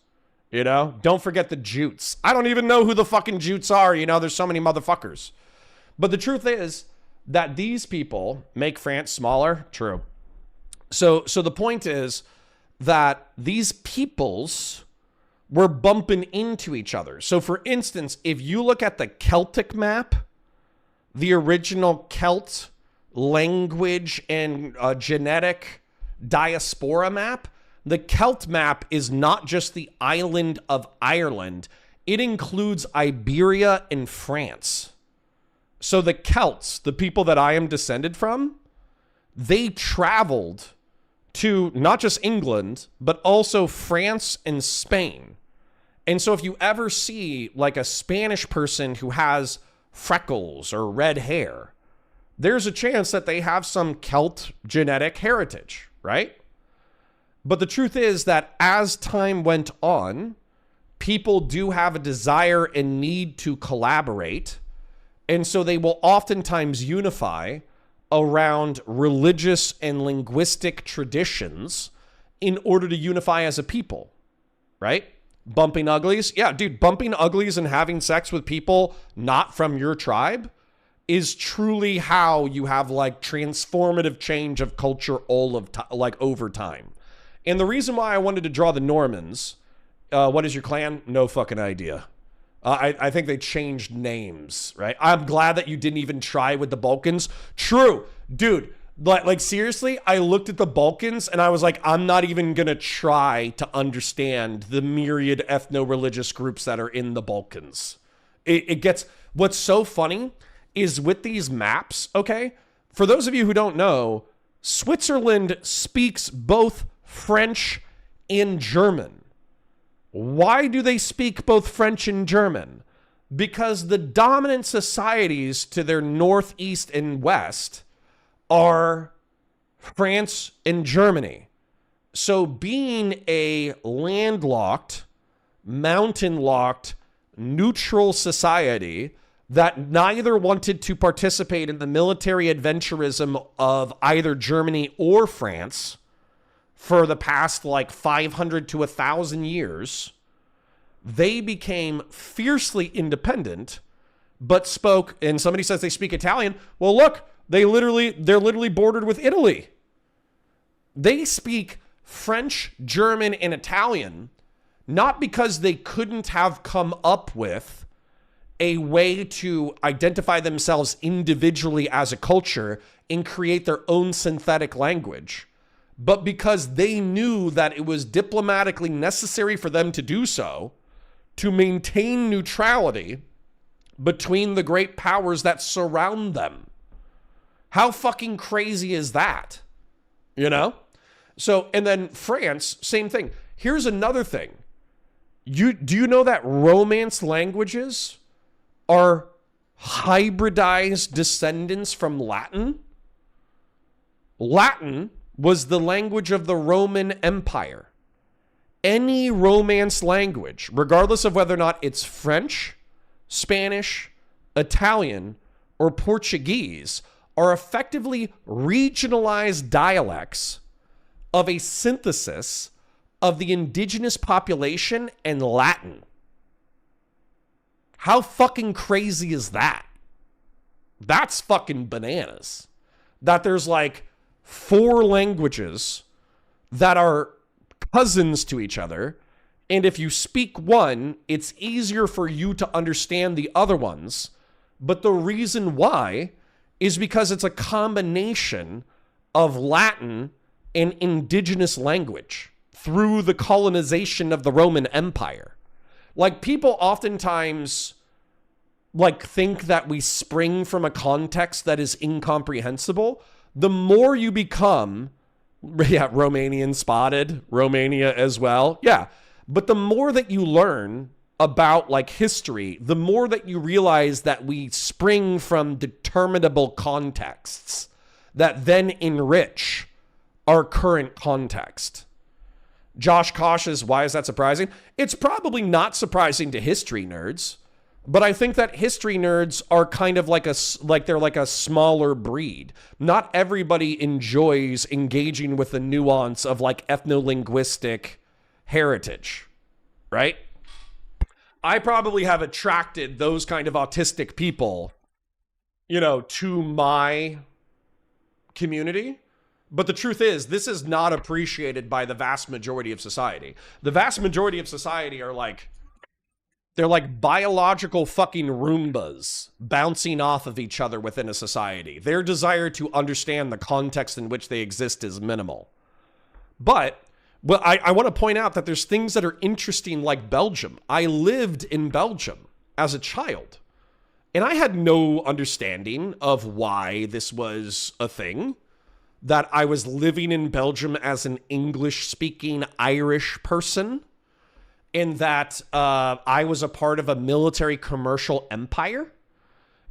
You know? Don't forget the Jutes. I don't even know who the fucking Jutes are. You know, there's so many motherfuckers. But the truth is that these people make France smaller. True. So the point is that these peoples were bumping into each other. So for instance, if you look at the Celtic map, the original Celt language and genetic diaspora map, the Celt map is not just the island of Ireland. It includes Iberia and France. So the Celts, the people that I am descended from, they traveled to not just England, but also France and Spain. And so if you ever see like a Spanish person who has freckles or red hair, there's a chance that they have some Celt genetic heritage, right? But the truth is that as time went on, people do have a desire and need to collaborate. And so they will oftentimes unify around religious and linguistic traditions in order to unify as a people, right? Bumping uglies? Yeah, dude, bumping uglies and having sex with people not from your tribe is truly how you have like transformative change of culture all of like over time. And the reason why I wanted to draw the Normans, what is your clan? No fucking idea. I think they changed names, right? I'm glad that you didn't even try with the Balkans. True, dude. Like seriously, I looked at the Balkans and I was like, I'm not even gonna try to understand the myriad ethno-religious groups that are in the Balkans. It gets, what's so funny is with these maps, okay? For those of you who don't know, Switzerland speaks both French and German. Why do they speak both French and German? Because the dominant societies to their northeast and west are France and Germany. So being a landlocked, mountain-locked, neutral society that neither wanted to participate in the military adventurism of either Germany or France for the past like 500 to 1,000 years, they became fiercely independent, but spoke, and somebody says they speak Italian. Well, look, they're literally bordered with Italy. They speak French, German, and Italian, not because they couldn't have come up with a way to identify themselves individually as a culture and create their own synthetic language, but because they knew that it was diplomatically necessary for them to do so to maintain neutrality between the great powers that surround them. How fucking crazy is that? You know? So, and then France, same thing. Here's another thing. Do you know that Romance languages are hybridized descendants from Latin? Latin was the language of the Roman Empire. Any Romance language, regardless of whether or not it's French, Spanish, Italian, or Portuguese, are effectively regionalized dialects of a synthesis of the indigenous population and Latin. How fucking crazy is that? That's fucking bananas. That there's like 4 languages that are cousins to each other, and if you speak one, it's easier for you to understand the other ones. But the reason why is because it's a combination of Latin and indigenous language through the colonization of the Roman Empire. Like, people oftentimes like think that we spring from a context that is incomprehensible. The more you become, yeah, Romanian spotted, Romania as well. Yeah. But the more that you learn about like history, the more that you realize that we spring from determinable contexts that then enrich our current context. Josh Kosh, why is that surprising? It's probably not surprising to history nerds, but I think that history nerds are kind of like they're like a smaller breed. Not everybody enjoys engaging with the nuance of like ethno-linguistic heritage, right? I probably have attracted those kind of autistic people, you know, to my community. But the truth is, this is not appreciated by the vast majority of society. The vast majority of society are like, they're like biological fucking Roombas bouncing off of each other within a society. Their desire to understand the context in which they exist is minimal. But well, I want to point out that there's things that are interesting, like Belgium. I lived in Belgium as a child, and I had no understanding of why this was a thing, that I was living in Belgium as an English-speaking Irish person, and that I was a part of a military commercial empire.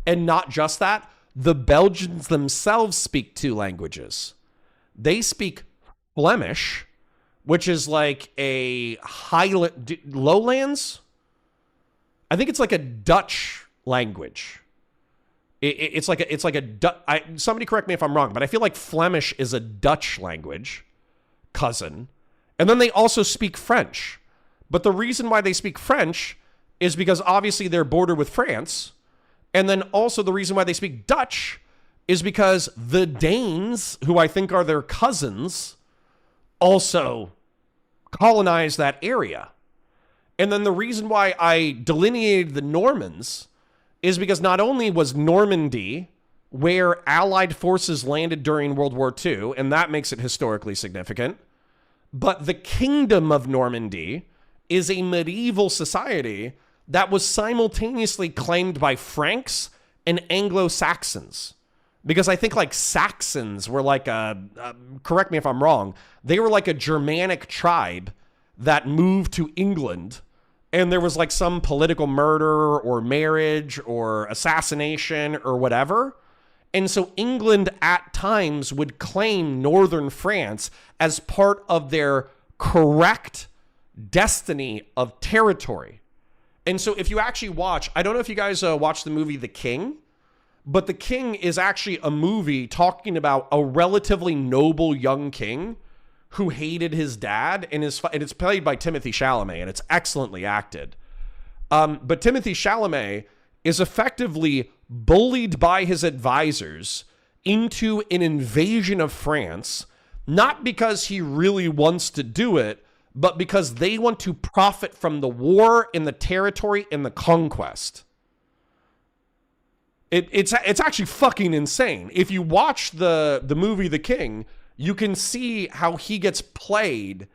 And not just that, the Belgians themselves speak 2 languages. They speak Flemish, which is like a lowlands. I think it's like a Dutch language. It's like a somebody correct me if I'm wrong, but I feel like Flemish is a Dutch language cousin. And then they also speak French. But the reason why they speak French is because obviously they're bordered with France. And then also the reason why they speak Dutch is because the Danes, who I think are their cousins, also colonized that area. And then the reason why I delineated the Normans is because not only was Normandy where Allied forces landed during World War II, and that makes it historically significant, but the Kingdom of Normandy is a medieval society that was simultaneously claimed by Franks and Anglo-Saxons. Because I think like Saxons were like correct me if I'm wrong, they were like a Germanic tribe that moved to England, and there was like some political murder or marriage or assassination or whatever. And so England at times would claim northern France as part of their correct destiny of territory. And so if you actually watch, I don't know if you guys watched the movie The King, but The King is actually a movie talking about a relatively noble young king who hated his dad, and it's played by Timothée Chalamet, and it's excellently acted. But Timothée Chalamet is effectively bullied by his advisors into an invasion of France, not because he really wants to do it, but because they want to profit from the war and the territory and the conquest. It's actually fucking insane. If you watch the movie The King, you can see how he gets played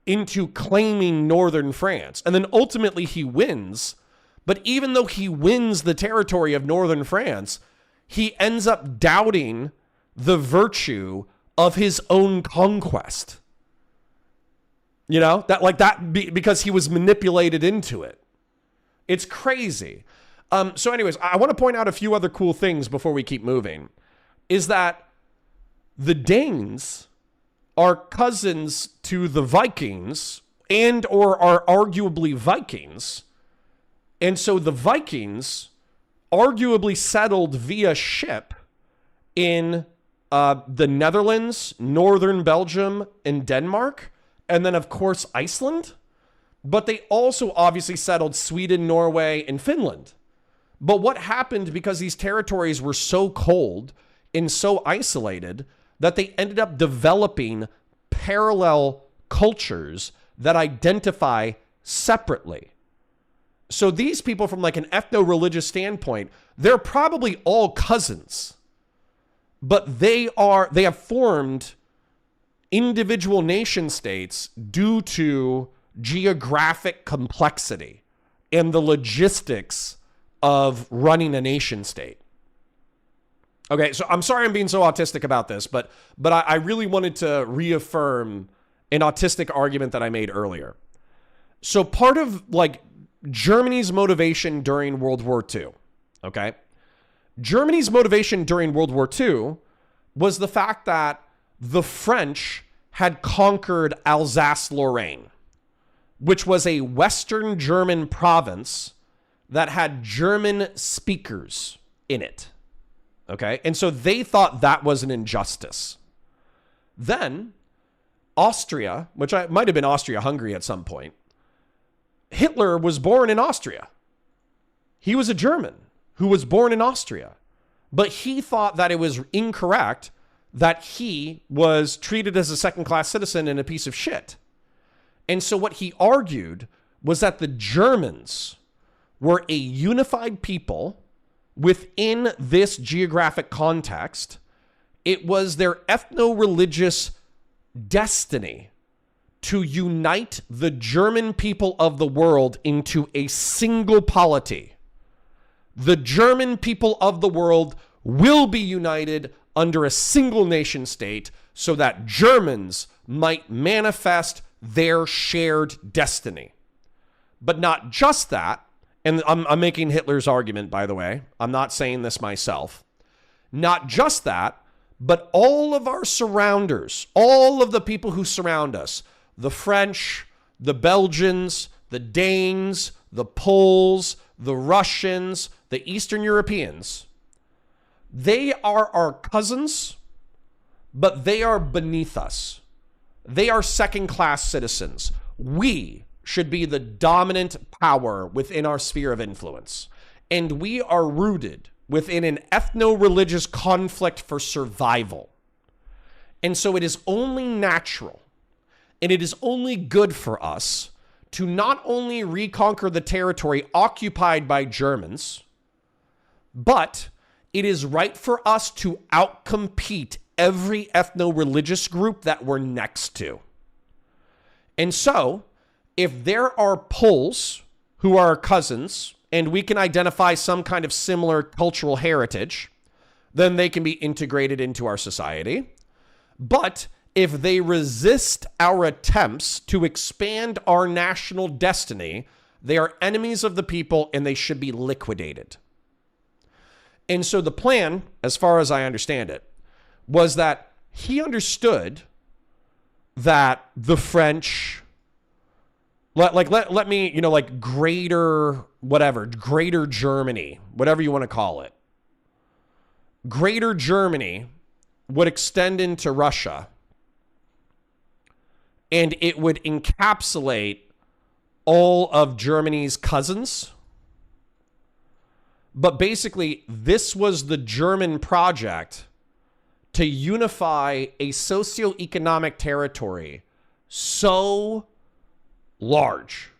into claiming northern France. And then ultimately he wins. But even though he wins the territory of northern France, he ends up doubting the virtue of his own conquest. You know, because he was manipulated into it. It's crazy. So anyways, I want to point out a few other cool things before we keep moving. Is that the Danes are cousins to the Vikings and or are arguably Vikings. And so the Vikings arguably settled via ship in the Netherlands, northern Belgium, and Denmark. And then, of course, Iceland. But they also obviously settled Sweden, Norway, and Finland. But what happened because these territories were so cold and so isolated that they ended up developing parallel cultures that identify separately. So these people, from like an ethno-religious standpoint, they're probably all cousins. But they have formed individual nation states due to geographic complexity and the logistics of running a nation state. Okay, so I'm sorry I'm being so autistic about this, but I really wanted to reaffirm an autistic argument that I made earlier. So part of like Germany's motivation during World War II, okay? Germany's motivation during World War II was the fact that the French had conquered Alsace-Lorraine, which was a Western German province that had German speakers in it. Okay? And so they thought that was an injustice. Then Austria, which might have been Austria-Hungary at some point, Hitler was born in Austria. He was a German who was born in Austria. But he thought that it was incorrect that he was treated as a second-class citizen and a piece of shit. And so what he argued was that the Germans were a unified people within this geographic context. It was their ethno-religious destiny to unite the German people of the world into a single polity. The German people of the world will be united under a single nation state so that Germans might manifest their shared destiny. But not just that, and I'm making Hitler's argument, by the way. I'm not saying this myself. Not just that, but all of our surrounders, all of the people who surround us, the French, the Belgians, the Danes, the Poles, the Russians, the Eastern Europeans, they are our cousins, but they are beneath us. They are second-class citizens. We should be the dominant power within our sphere of influence. And we are rooted within an ethno-religious conflict for survival. And so it is only natural and it is only good for us to not only reconquer the territory occupied by Germans, but it is right for us to outcompete every ethno-religious group that we're next to. And so, if there are Poles who are our cousins, and we can identify some kind of similar cultural heritage, then they can be integrated into our society. But if they resist our attempts to expand our national destiny, they are enemies of the people and they should be liquidated. And so the plan, as far as I understand it, was that he understood that the French, let me, like greater Germany, whatever you want to call it. Greater Germany would extend into Russia, and it would encapsulate all of Germany's cousins. But basically, this was the German project to unify a socioeconomic territory so large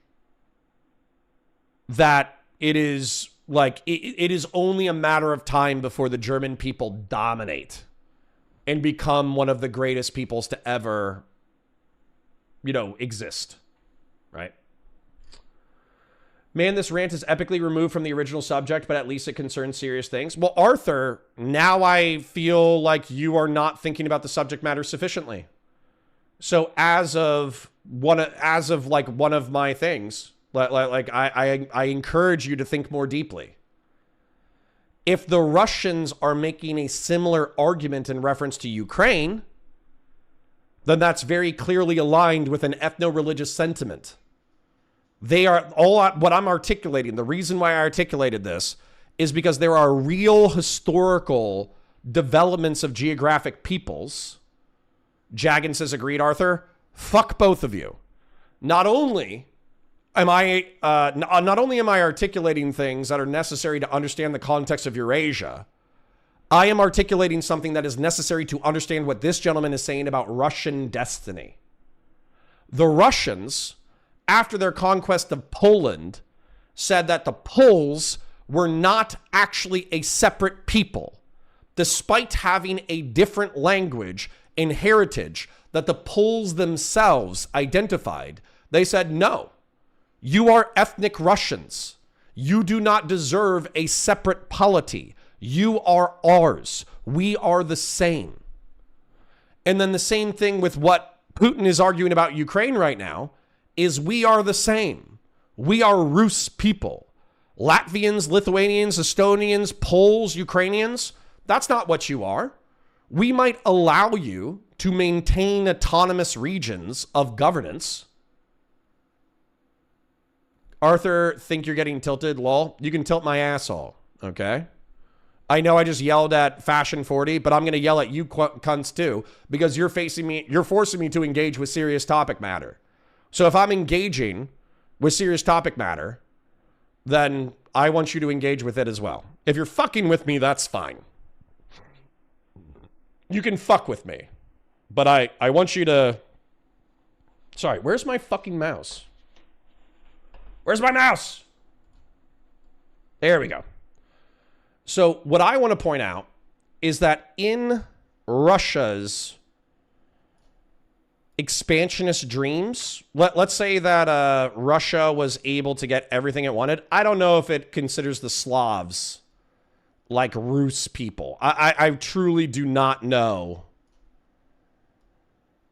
that it is like, it is only a matter of time before the German people dominate and become one of the greatest peoples to ever, exist, right? Man, this rant is epically removed from the original subject, but at least it concerns serious things. Well, Arthur, now I feel like you are not thinking about the subject matter sufficiently. So as of one of my things, I encourage you to think more deeply. If the Russians are making a similar argument in reference to Ukraine, then that's very clearly aligned with an ethno-religious sentiment. They are all what I'm articulating. The reason why I articulated this is because there are real historical developments of geographic peoples. Jagan says, agreed, Arthur. Fuck both of you. Not only am I articulating things that are necessary to understand the context of Eurasia, I am articulating something that is necessary to understand what this gentleman is saying about Russian destiny. The Russians, after their conquest of Poland, said that the Poles were not actually a separate people, despite having a different language and heritage that the Poles themselves identified. They said, no, you are ethnic Russians. You do not deserve a separate polity. You are ours. We are the same. And then the same thing with what Putin is arguing about Ukraine right now is we are the same. We are Rus people. Latvians, Lithuanians, Estonians, Poles, Ukrainians, that's not what you are. We might allow you to maintain autonomous regions of governance. Arthur, think you're getting tilted? Lol. You can tilt my asshole, okay? I know I just yelled at Fashion 40, but I'm going to yell at you cunts too, because you're forcing me to engage with serious topic matter. So if I'm engaging with serious topic matter, then I want you to engage with it as well. If you're fucking with me, that's fine. You can fuck with me, but I want you to... Sorry, where's my fucking mouse? Where's my mouse? There we go. So what I want to point out is that in Russia's expansionist dreams, let's say that Russia was able to get everything it wanted. I don't know if it considers the Slavs like Rus people. I truly do not know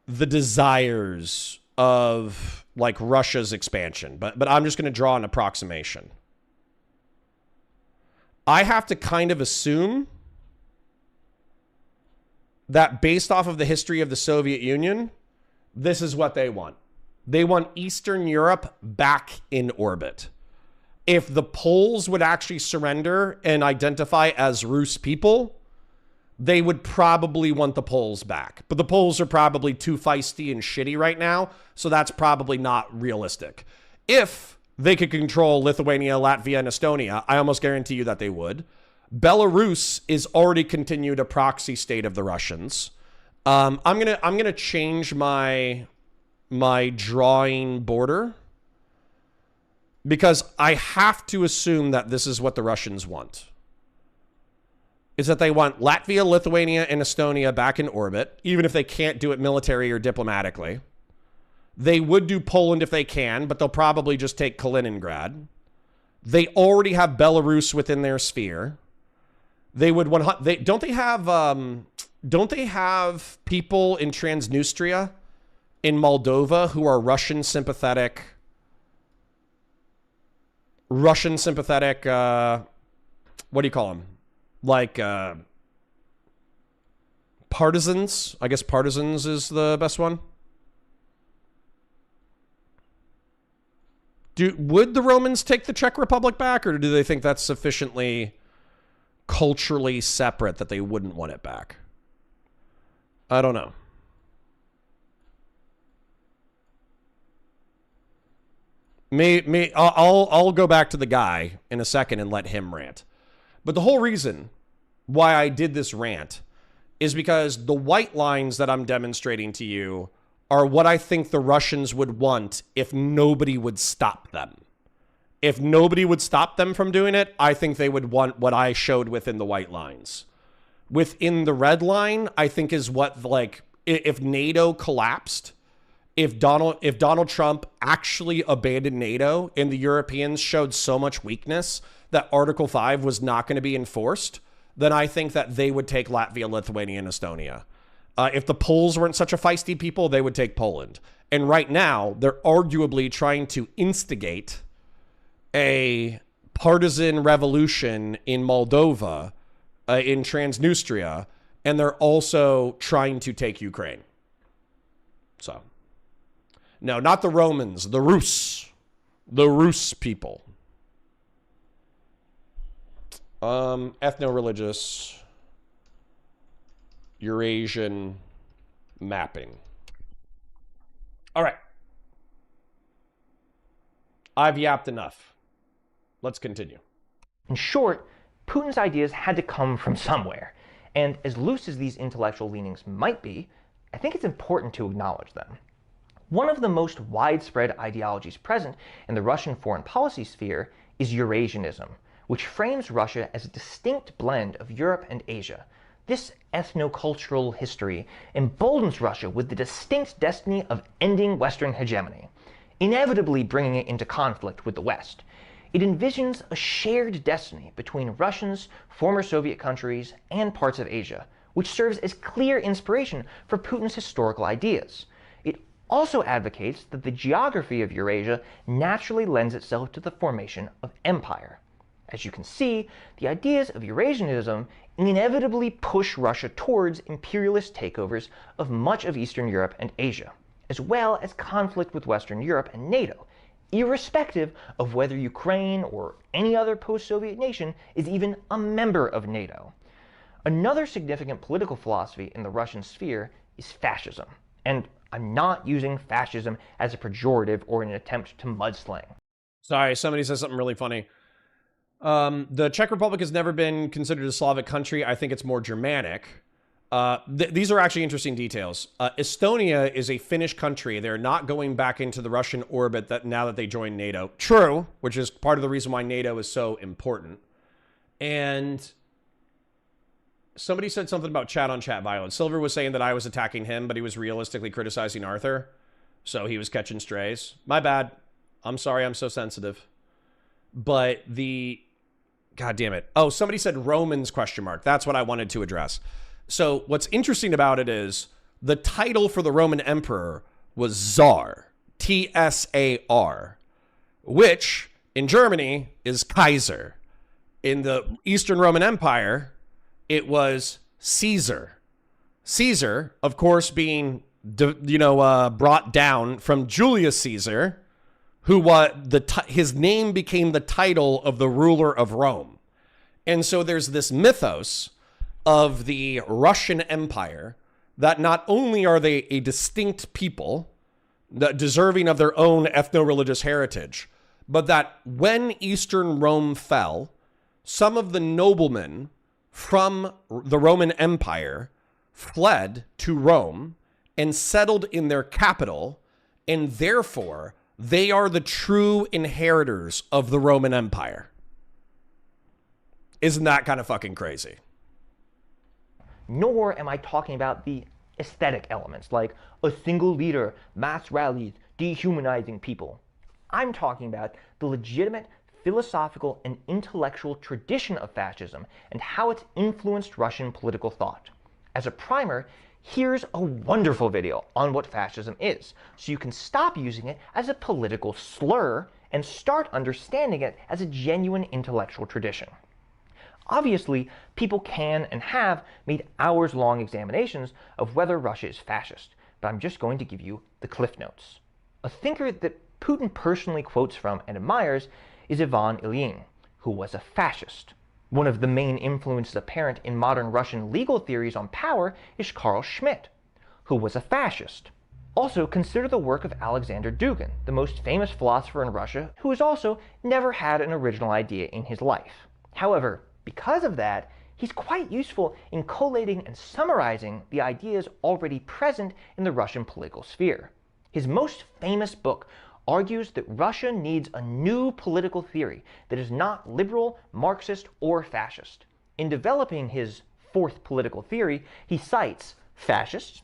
the desires of like Russia's expansion, but I'm just going to draw an approximation. I have to kind of assume that based off of the history of the Soviet Union, this is what they want. They want Eastern Europe back in orbit. If the Poles would actually surrender and identify as Rus people, they would probably want the Poles back. But the Poles are probably too feisty and shitty right now, so that's probably not realistic. If they could control Lithuania, Latvia, and Estonia, I almost guarantee you that they would. Belarus is already continued a proxy state of the Russians. I'm gonna change my drawing border because I have to assume that this is what the Russians want. Is that they want Latvia, Lithuania, and Estonia back in orbit, even if they can't do it military or diplomatically. They would do Poland if they can, but they'll probably just take Kaliningrad. They already have Belarus within their sphere. They would don't they have people in Transnistria in Moldova who are Russian sympathetic what do you call them? Like partisans? I guess partisans is the best one. Would the Romans take the Czech Republic back, or do they think that's sufficiently culturally separate that they wouldn't want it back? I don't know. I'll go back to the guy in a second and let him rant. But the whole reason why I did this rant is because the white lines that I'm demonstrating to you are what I think the Russians would want if nobody would stop them. If nobody would stop them from doing it, I think they would want what I showed within the white lines. Within the red line, I think is what, like, if NATO collapsed, if Donald Trump actually abandoned NATO and the Europeans showed so much weakness that Article 5 was not going to be enforced, then I think that they would take Latvia, Lithuania, and Estonia. If the Poles weren't such a feisty people, they would take Poland. And right now, they're arguably trying to instigate a partisan revolution in Moldova, in Transnistria, and they're also trying to take Ukraine. So, no, not the Romans, the Rus people. Ethno-religious Eurasian mapping. All right. I've yapped enough. Let's continue. In short, Putin's ideas had to come from somewhere, and as loose as these intellectual leanings might be, I think it's important to acknowledge them. One of the most widespread ideologies present in the Russian foreign policy sphere is Eurasianism, which frames Russia as a distinct blend of Europe and Asia. This ethno-cultural history emboldens Russia with the distinct destiny of ending Western hegemony, inevitably bringing it into conflict with the West. It envisions a shared destiny between Russians, former Soviet countries, and parts of Asia, which serves as clear inspiration for Putin's historical ideas. It also advocates that the geography of Eurasia naturally lends itself to the formation of empire. As you can see, the ideas of Eurasianism inevitably push Russia towards imperialist takeovers of much of Eastern Europe and Asia, as well as conflict with Western Europe and NATO, irrespective of whether Ukraine or any other post-Soviet nation is even a member of NATO. Another significant political philosophy in the Russian sphere is fascism, and I'm not using fascism as a pejorative or an attempt to mudslang. Sorry, somebody said something really funny. The Czech Republic has never been considered a Slavic country. I think it's more Germanic. These are actually interesting details. Estonia is a Finnish country. They're not going back into the Russian orbit now that they joined NATO. True, which is part of the reason why NATO is so important. And somebody said something about chat-on-chat violence. Silver was saying that I was attacking him, but he was realistically criticizing Arthur. So he was catching strays. My bad. I'm sorry I'm so sensitive. But God damn it. Oh, somebody said Romans ? That's what I wanted to address. So what's interesting about it is the title for the Roman emperor was Tsar, T-S-A-R, which in Germany is Kaiser. In the Eastern Roman Empire, it was Caesar. Caesar, of course, being brought down from Julius Caesar, who his name became the title of the ruler of Rome. And so there's this mythos of the Russian Empire that not only are they a distinct people that deserving of their own ethno-religious heritage, but that when Eastern Rome fell, some of the noblemen from the Roman Empire fled to Rome and settled in their capital, and therefore they are the true inheritors of the Roman Empire. Isn't that kind of fucking crazy? Nor am I talking about the aesthetic elements, like a single leader, mass rallies, dehumanizing people. I'm talking about the legitimate philosophical and intellectual tradition of fascism and how it's influenced Russian political thought. As a primer, here's a wonderful video on what fascism is, so you can stop using it as a political slur and start understanding it as a genuine intellectual tradition. Obviously, people can and have made hours-long examinations of whether Russia is fascist, but I'm just going to give you the cliff notes. A thinker that Putin personally quotes from and admires is Ivan Ilyin, who was a fascist. One of the main influences apparent in modern Russian legal theories on power is Carl Schmitt, who was a fascist. Also, consider the work of Alexander Dugin, the most famous philosopher in Russia, who has also never had an original idea in his life. However, because of that, he's quite useful in collating and summarizing the ideas already present in the Russian political sphere. His most famous book argues that Russia needs a new political theory that is not liberal, Marxist, or fascist. In developing his fourth political theory, he cites fascists,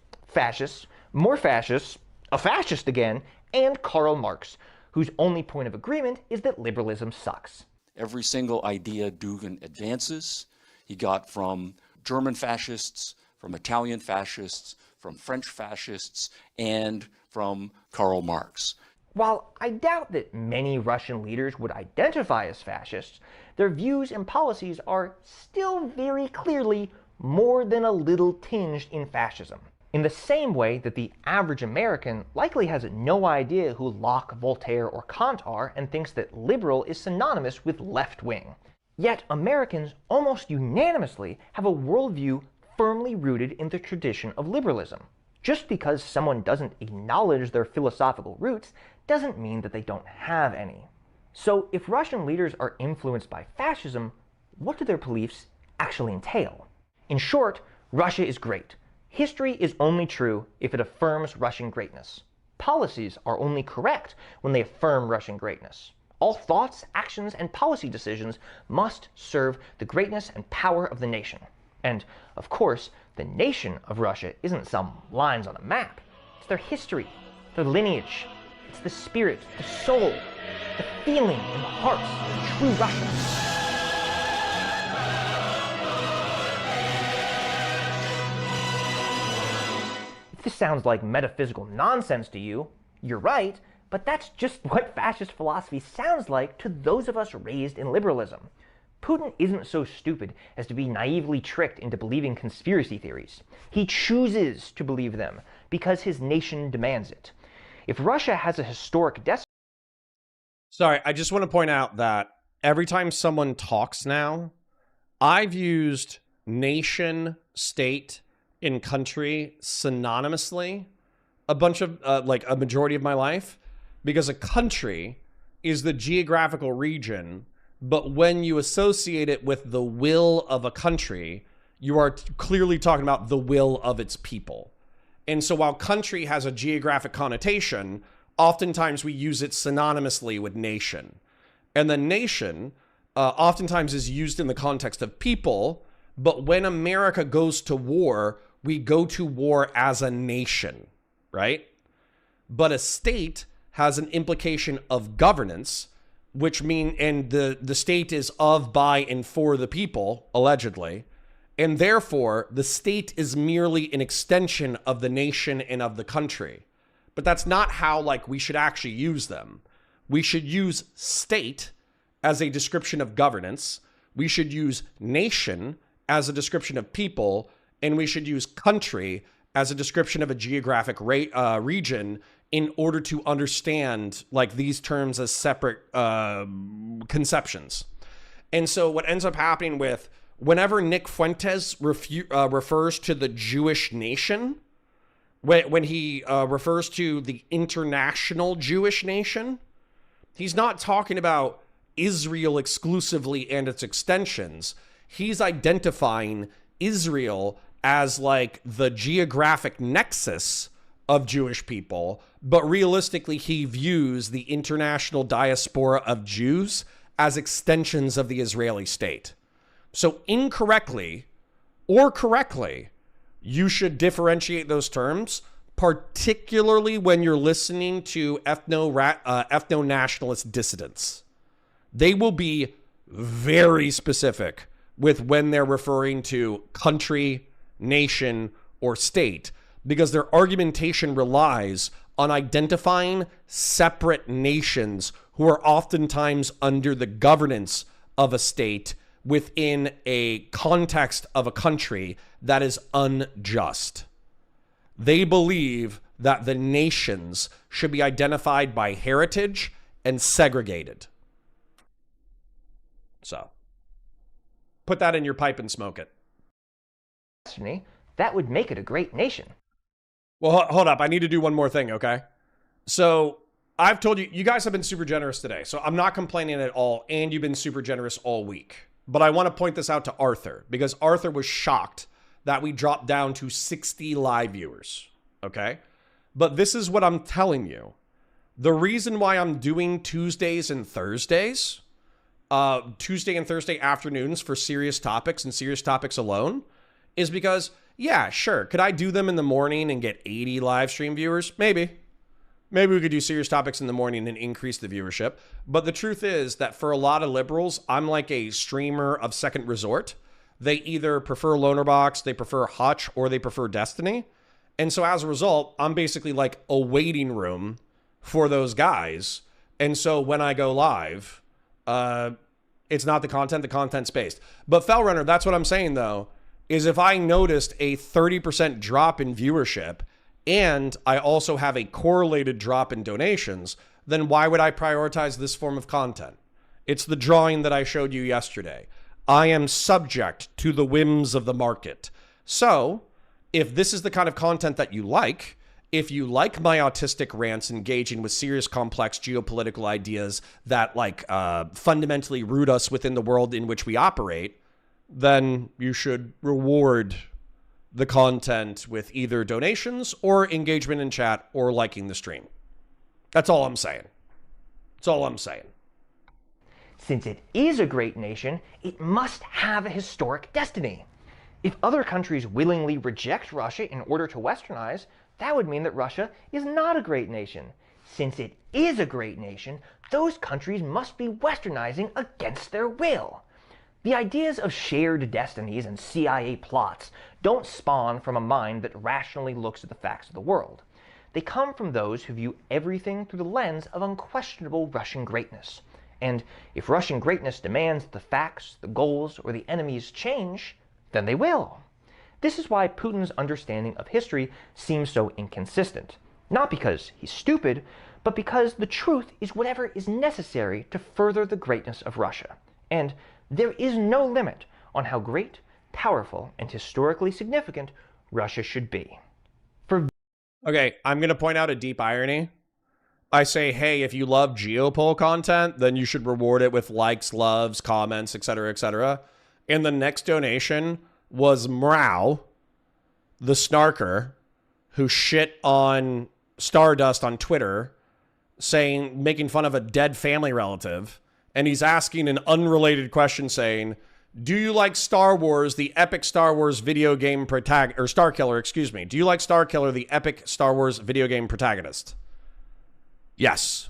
more fascists, a fascist again, and Karl Marx, whose only point of agreement is that liberalism sucks. Every single idea Dugin advances, he got from German fascists, from Italian fascists, from French fascists, and from Karl Marx. While I doubt that many Russian leaders would identify as fascists, their views and policies are still very clearly more than a little tinged in fascism. In the same way that the average American likely has no idea who Locke, Voltaire, or Kant are and thinks that liberal is synonymous with left-wing. Yet Americans almost unanimously have a worldview firmly rooted in the tradition of liberalism. Just because someone doesn't acknowledge their philosophical roots doesn't mean that they don't have any. So if Russian leaders are influenced by fascism, what do their beliefs actually entail? In short, Russia is great. History is only true if it affirms Russian greatness. Policies are only correct when they affirm Russian greatness. All thoughts, actions, and policy decisions must serve the greatness and power of the nation. And, of course, the nation of Russia isn't some lines on a map. It's their history, their lineage. It's the spirit, the soul, the feeling in the hearts of true Russians. If this sounds like metaphysical nonsense to you, you're right, but that's just what fascist philosophy sounds like to those of us raised in liberalism. Putin isn't so stupid as to be naively tricked into believing conspiracy theories. He chooses to believe them because his nation demands it. If Russia has a historic destiny... Sorry, I just want to point out that every time someone talks now, I've used nation, state, and country synonymously a bunch of, like a majority of my life, because a country is the geographical region, but when you associate it with the will of a country, you are clearly talking about the will of its people. And so while country has a geographic connotation, oftentimes we use it synonymously with nation. And the nation oftentimes is used in the context of people, but when America goes to war, we go to war as a nation, right? But a state has an implication of governance, which mean, and the state is of, by, and for the people, allegedly. And therefore, the state is merely an extension of the nation and of the country. But that's not how, like, we should actually use them. We should use state as a description of governance. We should use nation as a description of people. And we should use country as a description of a geographic region in order to understand, like, these terms as separate conceptions. And so what ends up happening with whenever Nick Fuentes refers to the Jewish nation, when he refers to the international Jewish nation, he's not talking about Israel exclusively and its extensions. He's identifying Israel as like the geographic nexus of Jewish people, but realistically he views the international diaspora of Jews as extensions of the Israeli state. So incorrectly or correctly, you should differentiate those terms, particularly when you're listening to ethno-nationalist dissidents. They will be very specific with when they're referring to country, nation, or state, because their argumentation relies on identifying separate nations who are oftentimes under the governance of a state within a context of a country that is unjust. They believe that the nations should be identified by heritage and segregated. So, put that in your pipe and smoke it. Destiny, that would make it a great nation. Well, hold up. I need to do one more thing, okay? So, I've told you, you guys have been super generous today, so I'm not complaining at all, and you've been super generous all week. But I want to point this out to Arthur, because Arthur was shocked that we dropped down to 60 live viewers, okay? But this is what I'm telling you. The reason why I'm doing Tuesdays and Thursdays, Tuesday and Thursday afternoons for serious topics and serious topics alone, is because, yeah, sure, could I do them in the morning and get 80 live stream viewers? Maybe. Maybe we could do serious topics in the morning and increase the viewership. But the truth is that for a lot of liberals, I'm like a streamer of second resort. They either prefer Lonerbox, they prefer Hutch, or they prefer Destiny. And so as a result, I'm basically like a waiting room for those guys. And so when I go live, it's not the content's based. But Fellrunner, that's what I'm saying though, is if I noticed a 30% drop in viewership, and I also have a correlated drop in donations, then why would I prioritize this form of content? It's the drawing that I showed you yesterday. I am subject to the whims of the market. So, if this is the kind of content that you like, if you like my autistic rants engaging with serious, complex geopolitical ideas that fundamentally root us within the world in which we operate, then you should reward the content with either donations or engagement in chat or liking the stream. That's all I'm saying. That's all I'm saying. Since it is a great nation, it must have a historic destiny. If other countries willingly reject Russia in order to westernize, that would mean that Russia is not a great nation. Since it is a great nation, those countries must be westernizing against their will. The ideas of shared destinies and CIA plots don't spawn from a mind that rationally looks at the facts of the world. They come from those who view everything through the lens of unquestionable Russian greatness. And if Russian greatness demands the facts, the goals, or the enemies change, then they will. This is why Putin's understanding of history seems so inconsistent. Not because he's stupid, but because the truth is whatever is necessary to further the greatness of Russia. And there is no limit on how great, powerful, and historically significant Russia should be. Okay, I'm going to point out a deep irony. I say, hey, if you love Geopol content, then you should reward it with likes, loves, comments, etc., etc. And the next donation was Mrau, the snarker, who shit on Stardust on Twitter, making fun of a dead family relative. And he's asking an unrelated question saying, do you like Star Wars, the epic Star Wars video game protagonist, or Starkiller, excuse me. Do you like Starkiller, the epic Star Wars video game protagonist? Yes.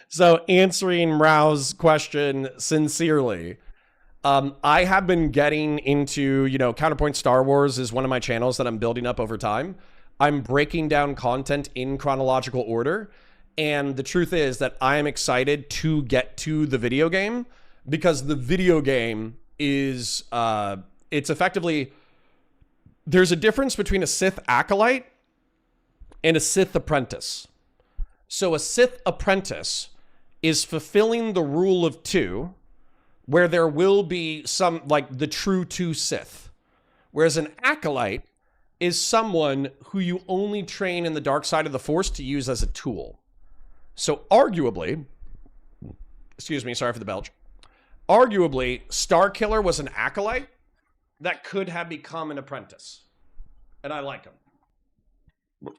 So answering Mrau's question sincerely, I have been getting into, Counterpoint Star Wars is one of my channels that I'm building up over time. I'm breaking down content in chronological order. And the truth is that I am excited to get to the video game because the video game is, it's effectively, there's a difference between a Sith acolyte and a Sith apprentice. So a Sith apprentice is fulfilling the rule of two, where there will be some, like the true two Sith. Whereas an acolyte is someone who you only train in the dark side of the Force to use as a tool. So arguably, excuse me, sorry for the belch. Arguably, Starkiller was an acolyte that could have become an apprentice. And I like him. For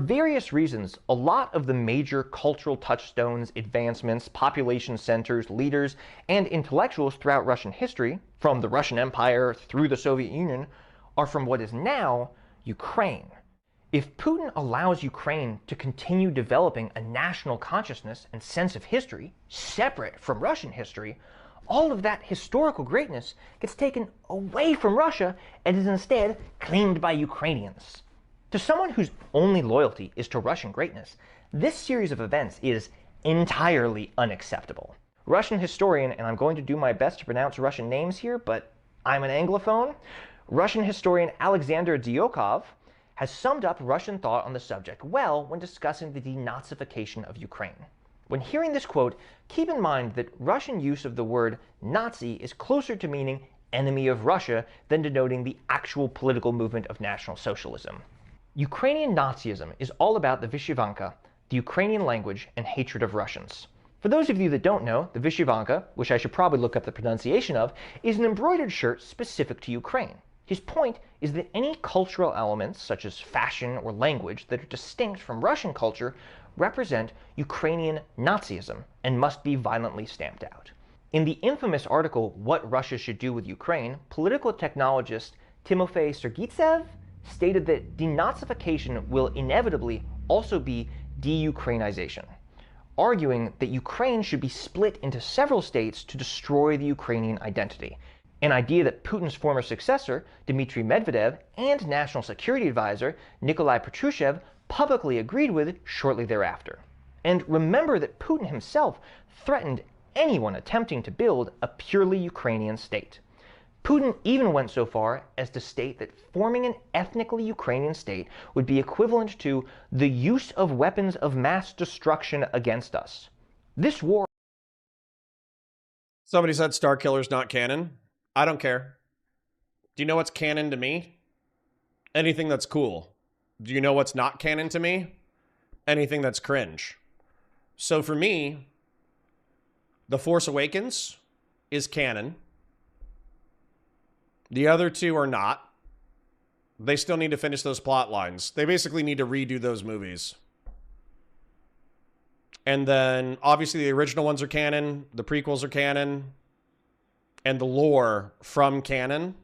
various reasons, a lot of the major cultural touchstones, advancements, population centers, leaders, and intellectuals throughout Russian history, from the Russian Empire through the Soviet Union, are from what is now Ukraine. If Putin allows Ukraine to continue developing a national consciousness and sense of history separate from Russian history, all of that historical greatness gets taken away from Russia and is instead claimed by Ukrainians. To someone whose only loyalty is to Russian greatness, this series of events is entirely unacceptable. Russian historian, and I'm going to do my best to pronounce Russian names here, but I'm an Anglophone, Russian historian Alexander Diokov has summed up Russian thought on the subject well when discussing the denazification of Ukraine. When hearing this quote, keep in mind that Russian use of the word Nazi is closer to meaning enemy of Russia than denoting the actual political movement of National Socialism. Ukrainian Nazism is all about the Vyshyvanka, the Ukrainian language, and hatred of Russians. For those of you that don't know, the Vyshyvanka, which I should probably look up the pronunciation of, is an embroidered shirt specific to Ukraine. His point is that any cultural elements, such as fashion or language, that are distinct from Russian culture represent Ukrainian Nazism and must be violently stamped out. In the infamous article, What Russia Should Do with Ukraine, political technologist Timofey Sergitsev stated that denazification will inevitably also be de-Ukrainization, arguing that Ukraine should be split into several states to destroy the Ukrainian identity, an idea that Putin's former successor, Dmitry Medvedev, and National Security Advisor, Nikolai Patrushev, publicly agreed with shortly thereafter. And remember that Putin himself threatened anyone attempting to build a purely Ukrainian state. Putin even went so far as to state that forming an ethnically Ukrainian state would be equivalent to the use of weapons of mass destruction against us. This war... Somebody said Starkiller's not canon. I don't care. Do you know what's canon to me? Anything that's cool. Do you know what's not canon to me? Anything that's cringe. So for me, The Force Awakens is canon. The other two are not. They still need to finish those plot lines. They basically need to redo those movies. And then, obviously, the original ones are canon. The prequels are canon. And the lore from canon,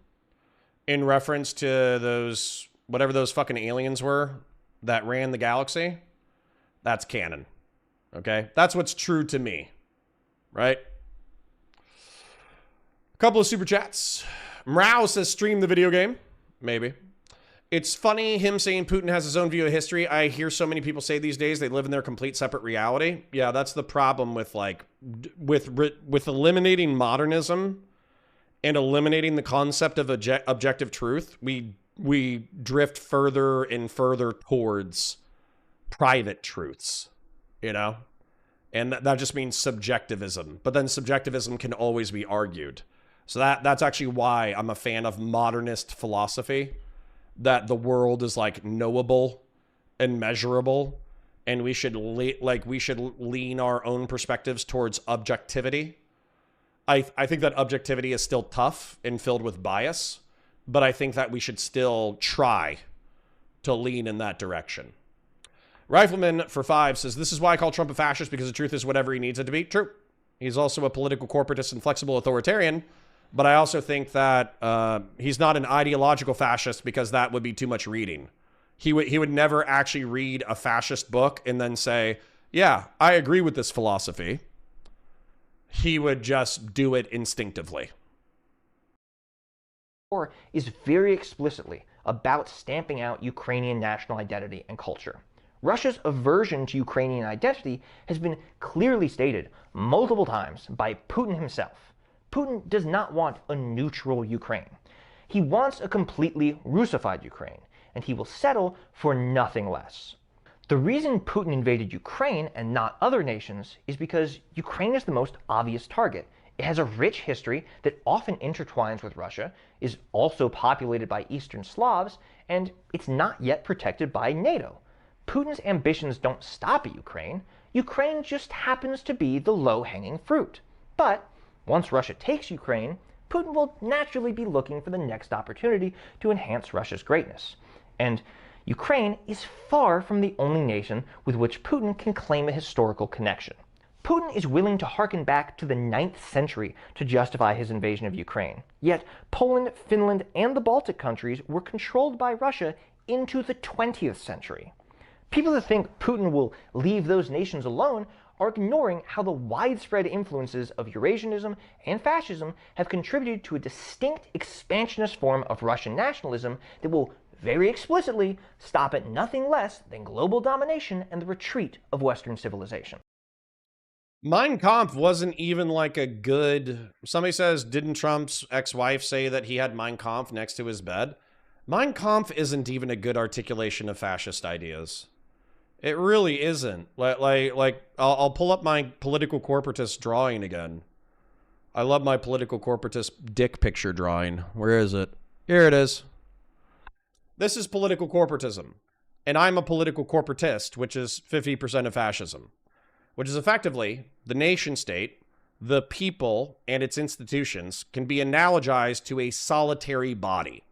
in reference to those, whatever those fucking aliens were that ran the galaxy, that's canon. Okay? That's what's true to me. Right? A couple of super chats. Mrao says, stream the video game. Maybe. It's funny him saying Putin has his own view of history. I hear so many people say these days they live in their complete separate reality. Yeah, that's the problem with like with eliminating modernism and eliminating the concept of objective truth. We drift further and further towards private truths, you know? And that just means subjectivism. But then subjectivism can always be argued. So that's actually why I'm a fan of modernist philosophy, that the world is like knowable and measurable, and we should lean our own perspectives towards objectivity. I think that objectivity is still tough and filled with bias, but I think that we should still try to lean in that direction. Rifleman for 5 says, this is why I call Trump a fascist, because the truth is whatever he needs it to be. True. He's also a political corporatist and flexible authoritarian. But I also think that he's not an ideological fascist, because that would be too much reading. He would never actually read a fascist book and then say, yeah, I agree with this philosophy. He would just do it instinctively. War is very explicitly about stamping out Ukrainian national identity and culture. Russia's aversion to Ukrainian identity has been clearly stated multiple times by Putin himself. Putin does not want a neutral Ukraine. He wants a completely Russified Ukraine, and he will settle for nothing less. The reason Putin invaded Ukraine and not other nations is because Ukraine is the most obvious target. It has a rich history that often intertwines with Russia, is also populated by Eastern Slavs, and it's not yet protected by NATO. Putin's ambitions don't stop at Ukraine. Ukraine just happens to be the low-hanging fruit. But once Russia takes Ukraine, Putin will naturally be looking for the next opportunity to enhance Russia's greatness. And Ukraine is far from the only nation with which Putin can claim a historical connection. Putin is willing to harken back to the 9th century to justify his invasion of Ukraine. Yet Poland, Finland, and the Baltic countries were controlled by Russia into the 20th century. People that think Putin will leave those nations alone are ignoring how the widespread influences of Eurasianism and fascism have contributed to a distinct expansionist form of Russian nationalism that will very explicitly stop at nothing less than global domination and the retreat of Western civilization. Mein Kampf wasn't even like a good... Somebody says, didn't Trump's ex-wife say that he had Mein Kampf next to his bed? Mein Kampf isn't even a good articulation of fascist ideas. It really isn't. I'll pull up my political corporatist drawing again. I love my political corporatist dick picture drawing. Where is it? Here it is. This is political corporatism. And I'm a political corporatist, which is 50% of fascism. Which is effectively the nation state, the people, and its institutions can be analogized to a solitary body.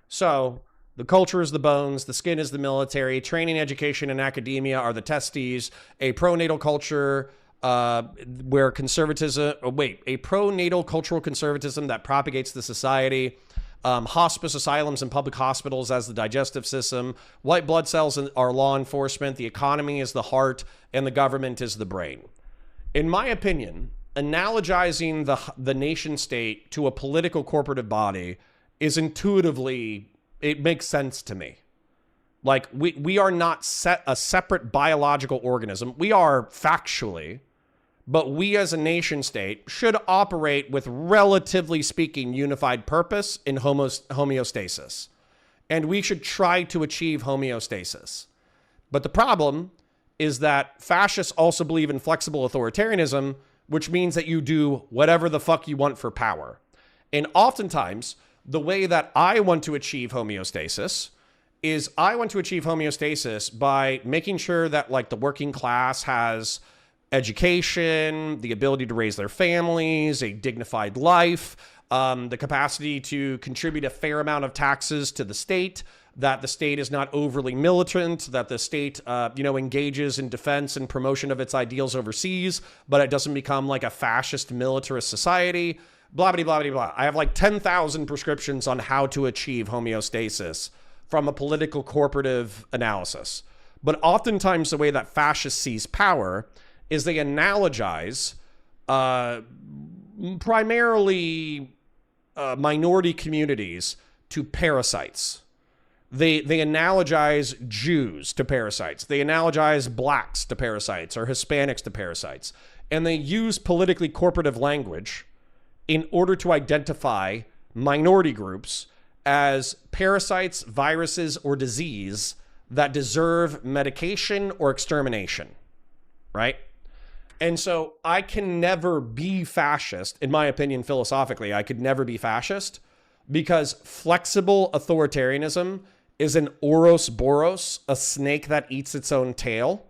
So, the culture is the bones, the skin is the military, training, education, and academia are the testes, a pronatal culture where conservatism, a pronatal cultural conservatism that propagates the society, hospice, asylums, and public hospitals as the digestive system, white blood cells are law enforcement, the economy is the heart, and the government is the brain. In my opinion, analogizing the nation state to a political corporative body is intuitively, it makes sense to me. Like, we are not a separate biological organism. We are factually, but we as a nation state should operate with, relatively speaking, unified purpose in homeostasis. And we should try to achieve homeostasis. But the problem is that fascists also believe in flexible authoritarianism, which means that you do whatever the fuck you want for power. And oftentimes, the way that I want to achieve homeostasis is I want to achieve homeostasis by making sure that, like, the working class has education, the ability to raise their families, a dignified life, the capacity to contribute a fair amount of taxes to the state, that the state is not overly militant, that the state, engages in defense and promotion of its ideals overseas, but it doesn't become like a fascist militarist society, blah, blah, blah, blah, blah. I have like 10,000 prescriptions on how to achieve homeostasis from a political corporative analysis. But oftentimes the way that fascists seize power is they analogize primarily minority communities to parasites. They analogize Jews to parasites. They analogize blacks to parasites or Hispanics to parasites. And they use politically corporative language in order to identify minority groups as parasites, viruses, or disease that deserve medication or extermination, right? And so I can never be fascist, in my opinion, philosophically, I could never be fascist because flexible authoritarianism is an Ouroboros, a snake that eats its own tail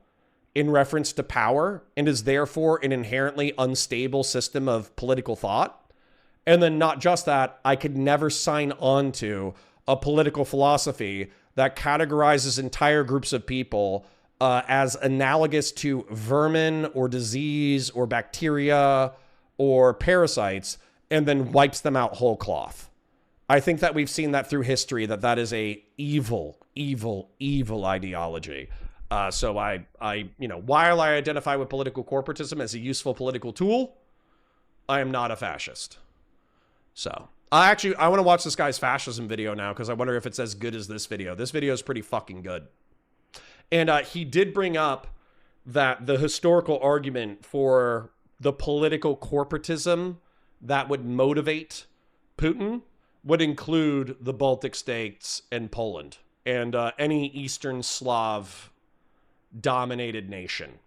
in reference to power and is therefore an inherently unstable system of political thought. And then not just that, I could never sign on to a political philosophy that categorizes entire groups of people as analogous to vermin or disease or bacteria or parasites and then wipes them out whole cloth. I think that we've seen that through history, that is a evil, evil, evil ideology. So I while I identify with political corporatism as a useful political tool, I am not a fascist. So I want to watch this guy's fascism video now because I wonder if it's as good as this video. This video is pretty fucking good. And he did bring up that the historical argument for the political corporatism that would motivate Putin would include the Baltic states and Poland and any Eastern Slav dominated nation.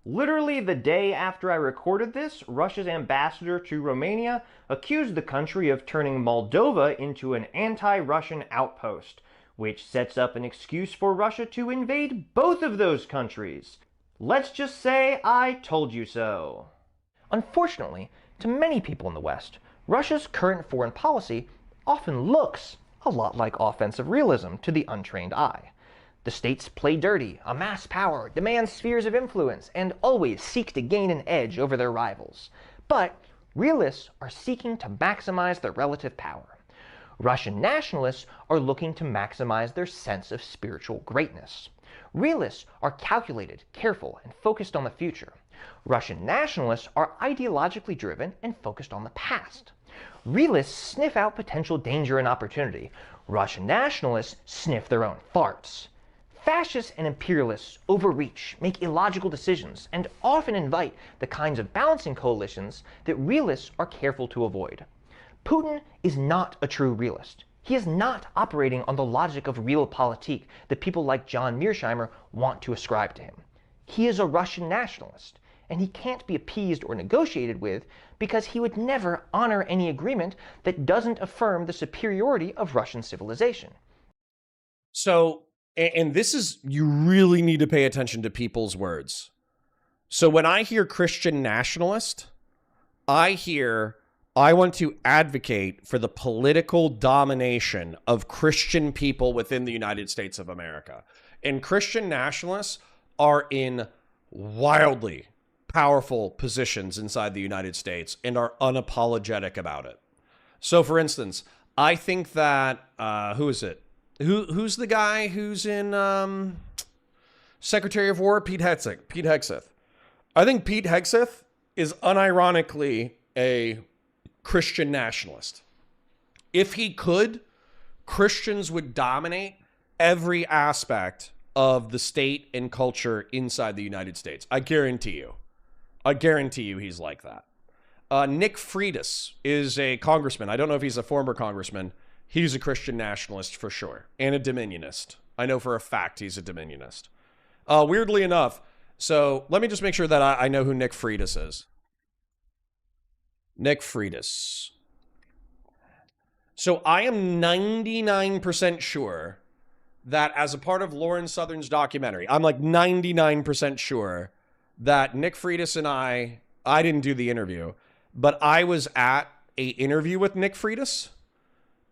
Literally the day after I recorded this, Russia's ambassador to Romania accused the country of turning Moldova into an anti-Russian outpost, which sets up an excuse for Russia to invade both of those countries. Let's just say I told you so. Unfortunately, to many people in the West, Russia's current foreign policy often looks a lot like offensive realism to the untrained eye. The states play dirty, amass power, demand spheres of influence, and always seek to gain an edge over their rivals. But realists are seeking to maximize their relative power. Russian nationalists are looking to maximize their sense of spiritual greatness. Realists are calculated, careful, and focused on the future. Russian nationalists are ideologically driven and focused on the past. Realists sniff out potential danger and opportunity. Russian nationalists sniff their own farts. Fascists and imperialists overreach, make illogical decisions, and often invite the kinds of balancing coalitions that realists are careful to avoid. Putin is not a true realist. He is not operating on the logic of realpolitik that people like John Mearsheimer want to ascribe to him. He is a Russian nationalist, and he can't be appeased or negotiated with because he would never honor any agreement that doesn't affirm the superiority of Russian civilization. So, and this is, you really need to pay attention to people's words. So when I hear Christian nationalist, I hear, I want to advocate for the political domination of Christian people within the United States of America. And Christian nationalists are in wildly powerful positions inside the United States and are unapologetic about it. So for instance, I think that, who is it? Who's the guy who's in Secretary of War? Pete Hegseth. I think Pete Hegseth is unironically a Christian nationalist. If he could, Christians would dominate every aspect of the state and culture inside the United States. I guarantee you. I guarantee you he's like that. Nick Freitas is a congressman. I don't know if he's a former congressman. He's a Christian nationalist for sure, and a dominionist. I know for a fact he's a dominionist. Weirdly enough, so let me just make sure that I know who Nick Freitas is. Nick Freitas. So I am 99% sure that as a part of Lauren Southern's documentary, I'm like 99% sure that Nick Freitas and I didn't do the interview, but I was at a interview with Nick Freitas.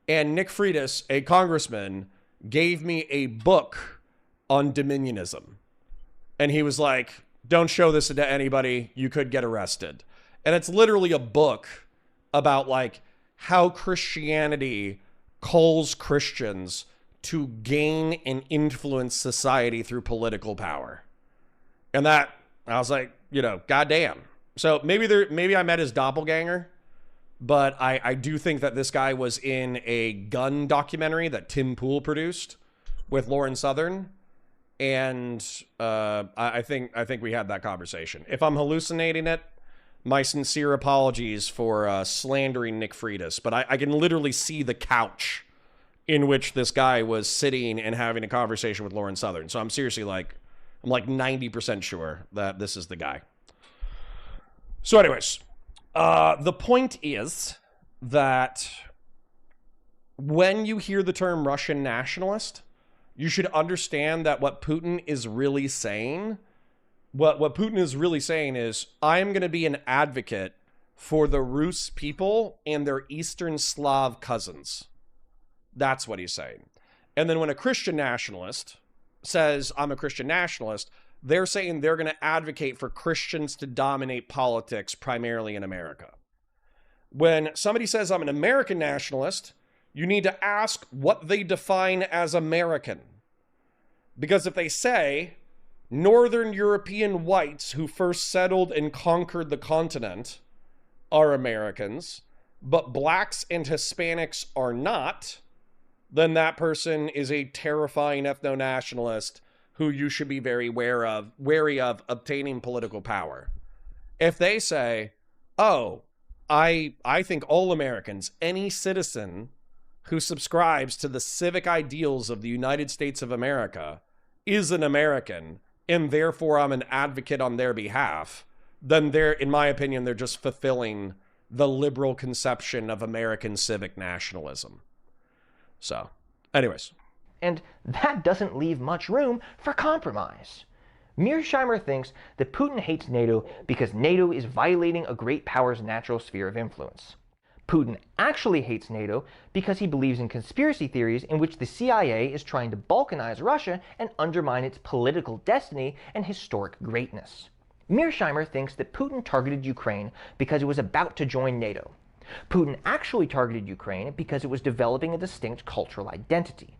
And Nick Freitas, a congressman, gave me a book on dominionism. And he was like, don't show this to anybody. You could get arrested. And it's literally a book about like how Christianity calls Christians to gain and influence society through political power. And that, I was like, you know, goddamn. So maybe I met his doppelganger. But I do think that this guy was in a gun documentary that Tim Pool produced with Lauren Southern. And I think we had that conversation. If I'm hallucinating it, my sincere apologies for slandering Nick Freitas. But I can literally see the couch in which this guy was sitting and having a conversation with Lauren Southern. So I'm seriously like, I'm like 90% sure that this is the guy. So anyways, the point is that when you hear the term Russian nationalist, you should understand that what Putin is really saying, what Putin is really saying is, I'm going to be an advocate for the Rus people and their Eastern Slav cousins. That's what he's saying. And then when a Christian nationalist says, I'm a Christian nationalist, they're saying they're going to advocate for Christians to dominate politics primarily in America. When somebody says, I'm an American nationalist, you need to ask what they define as American. Because if they say, Northern European whites who first settled and conquered the continent are Americans, but blacks and Hispanics are not, then that person is a terrifying ethno-nationalist who you should be very wary of obtaining political power. If they say, oh, I think all Americans, any citizen who subscribes to the civic ideals of the United States of America is an American, and therefore I'm an advocate on their behalf, then they're, in my opinion, they're just fulfilling the liberal conception of American civic nationalism. So, anyways. And that doesn't leave much room for compromise. Mearsheimer thinks that Putin hates NATO because NATO is violating a great power's natural sphere of influence. Putin actually hates NATO because he believes in conspiracy theories in which the CIA is trying to balkanize Russia and undermine its political destiny and historic greatness. Mearsheimer thinks that Putin targeted Ukraine because it was about to join NATO. Putin actually targeted Ukraine because it was developing a distinct cultural identity.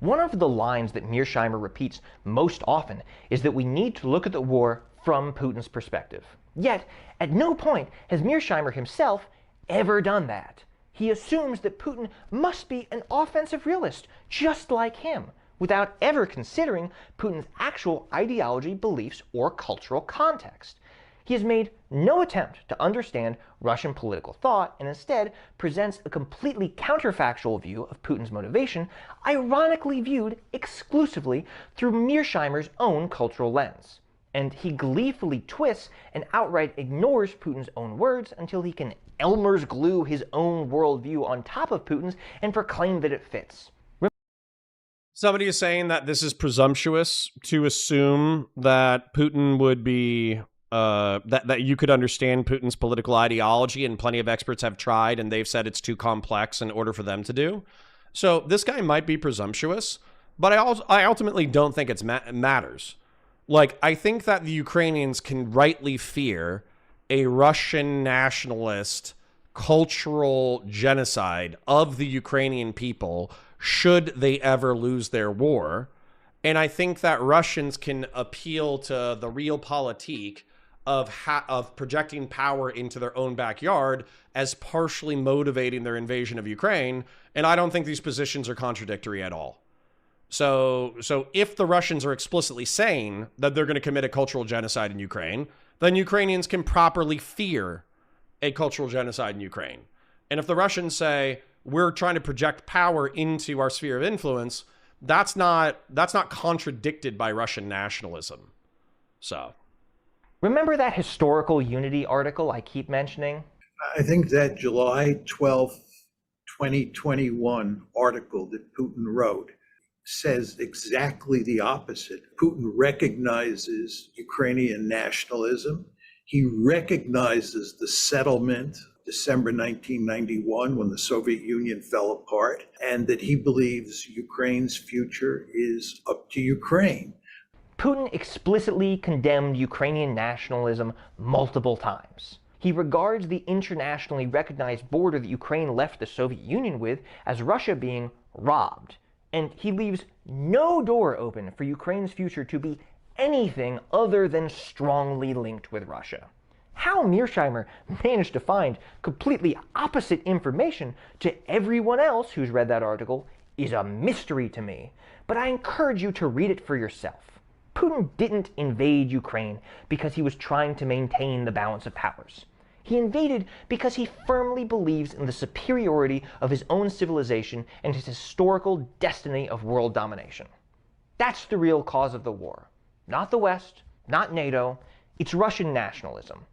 One of the lines that Mearsheimer repeats most often is that we need to look at the war from Putin's perspective. Yet, at no point has Mearsheimer himself ever done that. He assumes that Putin must be an offensive realist, just like him, without ever considering Putin's actual ideology, beliefs, or cultural context. He has made no attempt to understand Russian political thought and instead presents a completely counterfactual view of Putin's motivation, ironically viewed exclusively through Mearsheimer's own cultural lens. And he gleefully twists and outright ignores Putin's own words until he can Elmer's glue his own worldview on top of Putin's and proclaim that it fits. Somebody is saying that this is presumptuous to assume that Putin would be, that you could understand Putin's political ideology, and plenty of experts have tried and they've said it's too complex in order for them to do. So this guy might be presumptuous, but I ultimately don't think it matters. Like, I think that the Ukrainians can rightly fear a Russian nationalist cultural genocide of the Ukrainian people should they ever lose their war. And I think that Russians can appeal to the realpolitik of projecting power into their own backyard as partially motivating their invasion of Ukraine. And I don't think these positions are contradictory at all. So if the Russians are explicitly saying that they're going to commit a cultural genocide in Ukraine, then Ukrainians can properly fear a cultural genocide in Ukraine. And if the Russians say, we're trying to project power into our sphere of influence, that's not contradicted by Russian nationalism. So, remember that historical unity article I keep mentioning? I think that July 12th, 2021 article that Putin wrote says exactly the opposite. Putin recognizes Ukrainian nationalism. He recognizes the settlement, December 1991, when the Soviet Union fell apart, and that he believes Ukraine's future is up to Ukraine. Putin explicitly condemned Ukrainian nationalism multiple times. He regards the internationally recognized border that Ukraine left the Soviet Union with as Russia being robbed. And he leaves no door open for Ukraine's future to be anything other than strongly linked with Russia. How Mearsheimer managed to find completely opposite information to everyone else who's read that article is a mystery to me, but I encourage you to read it for yourself. Putin didn't invade Ukraine because he was trying to maintain the balance of powers. He invaded because he firmly believes in the superiority of his own civilization and his historical destiny of world domination. That's the real cause of the war. Not the West, not NATO, it's Russian nationalism.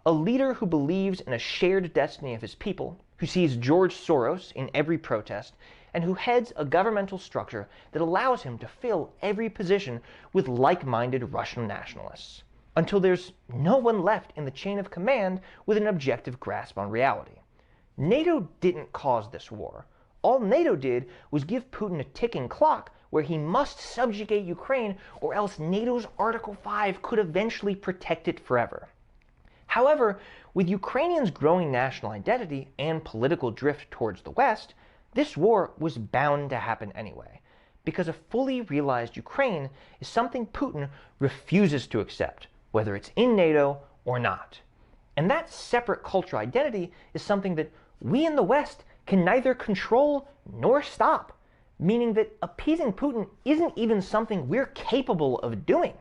A leader who believes in a shared destiny of his people, who sees George Soros in every protest, and who heads a governmental structure that allows him to fill every position with like-minded Russian nationalists, until there's no one left in the chain of command with an objective grasp on reality. NATO didn't cause this war. All NATO did was give Putin a ticking clock where he must subjugate Ukraine, or else NATO's Article 5 could eventually protect it forever. However, with Ukrainians' growing national identity and political drift towards the West, this war was bound to happen anyway, because a fully realized Ukraine is something Putin refuses to accept, whether it's in NATO or not. And that separate cultural identity is something that we in the West can neither control nor stop, meaning that appeasing Putin isn't even something we're capable of doing.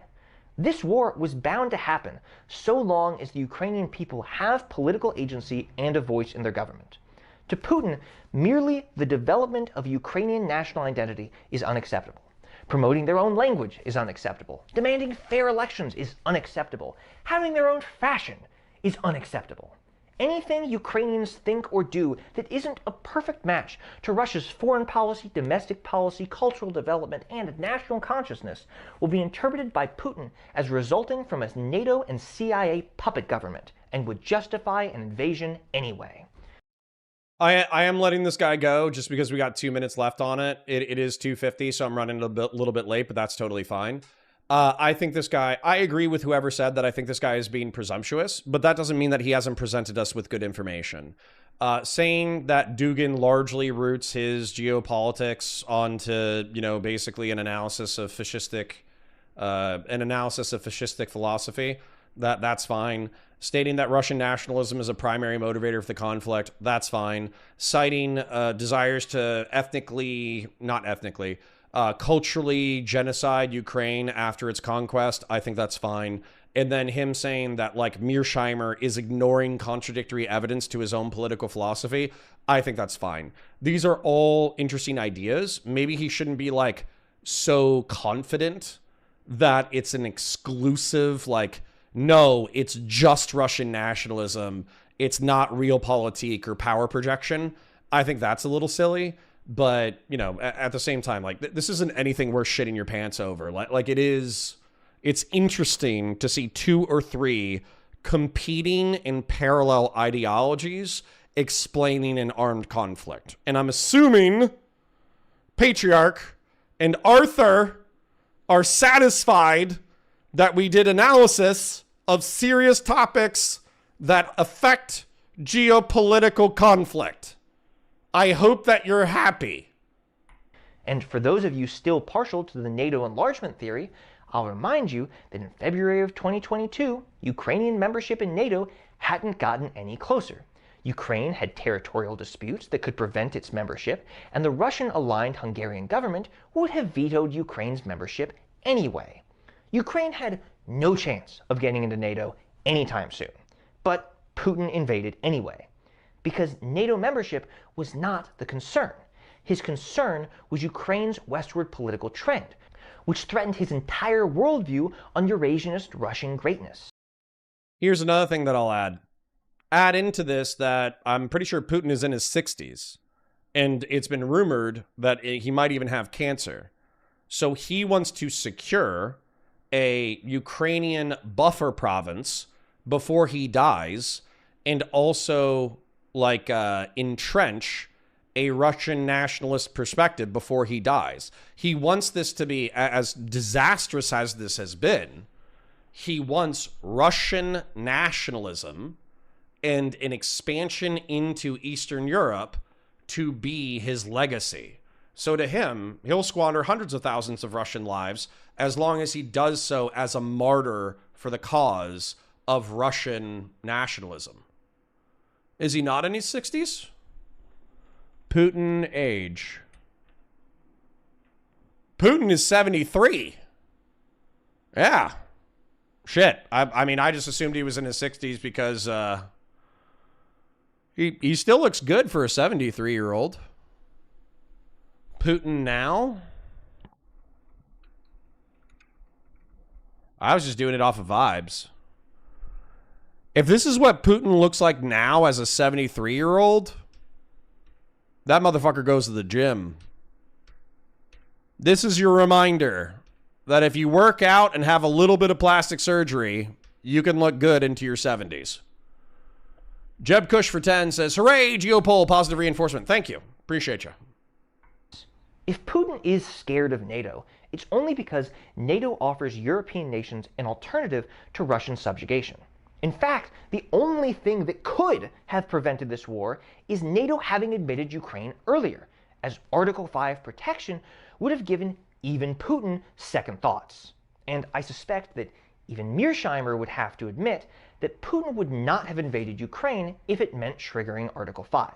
This war was bound to happen so long as the Ukrainian people have political agency and a voice in their government. To Putin, merely the development of Ukrainian national identity is unacceptable. Promoting their own language is unacceptable. Demanding fair elections is unacceptable. Having their own fashion is unacceptable. Anything Ukrainians think or do that isn't a perfect match to Russia's foreign policy, domestic policy, cultural development, and national consciousness will be interpreted by Putin as resulting from a NATO and CIA puppet government and would justify an invasion anyway. I am letting this guy go just because we got 2 minutes left on it. It is 2:50, so I'm running a little bit late, but that's totally fine. I think this guy, I agree with whoever said that I think this guy is being presumptuous, but that doesn't mean that he hasn't presented us with good information. Saying that Dugin largely roots his geopolitics onto, you know, basically an analysis of fascistic philosophy, that's fine. Stating that Russian nationalism is a primary motivator for the conflict, that's fine. Citing desires to culturally genocide Ukraine after its conquest, I think that's fine. And then him saying that, like, Mearsheimer is ignoring contradictory evidence to his own political philosophy, I think that's fine. These are all interesting ideas. Maybe he shouldn't be, like, so confident that it's an exclusive, like, no, it's just Russian nationalism. It's not realpolitik or power projection. I think that's a little silly. But, you know, at the same time, like, this isn't anything worth shitting your pants over. Like it is, it's interesting to see 2 or 3 competing in parallel ideologies explaining an armed conflict. And I'm assuming Patriarch and Arthur are satisfied that we did analysis of serious topics that affect geopolitical conflict. I hope that you're happy. And for those of you still partial to the NATO enlargement theory, I'll remind you that in February of 2022, Ukrainian membership in NATO hadn't gotten any closer. Ukraine had territorial disputes that could prevent its membership, and the Russian-aligned Hungarian government would have vetoed Ukraine's membership anyway. Ukraine had no chance of getting into NATO anytime soon, but Putin invaded anyway. Because NATO membership was not the concern. His concern was Ukraine's westward political trend, which threatened his entire worldview on Eurasianist Russian greatness. Here's another thing that I'll add. Add into this that I'm pretty sure Putin is in his 60s, and it's been rumored that he might even have cancer. So he wants to secure a Ukrainian buffer province before he dies, and also, like, entrench a Russian nationalist perspective before he dies. He wants this to be, as disastrous as this has been, he wants Russian nationalism and an expansion into Eastern Europe to be his legacy. So to him, he'll squander hundreds of thousands of Russian lives as long as he does so as a martyr for the cause of Russian nationalism. Is he not in his 60s? Putin age. Putin is 73. Yeah. Shit. I mean, I just assumed he was in his 60s because he still looks good for a 73-year-old. Putin now? I was just doing it off of vibes. If this is what Putin looks like now as a 73-year-old, that motherfucker goes to the gym. This is your reminder that if you work out and have a little bit of plastic surgery, you can look good into your 70s. Jeb Kush for 10 says, hooray, Geopol, positive reinforcement. Thank you. Appreciate you. If Putin is scared of NATO, it's only because NATO offers European nations an alternative to Russian subjugation. In fact, the only thing that could have prevented this war is NATO having admitted Ukraine earlier, as Article 5 protection would have given even Putin second thoughts. And I suspect that even Mearsheimer would have to admit that Putin would not have invaded Ukraine if it meant triggering Article 5.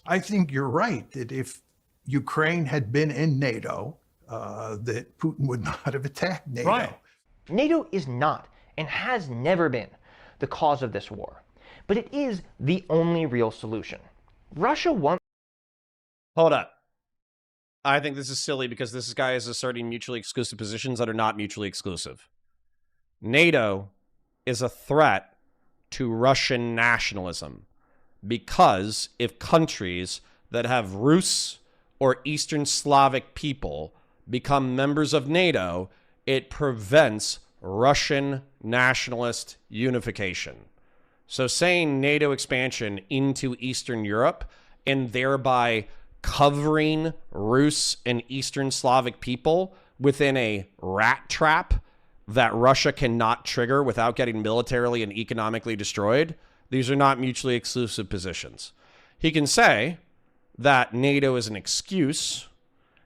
I think you're right that if Ukraine had been in NATO, that Putin would not have attacked NATO. Right. NATO is not, and has never been, the cause of this war. But it is the only real solution. Russia wants... Hold up. I think this is silly because this guy is asserting mutually exclusive positions that are not mutually exclusive. NATO is a threat to Russian nationalism because if countries that have Rus or Eastern Slavic people become members of NATO, it prevents Russian nationalist unification. So saying NATO expansion into Eastern Europe and thereby covering Rus and Eastern Slavic people within a rat trap that Russia cannot trigger without getting militarily and economically destroyed, these are not mutually exclusive positions. He can say that NATO is an excuse.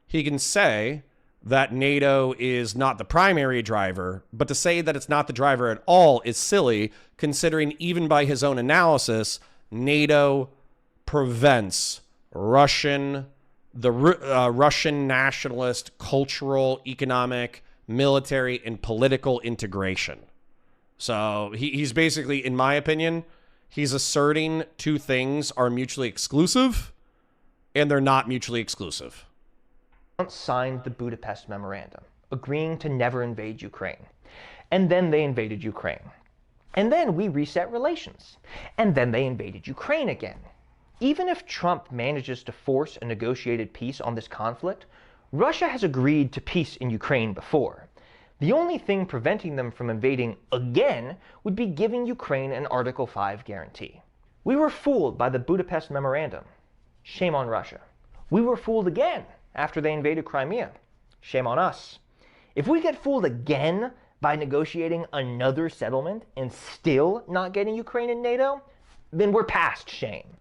He can say that NATO is not the primary driver, but to say that it's not the driver at all is silly, considering even by his own analysis, NATO prevents Russian nationalist, cultural, economic, military, and political integration. So he's basically, in my opinion, he's asserting two things are mutually exclusive, and they're not mutually exclusive. Signed the Budapest Memorandum, agreeing to never invade Ukraine. And then they invaded Ukraine. And then we reset relations. And then they invaded Ukraine again. Even if Trump manages to force a negotiated peace on this conflict, Russia has agreed to peace in Ukraine before. The only thing preventing them from invading again would be giving Ukraine an Article 5 guarantee. We were fooled by the Budapest Memorandum. Shame on Russia. We were fooled again after they invaded Crimea. Shame on us. If we get fooled again by negotiating another settlement and still not getting Ukraine in NATO, then we're past shame.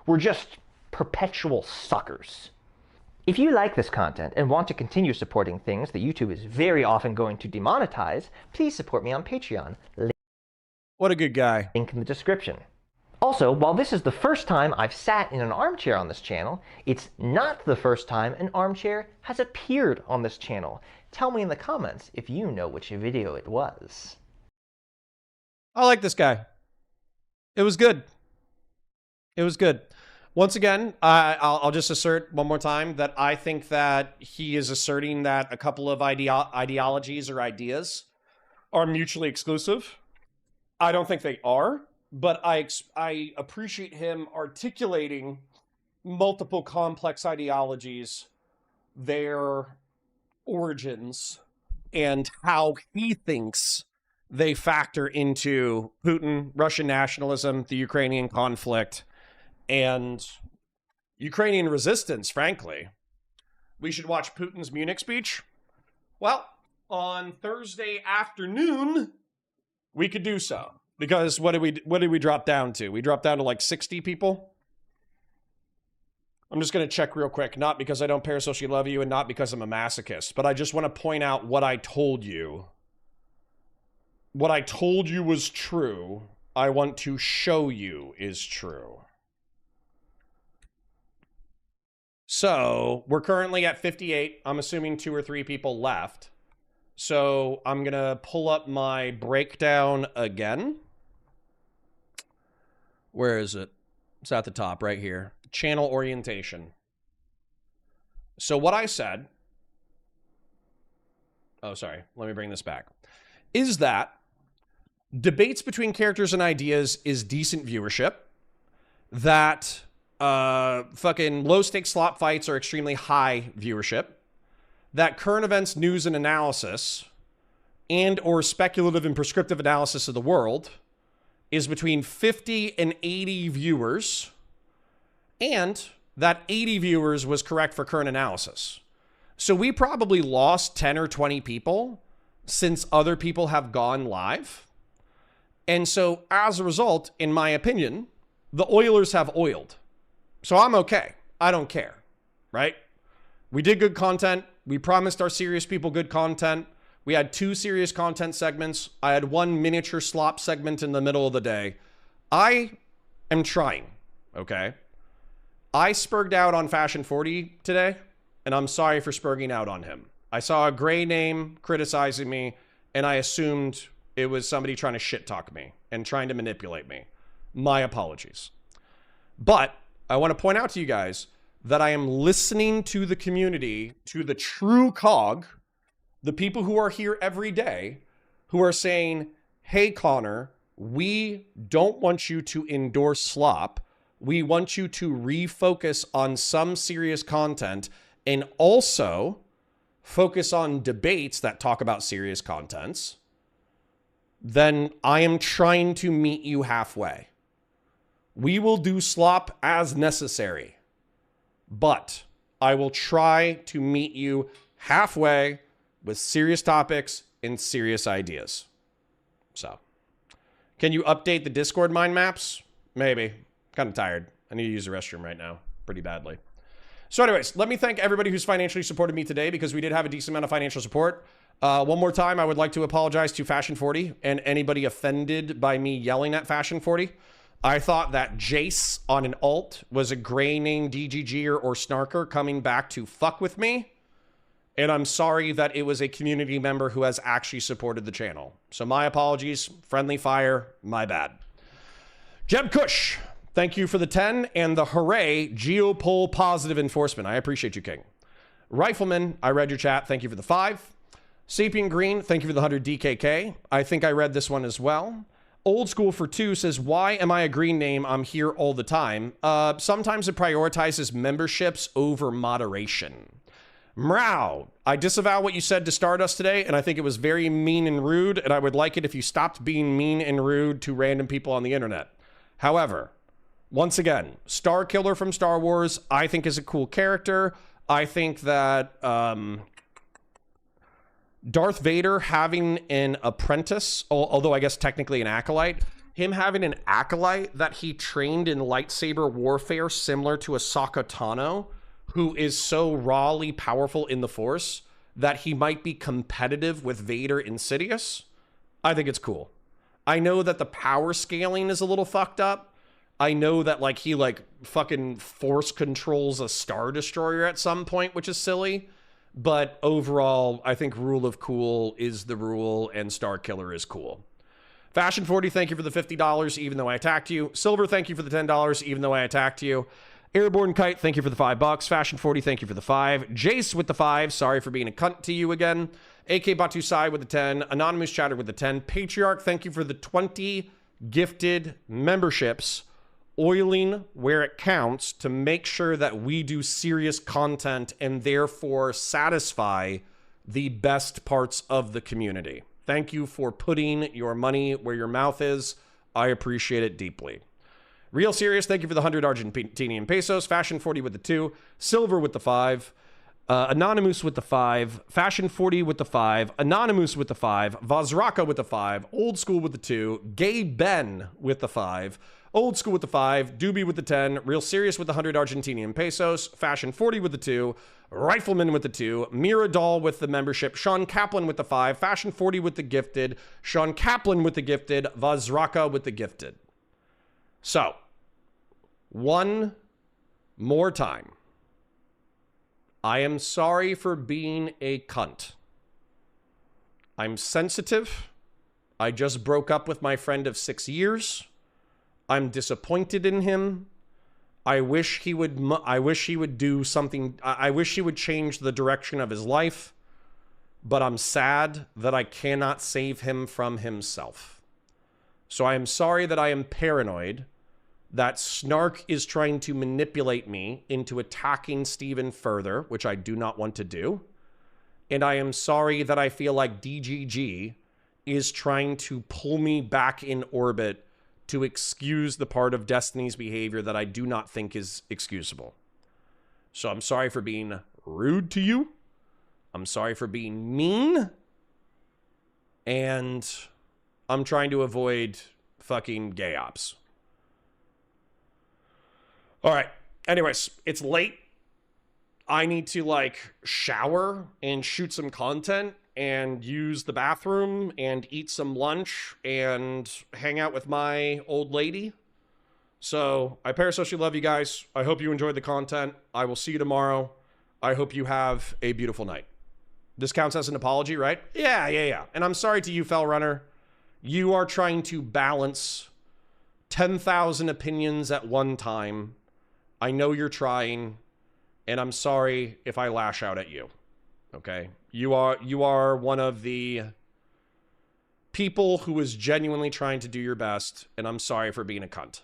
We're just perpetual suckers. If you like this content and want to continue supporting things that YouTube is very often going to demonetize, please support me on Patreon. What a good guy. Link in the description. Also, while this is the first time I've sat in an armchair on this channel, it's not the first time an armchair has appeared on this channel. Tell me in the comments if you know which video it was. I like this guy. It was good. It was good. Once again, I'll just assert one more time that I think that he is asserting that a couple of ideologies or ideas are mutually exclusive. I don't think they are, but I appreciate him articulating multiple complex ideologies, their origins, and how he thinks they factor into Putin, Russian nationalism, the Ukrainian conflict, and Ukrainian resistance, frankly. We should watch Putin's Munich speech. Well, on Thursday afternoon, we could do so. Because what did we drop down to? We dropped down to like 60 people. I'm just going to check real quick. Not because I don't parasocially love you and not because I'm a masochist. But I just want to point out what I told you. What I told you was true. I want to show you is true. So, we're currently at 58. I'm assuming 2 or 3 people left. So, I'm going to pull up my breakdown again. Where is it? It's at the top right here. Channel orientation. So, what I said... Oh, sorry. Let me bring this back. Is that debates between characters and ideas is decent viewership. That... fucking low-stakes slop fights are extremely high viewership. That current events, news, and analysis, and or speculative and prescriptive analysis of the world is between 50 and 80 viewers, and that 80 viewers was correct for current analysis. So we probably lost 10 or 20 people since other people have gone live. And so, as a result, in my opinion, the Oilers have oiled. So I'm okay. I don't care, right? We did good content. We promised our serious people good content. We had 2 serious content segments. I had 1 miniature slop segment in the middle of the day. I am trying, okay? I spurged out on Fashion 40 today, and I'm sorry for spurging out on him. I saw a gray name criticizing me, and I assumed it was somebody trying to shit talk me and trying to manipulate me. My apologies. But I want to point out to you guys, that I am listening to the community, to the true cog, the people who are here every day, who are saying, hey, Connor, we don't want you to endorse slop. We want you to refocus on some serious content and also focus on debates that talk about serious contents. Then I am trying to meet you halfway. We will do slop as necessary, but I will try to meet you halfway with serious topics and serious ideas. So, can you update the Discord mind maps? Maybe. Kind of tired. I need to use the restroom right now pretty badly. So anyways, let me thank everybody who's financially supported me today, because we did have a decent amount of financial support. One more time, I would like to apologize to Fashion 40 and anybody offended by me yelling at Fashion 40. I thought that Jace on an alt was a gray name DGGer or snarker coming back to fuck with me. And I'm sorry that it was a community member who has actually supported the channel. So my apologies. Friendly fire. My bad. Jeb Kush, thank you for the 10 and the hooray Geopol positive enforcement. I appreciate you, King. Rifleman, I read your chat. Thank you for the 5. Sapien Green, thank you for the 100 DKK. I think I read this one as well. Old School for 2 says, why am I a green name? I'm here all the time. Sometimes it prioritizes memberships over moderation. Mrow, I disavow what you said to Stardust today, and I think it was very mean and rude, and I would like it if you stopped being mean and rude to random people on the internet. However, once again, Star Killer from Star Wars, I think is a cool character. I think that Darth Vader having an apprentice, although I guess technically an acolyte, him having an acolyte that he trained in lightsaber warfare similar to Ahsoka Tano, who is so rawly powerful in the Force that he might be competitive with Vader and Sidious. I think it's cool. I know that the power scaling is a little fucked up. I know that like he like fucking force controls a Star Destroyer at some point, which is silly. But overall, I think rule of cool is the rule and Star Killer is cool. Fashion 40, thank you for the $50, even though I attacked you. Silver, thank you for the $10, even though I attacked you. Airborne Kite, thank you for the $5. Fashion 40, thank you for the 5. Jace with the 5, sorry for being a cunt to you again. AK Batu Sai with the 10. Anonymous Chatter with the 10. Patriarch, thank you for the 20 gifted memberships. Oiling where it counts to make sure that we do serious content and therefore satisfy the best parts of the community. Thank you for putting your money where your mouth is. I appreciate it deeply. Real Serious, thank you for the 100 Argentinian pesos. Fashion 40 with the 2. Silver with the 5. Anonymous with the 5. Fashion 40 with the 5. Anonymous with the 5. Vazraka with the 5. Old School with the 2. Gay Ben with the 5. Old School with the 5. Doobie with the 10. Real Serious with the 100 Argentinian pesos. Fashion 40 with the 2. Rifleman with the 2. Miradol with the membership. Sean Kaplan with the 5. Fashion 40 with the gifted. Sean Kaplan with the gifted. Vazraka with the gifted. So, one more time. I am sorry for being a cunt. I'm sensitive. I just broke up with my friend of 6 years. I'm disappointed in him. I wish he would do something. I wish he would change the direction of his life. But I'm sad that I cannot save him from himself. So I am sorry that I am paranoid that Snark is trying to manipulate me into attacking Steven further, which I do not want to do. And I am sorry that I feel like DGG is trying to pull me back in orbit to excuse the part of Destiny's behavior that I do not think is excusable. So I'm sorry for being rude to you. I'm sorry for being mean. And I'm trying to avoid fucking gay ops. All right. Anyways, it's late. I need to like shower and shoot some content and use the bathroom and eat some lunch and hang out with my old lady. So I parasocially love you guys. I hope you enjoyed the content. I will see you tomorrow. I hope you have a beautiful night. This counts as an apology, right? Yeah. And I'm sorry to you, Fell Runner. You are trying to balance 10,000 opinions at one time. I know you're trying. and I'm sorry if I lash out at you. Okay? You are one of the people who is genuinely trying to do your best, and I'm sorry for being a cunt.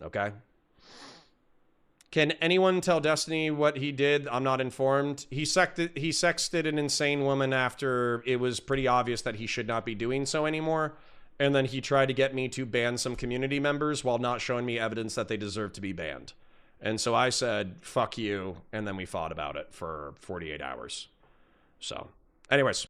Okay? Can anyone tell Destiny what he did? I'm not informed. He sexted an insane woman after it was pretty obvious that he should not be doing so anymore. And then he tried to get me to ban some community members while not showing me evidence that they deserve to be banned. And so I said, fuck you. And then we fought about it for 48 hours. So, anyways.